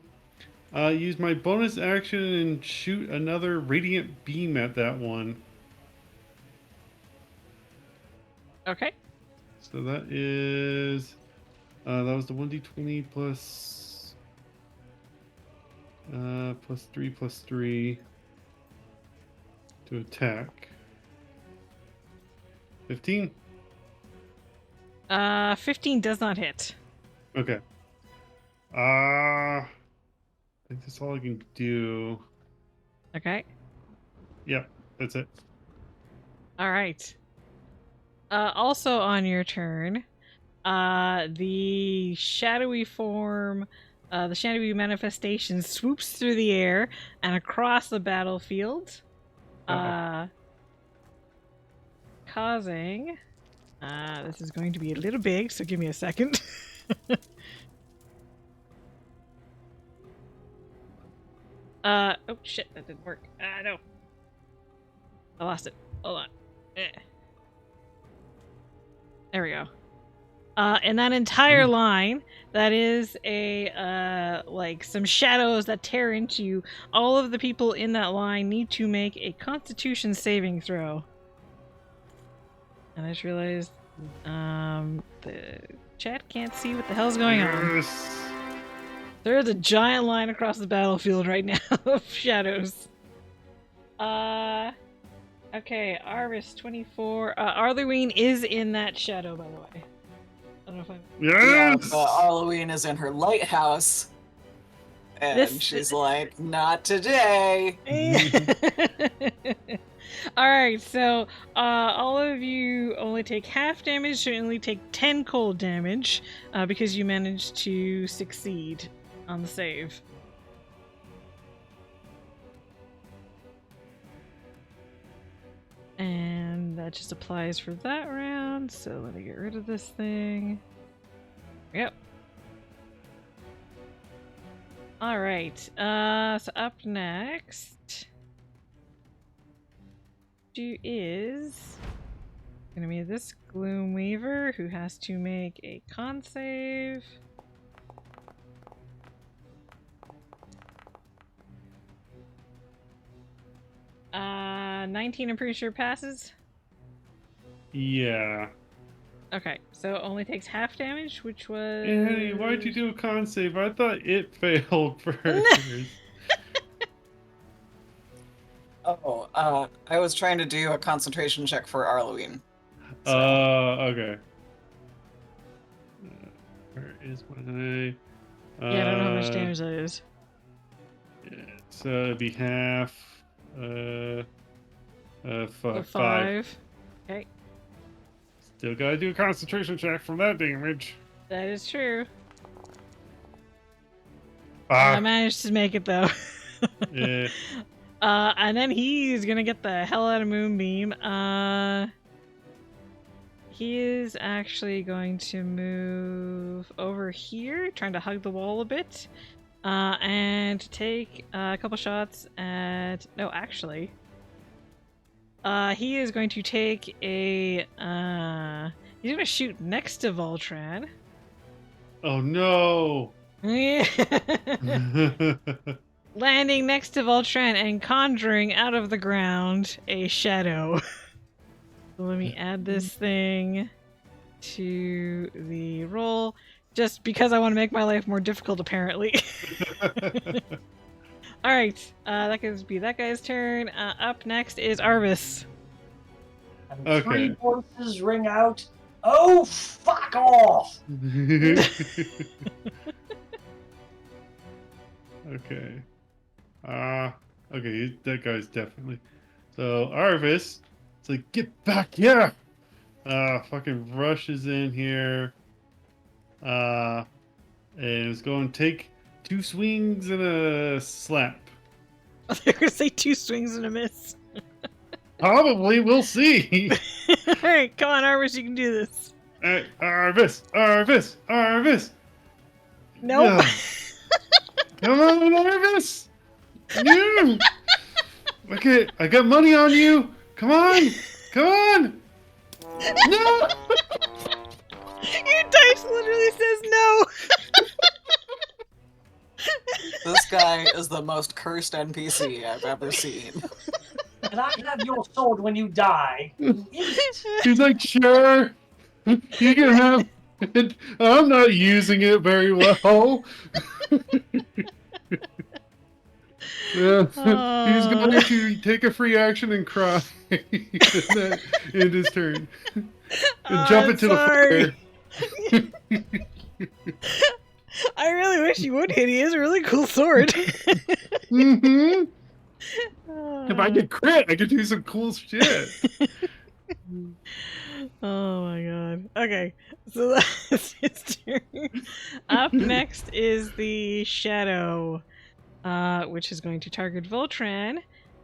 use my bonus action and shoot another radiant beam at that one. Okay. So that is that was the 1d20 plus 3 to attack. 15. 15 does not hit. Okay. I think that's all I can do. Okay. Yep, that's it. All right. Also on your turn, the shadowy form, the shadowy manifestation swoops through the air and across the battlefield, causing. This is going to be a little big, so give me a second. Oh shit, that didn't work. No. I lost it. Hold on. There we go. In that entire line, that is a like some shadows that tear into you. All of the people in that line need to make a Constitution saving throw. And I just realized the chat can't see what the hell's going on. Yes. There's a giant line across the battlefield right now of shadows. Okay, Arvis 24. Arlewine is in that shadow, by the way. I don't know if I'm. Yeah, Yes. but Halloween is in her lighthouse. And This- she's like, not today. Alright, so all of you only take half damage, so you only take 10 cold damage because you managed to succeed on the save. And that just applies for that round, so let me get rid of this thing. Yep. Alright, so up next is gonna be this Gloom Weaver who has to make a con save. Uh, 19 I'm pretty sure passes. Yeah. Okay, so only takes half damage, which was. Hey, why'd you do a con save? I thought it failed first. Oh, I was trying to do a concentration check for Halloween. Okay. Where is my? Yeah, I don't know how much damage that is. Yeah, so it'd be half. So Five. 5. Okay, Still gotta do a concentration check from that damage. that is true. I managed to make it though. Yeah. And then he's gonna get the hell out of Moonbeam. He is actually going to move over here, trying to hug the wall a bit, and take a couple shots at. No, actually, he is going to take a. He's gonna shoot next to Voltran. Oh no. Landing next to Voltran and conjuring out of the ground a shadow. So let me add this thing to the roll, just because I want to make my life more difficult, apparently. Alright, that could be that guy's turn. Up next is Arvis. And Okay. 3 voices ring out. Oh, fuck off! Okay. Okay, that guy's definitely. So Arvis, it's like, get back here! Fucking rushes in here. And is going to take 2 swings and a slap. They're gonna say 2 swings and a miss. Probably, we'll see. Alright, come on, Arvis, you can do this. Arvis! Nope. Yeah. Come on, Arvis! You! Okay, I got money on you! Come on! No! Your dice literally says no. This guy is the most cursed NPC I've ever seen. And I have your sword when you die. He's like, sure, you can have it. I'm not using it very well. Yeah. He's going to take a free action and cry. And then end his turn. And jump into sorry. the fire. I really wish you would hit. He has a really cool sword. Mm-hmm. If I could crit, I could do some cool shit. Oh my god. Okay, so that's his turn. Up next is the Shadow, which is going to target Voltran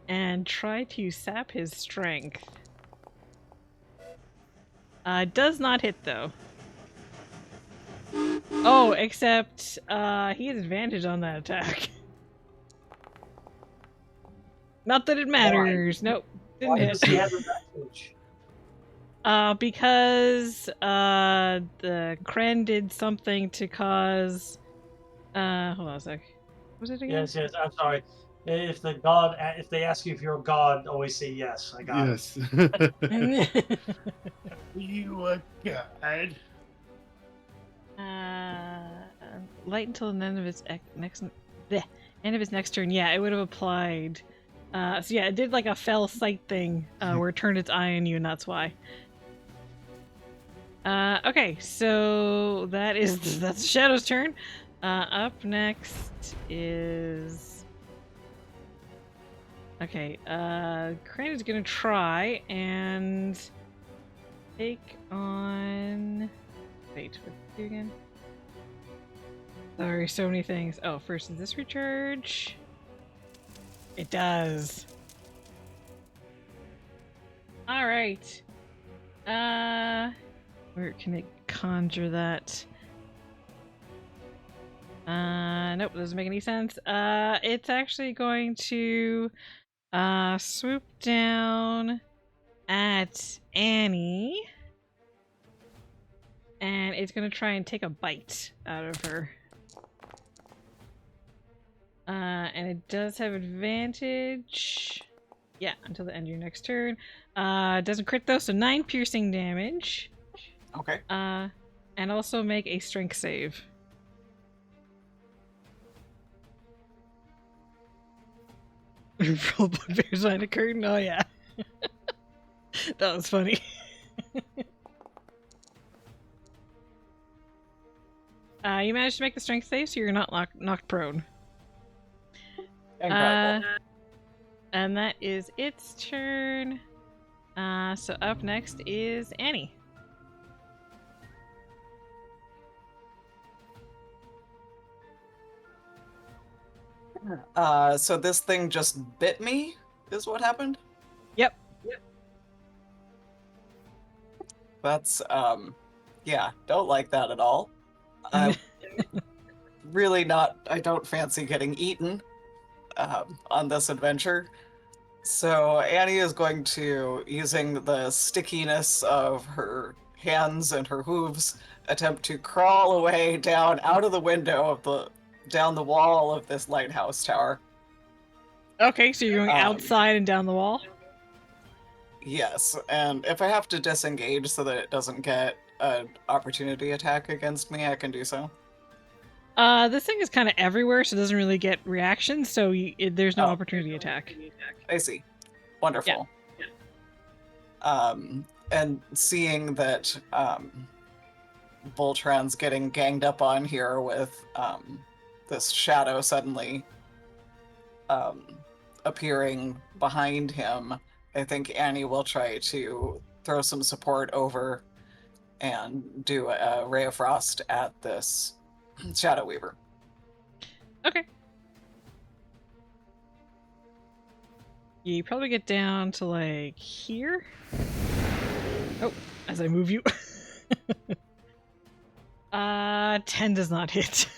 and try to sap his strength. Does not hit though. Oh, except he has advantage on that attack. Not that it matters. Nope. Didn't Why hit. does he have advantage? Because the Kren did something to cause. Hold on a sec. What was it again? Yes, I'm sorry. If they ask you if you're a god, always say yes. I got Yes. You a god? light until the end of its end of its next turn. Yeah, it would have applied. So yeah, it did like a fell sight thing where it turned its eye on you, and that's why. Okay, so that's Shadow's turn. Up next is Kren is gonna try and take on. Wait, what do you do again? Sorry, so many things. Oh, first is this recharge? It does. All right. Where can it conjure that? Nope, doesn't make any sense. It's actually going to swoop down at Annie, and it's gonna try and take a bite out of her. And it does have advantage. Yeah, until the end of your next turn. Doesn't crit though, so 9 piercing damage. Okay. And also make a strength save. Roll bugbears behind a curtain. Oh yeah, that was funny. You managed to make the strength save, so you're not knocked prone. Incredible. And that is its turn. So up next is Annie. So this thing just bit me, is what happened? Yep. That's, yeah, don't like that at all. I'm really not, I don't fancy getting eaten on this adventure. So Annie is going to, using the stickiness of her hands and her hooves, attempt to crawl away down out of the window of down the wall of this lighthouse tower. Okay, so you're going outside and down the wall? Yes, and if I have to disengage so that it doesn't get an opportunity attack against me, I can do so. This thing is kind of everywhere, so it doesn't really get reactions, so there's no opportunity attack. I see. Wonderful. Yeah. And seeing that Voltron's getting ganged up on here with this shadow suddenly appearing behind him, I think Annie will try to throw some support over and do a Ray of Frost at this Shadow Weaver. Okay. You probably get down to like here. Oh, as I move you. 10 does not hit.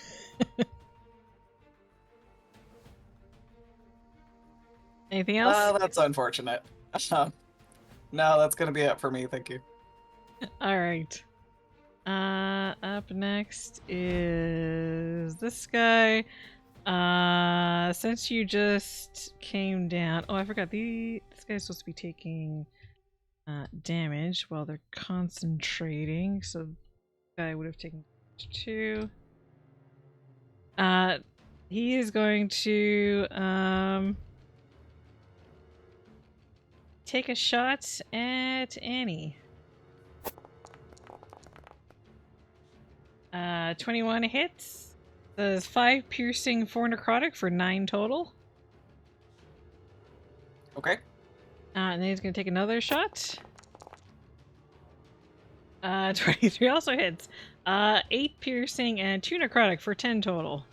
Anything else? That's unfortunate. No, that's gonna be it for me, thank you. Alright. Up next is this guy. Since you just came down... Oh, I forgot. This guy's supposed to be taking damage while they're concentrating. So this guy would have taken 2. He is going to take a shot at Annie. 21 hits. Does 5 piercing, 4 necrotic for 9 total. Okay. And then he's going to take another shot. 23 also hits. 8 piercing and 2 necrotic for 10 total.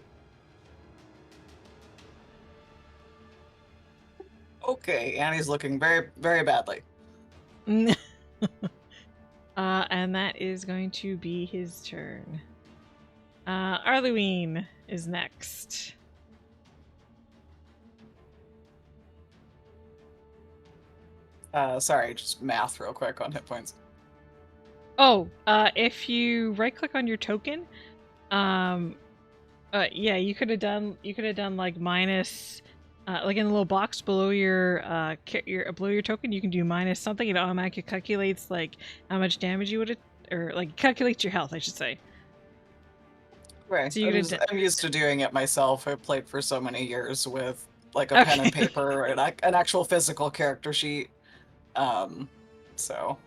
Okay, Annie's looking very, very badly. And that is going to be his turn. Arlewine is next. Sorry, just math real quick on hit points. Oh, if you right click on your token, yeah, you could have done like minus, like in the little box below your below your token, you can do minus something. It automatically calculates like how much damage you would, or like calculates your health, I should say. Right. So you're gonna I'm used to doing it myself. I played for so many years with like a pen and Okay. paper and an actual physical character sheet. So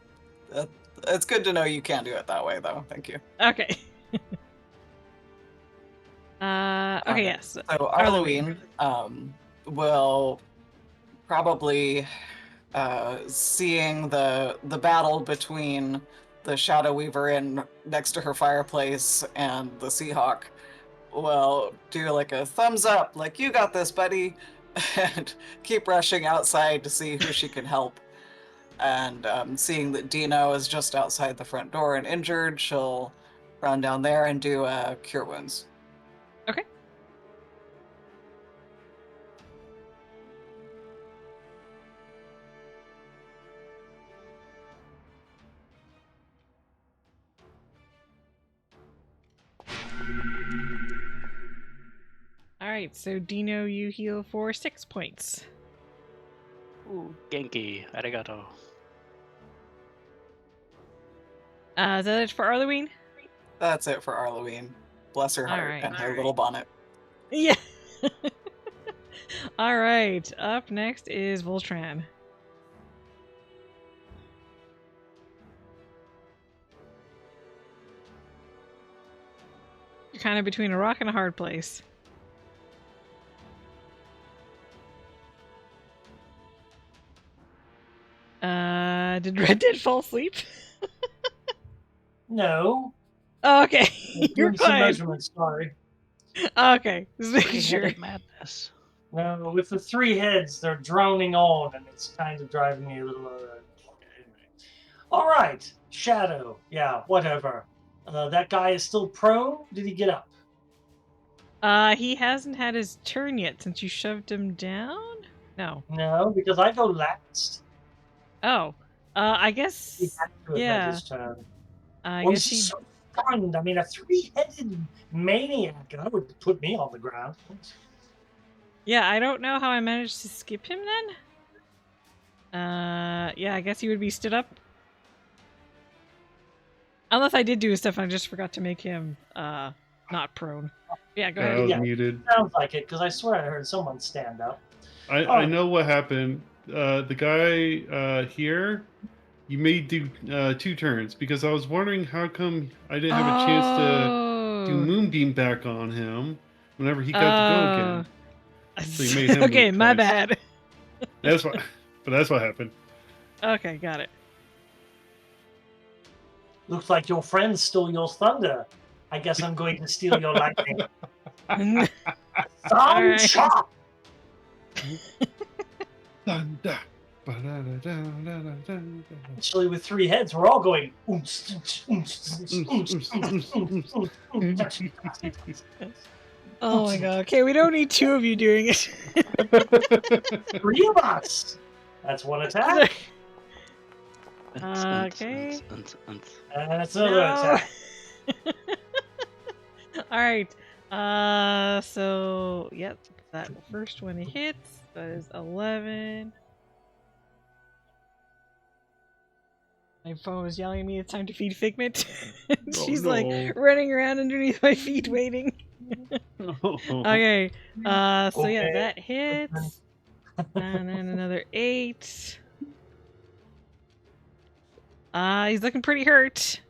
it's good to know you can do it that way, though. Thank you. Okay. Okay, yes. So Arlewine. Arlewine will probably seeing the battle between the Shadow Weaver in next to her fireplace and the Seahawk will do like a thumbs up, like you got this, buddy, and keep rushing outside to see who she can help. And seeing that Dino is just outside the front door and injured, she'll run down there and do cure wounds. Okay. Alright, so Dino, you heal for 6 points. Ooh, Genki, arigato. Is that it for Arlewine? That's it for Arlewine. Bless her heart Alright. and her little bonnet. Yeah. Alright, up next is Voltran. You're kind of between a rock and a hard place. Did Red Dead fall asleep? No. Oh, okay. You're Doing some fine. measurements, sorry. Okay, just making sure. Three-headed madness. No, with the 3 heads, they're droning on, and it's kind of driving me a little. Anyway. All right, Shadow. Yeah, whatever. That guy is still prone. Did he get up? He hasn't had his turn yet since you shoved him down? No. No, because I go last. Oh. I He guess. had to have Yeah. had his turn. I Or guess is he he. so stunned? I mean, a 3-headed maniac. That would put me on the ground. Yeah, I don't know how I managed to skip him then. Yeah, I guess he would be stood up. Unless I did do his stuff and I just forgot to make him not prone. Yeah, go I ahead. was Yeah. muted. Sounds like it, because I swear I heard someone stand up. I know what happened. The guy here, you made do 2 turns because I was wondering how come I didn't have a chance to do Oh. Moonbeam back on him whenever he got to go again. So you made him Okay, move my twice. bad. That's what, but that's what happened. Okay, got it. Looks like your friend stole your thunder. I guess I'm going to steal your lightning. Thumb Alright. chop! Thunder. Ba-da-da-da-da-da-da-da. Actually, with 3 heads, we're all going. "Oomps, oomps, oomps, oomps, oomps, oomps." Oh my god. Okay, we don't need 2 of you doing it. 3 of us. That's 1 attack. Okay. And that's another attack. Alright. So, yep. That first one hits. That is 11. My phone was yelling at me it's time to feed Figment. She's no. like running around underneath my feet waiting. Okay. So yeah, Okay. that hits. And then another 8. He's looking pretty hurt.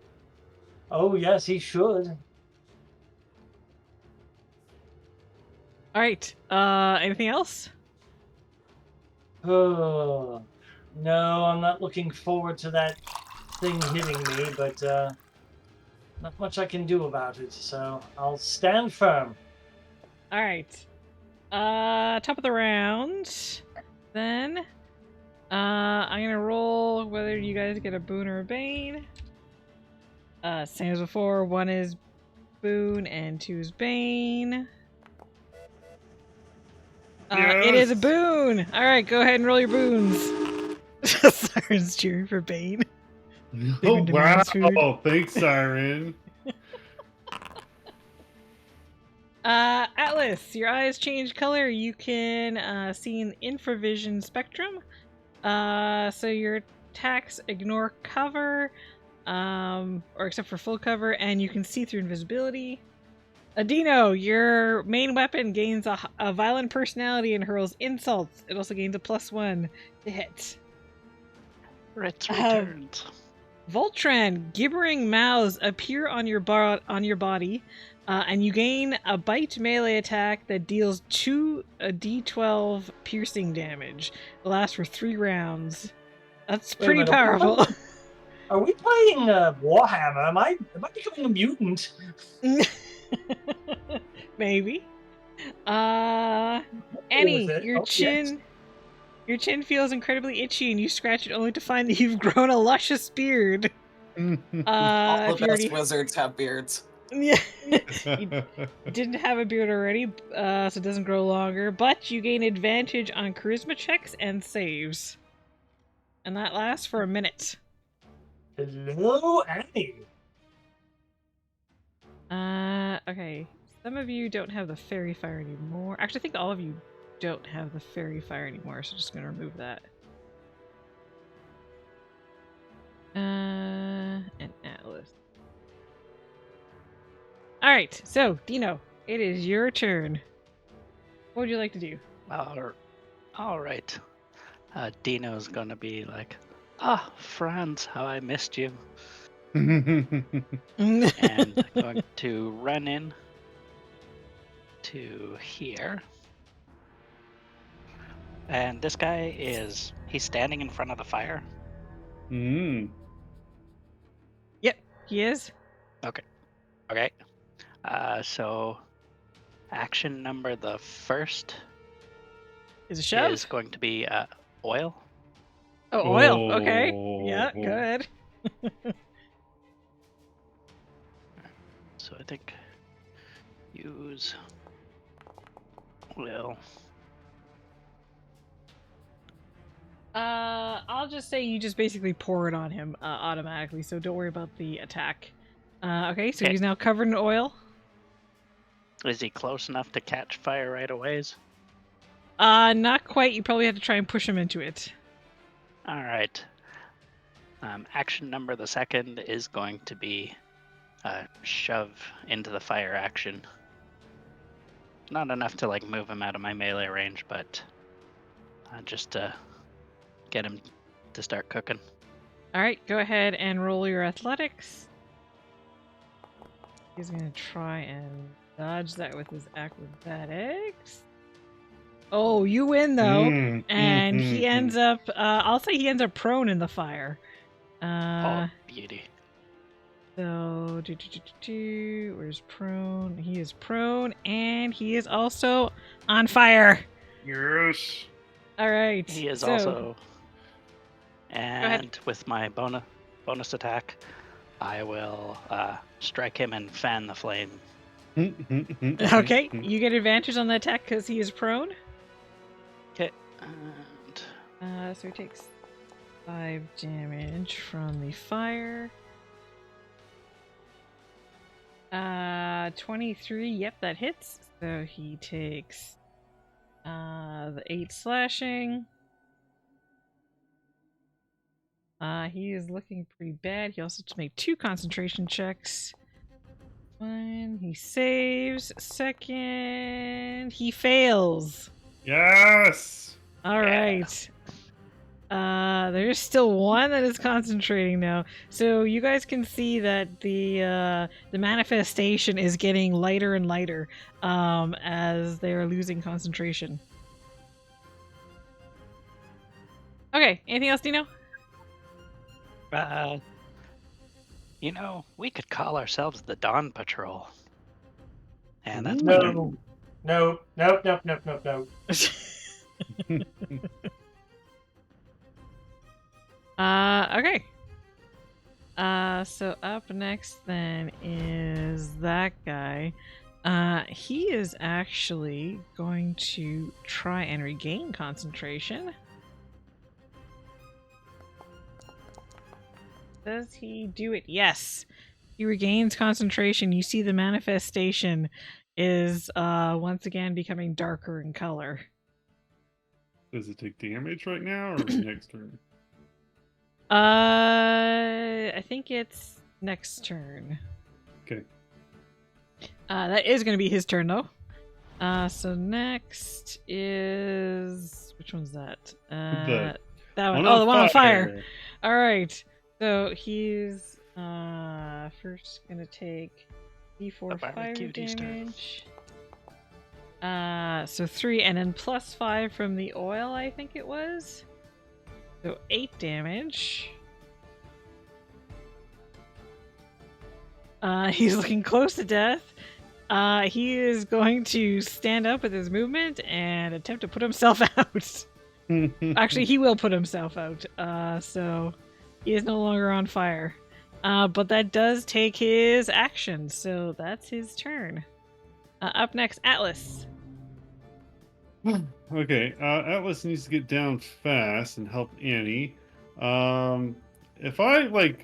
Oh, yes, he should. Alright. Anything else? Oh, no, I'm not looking forward to that thing hitting me, but not much I can do about it, so I'll stand firm. Alright. Top of the round. Then. I'm gonna roll whether you guys get a boon or a bane. Same as before, 1 is boon and 2 is bane. It is a Yes. boon! Alright, go ahead and roll your boons. Siren's cheering for bane. Oh, wow. demands food. Thanks, Siren. Atlas, your eyes change color. You can see an infravision spectrum. So your attacks ignore cover, or except for full cover, and you can see through invisibility. Adino, your main weapon gains a violent personality and hurls insults. It also gains a +1 to hit. Ritz returns. Voltran, gibbering mouths appear on your body, and you gain a bite melee attack that deals 2d12 piercing damage. It lasts for 3 rounds. That's Wait a pretty minute, powerful. Are we playing Warhammer? Am I becoming a mutant? Maybe. with Annie, it. your Oh, yes. chin. Your chin feels incredibly itchy, and you scratch it only to find that you've grown a luscious beard. All If the you best already, wizards have beards. yeah, you didn't have a beard already, so it doesn't grow longer. But you gain advantage on charisma checks and saves, and that lasts for a minute. Hello, Annie. Okay. Some of you don't have the fairy fire anymore. Actually, I think all of you don't have the fairy fire anymore, so just gonna remove that. And Atlas. Alright, so, Dino, it is your turn. What would you like to do? All right. Dino's gonna be like, Franz, how I missed you. And going to run in to here. And this guy he's standing in front of the fire. Mm. Yep, he is. Okay. So action number the first Is a shove? is going to be oil. Oh, oil. Okay. Yeah, Oh. good. So I think use oil. I'll just say you just basically pour it on him automatically, so don't worry about the attack. Okay, so Okay. he's now covered in oil. Is he close enough to catch fire right away? Not quite. You probably have to try and push him into it. All right. Action number the second is going to be shove into the fire action. Not enough to like move him out of my melee range, but just to get him to start cooking. Alright, go ahead and roll your athletics. He's gonna try and dodge that with his acrobatics. Oh, you win though. And he ends up, I'll say he ends up prone in the fire. Oh, beauty. So, where's prone? He is prone, and he is also on fire. Yes. Alright. He is so, also. And with my bonus attack, I will strike him and fan the flame. Okay, you get advantage on the attack because he is prone. Okay. And So he takes 5 damage from the fire. 23, yep, that hits. So he takes the 8 slashing. He is looking pretty bad. He also has to make 2 concentration checks. 1, he saves. 2nd, he fails. Yes. All right. There's still one that is concentrating now. So you guys can see that the manifestation is getting lighter and lighter as they're losing concentration. Okay, anything else, Dino? we could call ourselves the Dawn Patrol. And that's No. Nope. Okay. So up next then is that guy. He is actually going to try and regain concentration. Does he do it? Yes. He regains concentration. You see the manifestation is once again becoming darker in color. Does it take damage right now or next turn? I think it's next turn. Okay. That is going to be his turn, though. So next is... Which one's that? That one. Oh, the one on fire. All right. So he's first going to take D4 fire damage. So 3, and then plus 5 from the oil, I think it was. So 8 damage. He's looking close to death. He is going to stand up with his movement and attempt to put himself out. Actually, he will put himself out. So he is no longer on fire. But that does take his action, so that's his turn. Up next, Atlas. Okay, Atlas needs to get down fast and help Annie. If I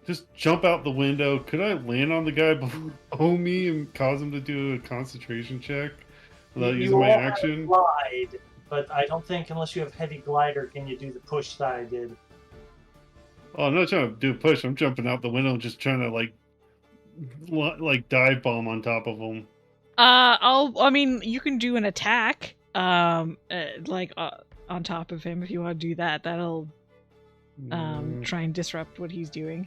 just jump out the window, could I land on the guy below me and cause him to do a concentration check without using my action? Glide, but I don't think unless you have heavy glider can you do the push that I did. Oh, I'm not trying to do a push. I'm jumping out the window and just trying to dive bomb on top of him. I mean, you can do an attack, on top of him if you want to do that. That'll, try and disrupt what he's doing.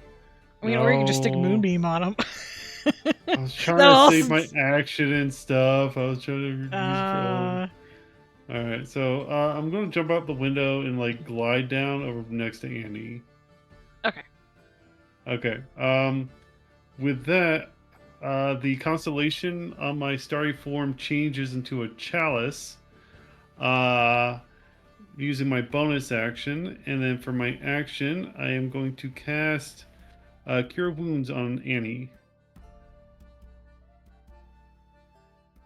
I mean, or you can just stick Moonbeam on him. I was trying to save my action and stuff. I was trying to use Alright, so I'm going to jump out the window and glide down over next to Annie. Okay. Okay. With that, the constellation on my starry form changes into a chalice. Using my bonus action, and then for my action, I am going to cast Cure Wounds on Annie.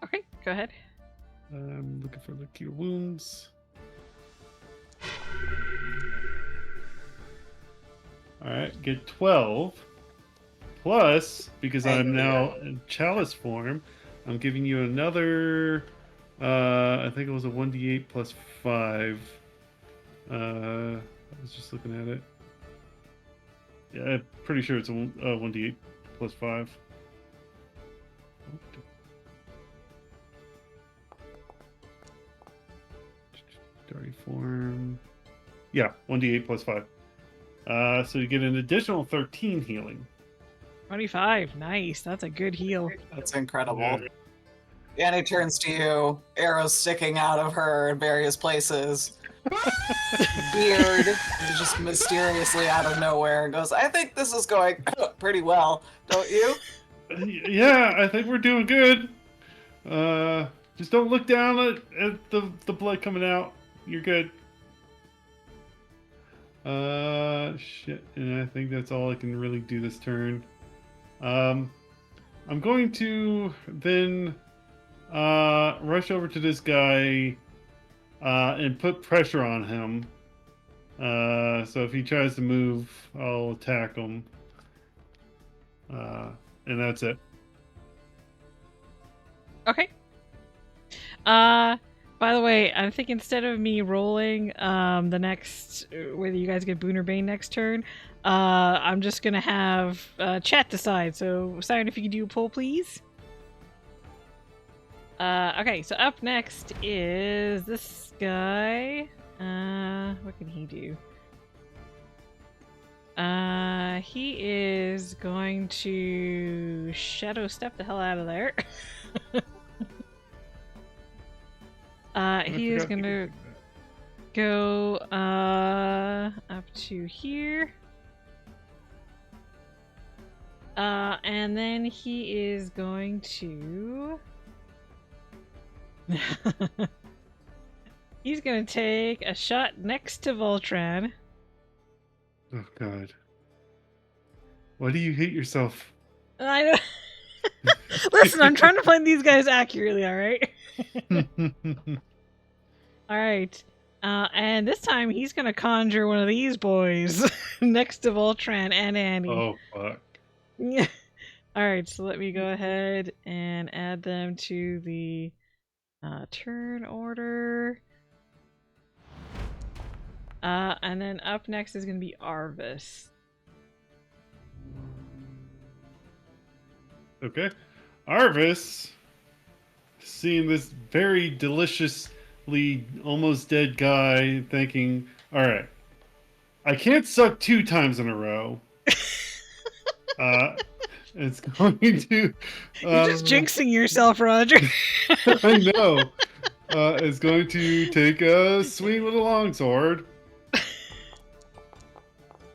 Okay, go ahead. I'm looking for the Cure Wounds. Alright, get 12. Plus, because I'm now in chalice form, I'm giving you another, I think it was a 1d8 plus 5. I was just looking at it. Yeah, I'm pretty sure it's a 1d8 plus 5. Starry form. Yeah, 1d8 plus 5. So you get an additional 13 healing. 25. Nice. That's a good heal. That's incredible. Annie turns to you, arrows sticking out of her in various places. Beard just mysteriously out of nowhere and goes, I think this is going pretty well, don't you? Yeah, I think we're doing good. Just don't look down at the blood coming out. You're good. Shit, and I think that's all I can really do this turn. I'm going to then rush over to this guy and put pressure on him. So if he tries to move, I'll attack him. And that's it. Okay. By the way, I think instead of me rolling the next, whether you guys get Boon or Bane next turn, I'm just gonna have chat decide. So, Siren, if you could do a poll, please. Okay, so up next is this guy. What can he do? He is going to shadow step the hell out of there. He is going to go up to here. And then he is going to... He's going to take a shot next to Voltran. Oh, God. Why do you hate yourself? I don't... Listen, I'm trying to play these guys accurately, alright? Alright. And this time he's going to conjure one of these boys next to Voltran and Annie. Oh, fuck. Alright, so let me go ahead and add them to the turn order. And then up next is going to be Arvis. Okay. Arvis, seeing this very deliciously almost dead guy, thinking, all right, I can't suck 2 times in a row. It's going to... You're just jinxing yourself, Roger. I know. It's going to take a swing with a longsword.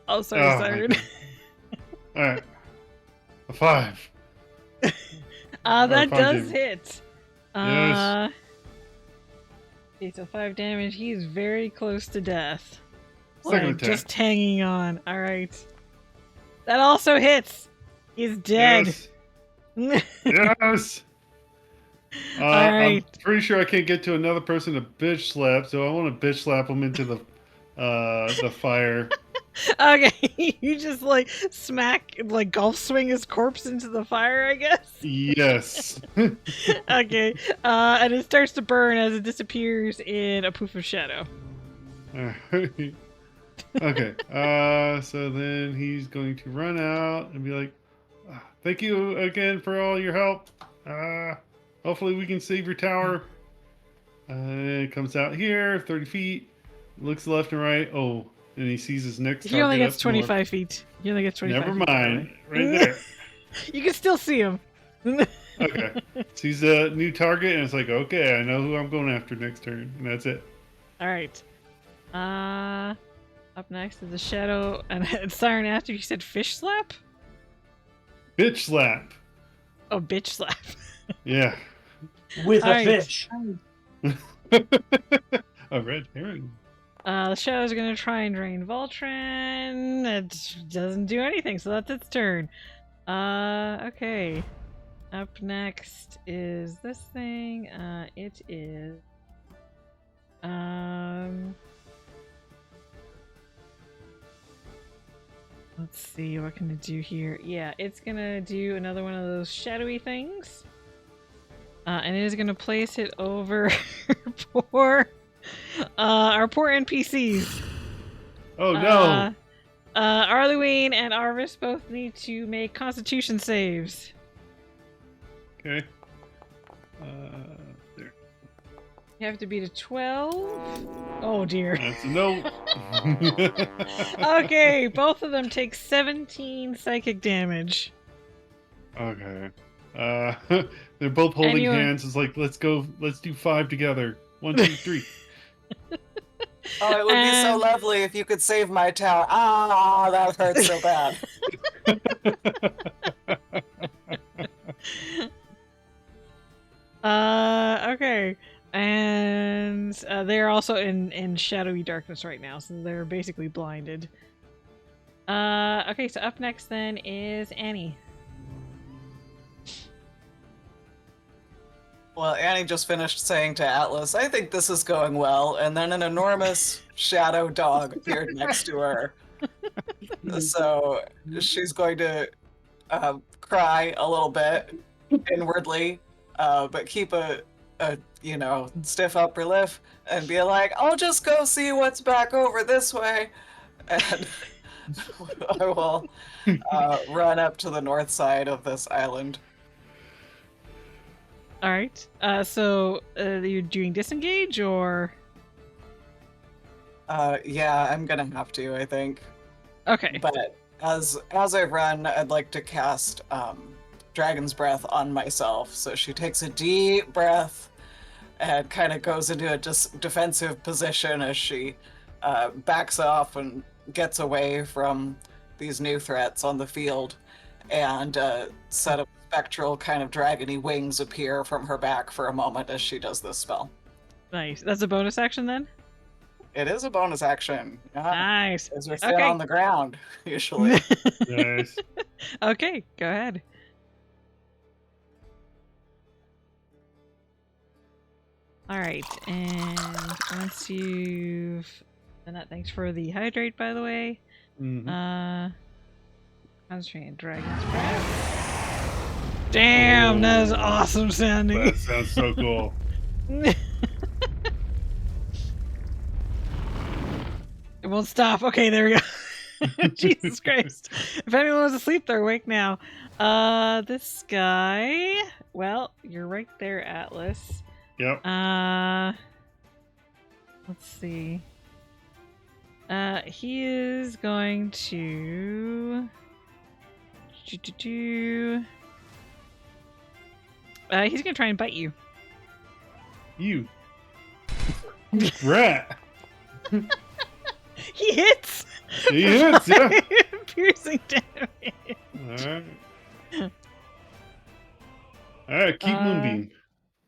Oh, sorry, Oh, Siren. All right. A 5. That Or 5 does damage. hit. Yes. Okay, so 5 damage. He's very close to death. Second Like, attack. just hanging on. All right. That also hits. He's dead. Yes. Yes. All right. I'm pretty sure I can't get to another person to bitch slap, so I want to bitch slap him into the fire. Okay, you just like smack, like golf swing his corpse into the fire, I guess. Yes. Okay, and it starts to burn as it disappears in a poof of shadow. Alright. Okay. So then he's going to run out and be like, "Thank you again for all your help. Hopefully we can save your tower." It comes out here, 30 feet, looks left and right. Oh, and he sees his next He only target gets up north. 25 feet. He only gets 25 Never feet that mind. way. Right there. You can still see him. Okay. Sees a new target and it's like, okay, I know who I'm going after next turn. And that's it. All right. Up next is the shadow and Siren after you said fish slap? Bitch slap. Oh, bitch slap. Yeah. With a Alright. fish. A red herring. The shadow's gonna try and drain Voltron. It doesn't do anything, so that's its turn. Okay. Up next is this thing. It is. Let's see, what can it do here? Yeah, it's gonna do another one of those shadowy things. And it is gonna place it over our poor NPCs. Oh no. Arlewine and Arvis both need to make Constitution saves. Okay. There. You have to beat a 12. Oh dear. That's a no. Okay, both of them take 17 psychic damage. Okay. They're both holding you- hands. It's like, let's go. Let's do 5 together. 1, 2, 3. Oh, it would be so And- lovely if you could save my tower. Ah, that hurts so bad. Okay. And they're also in shadowy darkness right now, so they're basically blinded. Okay, so up next then is Annie. Well, Annie just finished saying to Atlas, I think this is going well, and then an enormous shadow dog appeared next to her. So she's going to cry a little bit inwardly, but keep a stiff upper lip and be like, I'll just go see what's back over this way. And I will run up to the north side of this island. All right. So you're doing disengage or? Yeah, I'm gonna have to, I think. Okay. But as I run, I'd like to cast Dragon's Breath on myself. So she takes a deep breath and kind of goes into a defensive position as she backs off and gets away from these new threats on the field. And a set of spectral kind of dragony wings appear from her back for a moment as she does this spell. Nice. That's a bonus action then? It is a bonus action. Yeah. Nice. As we sit Okay. on the ground, usually. Nice. Okay, go ahead. All right, and once you've done that, thanks for the hydrate, by the way. Mhm. Concentrate on Dragon's Breath. Damn, that is awesome sounding. That sounds so cool. It won't stop. Okay, there we go. Jesus Christ. If anyone was asleep, they're awake now. This guy. Well, you're right there, Atlas. Yep. Let's see. He is going to. He's gonna try and bite you. You. Rat. He hits. He hits, yeah. Piercing damage. Alright, keep Moonbeam.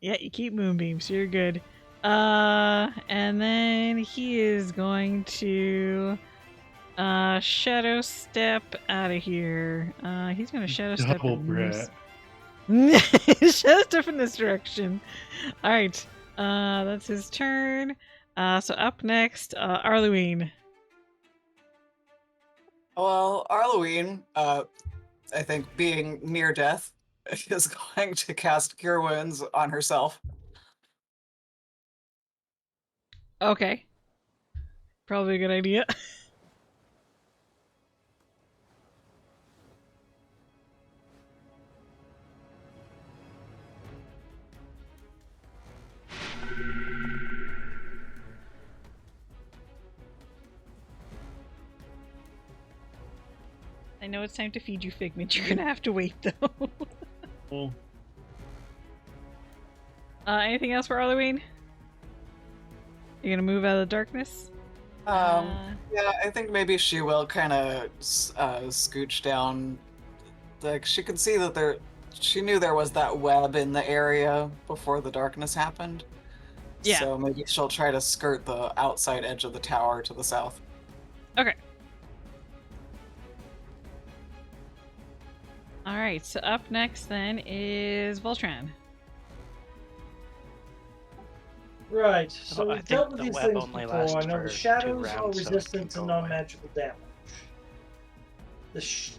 Yeah, you keep Moonbeam, so you're good. And then he is going to shadow step out of here. He's gonna shadow step. Double Rat. Shadow step in this direction. Alright. That's his turn. So up next, Arlewine. Well, Arlewine, I think being near death, is going to cast Cure Wounds on herself. Okay. Probably a good idea. I know it's time to feed you, Figment. You're gonna have to wait, though. Oh. Anything else for Arlewine? You're gonna move out of the darkness? Yeah, I think maybe she will kind of scooch down. Like, she could see that she knew there was that web in the area before the darkness happened. Yeah. So maybe she'll try to skirt the outside edge of the tower to the south. Okay. Alright, so up next then is Voltran. Right, so I we've think dealt with the these web things only before. I lasts know for the 2 shadows are rounds, so it resistant can to go away. non-magical damage.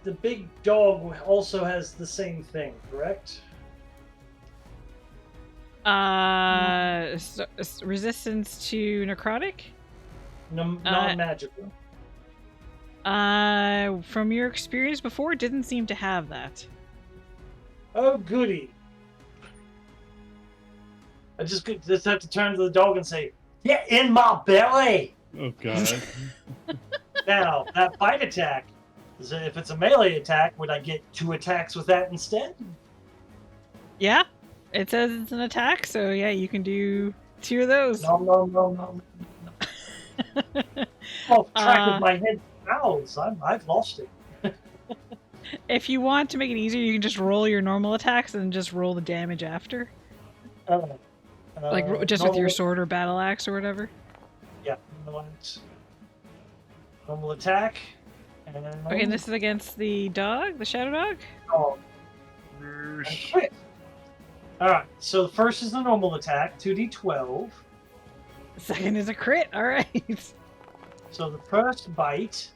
The big dog also has the same thing, correct? Resistance to necrotic? Non-magical. From your experience before, didn't seem to have that. Oh, goody. I just have to turn to the dog and say, "Get in my belly!" Oh, God. Now, that bite attack, if it's a melee attack, would I get 2 attacks with that instead? Yeah, it says it's an attack, so yeah, you can do 2 of those. No. Off track with my head fouls. I've lost it. If you want to make it easier, you can just roll your normal attacks and just roll the damage after. Like just with your sword or battle axe or whatever. Yeah, normal attack. And Okay, and this is against the dog, the shadow dog? Oh. And crit. Alright, so the first is the normal attack, 2d12. The second is a crit, alright. So the first bite,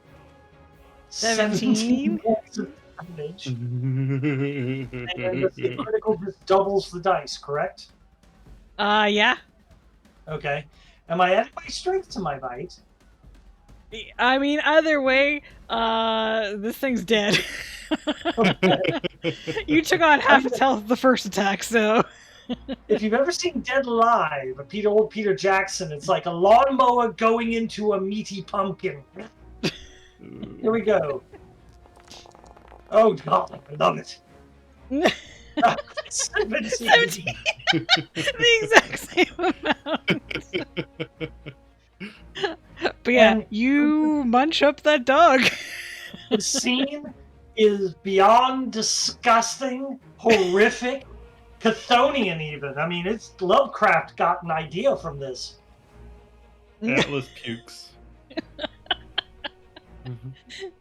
17 points of damage. And the critical just doubles the dice, correct? Yeah. Okay. Am I adding my strength to my bite? I mean, either way, this thing's dead. You took on half its health the first attack, so... If you've ever seen Dead Alive, old Peter Jackson, it's like a lawnmower going into a meaty pumpkin. Here we go. Oh god, I love it. 17. 17. The exact same amount. But yeah, And you munch up that dog. the scene is beyond disgusting, horrific, Chthonian even. I mean, it's Lovecraft got an idea from this. Atlas pukes.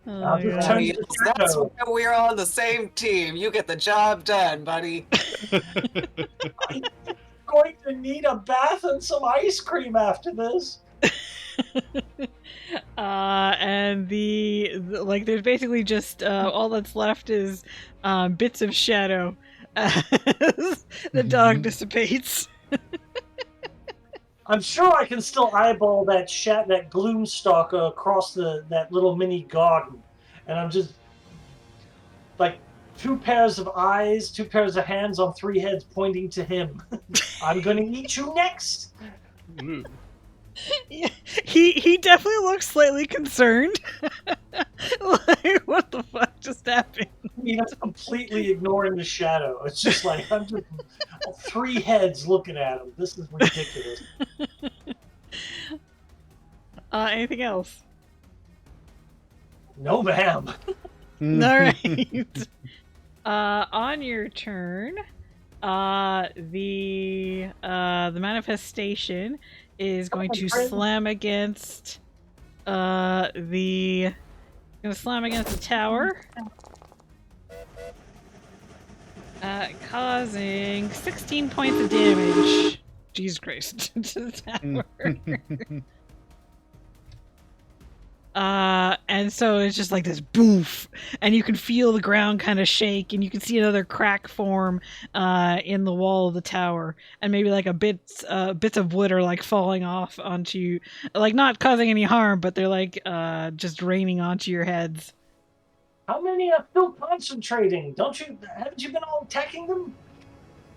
I'll just God. turn Honey, to the that's shadow. why we're on the same team. You get the job done, buddy. I'm going to need a bath and some ice cream after this. And the like, there's basically just all that's left is bits of shadow as the dog dissipates. I'm sure I can still eyeball that gloom stalker across that little mini garden, and I'm just like 2 pairs of eyes, 2 pairs of hands on 3 heads pointing to him. I'm gonna eat you next. Ooh. Yeah, he definitely looks slightly concerned. Like, what the fuck just happened? You know, completely ignoring the shadow. It's just like I'm just 3 heads looking at him. This is ridiculous. Anything else? No, ma'am. All right. On your turn, the manifestation is going to slam against the tower, causing 16 points of damage. Jesus Christ. To the tower. And so it's just like this boof, and you can feel the ground kind of shake, and you can see another crack form in the wall of the tower, and maybe like bits of wood are like falling off onto, like not causing any harm, but they're like just raining onto your heads. How many are still concentrating? Haven't you been all attacking them?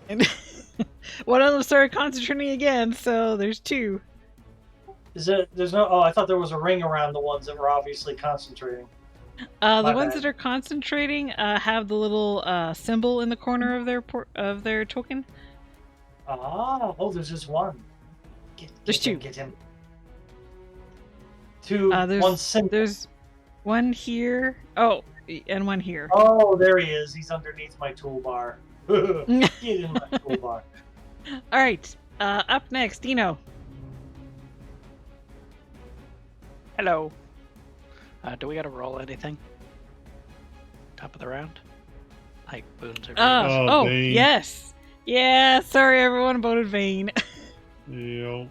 And one of them started concentrating again, so there's 2. There's no. Oh, I thought there was a ring around the ones that were obviously concentrating. The My ones bad. that are concentrating have the little symbol in the corner of their token. Oh, there's just one. There's 2. Get him. 2. There's One symbol. There's one here. Oh, and one here. Oh, there he is. He's underneath my toolbar. Get in my toolbar. All right. Up next, Dino. Hello. Do we gotta roll anything? Top of the round? Like boons or Oh, Vane. yes. Yeah, sorry everyone voted Vane. Yep.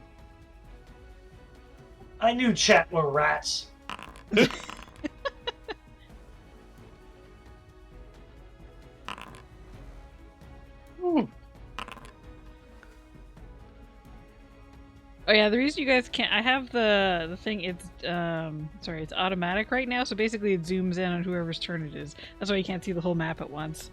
I knew chat were rats. Oh yeah, the reason you guys can't, I have the thing, it's it's automatic right now, so basically it zooms in on whoever's turn it is. That's why you can't see the whole map at once.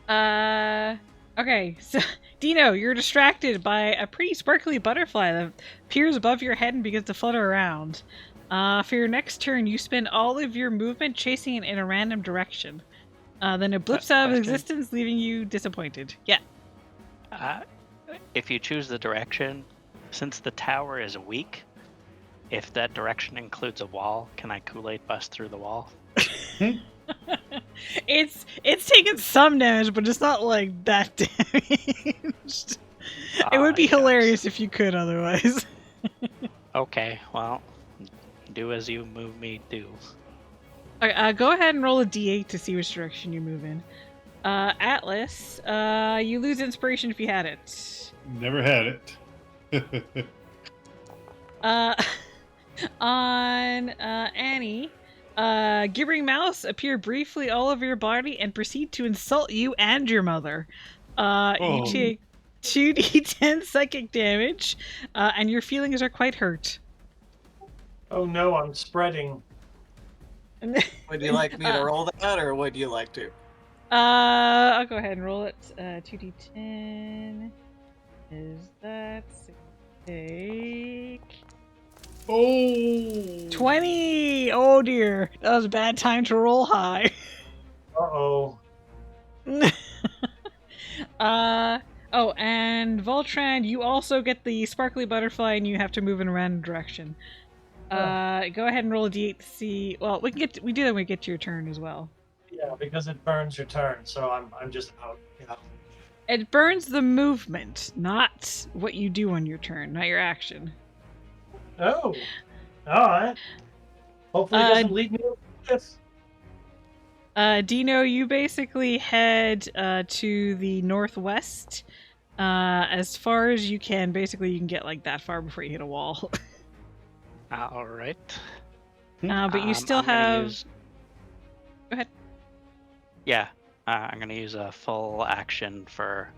Okay, so Dino, you're distracted by a pretty sparkly butterfly that appears above your head and begins to flutter around. For your next turn, you spend all of your movement chasing it in a random direction. Then it blips out of Question? existence, leaving you disappointed. Yeah. If you choose the direction, since the tower is weak, if that direction includes a wall, can I Kool-Aid bust through the wall? It's taken some damage, but it's not like that damaged. It would be shucks. hilarious if you could otherwise. Okay, well, do as you move me do. Okay, go ahead and roll a d8 to see which direction you move in. Atlas, you lose inspiration if you had it. Never had it. On Annie, gibbering mouse appear briefly all over your body and proceed to insult you and your mother. You take 2d10 psychic damage, and your feelings are quite hurt. Oh no, I'm spreading. Would you like me to roll that, or would you like to? I'll go ahead and roll it. 2d10. Is that take? Oh! 20! Oh dear, that was a bad time to roll high. Uh-oh. Oh, and Voltran, you also get the sparkly butterfly, and you have to move in a random direction. Go ahead and roll a d8 to see. Well, we do that when we get to your turn as well. Yeah, because it burns your turn, so I'm just out. Yeah. It burns the movement, not what you do on your turn, not your action. Oh. Alright. Hopefully it doesn't lead me to this. Dino, you basically head to the northwest. As far as you can. Basically, you can get like that far before you hit a wall. All right. But you still I'm gonna have... use- Go ahead. Yeah, I'm gonna use a full action for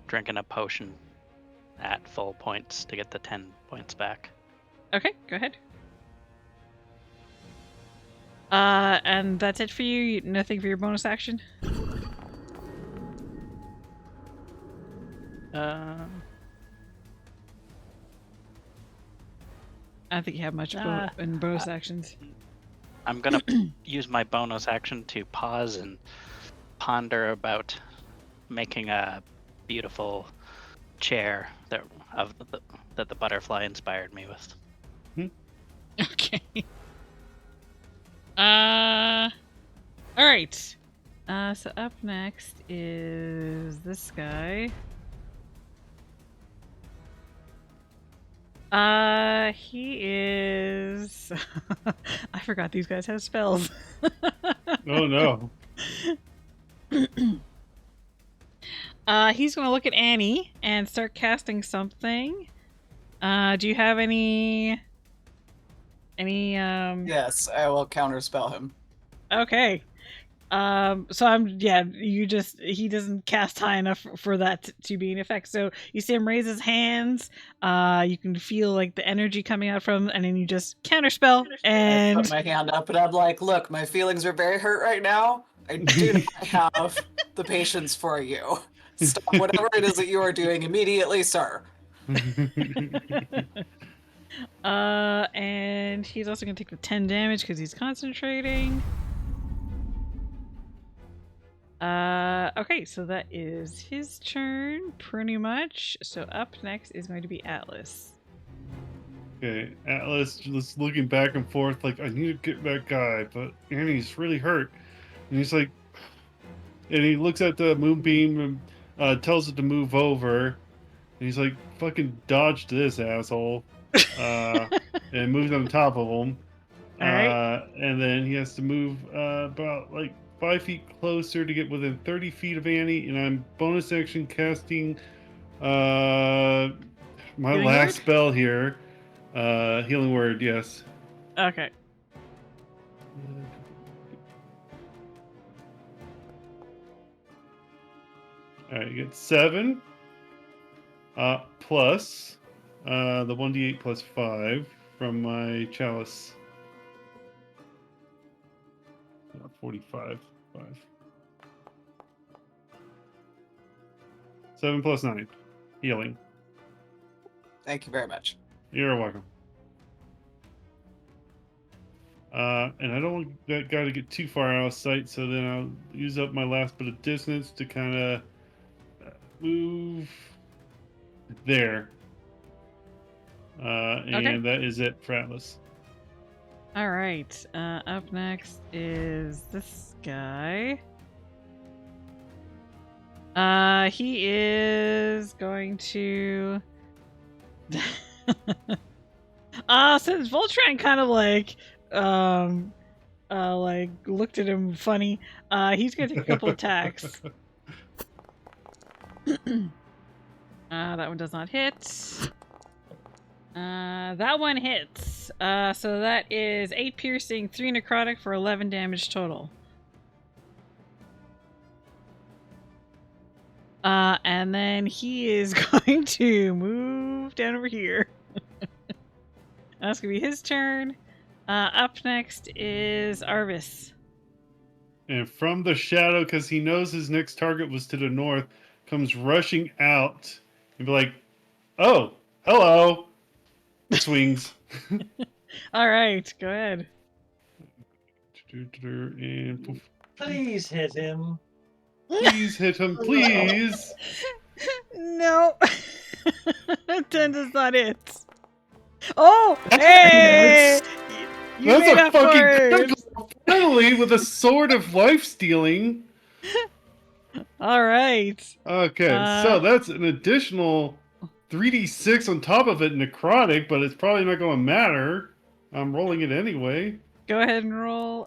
drinking a potion at full points to get the 10 points back. Okay, go ahead. And that's it for you? Nothing for your bonus action? I don't think you have much in bonus actions. I'm gonna use my bonus action to pause and ponder about making a beautiful chair that the butterfly inspired me with. Okay. Alright. So up next is this guy. He is... I forgot these guys have spells. Oh no. He's gonna look at Annie and start casting something. Do you have any... Yes, I will counterspell him. Okay. So he doesn't cast high enough for that to be in effect. So you see him raise his hands. You can feel like the energy coming out from him, and then you just counterspell. I put And my hand up and I'm like, look, my feelings are very hurt right now. I do not have the patience for you. Stop whatever it is that you are doing immediately, sir. And he's also gonna take the 10 damage because he's concentrating. Okay, so that is his turn, pretty much. So up next is going to be Atlas. Okay, Atlas just looking back and forth like, I need to get that guy, but Annie's really hurt. And he's like, and he looks at the moonbeam and tells it to move over. And he's like, fucking dodge this, asshole. And moves on top of him. All right. And then he has to move about like 5 feet closer to get within 30 feet of Annie. And I'm bonus action casting my Healing last word? spell here. Healing word, yes. Okay. Alright, you get 7. Plus the 1d8 plus 5 from my chalice. 45. 5. 7 plus 9. Healing. Thank you very much. You're welcome. And I don't want that guy to get too far out of sight, so then I'll use up my last bit of distance to kind of move there. And that is it for Atlas. All right. Up next is this guy. He is going to. Since Voltron kind of like looked at him funny, he's gonna take a couple attacks. That one does not hit. That one hits. So that is 8 piercing, 3 necrotic for 11 damage total. And then he is going to move down over here. That's gonna be his turn. Up next is Arvis. And from the shadow, because he knows his next target was to the north, comes rushing out and be like, oh, hello. Swings. All right, go ahead. And poof. Please hit him. Please hit him, please. No. 10 does not hit. Oh, hey! You That's made a up for fucking it. critical. Finally, with a sword of life stealing. All right. Okay, so that's an additional 3d6 on top of it, necrotic, but it's probably not going to matter. I'm rolling it anyway. Go ahead and roll.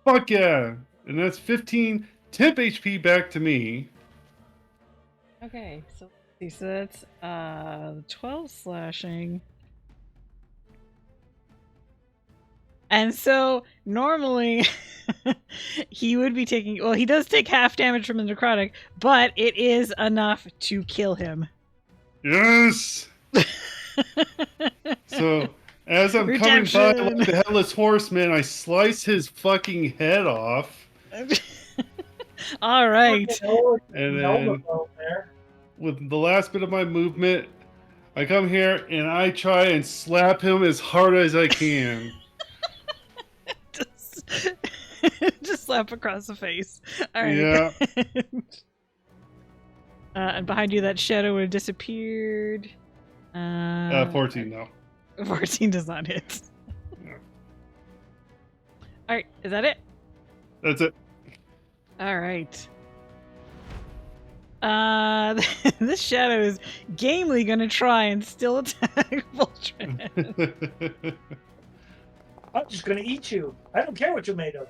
Fuck yeah! And that's 15 temp HP back to me. Okay, so let's see. So that's 12 slashing. And so normally he would be taking, well, he does take half damage from the necrotic, but it is enough to kill him. Yes. So as I'm coming by like the headless horseman, I slice his fucking head off. All right. And then with the last bit of my movement, I come here and I try and slap him as hard as I can. Just slap across the face. All right. Yeah. And behind you, that shadow would have disappeared. 14, no. 14 does not hit. Yeah. All right, is that it? That's it. All right. This shadow is gamely gonna try and still attack Voltron. I'm just gonna eat you. I don't care what you're made of.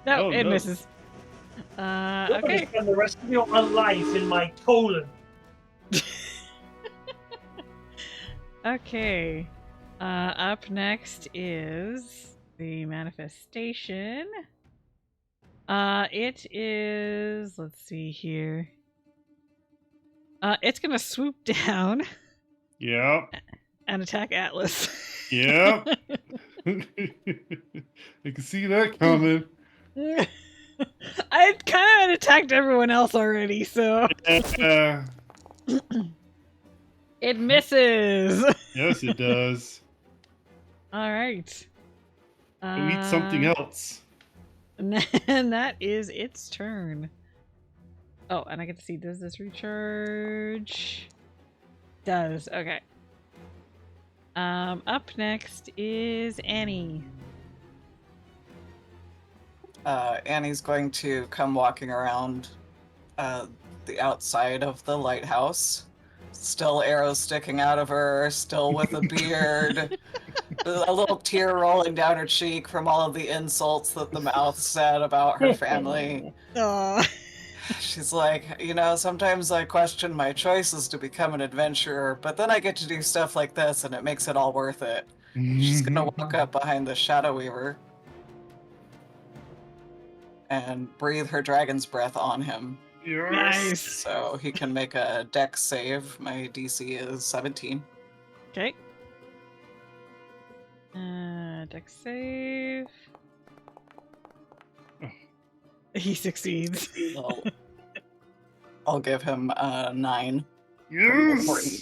No, Oh, it no. misses. You're gonna Okay. spend the rest of your life in my colon. Okay. Up next is the manifestation. It is, let's see here. It's gonna swoop down Yeah. and attack Atlas. Yeah. I can see that coming. I kind of attacked everyone else already, so It misses. Yes, it does. All right. Go eat something else. And that is its turn. Oh, and I get to see, does this recharge? Does. Okay. Up next is Annie. Annie's going to come walking around the outside of the lighthouse. Still arrows sticking out of her, still with a beard. A little tear rolling down her cheek from all of the insults that the mouth said about her family. Aw. She's like, you know, sometimes I question my choices to become an adventurer, but then I get to do stuff like this and it makes it all worth it. She's gonna walk up behind the Shadow Weaver and breathe her dragon's breath on him. Nice. So he can make a dex save. My DC is 17. Okay. Dex save. He succeeds. I'll give him a 9. Yes.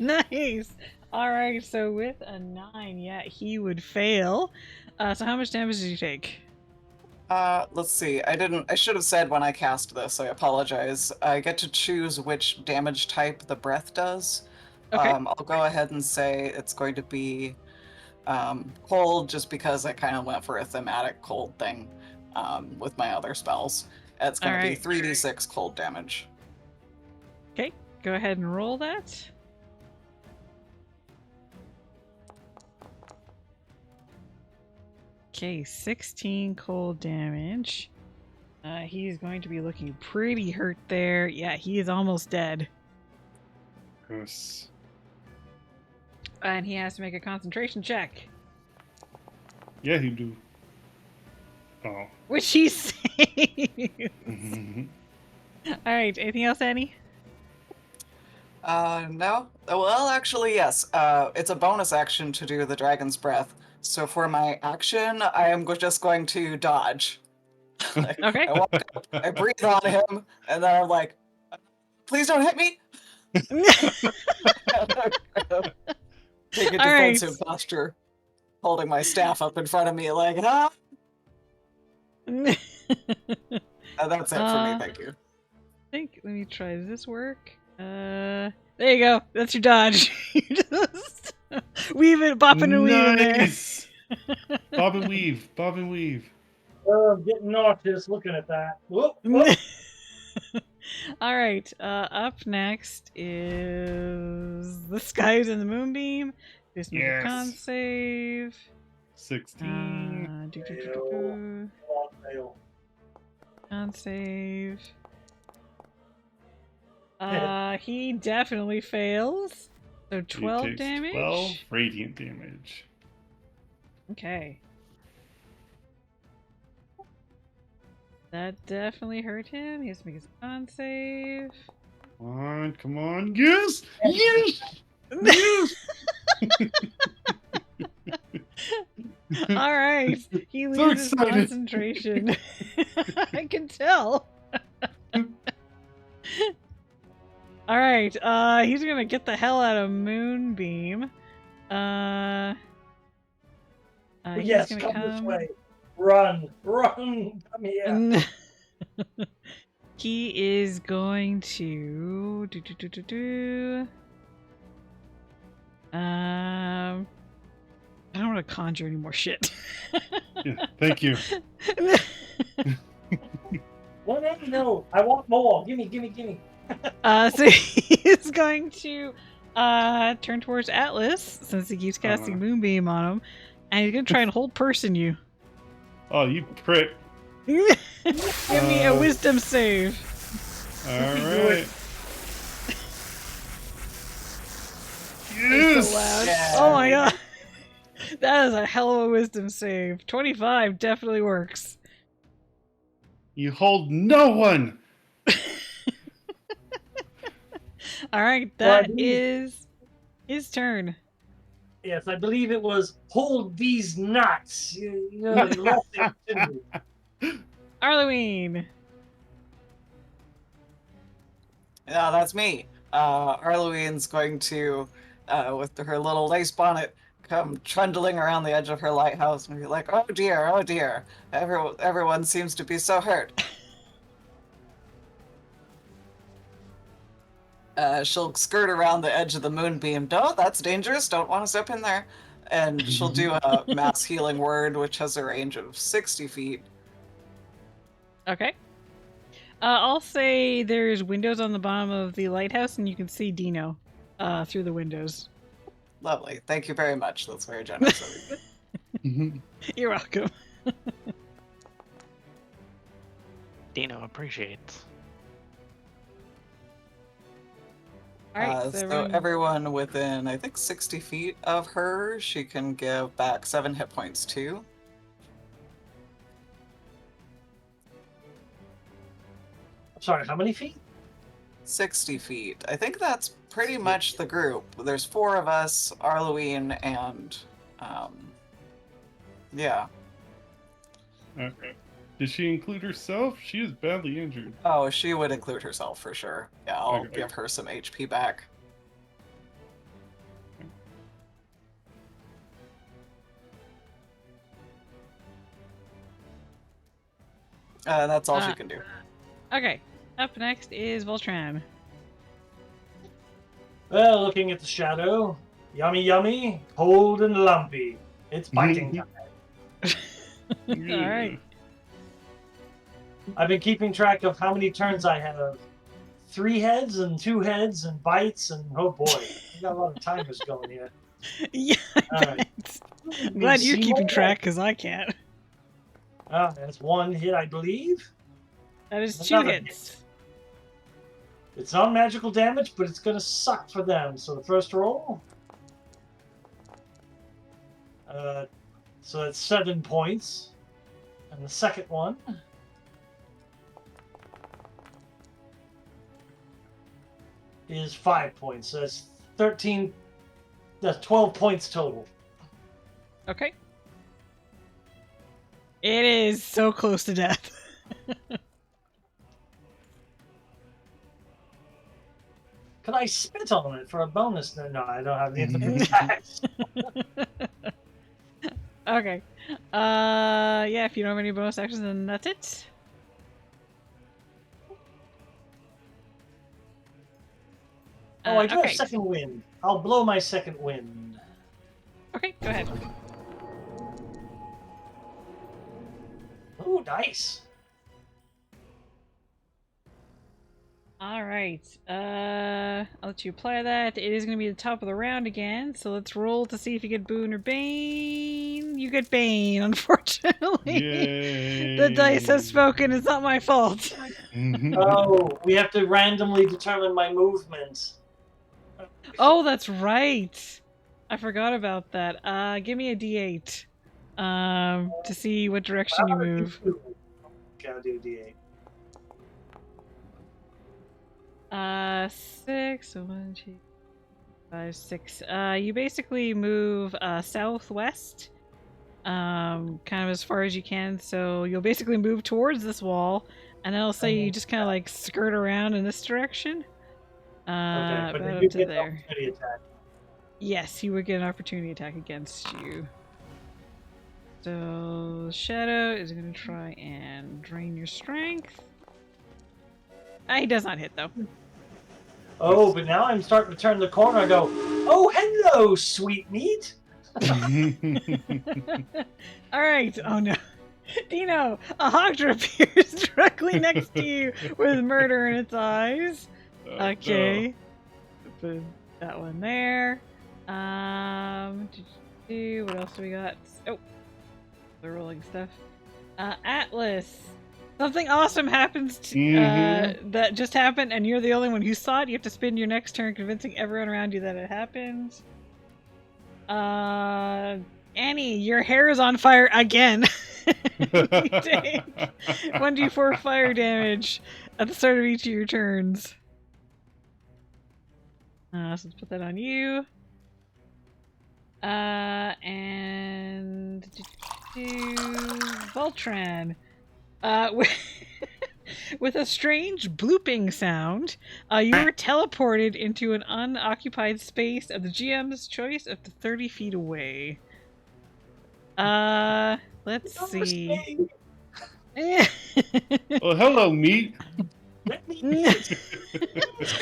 Nice. All right. So with a 9, yeah, he would fail. So how much damage did you take? Let's see. I should have said when I cast this. I apologize. I get to choose which damage type the breath does. Okay. I'll go ahead and say it's going to be cold, just because I kind of went for a thematic cold thing with my other spells. It's going to be 3d6 cold damage. Okay. Go ahead and roll that. Okay, 16 cold damage. He's going to be looking pretty hurt there. Yeah, he is almost dead. Yes. And he has to make a concentration check. Yeah, he do. Oh. Which he saves. Alright, anything else, Annie? No. Well, actually, yes. It's a bonus action to do the Dragon's Breath. So for my action, I am just going to dodge. Okay. I walk up, I breathe on him, and then I'm like, please don't hit me! Take a defensive posture, holding my staff up in front of me like, ah! And that's it for me, thank you. Let me try, does this work? There you go, that's your dodge. You just weave it, bop and weave in there. Nice! Bob and weave, bob and weave. Oh, I'm getting nauseous looking at that. Whoop, whoop. All right. Up next is the skies and the moonbeam. Just make a con save. 16. Con save. He definitely fails. So 12 He takes damage. 12 radiant damage. Okay. That definitely hurt him. He has to make his con save. Come on. Yes! Yes! Yes! All right. He So loses excited. concentration. I can tell. All right. He's gonna get the hell out of Moonbeam. He's Yes, gonna come this way. Run, come here. And he is going to I don't want to conjure any more shit. Yeah, thank you. No, I want more. Gimme. So he's going to turn towards Atlas since he keeps casting Moonbeam on him, and he's gonna try and hold person you. Oh, you prick. Give me a wisdom save. Alright. It's so loud. Yes! Oh my god. That is a hell of a wisdom save. 25 definitely works. You hold no one! Alright, that is his turn. Yes, I believe it was hold these nuts. You lost it, didn't you? Arlewine. Yeah, that's me. Arlene's going to, with her little lace bonnet, come trundling around the edge of her lighthouse and be like, oh dear, everyone seems to be so hurt. She'll skirt around the edge of the moonbeam. Oh, that's dangerous, don't want to step in there. And she'll do a mass healing word, which has a range of 60 feet. Okay. I'll say there's windows on the bottom of the lighthouse and you can see Dino through the windows. Lovely. Thank you very much. That's very generous of you. You're welcome. Dino appreciates. Alright, so everyone within, I think, 60 feet of her, she can give back 7 hit points too. Sorry, how many feet? 60 feet. I think that's pretty much the group. There's 4 of us, Arlewine, and yeah. Okay. Did she include herself? She is badly injured. Oh, she would include herself for sure. Yeah, I'll Okay. give her some HP back. That's all she can do. Okay. Up next is Voltran. Well, looking at the shadow, yummy, cold and lumpy. It's biting time. Alright. I've been keeping track of how many turns I have. 3 heads and 2 heads and bites and oh boy, we got a lot of timers going here. Yeah, Alright. I'm glad you're See keeping more? track because I can't. That's 1 hit, I believe. That is 2 Another hits. It's not magical damage, but it's gonna suck for them. So the first roll. So that's 7 points. And the second one. Is 5 points. So that's 13. That's 12 points total. Okay. It is so close to death. Could I spit on it for a bonus? No, I don't have any attacks. Okay. Yeah, if you don't have any bonus actions, then that's it. Oh, I do have okay. second wind. I'll blow my second wind. Okay, go ahead. Ooh, nice. Alright. I'll let you apply that. It is going to be the top of the round again, so let's roll to see if you get Boon or Bane. You get Bane, unfortunately. Yay. The dice have spoken, it's not my fault. Oh, we have to randomly determine my movement. Oh, that's right. I forgot about that. Give me a D8. to see what direction you move. Gotta do D8. 6. So 1, 2, 5, 6. You basically move southwest, kind of as far as you can. So you'll basically move towards this wall, and then I'll say you just kind of like skirt around in this direction. Okay, but about then up you to get an there. opportunity attack. Yes, he would get an opportunity attack against you. So Shadow is going to try and drain your strength. He does not hit though. Oh, but now I'm starting to turn the corner. I go, oh, hello, sweet meat. All right. Oh no, Dino! A Hogdra appears directly next to you with murder in its eyes. Oh, Okay, put that one there. What else do we got? Oh, the rolling stuff. Atlas. Something awesome happens to, that just happened, and you're the only one who saw it. You have to spend your next turn convincing everyone around you that it happened. Annie, your hair is on fire again. You take 1d4 fire damage at the start of each of your turns. So let's put that on you. And Voltran. With a strange blooping sound, you were teleported into an unoccupied space of the GM's choice up to 30 feet away. Let's see. Oh, hello, meat. And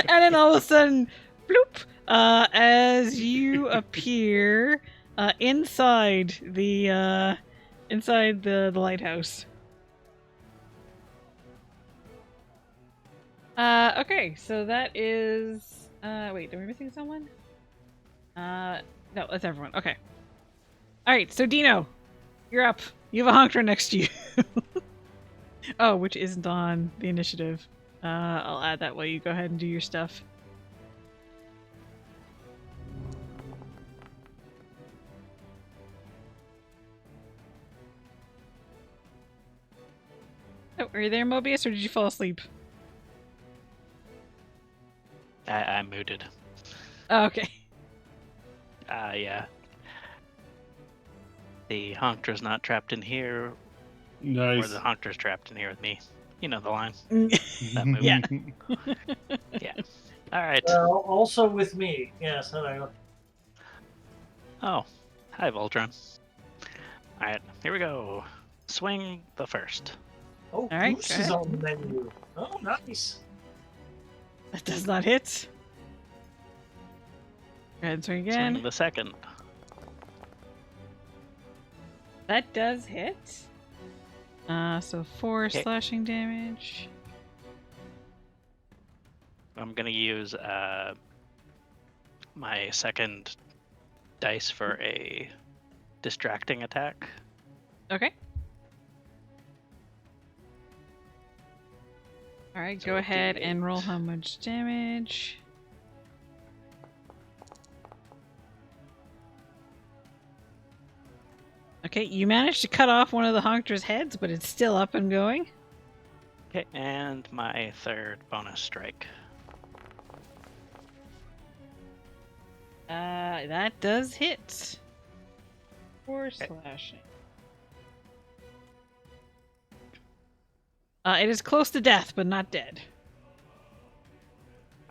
then all of a sudden, bloop, as you appear inside the lighthouse. Okay, so that is wait, are we missing someone? No, that's everyone. Okay. Alright, so Dino, you're up. You have a honker next to you. Oh, which isn't on the initiative. I'll add that while you go ahead and do your stuff. Oh, are you there, Mobius, or did you fall asleep? I'm muted. Oh, okay. Yeah. The Honkra's not trapped in here, or Nice. the Honkra's trapped in here with me. You know the line. Yeah. Yeah. All right. Also with me. Yes, hello. Oh, hi, Voltron. All right, here we go. Swing the first. Oh, All right, Goose go is ahead. on the menu. Oh, nice. That does not hit. Go ahead and swing again. Swing the second. That does hit. So 4 Okay. slashing damage. I'm gonna use my second dice for a distracting attack. Okay. Alright, So go a ahead D8. and roll how much damage. Okay, you managed to cut off one of the Honkra's heads, but it's still up and going. Okay, and my third bonus strike. That does hit. 4 Okay. slashing. It is close to death, but not dead.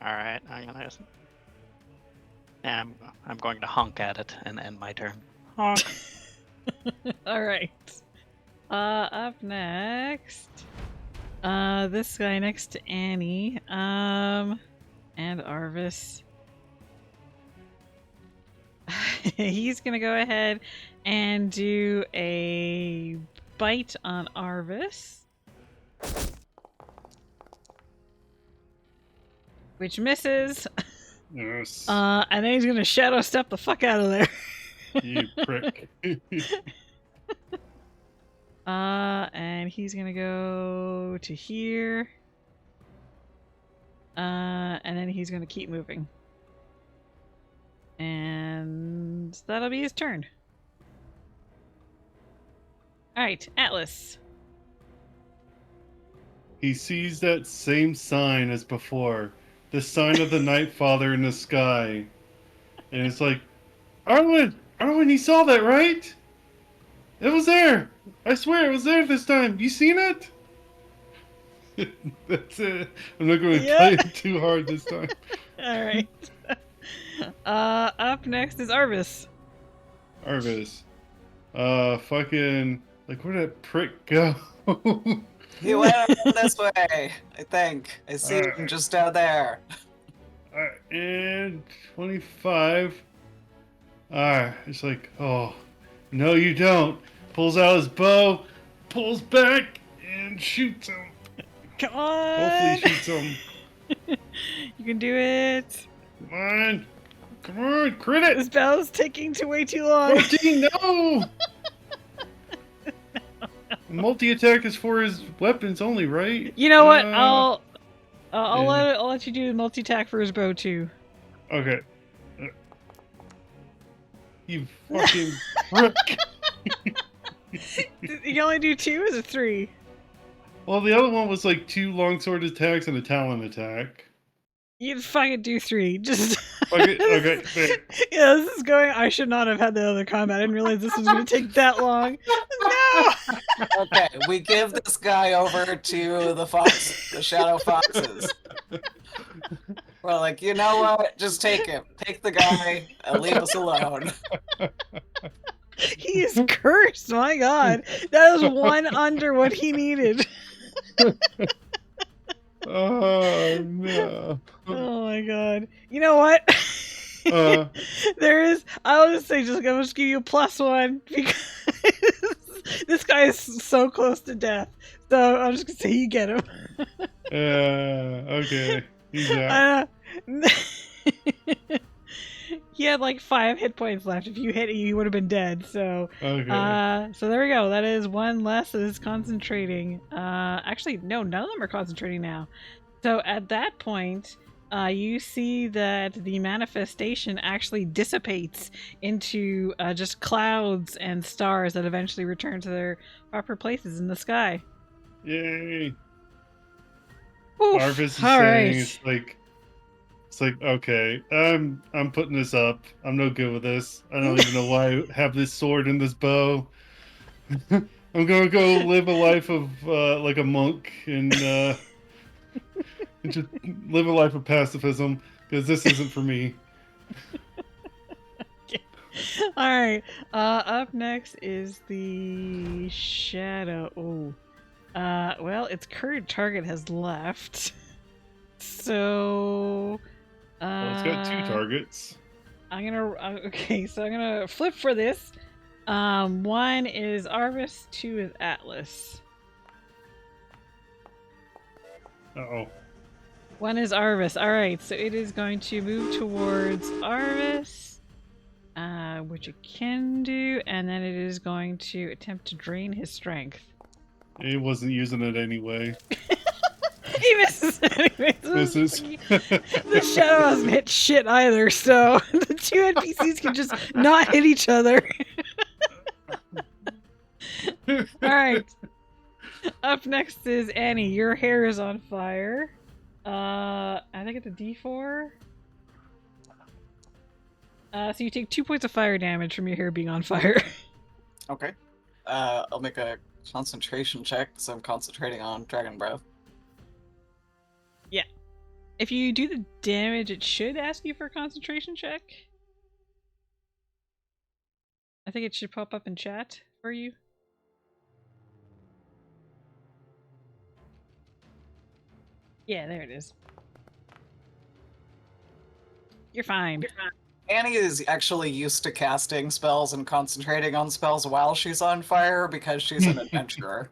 All right, I'm going to honk at it and end my turn. Honk. Alright. Up next. This guy next to Annie. And Arvis. He's gonna go ahead and do a bite on Arvis. Which misses. Yes. And then he's gonna shadow step the fuck out of there. You prick. And he's gonna go to here. And then he's gonna keep moving. And that'll be his turn. All right, Atlas. He sees that same sign as before, the sign of the Night Father in the sky, and it's like, Arwen, you saw that, right? It was there. I swear, it was there this time. You seen it? That's it. I'm not going to Yeah. play it too hard this time. All right. Up next is Arvis. Arvis. Fucking, like, where'd that prick go? He went around this way, I think. I see him just down there. And 25. It's like, oh, no, you don't. Pulls out his bow, pulls back, and shoots him. Come on. Hopefully, shoots him. You can do it. Come on, crit it. This battle's taking way too long. 14, no! Multi-attack is for his weapons only, right? You know what? I'll let you do multi-attack for his bow too. Okay. You fucking prick. You can only do 2, or is it 3? Well, the other one was like 2 longsword attacks and a talon attack. You can fucking do 3. Just Okay, fair. yeah, this is going. I should not have had the other combat. I didn't realize this was going to take that long. No. Okay, we give this guy over to the shadow foxes. We're like, you know what? Just take him. Take the guy and leave us alone. He is cursed. My God, that was 1 under what he needed. Oh no. Oh my God. You know what? There is. I'll just say, I'm just give you a +1 because this guy is so close to death. So I'm just gonna say you get him. Okay. He's out. He had like 5 hit points left. If you hit it, you would have been dead. So, Okay. so there we go. That is 1 less that is concentrating. Actually, no, none of them are concentrating now. So at that point, you see that the manifestation actually dissipates into just clouds and stars that eventually return to their proper places in the sky. Yay. Oof. Arvis is All saying right. it's like, okay, I'm putting this up. I'm no good with this. I don't even know why I have this sword and this bow. I'm gonna go live a life of like a monk and just live a life of pacifism because this isn't for me. All right. Up next is the shadow. Oh. Well, its current target has left. So. Well, it's got 2 targets. Okay, so I'm gonna flip for this. 1 is Arvis, 2 is Atlas. Uh-oh. 1 is Arvis. Alright, so it is going to move towards Arvis, which it can do, and then it is going to attempt to drain his strength. He wasn't using it anyway. He misses anyway. Misses. The shadow doesn't hit shit either, so the 2 NPCs can just not hit each other. Alright. Up next is Annie. Your hair is on fire. I think it's a D4. So you take 2 points of fire damage from your hair being on fire. Okay. I'll make a concentration check, so I'm concentrating on Dragon Breath. Yeah. If you do the damage, it should ask you for a concentration check. I think it should pop up in chat for you. Yeah, there it is. You're fine. Annie is actually used to casting spells and concentrating on spells while she's on fire because she's an adventurer.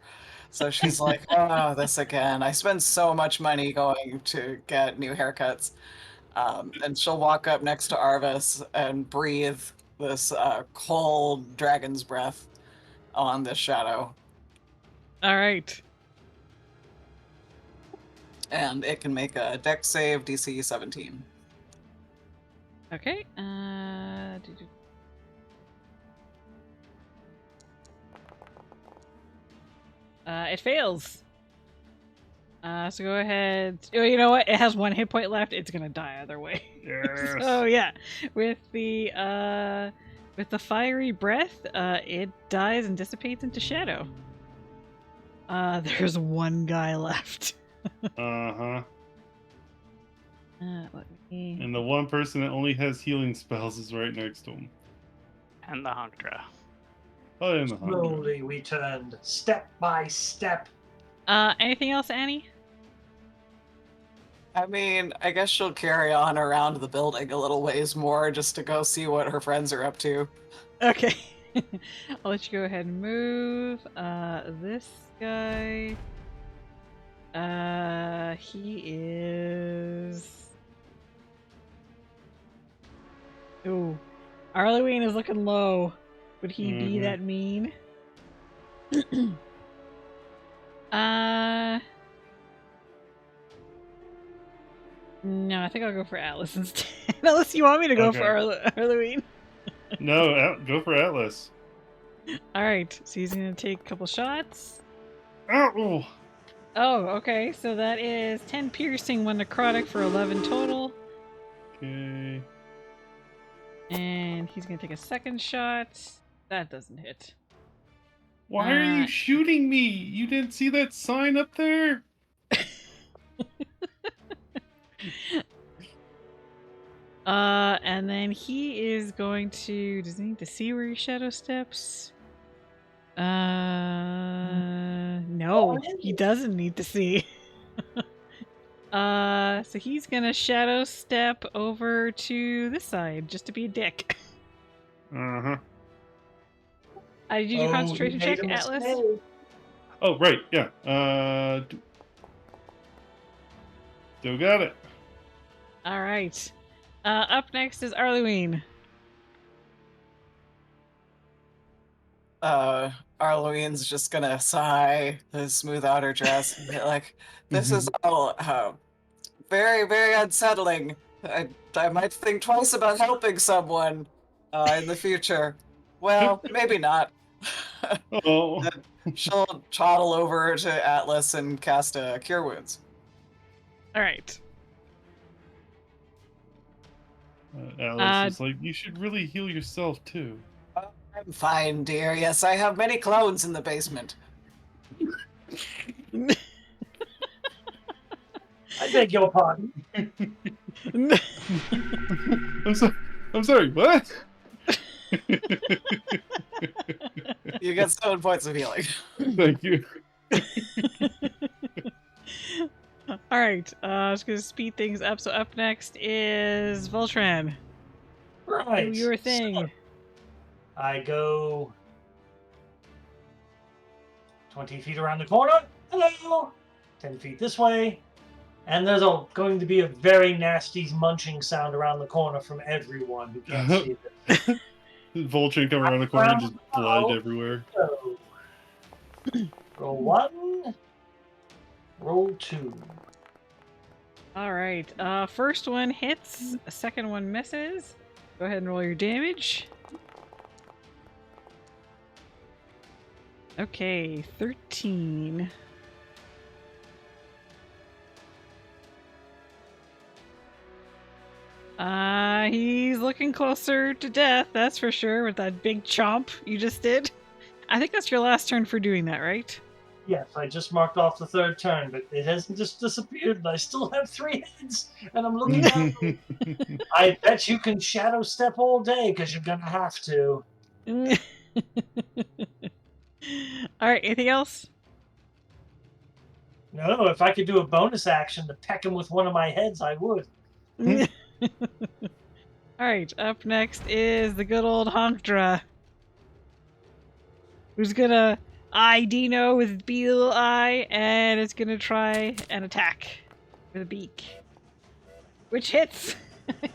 So she's like, oh, this again. I spend so much money going to get new haircuts. And she'll walk up next to Arvis and breathe this cold dragon's breath on this shadow. All right. And it can make a dex save, DC 17. Okay. It fails. So go ahead. Oh, you know what? It has 1 hit point left. It's gonna die either way. Yes. So yeah, with the fiery breath, it dies and dissipates into shadow. There's 1 guy left. Uh-huh. Let me. And the one person that only has healing spells is right next to him. And the Hogdra. Oh, and the hunter. Slowly we turned, step by step. Anything else, Annie? I mean, I guess she'll carry on around the building a little ways more just to go see what her friends are up to. Okay. I'll let you go ahead and move. This guy. He is. Ooh. Arlewine is looking low. Would he be Mhm. that mean? No, I think I'll go for Atlas instead. Unless you want me to go for Arlewine. No, go for Atlas. Alright, so he's gonna take a couple shots. Ow! Oh, okay, so that is 10 piercing, 1 necrotic for 11 total. Okay. And he's gonna take a second shot. That doesn't hit. Why are you shooting me? You didn't see that sign up there? And then he is going to. Does he need to see where he shadow steps? No, he doesn't need to see. So he's gonna shadow step over to this side just to be a dick. Uh-huh. Did you do concentration check, Atlas? Oh, right, yeah. Still got it. All right. Up next is Arlewine. Arlene's just gonna sigh, smooth out her dress, and be like, "This is all very, very unsettling. I might think twice about helping someone in the future. Well, maybe not." Oh. She'll toddle over to Atlas and cast a Cure Wounds. All right. Atlas is like, you should really heal yourself too. I'm fine, dear. Yes, I have many clones in the basement. I beg your pardon. I'm sorry, what? You get 7 points of healing. Thank you. All right. I was gonna speed things up. So up next is Voltran. Right. Do your thing. So I go 20 feet around the corner. Hello. 10 feet this way. And there's going to be a very nasty munching sound around the corner from everyone who can't see this. Vulture come around the corner and just blood everywhere. So, roll 1. Roll 2. All right. First one hits. Second one misses. Go ahead and roll your damage. Okay, 13. He's looking closer to death, that's for sure, with that big chomp you just did. I think that's your last turn for doing that, right? Yes, I just marked off the 3rd turn, but it hasn't just disappeared, and I still have 3 heads, and I'm looking at I bet you can shadow step all day, because you're gonna have to. Alright, anything else? No, if I could do a bonus action to peck him with one of my heads, I would. Alright, up next is the good old Honkdra. Who's gonna eye Dino with its beetle eye, and it's gonna try an attack with a beak. Which hits!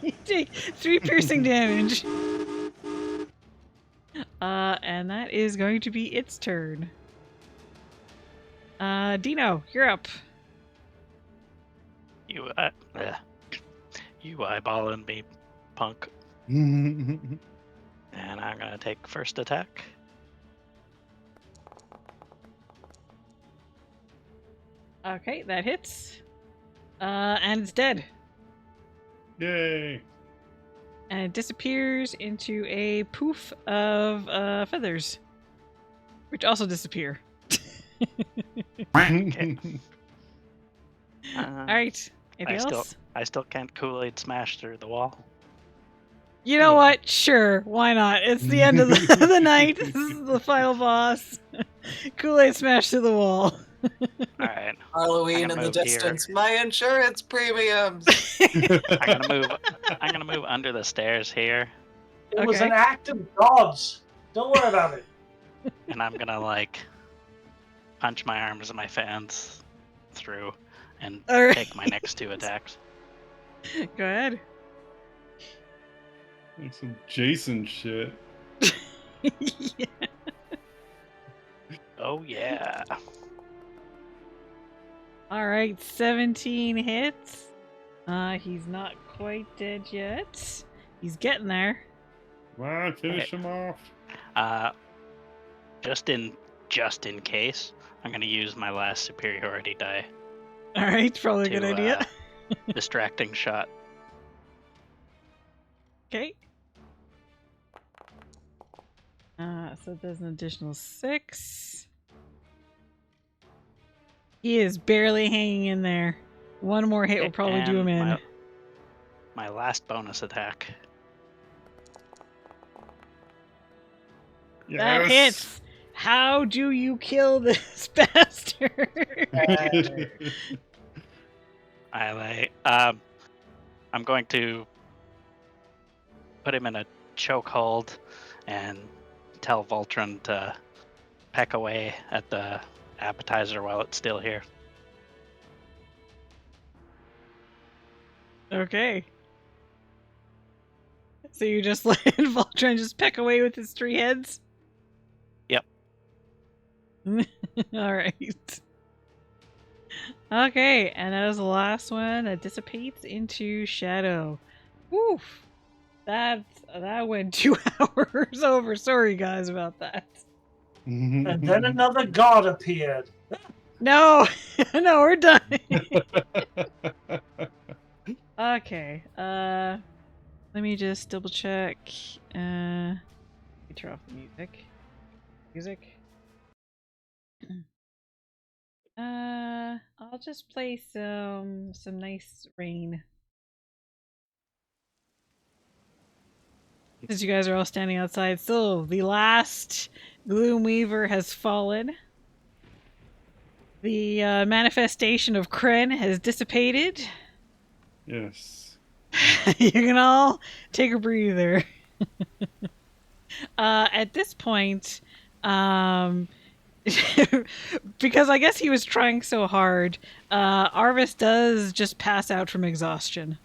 You take 3 piercing damage. And that is going to be its turn. Dino, you're up. You eyeballing me, punk. Mhm. And I'm gonna take first attack. Okay, that hits. And it's dead. Yay! And it disappears into a poof of feathers, which also disappear. Okay. All right. Anything else? I still can't Kool-Aid smash through the wall. You know what? Sure, why not? It's the end of the night. This is the final boss. Kool-Aid smashed to the wall. All right. Halloween I'm in gonna the move here. distance. My insurance premiums. I'm gonna move under the stairs here, It was Okay. an act of gods. Don't worry about it. and I'm gonna like punch my arms and my fans through, and All right. take my next 2 attacks. Go ahead. Like some Jason shit. Yeah. Oh yeah. All right, 17 hits. He's not quite dead yet. He's getting there. Wow, finish him off. Just in case, I'm gonna use my last superiority die. All right, probably a good to, idea. Distracting shot. Okay. So there's an additional 6. He is barely hanging in there. One more hit will probably do him in. My last bonus attack. That Yes! hits. How do you kill this bastard? I'm going to put him in a chokehold and tell Voltron to peck away at the appetizer while it's still here. Okay. So you just let Voltron just peck away with his 3 heads? Yep. Alright. Okay, and that was the last one that dissipates into shadow. Woof. That went 2 hours over. Sorry guys about that. And then another god appeared. No! No, we're done. Okay. Let me just double check. Let me turn off the music. I'll just play some nice rain. Since you guys are all standing outside, so the last Gloomweaver has fallen. The manifestation of Kren has dissipated. Yes. You can all take a breather. At this point, because I guess he was trying so hard, Arvis does just pass out from exhaustion.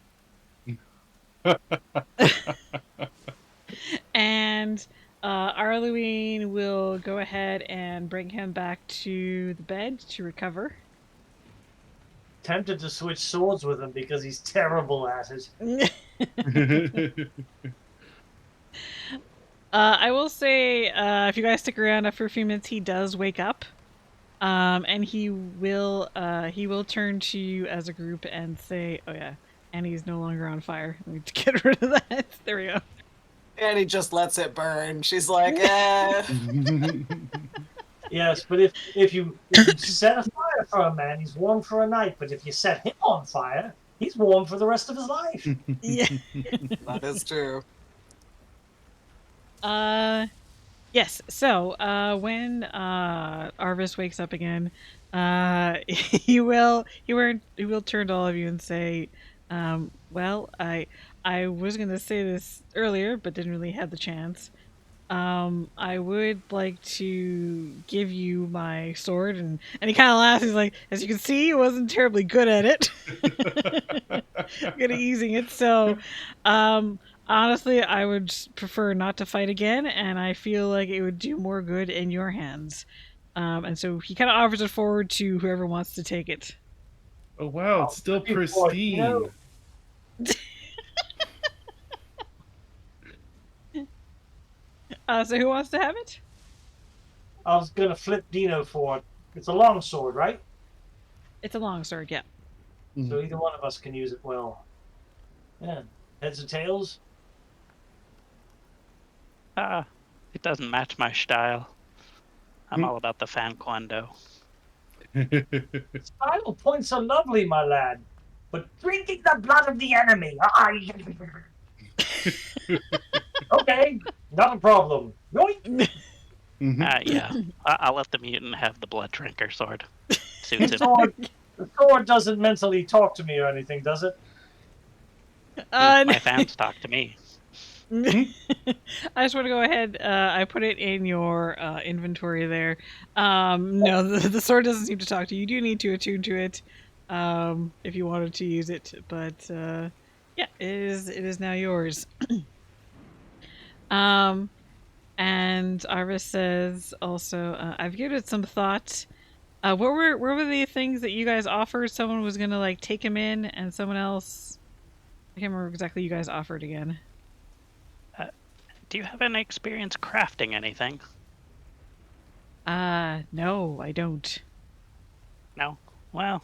And Arluine will go ahead and bring him back to the bed to recover. Tempted to switch swords with him because he's terrible at it. I will say, if you guys stick around after a few minutes, he does wake up, and he will turn to you as a group and say, "Oh yeah, Annie's no longer on fire. We need to get rid of that." There we go. And he just lets it burn. She's like, eh. Yes, but if you set a fire for a man, he's warm for a night. But if you set him on fire, he's warm for the rest of his life. Yeah. That is true. Yes. So, when Arvis wakes up again, he will turn to all of you and say, "Well, I was gonna say this earlier, but didn't really have the chance. I would like to give you my sword," and he kind of laughs. He's like, "As you can see, I wasn't terribly good at it. Good at using it. So, honestly, I would prefer not to fight again, and I feel like it would do more good in your hands." And so he kind of offers it forward to whoever wants to take it. Oh wow, it's still pristine. No. So who wants to have it? I was gonna flip Dino for it. It's a long sword, right? It's a long sword, yeah. So either one of us can use it well. Yeah. Heads or tails? It doesn't match my style. I'm all about the fan quando. Style points are lovely, my lad, but drinking the blood of the enemy. Okay, not a problem. Yoink! Yeah. I'll let the mutant have the blood drinker sword. Suits him. The sword doesn't mentally talk to me or anything, does it? My fans talk to me. I just want to go ahead. I put it in your inventory there. No, the sword doesn't seem to talk to you. You do need to attune to it if you wanted to use it. But yeah, it is now yours. And Arvis says also, I've given it some thought. What were the things that you guys offered? Someone was gonna like take him in, and someone else. I can't remember exactly you guys offered again. Do you have any experience crafting anything? No, I don't. No? Well,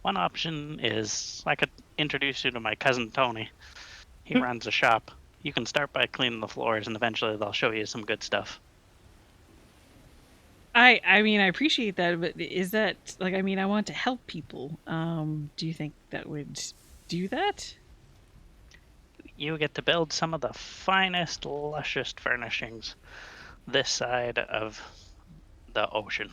one option is I could introduce you to my cousin Tony. He runs a shop. You can start by cleaning the floors, and eventually they'll show you some good stuff. I mean, I appreciate that, but is that like? I mean, I want to help people. Do you think that would do that? You get to build some of the finest, lushest furnishings this side of the ocean.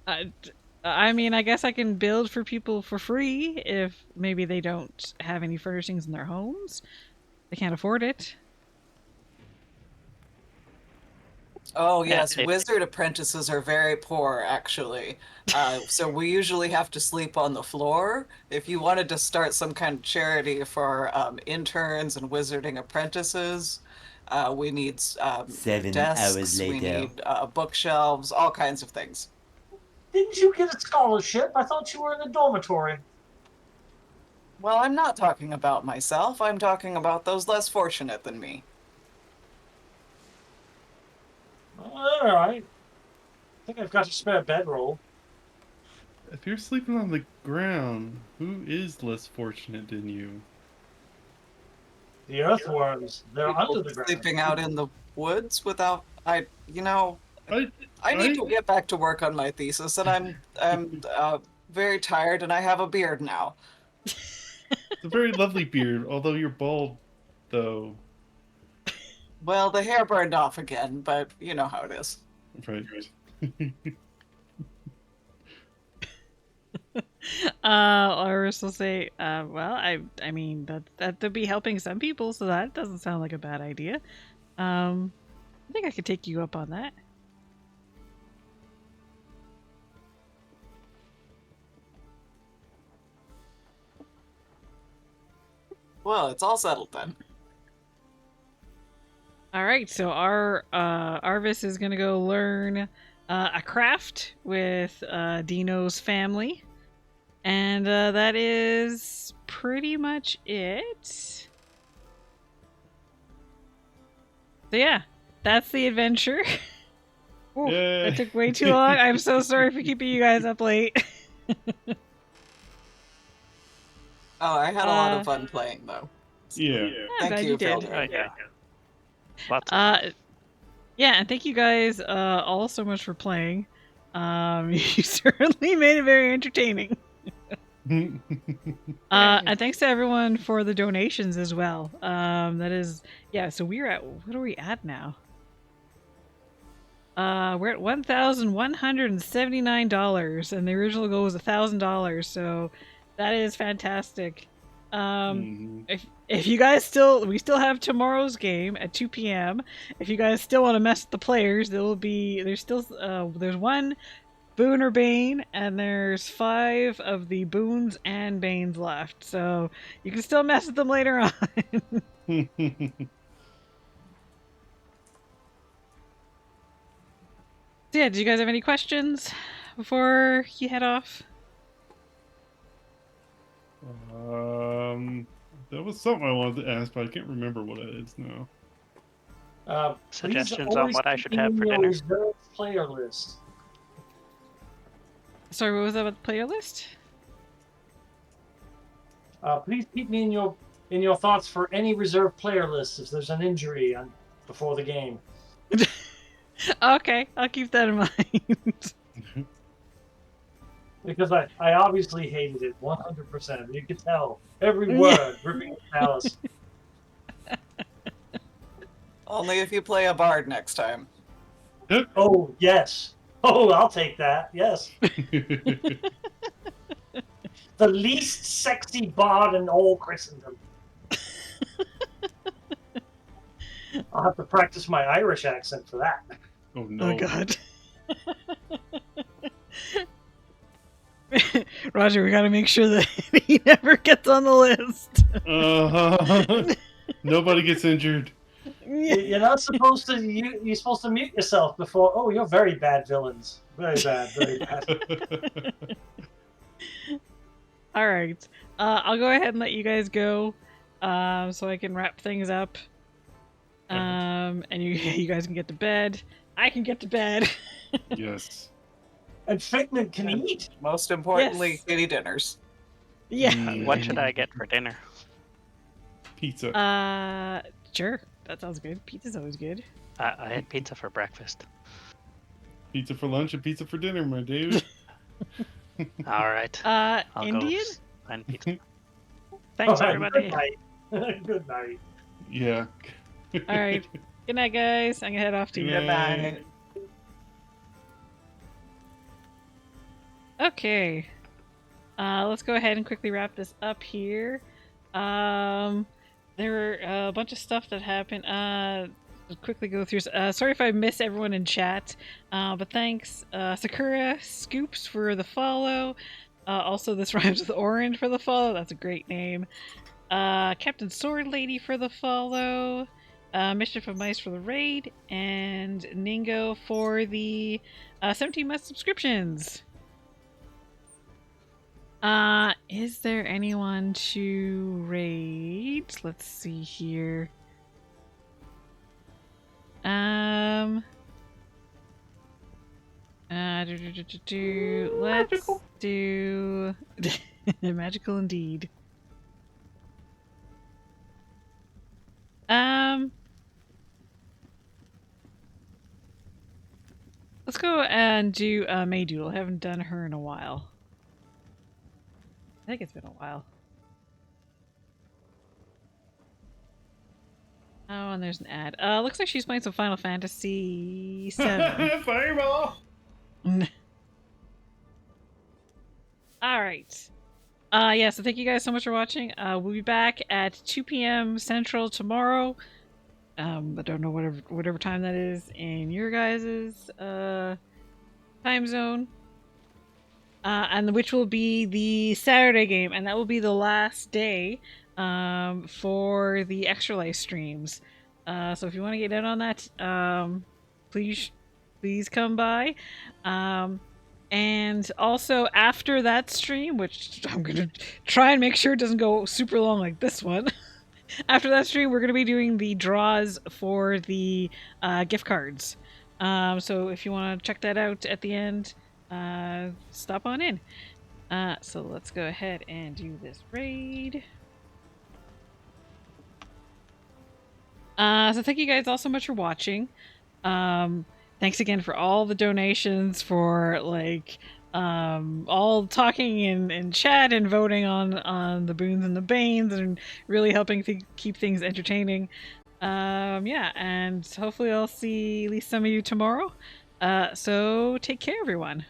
I mean, I guess I can build for people for free if maybe they don't have any furnishings in their homes. They can't afford it. Oh, yes. if- Wizard apprentices are very poor, actually. So we usually have to sleep on the floor. If you wanted to start some kind of charity for interns and wizarding apprentices, we need 7 desks, hours we later. need bookshelves, all kinds of things. Didn't you get a scholarship? I thought you were in the dormitory. Well, I'm not talking about myself. I'm talking about those less fortunate than me. All right. I think I've got a spare bedroll. If you're sleeping on the ground, who is less fortunate than you? The earthworms, they're People under the ground. sleeping out in the woods without I need to get back to work on my thesis, and I'm very tired, and I have a beard now. It's a very lovely beard, although you're bald, though. Well, the hair burned off again, but you know how it is. Right. Iris will say, well, I mean that would be helping some people, so that doesn't sound like a bad idea. I think I could take you up on that. Well, it's all settled then. All right, so our Arvis is gonna go learn a craft with Dino's family, and that is pretty much it. So yeah, that's the adventure. Ooh, that took way too long. I'm so sorry for keeping you guys up late. Oh, I had a lot of fun playing, though. Yeah. Thank you, did. Felder. Yeah. Lots of Yeah, and thank you guys all so much for playing. You certainly made it very entertaining. And thanks to everyone for the donations as well. That is, yeah. So we're at, what are we at now? We're at $1,179, and the original goal was $1,000. So that is fantastic. If you guys we still have tomorrow's game at 2 p.m. If you guys still want to mess with the players, there's one boon or bane, and there's 5 of the boons and banes left, so you can still mess with them later on. So yeah, did you guys have any questions before you head off? That was something I wanted to ask, but I can't remember what it is now. Please Suggestions on always what I should keep have for your dinner? reserved player list. Sorry, what was that about the player list? Please keep me in your thoughts for any reserve player lists if there's an injury before the game. Okay, I'll keep that in mind. Because I obviously hated it 100%. You could tell every Yeah. word ripping the palace. Only if you play a bard next time. Oh, yes. Oh, I'll take that. Yes. The least sexy bard in all Christendom. I'll have to practice my Irish accent for that. Oh no. Oh god. Roger, we gotta make sure that he never gets on the list. Nobody gets injured. You're not supposed to. You're supposed to mute yourself before. Oh, you're very bad villains. Very bad. Very bad. All right. I'll go ahead and let you guys go, so I can wrap things up. And you guys can get to bed. I can get to bed. Yes. And Figment can eat. Most importantly, Yes. kitty dinners. Yeah. What should I get for dinner? Pizza. Sure. That sounds good. Pizza's always good. I had pizza for breakfast. Pizza for lunch and pizza for dinner, my dude. All right. I'll Indian? go find pizza. Thanks, All right, everybody. Good night. Good night. Yeah. All right. Good night, guys. I'm gonna head off to Good you. night. Okay. Let's go ahead and quickly wrap this up here. There were a bunch of stuff that happened. Quickly go through. Sorry if I miss everyone in chat, but thanks. Sakura Scoops for the follow. Also, this rhymes with orange for the follow. That's a great name. Captain Sword Lady for the follow. Mischief of Mice for the raid. And Ningo for the 17-month subscriptions. Is there anyone to raid? Let's see here. Let's do magical indeed. Let's go and do Maydoodle. I haven't done her in a while. I think it's been a while. Oh, and there's an ad. Looks like she's playing some Final Fantasy VII. Fireball! Alright. Yeah, so thank you guys so much for watching. We'll be back at 2 p.m. Central tomorrow. I don't know whatever time that is in your guys' time zone. And which will be the Saturday game, and that will be the last day for the Extra Life streams. So if you want to get in on that, please come by. And also after that stream, which I'm gonna try and make sure it doesn't go super long like this one. After that stream, we're gonna be doing the draws for the gift cards. So if you want to check that out at the end, stop on in. So let's go ahead and do this raid. So thank you guys all so much for watching. Thanks again for all the donations, for like all talking in chat and voting on the boons and the banes, and really helping to keep things entertaining. Yeah, and hopefully I'll see at least some of you tomorrow. So take care, everyone.